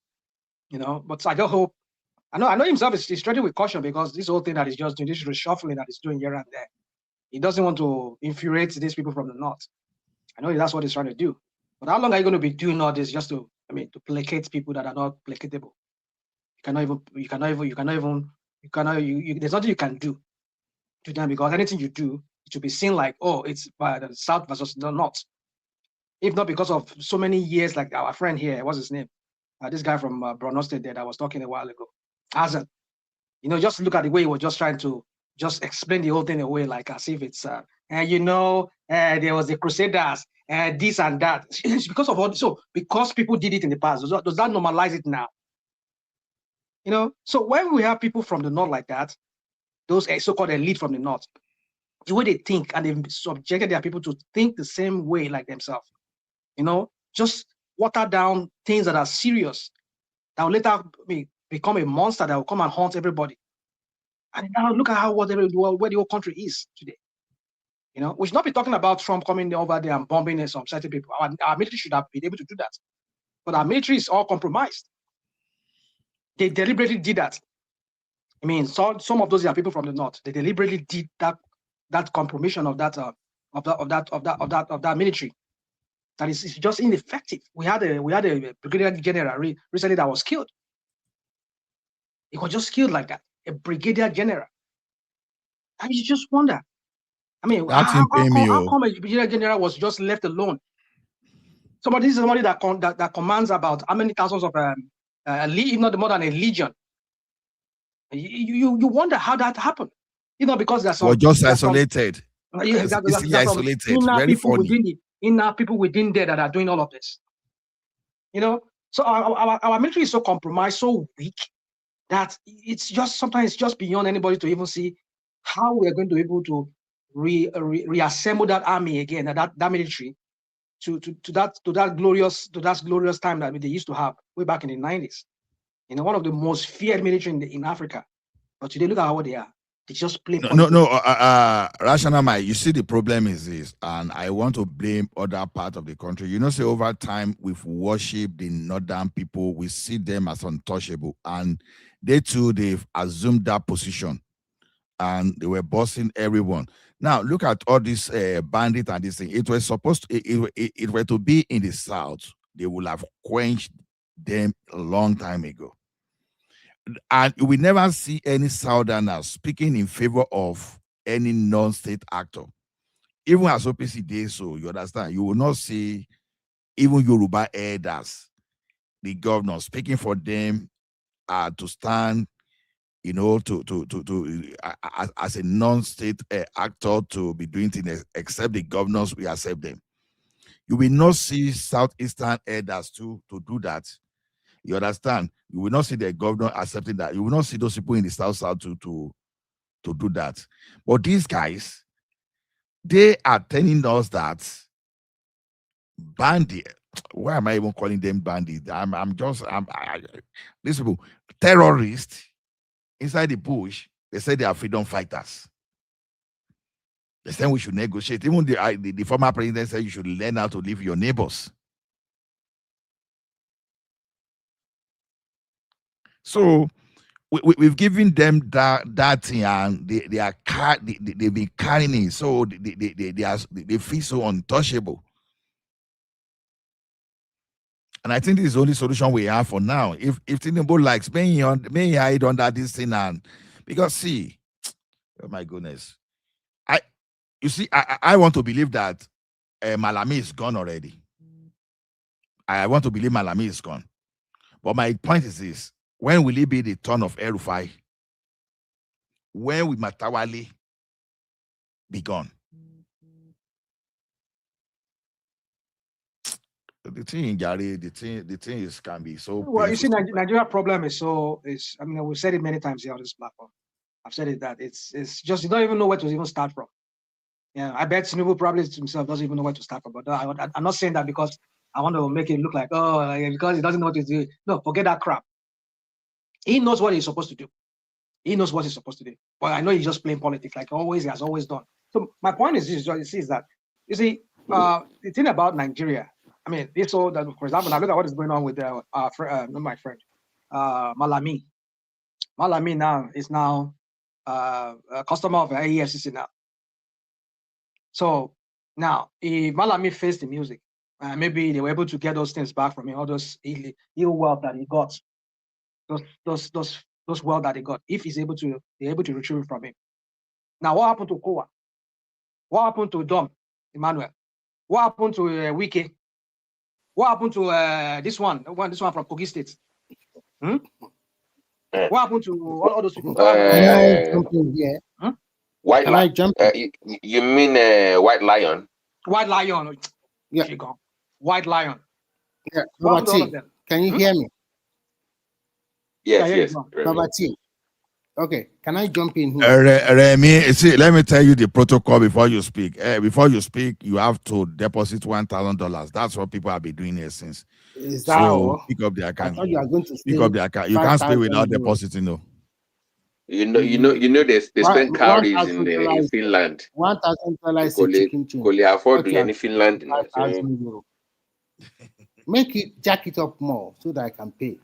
N: You know, but I just hope. I know himself is treading with caution because this whole thing that he's just doing, this reshuffling that he's doing here and there, he doesn't want to infuriate these people from the north. I know that's what he's trying to do. But how long are you going to be doing all this just to, I mean, to placate people that are not placatable? There's nothing you can do to them because anything you do, it should be seen like, oh, it's by the South versus the North. If not because of so many years, like our friend here, what's his name? This guy from Borno State that I was talking a while ago. Azan. You know, just look at the way he was just trying to just explain the whole thing away, like as if it's, there was the Crusaders, this and that. It's because of all this. So because people did it in the past, does that normalize it now? You know, so when we have people from the north like that, those so-called elite from the north, the way they think and they've subjected their people to think the same way like themselves, you know, just water down things that are serious that will later become a monster that will come and haunt everybody. And now look at where the whole country is today. You know, we should not be talking about Trump coming over there and bombing some certain people. Our military should have been able to do that. But our military is all compromised. They deliberately did that. I mean, some of those are people from the north. They deliberately did that compromission of that military. That is just ineffective. We had a brigadier general recently that was killed. He was just killed like that. A brigadier general. And you just wonder. I mean, how come a brigadier general was just left alone? Somebody that commands about how many thousands of if not more than a legion. You wonder how that happened. You know, because there's some.
K: We're just isolated.
N: Isolated. Inner people within there that are doing all of this. You know, so our military is so compromised, so weak that it's just sometimes it's just beyond anybody to even see how we are going to be able to reassemble that army again, that military to that glorious time that they used to have way back in the 90s. You know, one of the most feared military in Africa. But today, look at how they are. They just play.
K: Rational Mike, you see the problem is this, and I want to blame other part of the country. You know, say over time we've worshipped the northern people, we see them as untouchable, and they too they've assumed that position, and they were bossing everyone. Now look at all this bandit and this thing. It was supposed to, it were to be in the south. They would have quenched them a long time ago. And we never see any Southerners speaking in favor of any non-state actor. Even as OPC days, so you understand, you will not see even Yoruba elders, the governor, speaking for them to stand, you know, as a non-state actor to be doing things, except the governors, we accept them. You will not see Southeastern elders to do that. You understand? You will not see the governor accepting that. You will not see those people in the South to do that. But these guys, they are telling us that bandit. Why am I even calling them bandits? These people, terrorists inside the bush. They say they are freedom fighters. They say we should negotiate. Even the former president said you should learn how to live with your neighbors. So we've given them that thing, and they've been carrying it. So they feel so untouchable. And I think this is the only solution we have for now. If Tinubu likes, may he hide under this thing, and because see, oh my goodness, I want to believe that Malami is gone already. I want to believe Malami is gone. But my point is this: when will it be the turn of El-Rufai? When will Matawali be gone? the thing, Gary, the thing is can be so
N: Well, you
K: painful.
N: see, Nigeria problem is I mean, we've said it many times here on this platform. I've said it that it's just you don't even know where to even start from. Yeah, I bet Tinubu probably himself doesn't even know where to start from. But I'm not saying that because I want to make it look like, because he doesn't know what to do. No, forget that crap. He knows what he's supposed to do. He knows what he's supposed to do. But I know he's just playing politics like always, he has always done. So my point is that, you see, the thing about Nigeria, I mean, this all that, for example, now look at what is going on with my friend, Malami. Malami now is now a customer of EFCC now. So now, if Malami faced the music, maybe they were able to get those things back from him, all those ill wealth that he got, those wealth that he got, if they're able to retrieve it from him. Now, what happened to Kowa? What happened to Dom Emmanuel? What happened to Wike? What happened to this one from Kogi State? Hmm? What happened to all those people?
B: Can I jump in here?
N: Hmm?
T: White
B: Can I
T: Lion.
B: jump?
T: You mean White Lion?
N: White Lion.
B: Yeah.
N: White Lion.
B: Yeah.
N: What happened to all
B: Baba
N: of
B: T,
N: them?
B: can you hear me?
T: Yes,
N: Yeah,
T: yes.
N: you go.
B: Baba T. Okay, can I jump in here?
K: Remy, see, let me tell you the protocol before you speak. Before you speak, you have to deposit $1,000. That's what people have been doing here since.
B: Is that
K: So
B: all?
K: pick up the
B: I
K: account.
B: thought you were going to
K: Pick up
B: say
K: the account. You can't speak without
B: 5,000 euros.
K: depositing, no.
T: You know they spend calories in
B: $1,000
T: Finland.
B: $1,000 is a
T: Could
B: chicken change.
T: they afford
B: What you
T: any
B: are
T: Finland?
B: 5,000 euros. Make it jack it up more so that I can pay.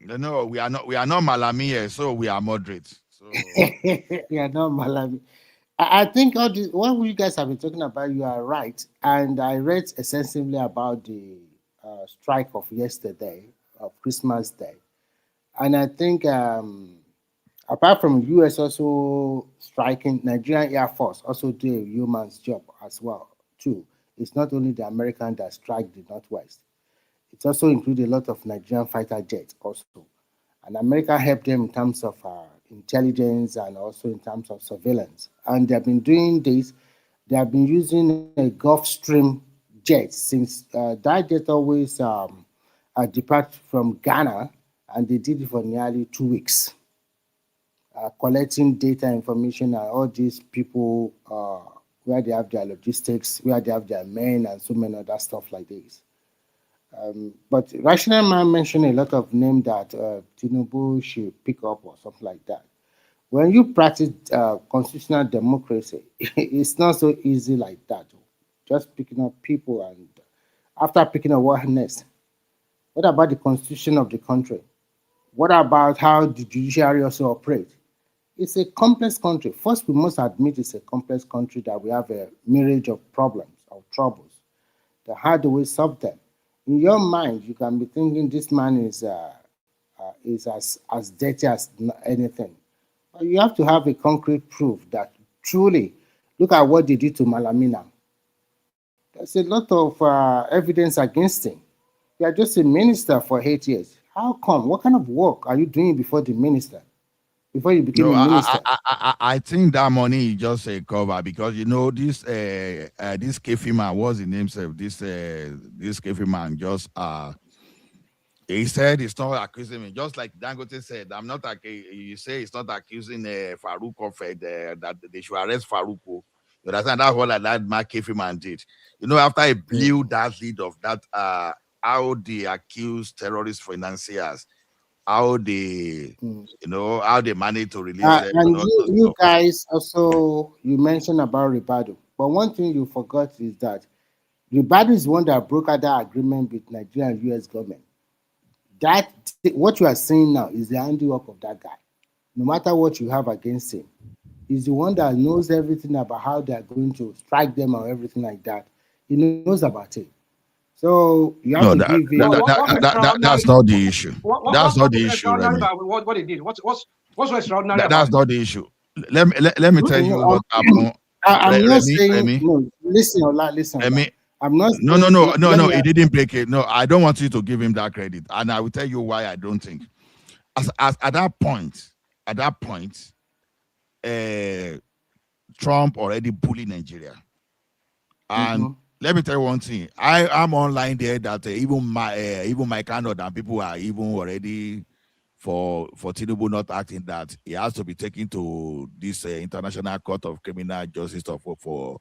K: No, we are not Malami here, so we are moderate. So
B: Yeah, no, Malawi. I think all this, what you guys have been talking about, you are right. And I read extensively about the strike of yesterday, of Christmas Day. And I think apart from US also striking, Nigerian Air Force also do a human's job as well, too. It's not only the American that strike the Northwest. It also includes a lot of Nigerian fighter jets also. And America helped them in terms of intelligence and also in terms of surveillance. And they have been doing this. They have been using a Gulfstream jet since that jet always depart from Ghana, and they did it for nearly 2 weeks, collecting data information and all these people where they have their logistics, where they have their men, and so many other stuff like this. But Rational Man mentioned a lot of names that Tinubu should pick up or something like that. When you practice constitutional democracy, it's not so easy like that. Just picking up people, and after picking up, what next? What about the constitution of the country? What about how the judiciary also operates? It's a complex country. First, we must admit it's a complex country, that we have a myriad of problems, of troubles. How do we solve them? In your mind, you can be thinking this man is as dirty as anything. But you have to have a concrete proof that truly, look at what they did to Malamina. There's a lot of evidence against him. You are just a minister for 8 years. How come? What kind of work are you doing before the minister? Before you became a minister?
K: I think that money is just a cover, because this Kefi man, what's his name? This Kefi man just he said he's not accusing me, just like Dangote said. I'm not you say he's not accusing Farouk of that they should arrest Farouk. You understand? That's what that Mark Kefi man did. After he blew that lead of that how they accused terrorist financiers, how they how they manage to release them.
B: And you guys also, you mentioned about Ribado, but one thing you forgot is that Ribado is one that brokered that agreement with Nigeria and US government. That what you are saying now is the handiwork of that guy. No matter what you have against him, he's the one that knows everything about how they are going to strike them or everything like that. He knows about it. So you have to give him.
K: That's not the issue. That's not the issue, Remy.
N: What he did? What's so extraordinary about
K: That's
N: it?
K: not the issue. Let me tell you what happened.
B: I'm not saying no. Listen, Remy. I'm not.
K: No. He didn't break it. No, I don't want you to give him that credit, and I will tell you why I don't think. As at that point, Trump already bullied Nigeria, and let me tell you one thing. I am online there that even my kind of people are even already for Tinubu not acting, that he has to be taken to this International Court of Criminal Justice for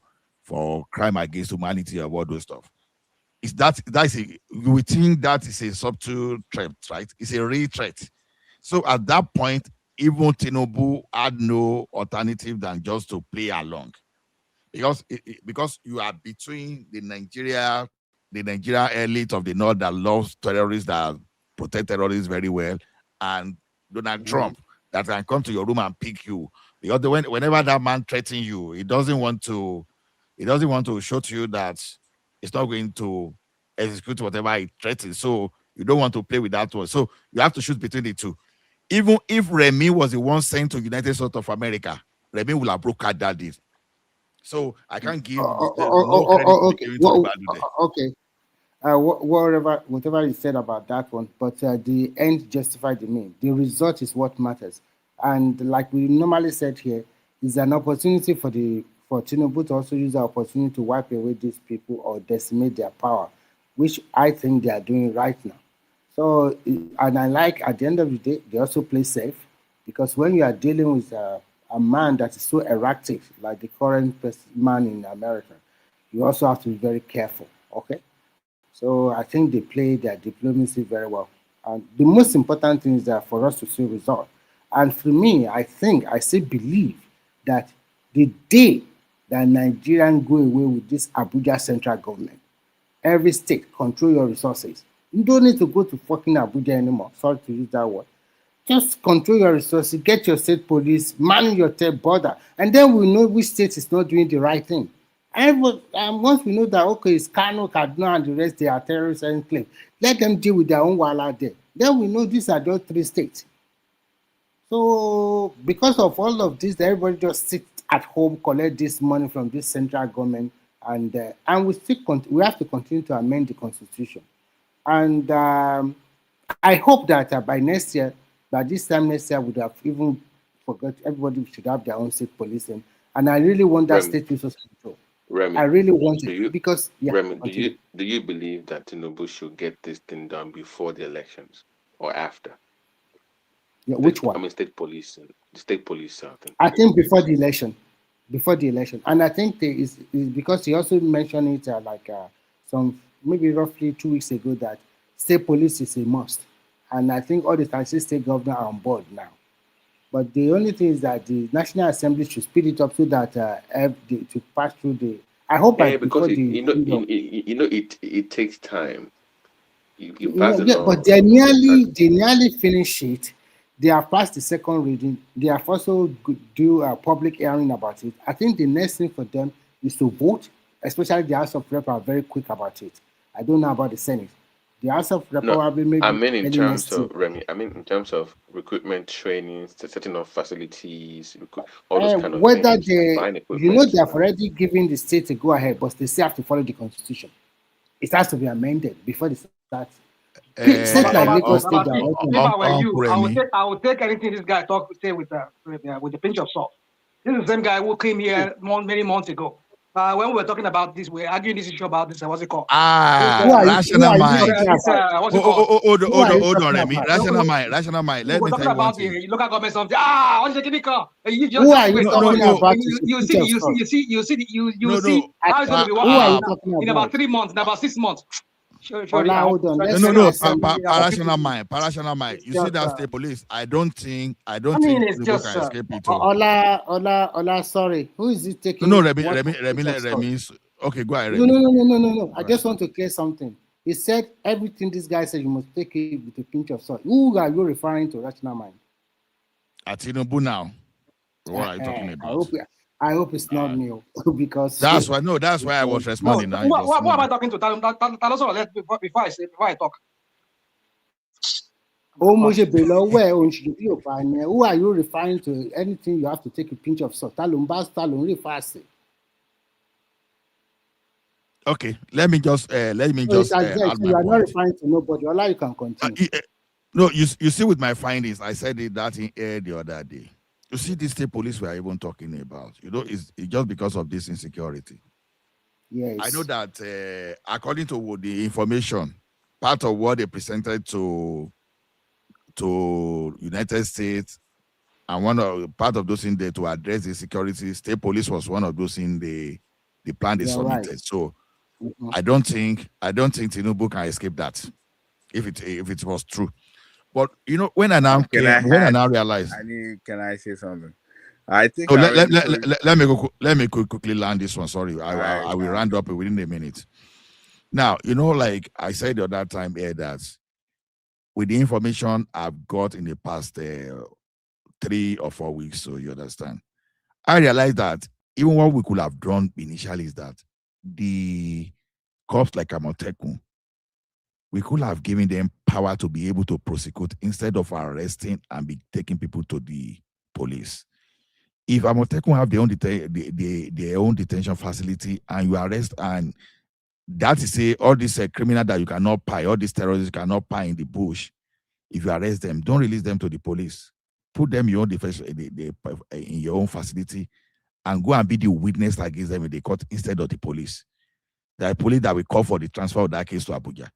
K: crime against humanity or all those stuff. Is that's a, we think that is a subtle threat, right? It's a real threat. So at that point, even Tinubu had no alternative than just to play along, because you are between the Nigeria elite of the north that loves terrorists, that protect terrorists very well, and Donald Trump that can come to your room and pick you. Because whenever that man threatens you, he doesn't want to show to you that it's not going to execute whatever he threatens. So you don't want to play with that one. So you have to choose between the two. Even if Remy was the one sent to United States of America, Remy will have brokered that deal. So I can't give no credit
B: Okay.
K: to the bad there.
B: Okay. Whatever is said about that one, but the end justified the mean. The result is what matters. And like we normally said here, is an opportunity for Tinubu to also use the opportunity to wipe away these people or decimate their power, which I think they are doing right now. So, and I like at the end of the day, they also play safe, because when you are dealing with a man that is so erratic, like the current man in America, you also have to be very careful. Okay. So I think they play their diplomacy very well. And the most important thing is that for us to see result. And for me, I still believe that the day that Nigerians go away with this Abuja central government, every state control your resources. You don't need to go to fucking Abuja anymore. Sorry to use that word. Just control your resources, get your state police, man your border, and then we know which state is not doing the right thing. And once we know that, okay, it's Kano, Kaduna, and the rest, they are terrorists and enclave, let them deal with their own wala there. Then we know these are just 3 states. So because of all of this, everybody just sit at home, collect this money from this central government, and we have to continue to amend the constitution. And I hope that by next year, by this time next year, would have even forgot everybody should have their own state policing. And I really want that state resource control.
T: Remy,
B: I really want it because
T: Remy, do you believe that Tinubu should get this thing done before the elections or after?
B: Yeah, which one?
T: I mean, state police and the state police.
B: I think before the election, and I think there is because he also mentioned it some maybe roughly 2 weeks ago that state police is a must, and I think all the 36 state governors are on board now. But the only thing is that the National Assembly should speed it up so that to pass through the. I hope
T: because it takes time. You pass the law.
B: But they nearly finish it. They have passed the second reading. They have also do a public hearing about it. I think the next thing for them is to vote, especially the House of Rep are very quick about it. I don't know about the Senate. The House of Rep probably maybe.
T: I mean, in terms of Remy, in terms of recruitment, training, setting up facilities, all those kind of
B: whether
T: things.
B: they have already given the state a go ahead, but they still have to follow the constitution. It has to be amended before they start.
U: If I would take anything this guy say with a pinch of salt. This is the same guy who came here many months ago. When we were talking about this, we were arguing this issue about this. What's it called?
K: Rational mind.
U: Hold
K: on, Remy. Rational mind. Let me
U: talking about the local government something. What's the chemical? You
B: just
U: you see how it's going to be working in about 3 months, in about 6 months.
B: Hold on.
K: Parational mind. You see that state police? I don't think
U: it's just
K: can escape it.
B: Ola, sorry. Who is it taking?
K: No, Remy. Okay, go ahead, Remy.
B: No. I just want to clear something. He said everything this guy said you must take it with a pinch of salt. Who are you referring to, rational mind?
K: At Tinubu now. What are you talking about?
B: I hope it's not me because
K: that's why I was responding.
U: Who am I talking to? Before I talk.
B: Who are you referring to? Anything you have to take a pinch of salt.
K: Okay, let me just add
B: you are not referring to nobody. Allah, you can continue.
K: No, you see with my findings, I said that in air the other day. You see, this state police we are even talking about, it's just because of this insecurity.
A: Yes.
K: I know that according to the information, part of what they presented to United States, and part of those in there to address the security, state police was one of those in the plan they
A: You're right.
K: submitted. So
A: Mhm.
K: I don't think Tinubu can escape that if it was true. But when I now
V: Can I
K: realized.
V: can I say something? I think
K: So
V: I
K: let
V: already told you.
K: let me quickly land this one. Sorry, I will round up within a minute. Now, like I said the other time here, that with the information I've got in the past 3 or 4 weeks, so you understand, I realized that even what we could have done initially is that the cops like Amotekun, we could have given them power to be able to prosecute instead of arresting and be taking people to the police. If Amotekun have their own detention facility and you arrest, and that is all these criminal that you cannot pay, all these terrorists you cannot pay in the bush, if you arrest them, don't release them to the police. Put them in your own defense, in your own facility, and go and be the witness against them in the court instead of the police. The police that will call for the transfer of that case to Abuja.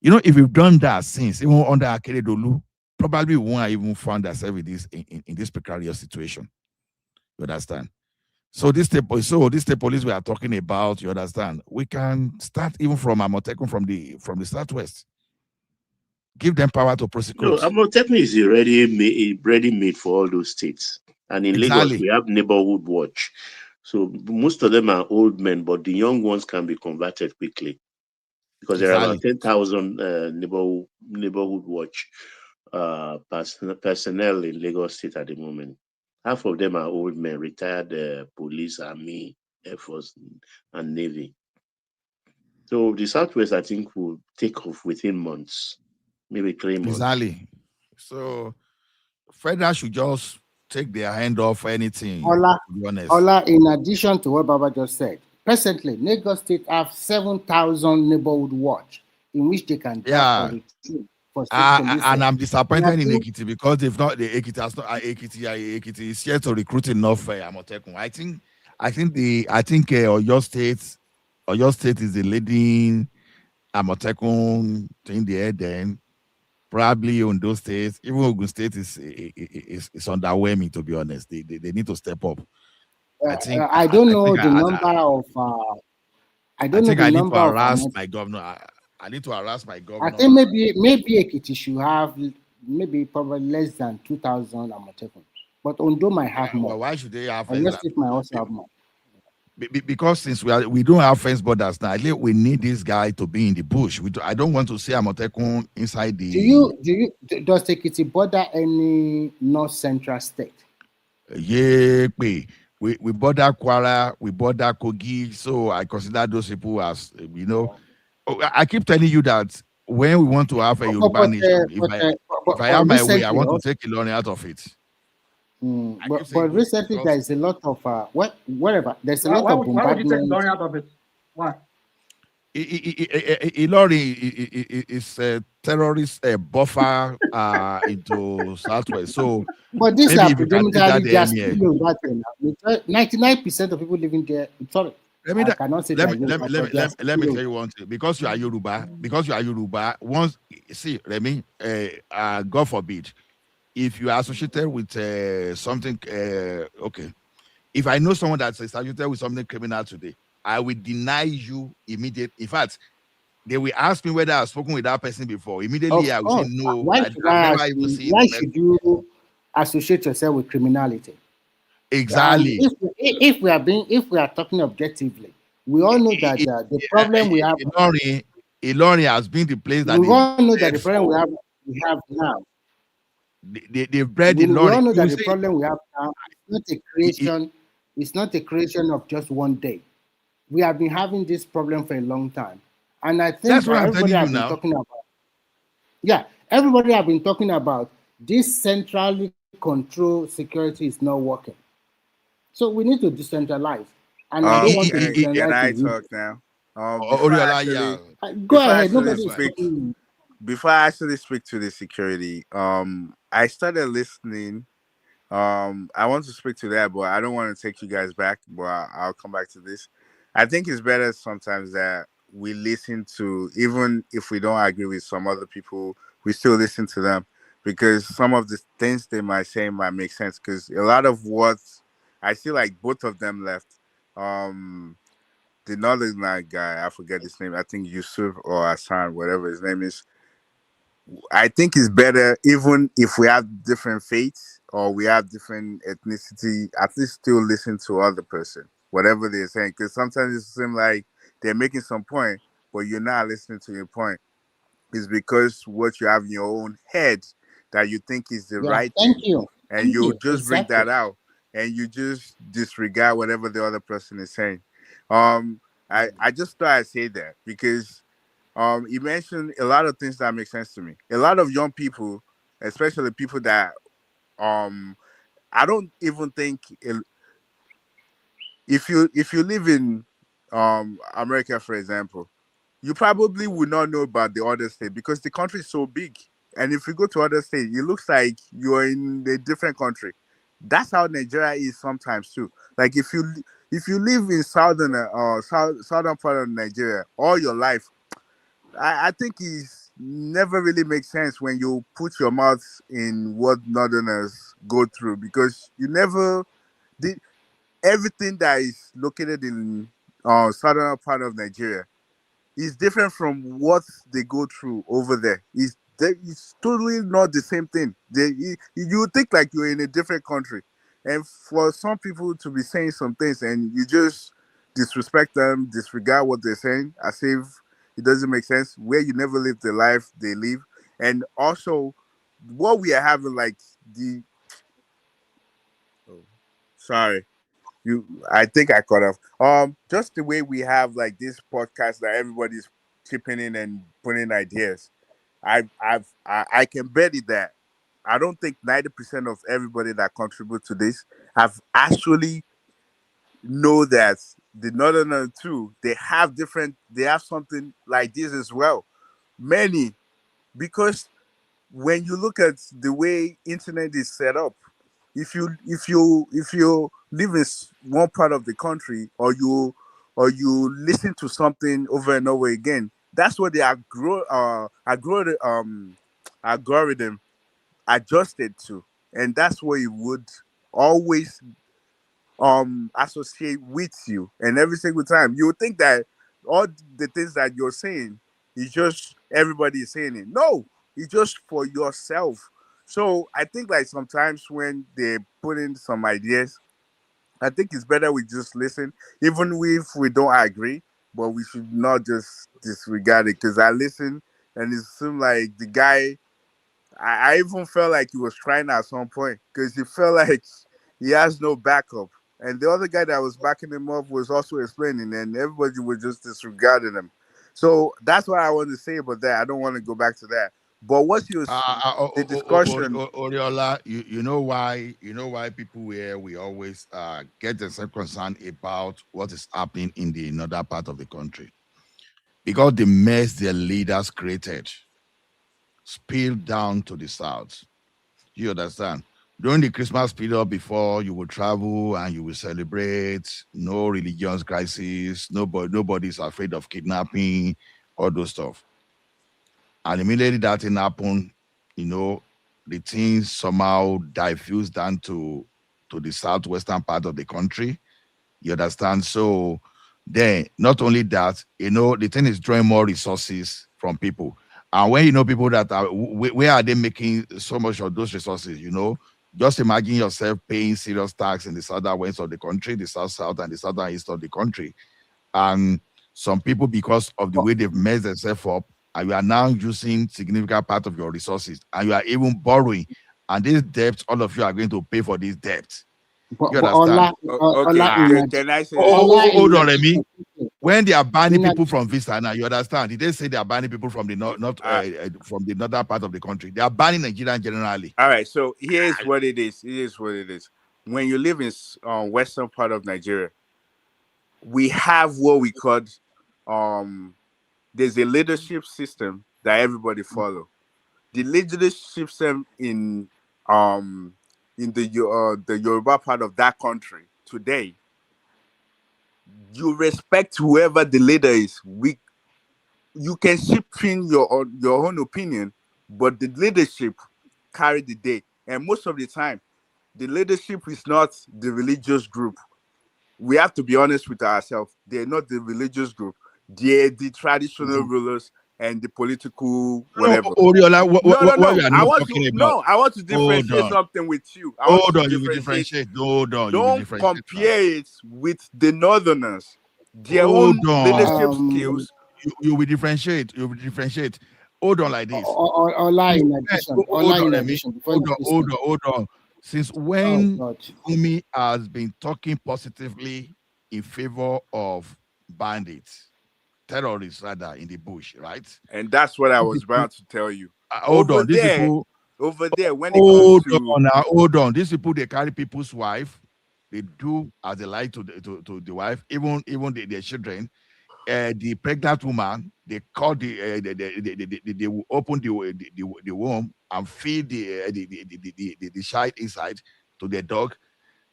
K: If we've done that since, even under Akeredolu, probably we won't even find ourselves in this precarious situation. You understand? So this state police we are talking about, you understand? We can start even from Amotekun, from the southwest. Give them power to prosecute.
P: No, Amotekun is ready made for all those states. And in Lagos, we have neighborhood watch. So most of them are old men, but the young ones can be converted quickly. Because there are about 10,000 neighborhood watch personnel in Lagos State at the moment. Half of them are old men, retired police, army, air force, and navy. So the Southwest, I think, will take off within months, maybe 3 months.
K: Exactly. So federal should just take their hand off anything.
A: Ola,
K: to be honest.
A: Ola, in addition to what Baba just said, presently, Lagos State have 7,000 neighborhood watch in which they can draft or recruit for state police.
K: And I'm disappointed in Ekiti because they've not the Ekiti has not Ekiti is yet to recruit enough Amotekun. I think Oyo State is the leading Amotekun thing there. Then probably on those states, even Ogun State is underwhelming, to be honest. They need to step up.
A: I don't know the number of. I don't know the
K: I need
A: number
K: to
A: of.
K: harass my governor. I need to harass my governor.
A: I think maybe Ekiti should have probably less than 2,000 Amotekun, but Ondo might have more.
K: Well, why should they have?
A: Oyo State might also have more.
K: Because since we don't have fence borders now, we need this guy to be in the bush. I don't want to see Amotekun inside the.
A: Does Ekiti border any north central state?
K: Yeah, we border Kwara, we border Kogi, so I consider those people as I keep telling you that when we want to have a Yoruba nation, if I have my way, I want to take Ilorin out of it.
A: But recently there is a lot of wherever there's a lot of bombardment.
U: Why would you take Ilorin out of it? Why?
K: Ilorin is a terrorist buffer into southwest. So,
A: but these are predominantly just 99% of people living there. Sorry,
K: let me tell you one thing. Because you are Yoruba, once see, Remy, God forbid, if you are associated with something, okay. If I know someone that's associated with something criminal today, I will deny you immediately. In fact, they will ask me whether I've spoken with that person before. Immediately, I will say no.
A: Why should you associate yourself with criminality?
K: Exactly.
A: If we are talking objectively, we all know that the problem we have.
K: Ilorin has been the place that
A: we all know that the problem we have now.
K: They've bred Ilorin.
A: We all know that the problem we have now is not a creation. It's not a creation of just one day. We have been having this problem for a long time, and I think everybody has been talking about. Yeah, everybody have been talking about this centrally controlled security is not working. So we need to decentralize, and I don't want to decentralize.
V: Can I talk now?
A: Go ahead.
V: Before I actually speak to the security, I started listening. I want to speak to that, but I don't want to take you guys back. But I'll come back to this. I think it's better sometimes that we listen to, even if we don't agree with some other people, we still listen to them, because some of the things they might say might make sense. Because a lot of what I see, like both of them left. Um, the Northern Light guy, I forget his name. I think Yusuf or Hassan, whatever his name is. I think it's better, even if we have different faiths or we have different ethnicity, at least still listen to other person, whatever they're saying. Because sometimes it seems like they're making some point, but you're not listening to your point. It's because what you have in your own head that you think is the
A: Yeah,
V: right
A: thank
V: thing,
A: you.
V: and
A: Thank
V: you
A: you.
V: just bring
A: Exactly.
V: that out, and you just disregard whatever the other person is saying. Um, I just thought I'd say that because you mentioned a lot of things that make sense to me. A lot of young people, especially people that um I don't even think if you live in America, for example, you probably would not know about the other state because the country is so big. And if you go to other states, it looks like you're in a different country. That's how Nigeria is sometimes too. Like if you live in southern part of Nigeria all your life, I think it's never really makes sense when you put your mouth in what northerners go through, because you never did everything that is located in southern part of Nigeria is different from what they go through over there. It's totally not the same thing. You think like you're in a different country, and for some people to be saying some things and you just disrespect them, disregard what they're saying as if it doesn't make sense. Where you never lived the life they live, and also what we are having, like the oh, sorry. I think I cut off. Just the way we have like this podcast that everybody's chipping in and putting in ideas. I can bet it that I don't think 90% of everybody that contribute to this have actually know that the northern too, they have something like this as well. Many, because when you look at the way internet is set up, if you live in one part of the country, or you listen to something over and over again, that's what the algorithm adjusted to, and that's what it would always associate with you. And every single time you would think that all the things that you're saying is just everybody is saying it. No, it's just for yourself. So I think like sometimes when they put in some ideas, I think it's better we just listen, even if we don't agree, but we should not just disregard it. Because I listened and it seemed like the guy, I even felt like he was trying at some point, because he felt like he has no backup. And the other guy that was backing him up was also explaining, and everybody was just disregarding him. So that's what I want to say about that. I don't want to go back to that. But what's your the discussion?
K: Oriola, you know why people here we always get themselves concerned about what is happening in the another part of the country, because the mess their leaders created spilled down to the south. You understand? During the Christmas period, before you will travel and you will celebrate, no religious crisis, nobody's afraid of kidnapping, all those stuff. And immediately that thing happened, the things somehow diffused down to the southwestern part of the country. You understand? So then, not only that, the thing is drawing more resources from people. And when people that are, where are they making so much of those resources? Just imagine yourself paying serious tax in the southern west of the country, the south and the southern east of the country. And some people, because of the way they've messed themselves up, and you are now using significant part of your resources, and you are even borrowing. And this debt, all of you are going to pay for this debt. You
A: But
K: understand?
V: Okay,
A: Ola,
V: can I say this?
K: Hold on, Remy. When they are banning
A: in
K: people from visa now, you understand? Did they say they are banning people from the from the northern part of the country? They are banning Nigerians generally.
V: All right, so here's what it is. Here's what it is. When you live in western part of Nigeria, we have what we call there's a leadership system that everybody follow. The leadership system in the Yoruba part of that country today, you respect whoever the leader is. You can chip in your own opinion, but the leadership carry the day. And most of the time, the leadership is not the religious group. We have to be honest with ourselves. They're not the religious group. They're the traditional rulers and the political
K: No,
V: whatever.
K: Oriola, what
V: No.
K: you are not talking about.
V: I want to
K: Hold
V: differentiate
K: on.
V: something with you.
K: Hold on, you will differentiate. Hold on, you will
V: Don't
K: differentiate.
V: compare it with the Northerners. Their
K: Hold
V: own
K: on.
V: leadership skills.
K: You will differentiate. You will differentiate. Hold on like this.
A: Ola in addition.
K: Hold on,
A: Before you
K: hold on. Since when Gumi has been talking positively in favor of bandits, terrorists rather, in the bush, right?
V: And that's what I was about to tell you.
K: Hold on, these people
V: over there, when it comes to
K: hold on. These people, they carry people's wife. They do as they like to the wife, even their children. The pregnant woman, they call they will open the womb and feed the child inside to their dog.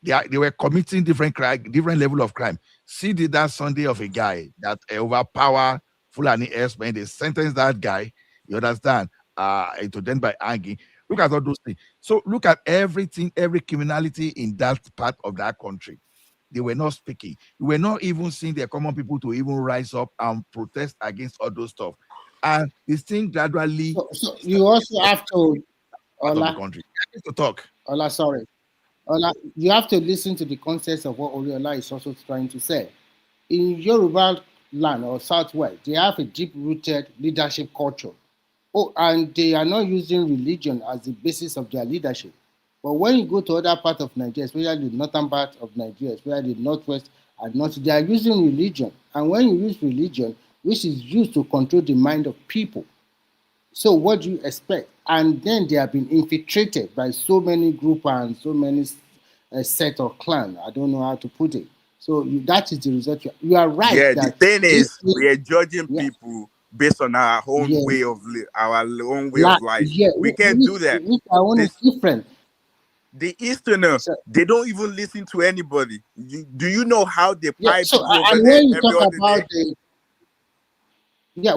K: They were committing different crime, different level of crime. See that Sunday of a guy that overpower Fulani herdsmen. They sentenced that guy. You understand? To them by hanging. Look at all those things. So look at everything, every criminality in that part of that country. They were not speaking. We were not even seeing the common people to even rise up and protest against all those stuff. And this thing gradually.
A: So you also have to,
K: out of the country. I need to talk.
A: Ola, sorry. Ola, you have to listen to the context of what Oriola is also trying to say. In Yoruba land or Southwest, they have a deep-rooted leadership culture. Oh, and they are not using religion as the basis of their leadership. But when you go to other parts of Nigeria, especially the northern part of Nigeria, especially the northwest and north, they are using religion. And when you use religion, which is used to control the mind of people, so what do you expect? And then they have been infiltrated by so many groups and so many set or clan. I don't know how to put it. So that is the result. You are right.
V: Yeah,
A: that
V: the thing is, we are judging people based on our own way of life. We can't do that.
A: Our own is different.
V: The Easterner, they don't even listen to anybody. Do you know how they pipe people over there every other day?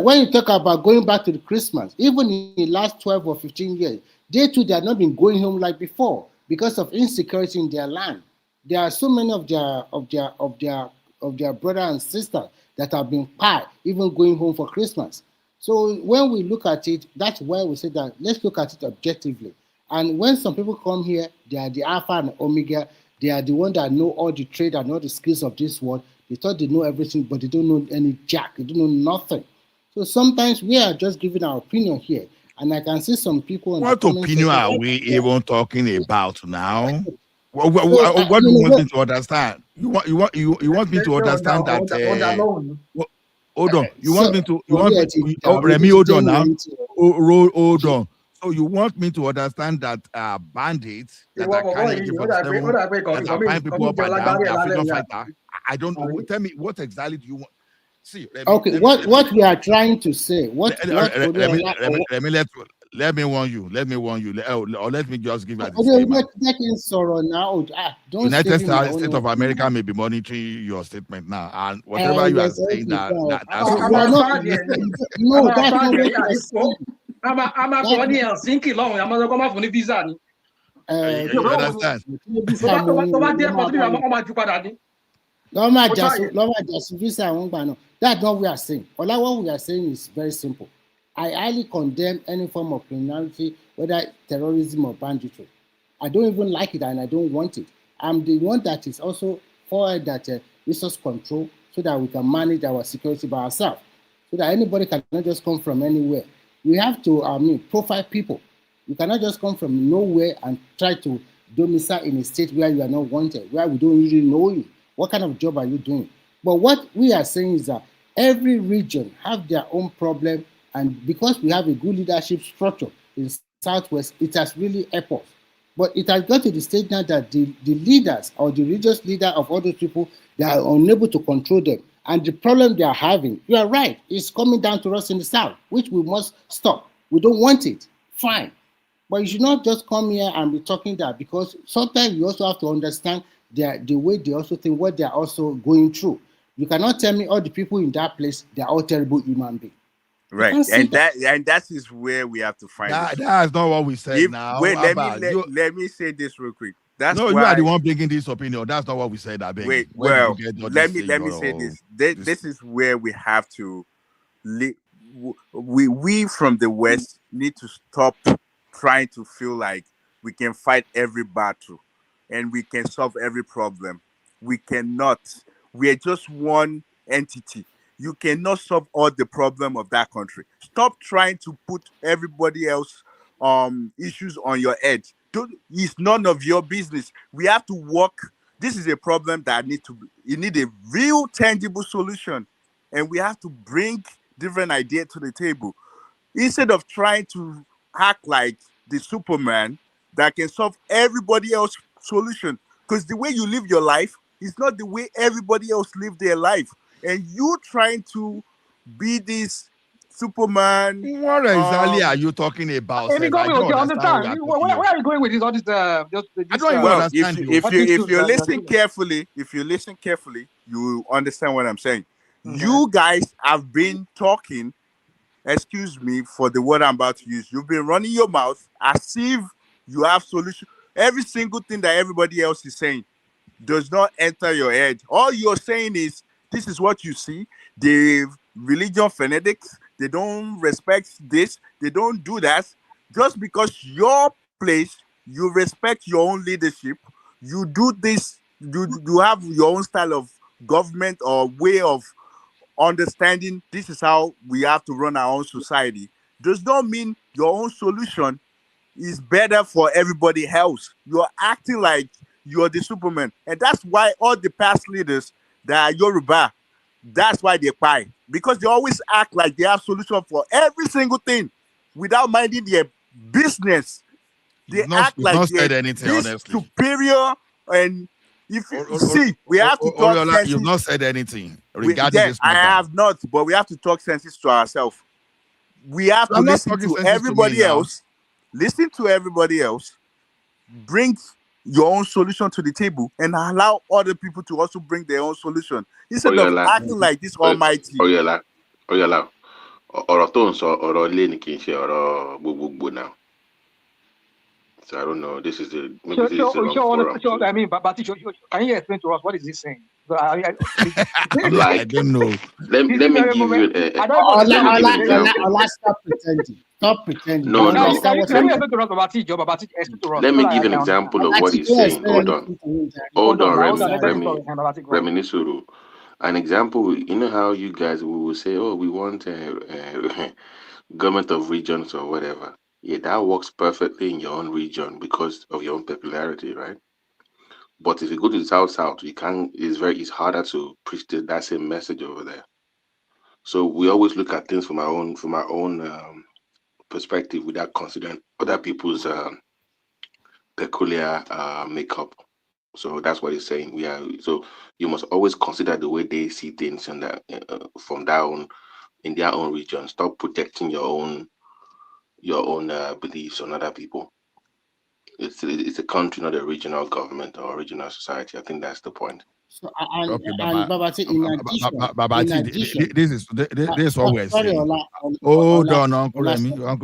A: When you talk about going back to the Christmas, even in the last 12 or 15 years, they too, they have not been going home like before because of insecurity in their land. There are so many of their brother and sister that have been part, even going home for Christmas. So when we look at it, that's why we say that let's look at it objectively. And when some people come here, they are the alpha and omega. They are the one that know all the trade and all the skills of this world. They thought they know everything, but they don't know any jack. They don't know nothing. So sometimes we are just giving our opinion here, and I can see some people.
K: What opinion are we even talking about now? What do you want me to understand? You want me to understand that? Hold on. You want me to? Remy, hold on now. Hold on. So you want me to understand that bandits that are carrying AK-47, that are buying people up and down, they are freedom fighter? I don't know. Tell me, what exactly do you want? See,
A: what we are trying to say.
K: Let me warn you. Or let me just give you a
A: disclaimer.
K: United States of America may be monitoring your statement now, and whatever you are saying that's
U: I'm a for ní Helsinki lọ́hùn àmọ́ ọkọ máa fún ní visa ni.
K: You understand?
U: Tó bá dé ẹ̀kọ́ tó bí wọ́n máa ju padà ní.
A: Visa. That's not what we are saying. What we are saying is very simple. I highly condemn any form of criminality, whether terrorism or banditry. I don't even like it and I don't want it. I'm the one that is also for that resource control so that we can manage our security by ourselves, so that anybody cannot just come from anywhere. We have to profile people. You cannot just come from nowhere and try to domicile in a state where you are not wanted, where we don't really know you. What kind of job are you doing? But what we are saying is that every region have their own problem, and because we have a good leadership structure in Southwest, it has really helped us. But it has got to the stage now that the leaders or the religious leader of other people, they are unable to control them. And the problem they are having, you are right, it's coming down to us in the South, which we must stop. We don't want it. Fine. But you should not just come here and be talking that, because sometimes you also have to understand the way they also think, what they are also going through. You cannot tell me all the people in that place, they're all terrible human beings.
V: Right, and that is where we have to find it.
K: That's not what we said now.
V: Wait, let me say this real quick. That's
K: no,
V: why
K: you are the one bringing this opinion. That's not what we said. I beg.
V: Wait,
K: Where
V: well,
K: did you get all
V: let
K: this,
V: me say this. This is where we have to. We from the West need to stop trying to feel like we can fight every battle and we can solve every problem. We cannot. We are just one entity. You cannot solve all the problem of that country. Stop trying to put everybody else issues on your head. It's none of your business. We have to work. This is a problem that you need a real tangible solution, and we have to bring different ideas to the table instead of trying to act like the Superman that can solve everybody else's solution. Because the way you live your life is not the way everybody else live their life, and you trying to be this Superman.
K: What exactly are you talking about?
U: If you go with your understand, where are you going with this? All this,
K: I don't even
V: well,
K: understand you.
V: if you listen carefully, you understand what I'm saying.
U: Okay.
V: You guys have been talking. Excuse me for the word I'm about to use. You've been running your mouth as if you have solution. Every single thing that everybody else is saying does not enter your head. All you're saying is this is what you see. The religion fanatics, they don't respect this, they don't do that. Just because your place, you respect your own leadership, you do this, you have your own style of government or way of understanding this is how we have to run our own society, does not mean your own solution is better for everybody else. You're acting like you're the Superman. And that's why all the past leaders that are Yoruba, that's why they cry. Because they always act like they have solution for every single thing without minding their business. They act like they're this superior. And if you see, we have to talk sense.
K: You've not said anything regarding this matter.
V: I have not, but we have to talk senses to ourselves. We have to listen to everybody else. Listen to everybody else. Bring your own solution to the table and allow other people to also bring their own solution instead of acting like this almighty.
T: Oyala, ọ̀rọ̀ tó ń sọ ọ̀rọ̀ ilé ni kì í ṣe ọ̀rọ̀ gbogbogbò now. So I don't know. This is the maybe this is the wrong forum.
U: I mean, but can you explain to us what is he saying?
K: I don't know.
T: Let me give you
A: Stop pretending. Stop pretending.
T: No.
U: Let me explain to us about Tijo.
T: Let me give an example of what he's saying. Hold on, Reminiscuru. An example, you know how you guys will say, oh, we want government of regions or whatever. Yeah, that works perfectly in your own region because of your own popularity, right? But if you go to the south, you can't. It's harder to preach that same message over there. So we always look at things from our own perspective without considering other people's peculiar makeup. So that's what he's saying. So you must always consider the way they see things and that from down in their own region. Stop protecting your own beliefs on other people. It's a country, not a regional government or regional society. I think that's the point.
A: So,
K: Babati, this is what we're saying. Hold on, Uncle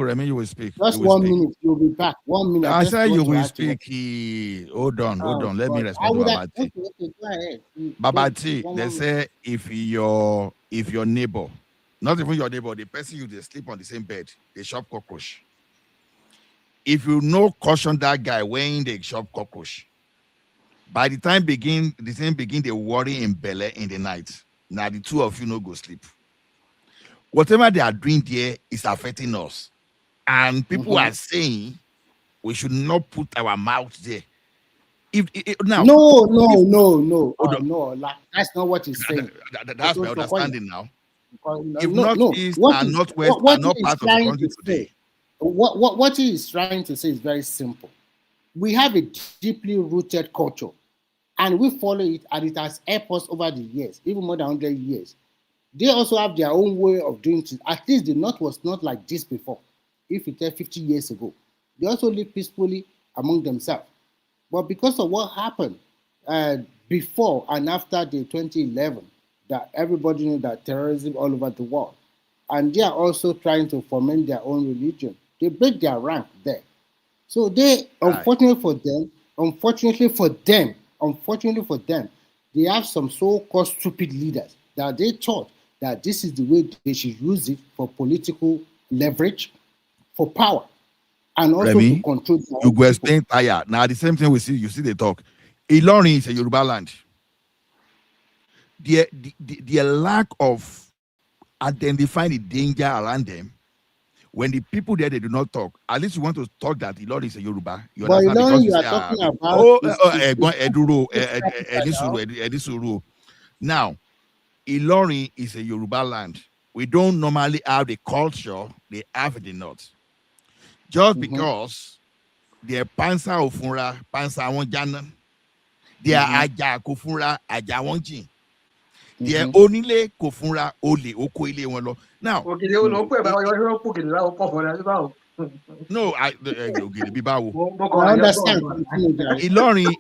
K: Remy, you will speak.
A: Just 1 minute, you'll be back. 1 minute.
K: I said you will speak. Hold on. Let me respond to Babati.
A: Okay, go ahead.
K: Babati, they say if your neighbor, not even your neighbor, the person they sleep on the same bed, they shop cockroach. If you caution that guy when they shop cockroach, by the time the thing begin they worry in belly in the night. Now the two of you no go sleep. Whatever they are doing there is affecting us. And people are saying we should not put our mouth there.
A: No. That's not what he's saying.
K: That's my understanding now. If Northeast and Northwest are not part of the country today.
A: What he is trying to say is very simple. We have a deeply rooted culture, and we follow it, and it has helped us over the years, even more than 100 years. They also have their own way of doing things. At least the North was not like this before, if you tell 50 years ago. They also live peacefully among themselves. But because of what happened before and after the 2011, that everybody knows that terrorism all over the world. And they are also trying to foment their own religion. They break their rank there. So they, unfortunately for them, they have some so-called stupid leaders that they thought that this is the way they should use it for political leverage, for power, and also to
K: Remy,
A: control their
K: you
A: own
K: go
A: people.
K: explain tire. Now the same thing we see, you see they talk. Ilorin is a Yoruba land. The lack of identifying the danger around them, when the people there they do not talk, at least you want to talk that Ilorin is a Yoruba. You
A: But
K: understand?
A: Ilorin
K: Because you
A: you are
K: say,
A: talking about
K: Edisuru. Now, Ilorin is a Yoruba land. We don't normally have the culture they have in the north. Just because their pansa ofunra, pansa wonjana, their aja kofunra, aja wonjin. Their onile kofunra, ole oko ile won lo. Now, no, I
A: understand.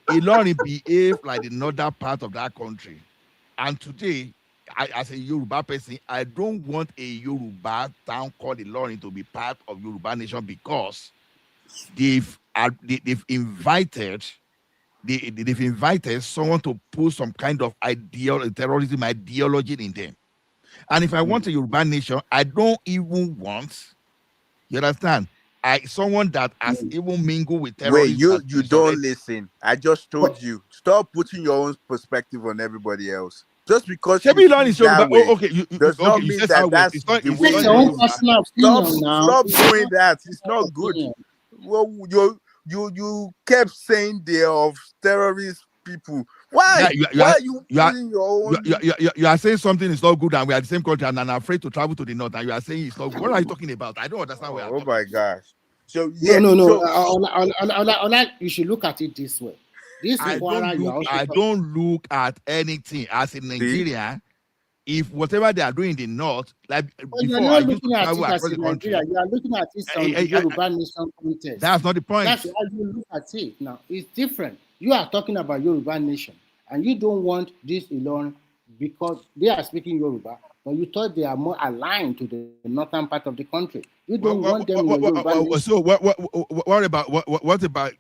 K: Ilorin behave like the northern part of that country. And today, as a Yoruba person, I don't want a Yoruba town called Ilorin to be part of Yoruba nation because they've invited someone to put some kind of terrorism ideology in them. And if I want a Yoruba nation, I don't even want, you understand, someone that has even mingled with terrorists.
V: Wait, you don't listen. I just told you, stop putting your own perspective on everybody else. Just because you feel that way does not mean that that's the way
A: your own personal opinion now.
V: Stop doing that. It's not good. Well, you kept saying they're of terrorist people. Why? Why are you putting your own?
K: You are saying something is not good, and we are the same country, and I'm afraid to travel to the north, and you are saying it's not good. What are you talking about? I don't understand what you're talking about.
V: Oh my gosh. So
A: No. You should look at it this way.
K: I don't look at anything as a Nigerian. If whatever they are doing in the north, like before,
A: you're
K: I
A: not
K: used to
A: looking at
K: travel
A: it
K: across
A: as
K: the
A: in
K: country.
A: Nigeria. You are looking at it from the Yoruba nation context.
K: That's not the point.
A: That's how you look at it. Now it's different. You are talking about Yoruba nation, and you don't want this Ilorin because they are speaking Yoruba, but you thought they are more aligned to the northern part of the country. You don't want them in the Yoruba nation.
K: So what about?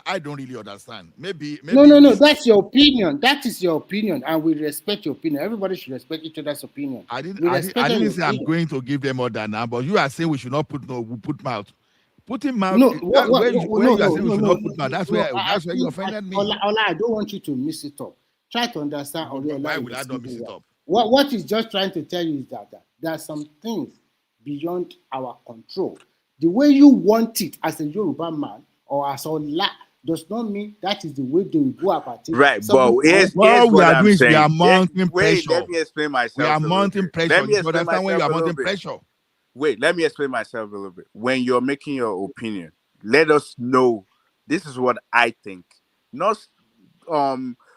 K: I don't really understand. Maybe.
A: No. That's your opinion. That is your opinion, and we respect your opinion. Everybody should respect each other's opinion.
K: I didn't say I'm going to give them order now, but you are saying we should not put mouth. Putting mouth.
A: No,
K: where you are saying we should not put mouth. That's where you offended me.
A: Ola, I don't want you to mix it up. Try to understand.
K: Why would I not mix it up?
A: What he's just trying to tell you is that there are some things beyond our control. The way you want it as a Yoruba man or as Ola does not mean that is the way they will go about it.
V: Right, but here's what I'm saying.
K: We are mounting pressure.
V: Wait, let me explain myself.
K: We are mounting pressure.
V: Let me
K: You understand when you are mounting pressure?
V: Wait, let me explain myself a little bit. When you're making your opinion, let us know this is what I think. Not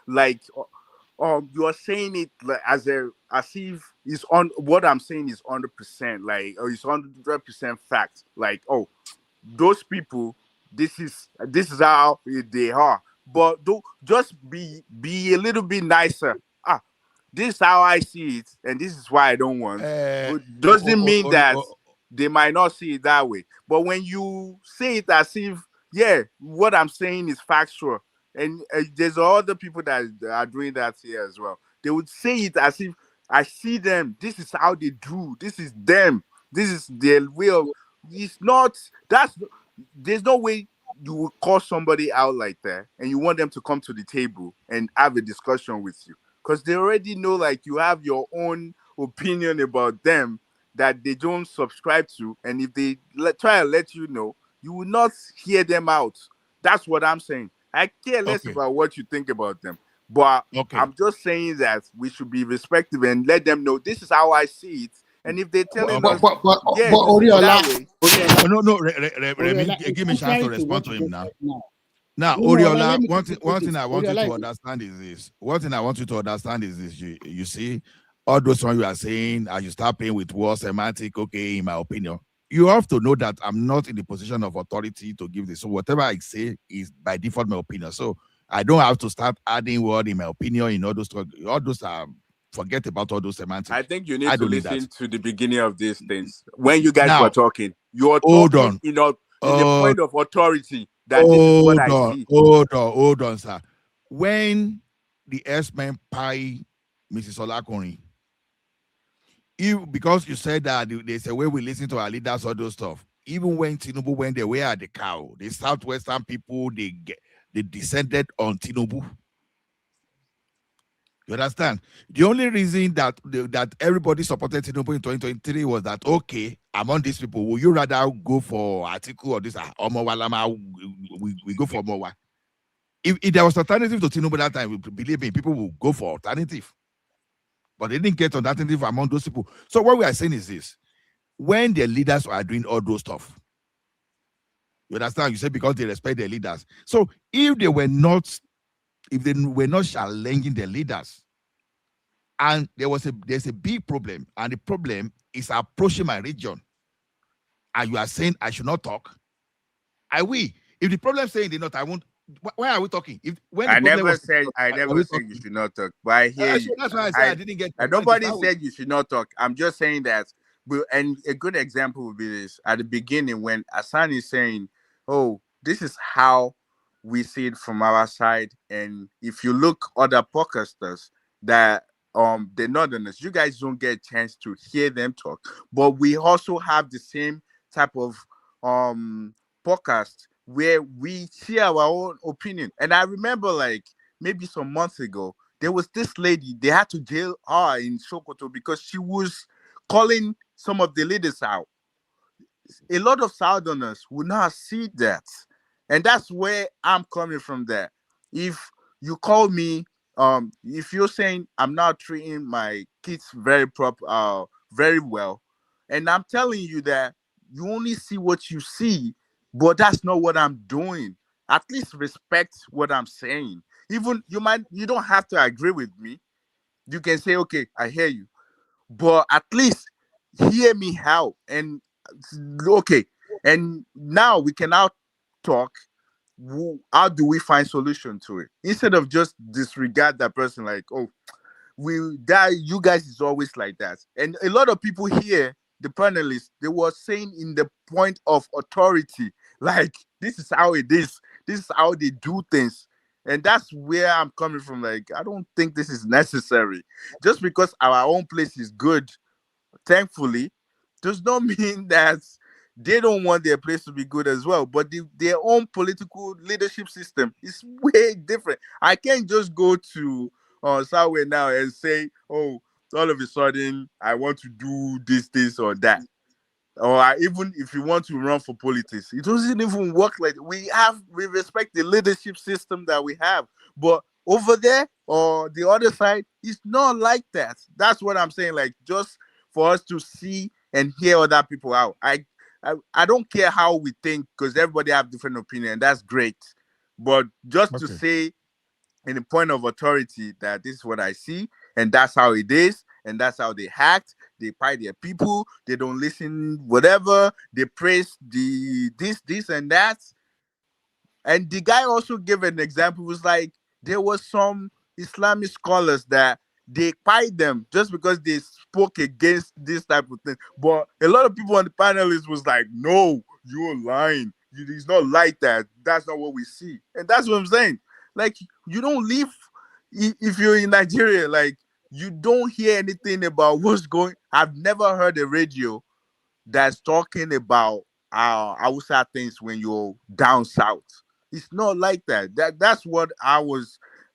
V: like you are saying it like as if it's on what I'm saying is 100%, like, or it's 100% fact. Like, oh, those people, this is how they are. But don't just be a little bit nicer. This is how I see it, and this is why I don't want. Doesn't mean that they might not see it that way. But when you say it as if, what I'm saying is factual, and there's other people that are doing that here as well. They would say it as if I see them. This is how they do. This is them. This is their will. It's not. There's no way you will call somebody out like that, and you want them to come to the table and have a discussion with you. Because they already know, like, you have your own opinion about them that they don't subscribe to. And if they try to let you know, you will not hear them out. That's what I'm saying. I care less about what you think about them. But I'm just saying that we should be respectful and let them know this is how I see it. And if they're telling us,
K: Remy, give me a chance to respond to him now. Now, Oriola, one thing I want you to understand is this. One thing I want you to understand is this. You see, all those ones you are saying, as you start playing with words, semantic, okay, in my opinion, you have to know that I'm not in the position of authority to give this. So whatever I say is by default my opinion. So I don't have to start adding word in my opinion in all those forget about all those semantics.
V: I think you need to listen to the beginning of these things. When you guys were talking, you're
K: hold
V: talking
K: on.
V: in the point of authority that this is what I see.
K: Hold on, sir. When the S-men pie Mrs. Olakunrin, because you said that there's a way we listen to our leaders, all those stuff. Even when Tinubu went there, where are the cow? The Southwestern people, they descended on Tinubu. You understand? The only reason that that everybody supported Tinubu in 2023 was that, okay, among these people, will you rather go for Atiku or this Omowalama? We go for Omowa. If there was alternative to Tinubu that time, believe me, people will go for alternative. But they didn't get alternative among those people. So what we are saying is this: when the leaders are doing all those stuff, you understand? You say because they respect their leaders. So if they were not challenging their leaders, and there's a big problem, and the problem is approaching my region, and you are saying I should not talk, I will. If the problem is saying they not, I won't. Why are we talking?
V: I never said you should not talk, but I hear you.
K: That's why I said I didn't get.
V: Nobody said you should not talk. I'm just saying that. And a good example would be this: at the beginning, when Hassan is saying, "Oh, this is how we see it from our side," and if you look other podcasters that the Northerners, you guys don't get a chance to hear them talk, but we also have the same type of podcast where we share our own opinion. And I remember, like, maybe some months ago, there was this lady, they had to jail her in Sokoto because she was calling some of the leaders out. A lot of Southerners would not see that. And that's where I'm coming from there. If you call me, if you're saying I'm not treating my kids very very well, and I'm telling you that you only see what you see, but that's not what I'm doing. At least respect what I'm saying. Even you don't have to agree with me. You can say, okay, I hear you, but at least hear me out. And okay, and now we can now talk. How do we find solution to it instead of just disregard that person? Like, oh, you guys is always like that. And a lot of people here, the panelists, they were saying in the point of authority, like, this is how it is, this is how they do things. And that's where I'm coming from. Like, I don't think this is necessary. Just because our own place is good, thankfully, does not mean that they don't want their place to be good as well. But their own political leadership system is way different. I can't just go to somewhere now and say, oh, all of a sudden I want to do this or that. Or even if you want to run for politics, it doesn't even work like we respect the leadership system that we have. But over there or the other side, it's not like that. That's what I'm saying. Like, just for us to see and hear other people out. I don't care how we think, because everybody have different opinion. That's great. But just to say in the point of authority that this is what I see, and that's how it is, and that's how they act. They pie their people, they don't listen, whatever, they praise this and that. And the guy also gave an example. It was like there was some Islamic scholars that they pied them just because they spoke against this type of thing. But a lot of people on the panelists was like, no, you're lying. It's not like that. That's not what we see. And that's what I'm saying. Like, you don't live, if you're in Nigeria, like, you don't hear anything about what's going. I've never heard a radio that's talking about Hausa things when you're down south. It's not like that. That's what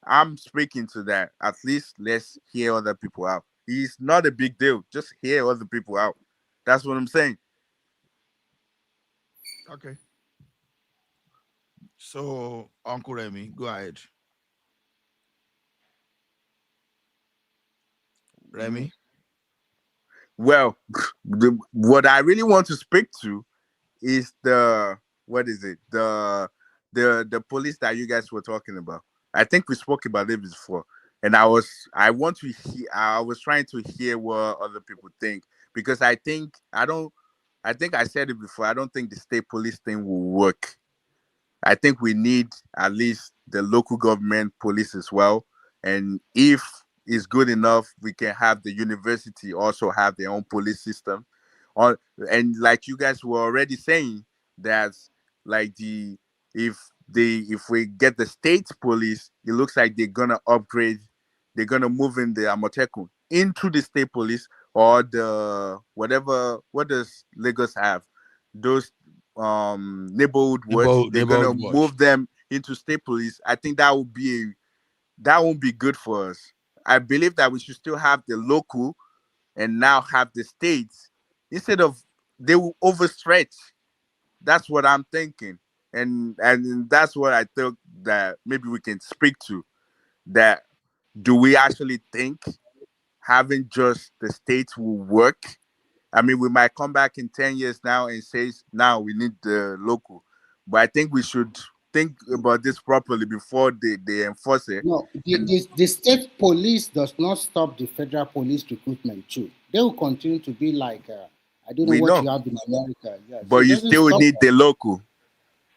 V: I'm speaking to that. At least let's hear other people out. It's not a big deal. Just hear other people out. That's what I'm saying.
K: Okay. So, Uncle Remy, go ahead. Remy?
V: Well, what I really want to speak to is the police that you guys were talking about. I think we spoke about it before, and I was trying to hear what other people think, because I think I said it before. I don't think the state police thing will work. I think we need at least the local government police as well. And if is good enough, we can have the university also have their own police system. And like you guys were already saying, that like if we get the state police, it looks like they're gonna upgrade, they're gonna move in the Amotekun into the state police, or the whatever. What does Lagos have? Those neighborhood watch. They're gonna
K: Neighborhood watch.
V: move them into state police. I think that would be that won't be good for us. I believe that we should still have the local and now have the states, instead of they will overstretch. That's what I'm thinking. And that's what I think that maybe we can speak to. That do we actually think having just the states will work? I mean, we might come back in 10 years now and say now we need the local. But I think we should think about this properly before they enforce it.
A: No, the state police does not stop the federal police recruitment too. They will continue to be like, I don't know
V: We
A: what
V: know.
A: you have in America. Yeah, so
V: But
A: it
V: you
A: doesn't
V: still
A: stop
V: need the local.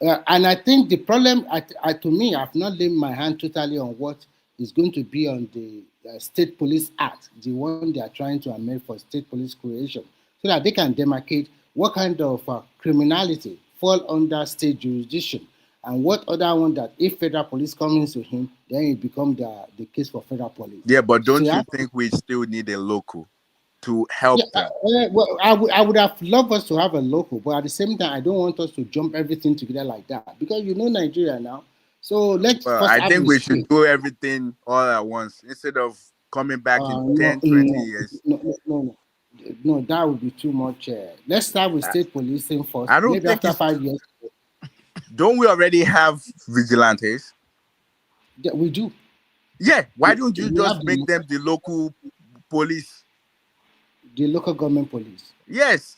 A: and I think the problem, to me, I've not laid my hand totally on what is going to be on the State Police Act, the one they are trying to amend for state police creation, so that they can demarcate what kind of criminality fall under state jurisdiction, and what other one that if federal police come into him, then it become the case for federal police.
V: Yeah, but
A: So
V: don't
A: you
V: you
A: have
V: think we still need a local to help
A: yeah,
V: them?
A: well, I would have loved us to have a local, but at the same time, I don't want us to jump everything together like that, because you know Nigeria now. So let's
V: Well,
A: first
V: I
A: have
V: think we should
A: restraint.
V: do everything all at once instead of coming back in
A: No,
V: 10, 20
A: no,
V: years.
A: no, that would be too much. Let's start with
V: I
A: state policing first.
V: I don't
A: Maybe
V: think
A: after
V: it's.
A: 5 years,
V: Don't we already have vigilantes?
A: we do.
V: Yeah, why don't you
A: We have
V: just make them the local police?
A: the local government police.
V: Yes.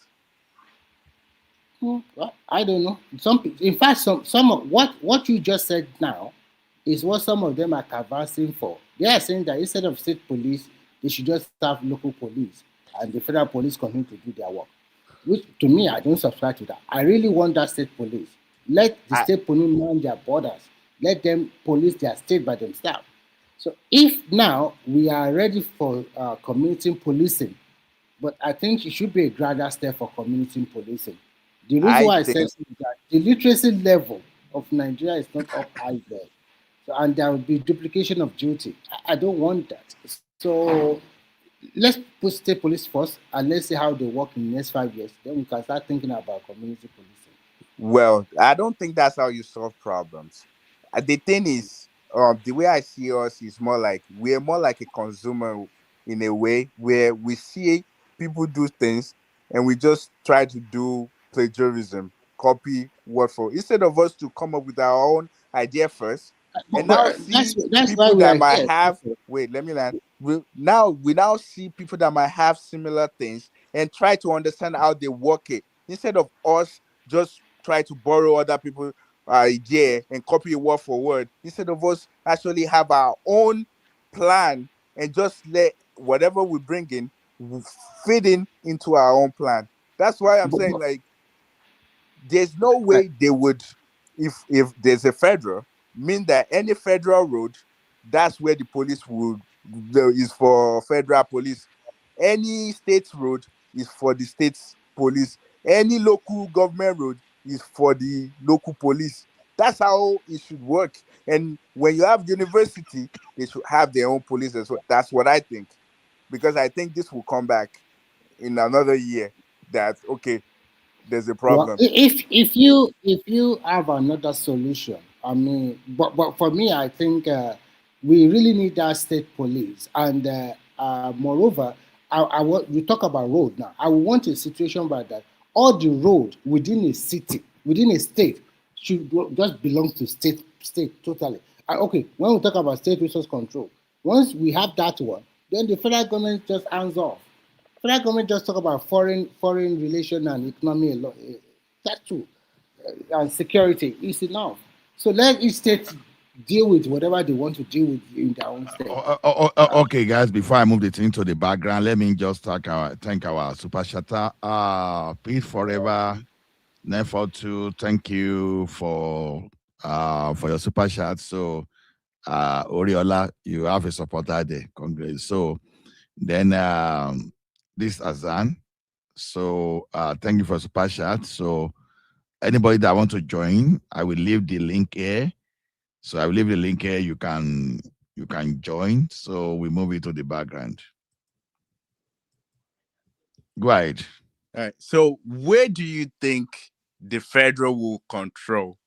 A: Well, I don't know. In fact, some of what you just said now is what some of them are canvassing for. They are saying that instead of state police, they should just have local police, and the federal police continue to do their work. Which to me, I don't subscribe to that. I really want that state police. Let the
V: I,
A: state police man their borders. Let them police their state by themselves. So if now we are ready for community policing, but I think it should be a gradual step for community policing. The reason
V: I
A: why I said
V: think
A: so is that the literacy level of Nigeria is not up high there. So, and there will be duplication of duty. I don't want that. So let's put state police first and let's see how they work in the next 5 years. Then we can start thinking about community policing.
V: Well, I don't think that's how you solve problems. The thing is, the way I see us is more like we're more like a consumer in a way where we see people do things and we just try to do plagiarism, copy word for instead of us to come up with our own idea first and now
A: But
V: see
A: that's why
V: people
A: we
V: that
A: are
V: might
A: here.
V: have wait, let me land. We now see people that might have similar things and try to understand how they work it instead of us just try to borrow other people's idea and copy it word for word instead of us actually have our own plan and just let whatever we bring in fit in into our own plan. That's why I'm saying like there's no way they would if there's a federal mean that any federal road that's where the police would is for federal police, any state road is for the state's police, any local government road is for the local police. That's how it should work. And when you have university they should have their own police as well. That's what I think, because I think this will come back in another year that okay, there's a
A: Well,
V: problem.
A: if you have another solution, I mean, but for me, I think we really need that state police, and moreover, I want we talk about road now. I want a situation where that all the road within a city, within a state, should just belong to state totally. Okay, when we talk about state resource control, once we have that one, then the federal government just hands off. Federal government just talk about foreign relation and economy alone. That too, and security is enough. So let each state deal with whatever they want to deal with in their own state.
K: Okay, guys. Before I move the thing to the background, let me just thank our super chatter. Peace forever. Never to thank you for your super chat. So Oriola, you have a supporter there. Congrats. So then this Azan. So thank you for super chat. So anybody that want to join, I will leave the link here. So I will leave the link here. You can join. So we move it to the background. Go ahead.
V: All right. So where do you think the federal will control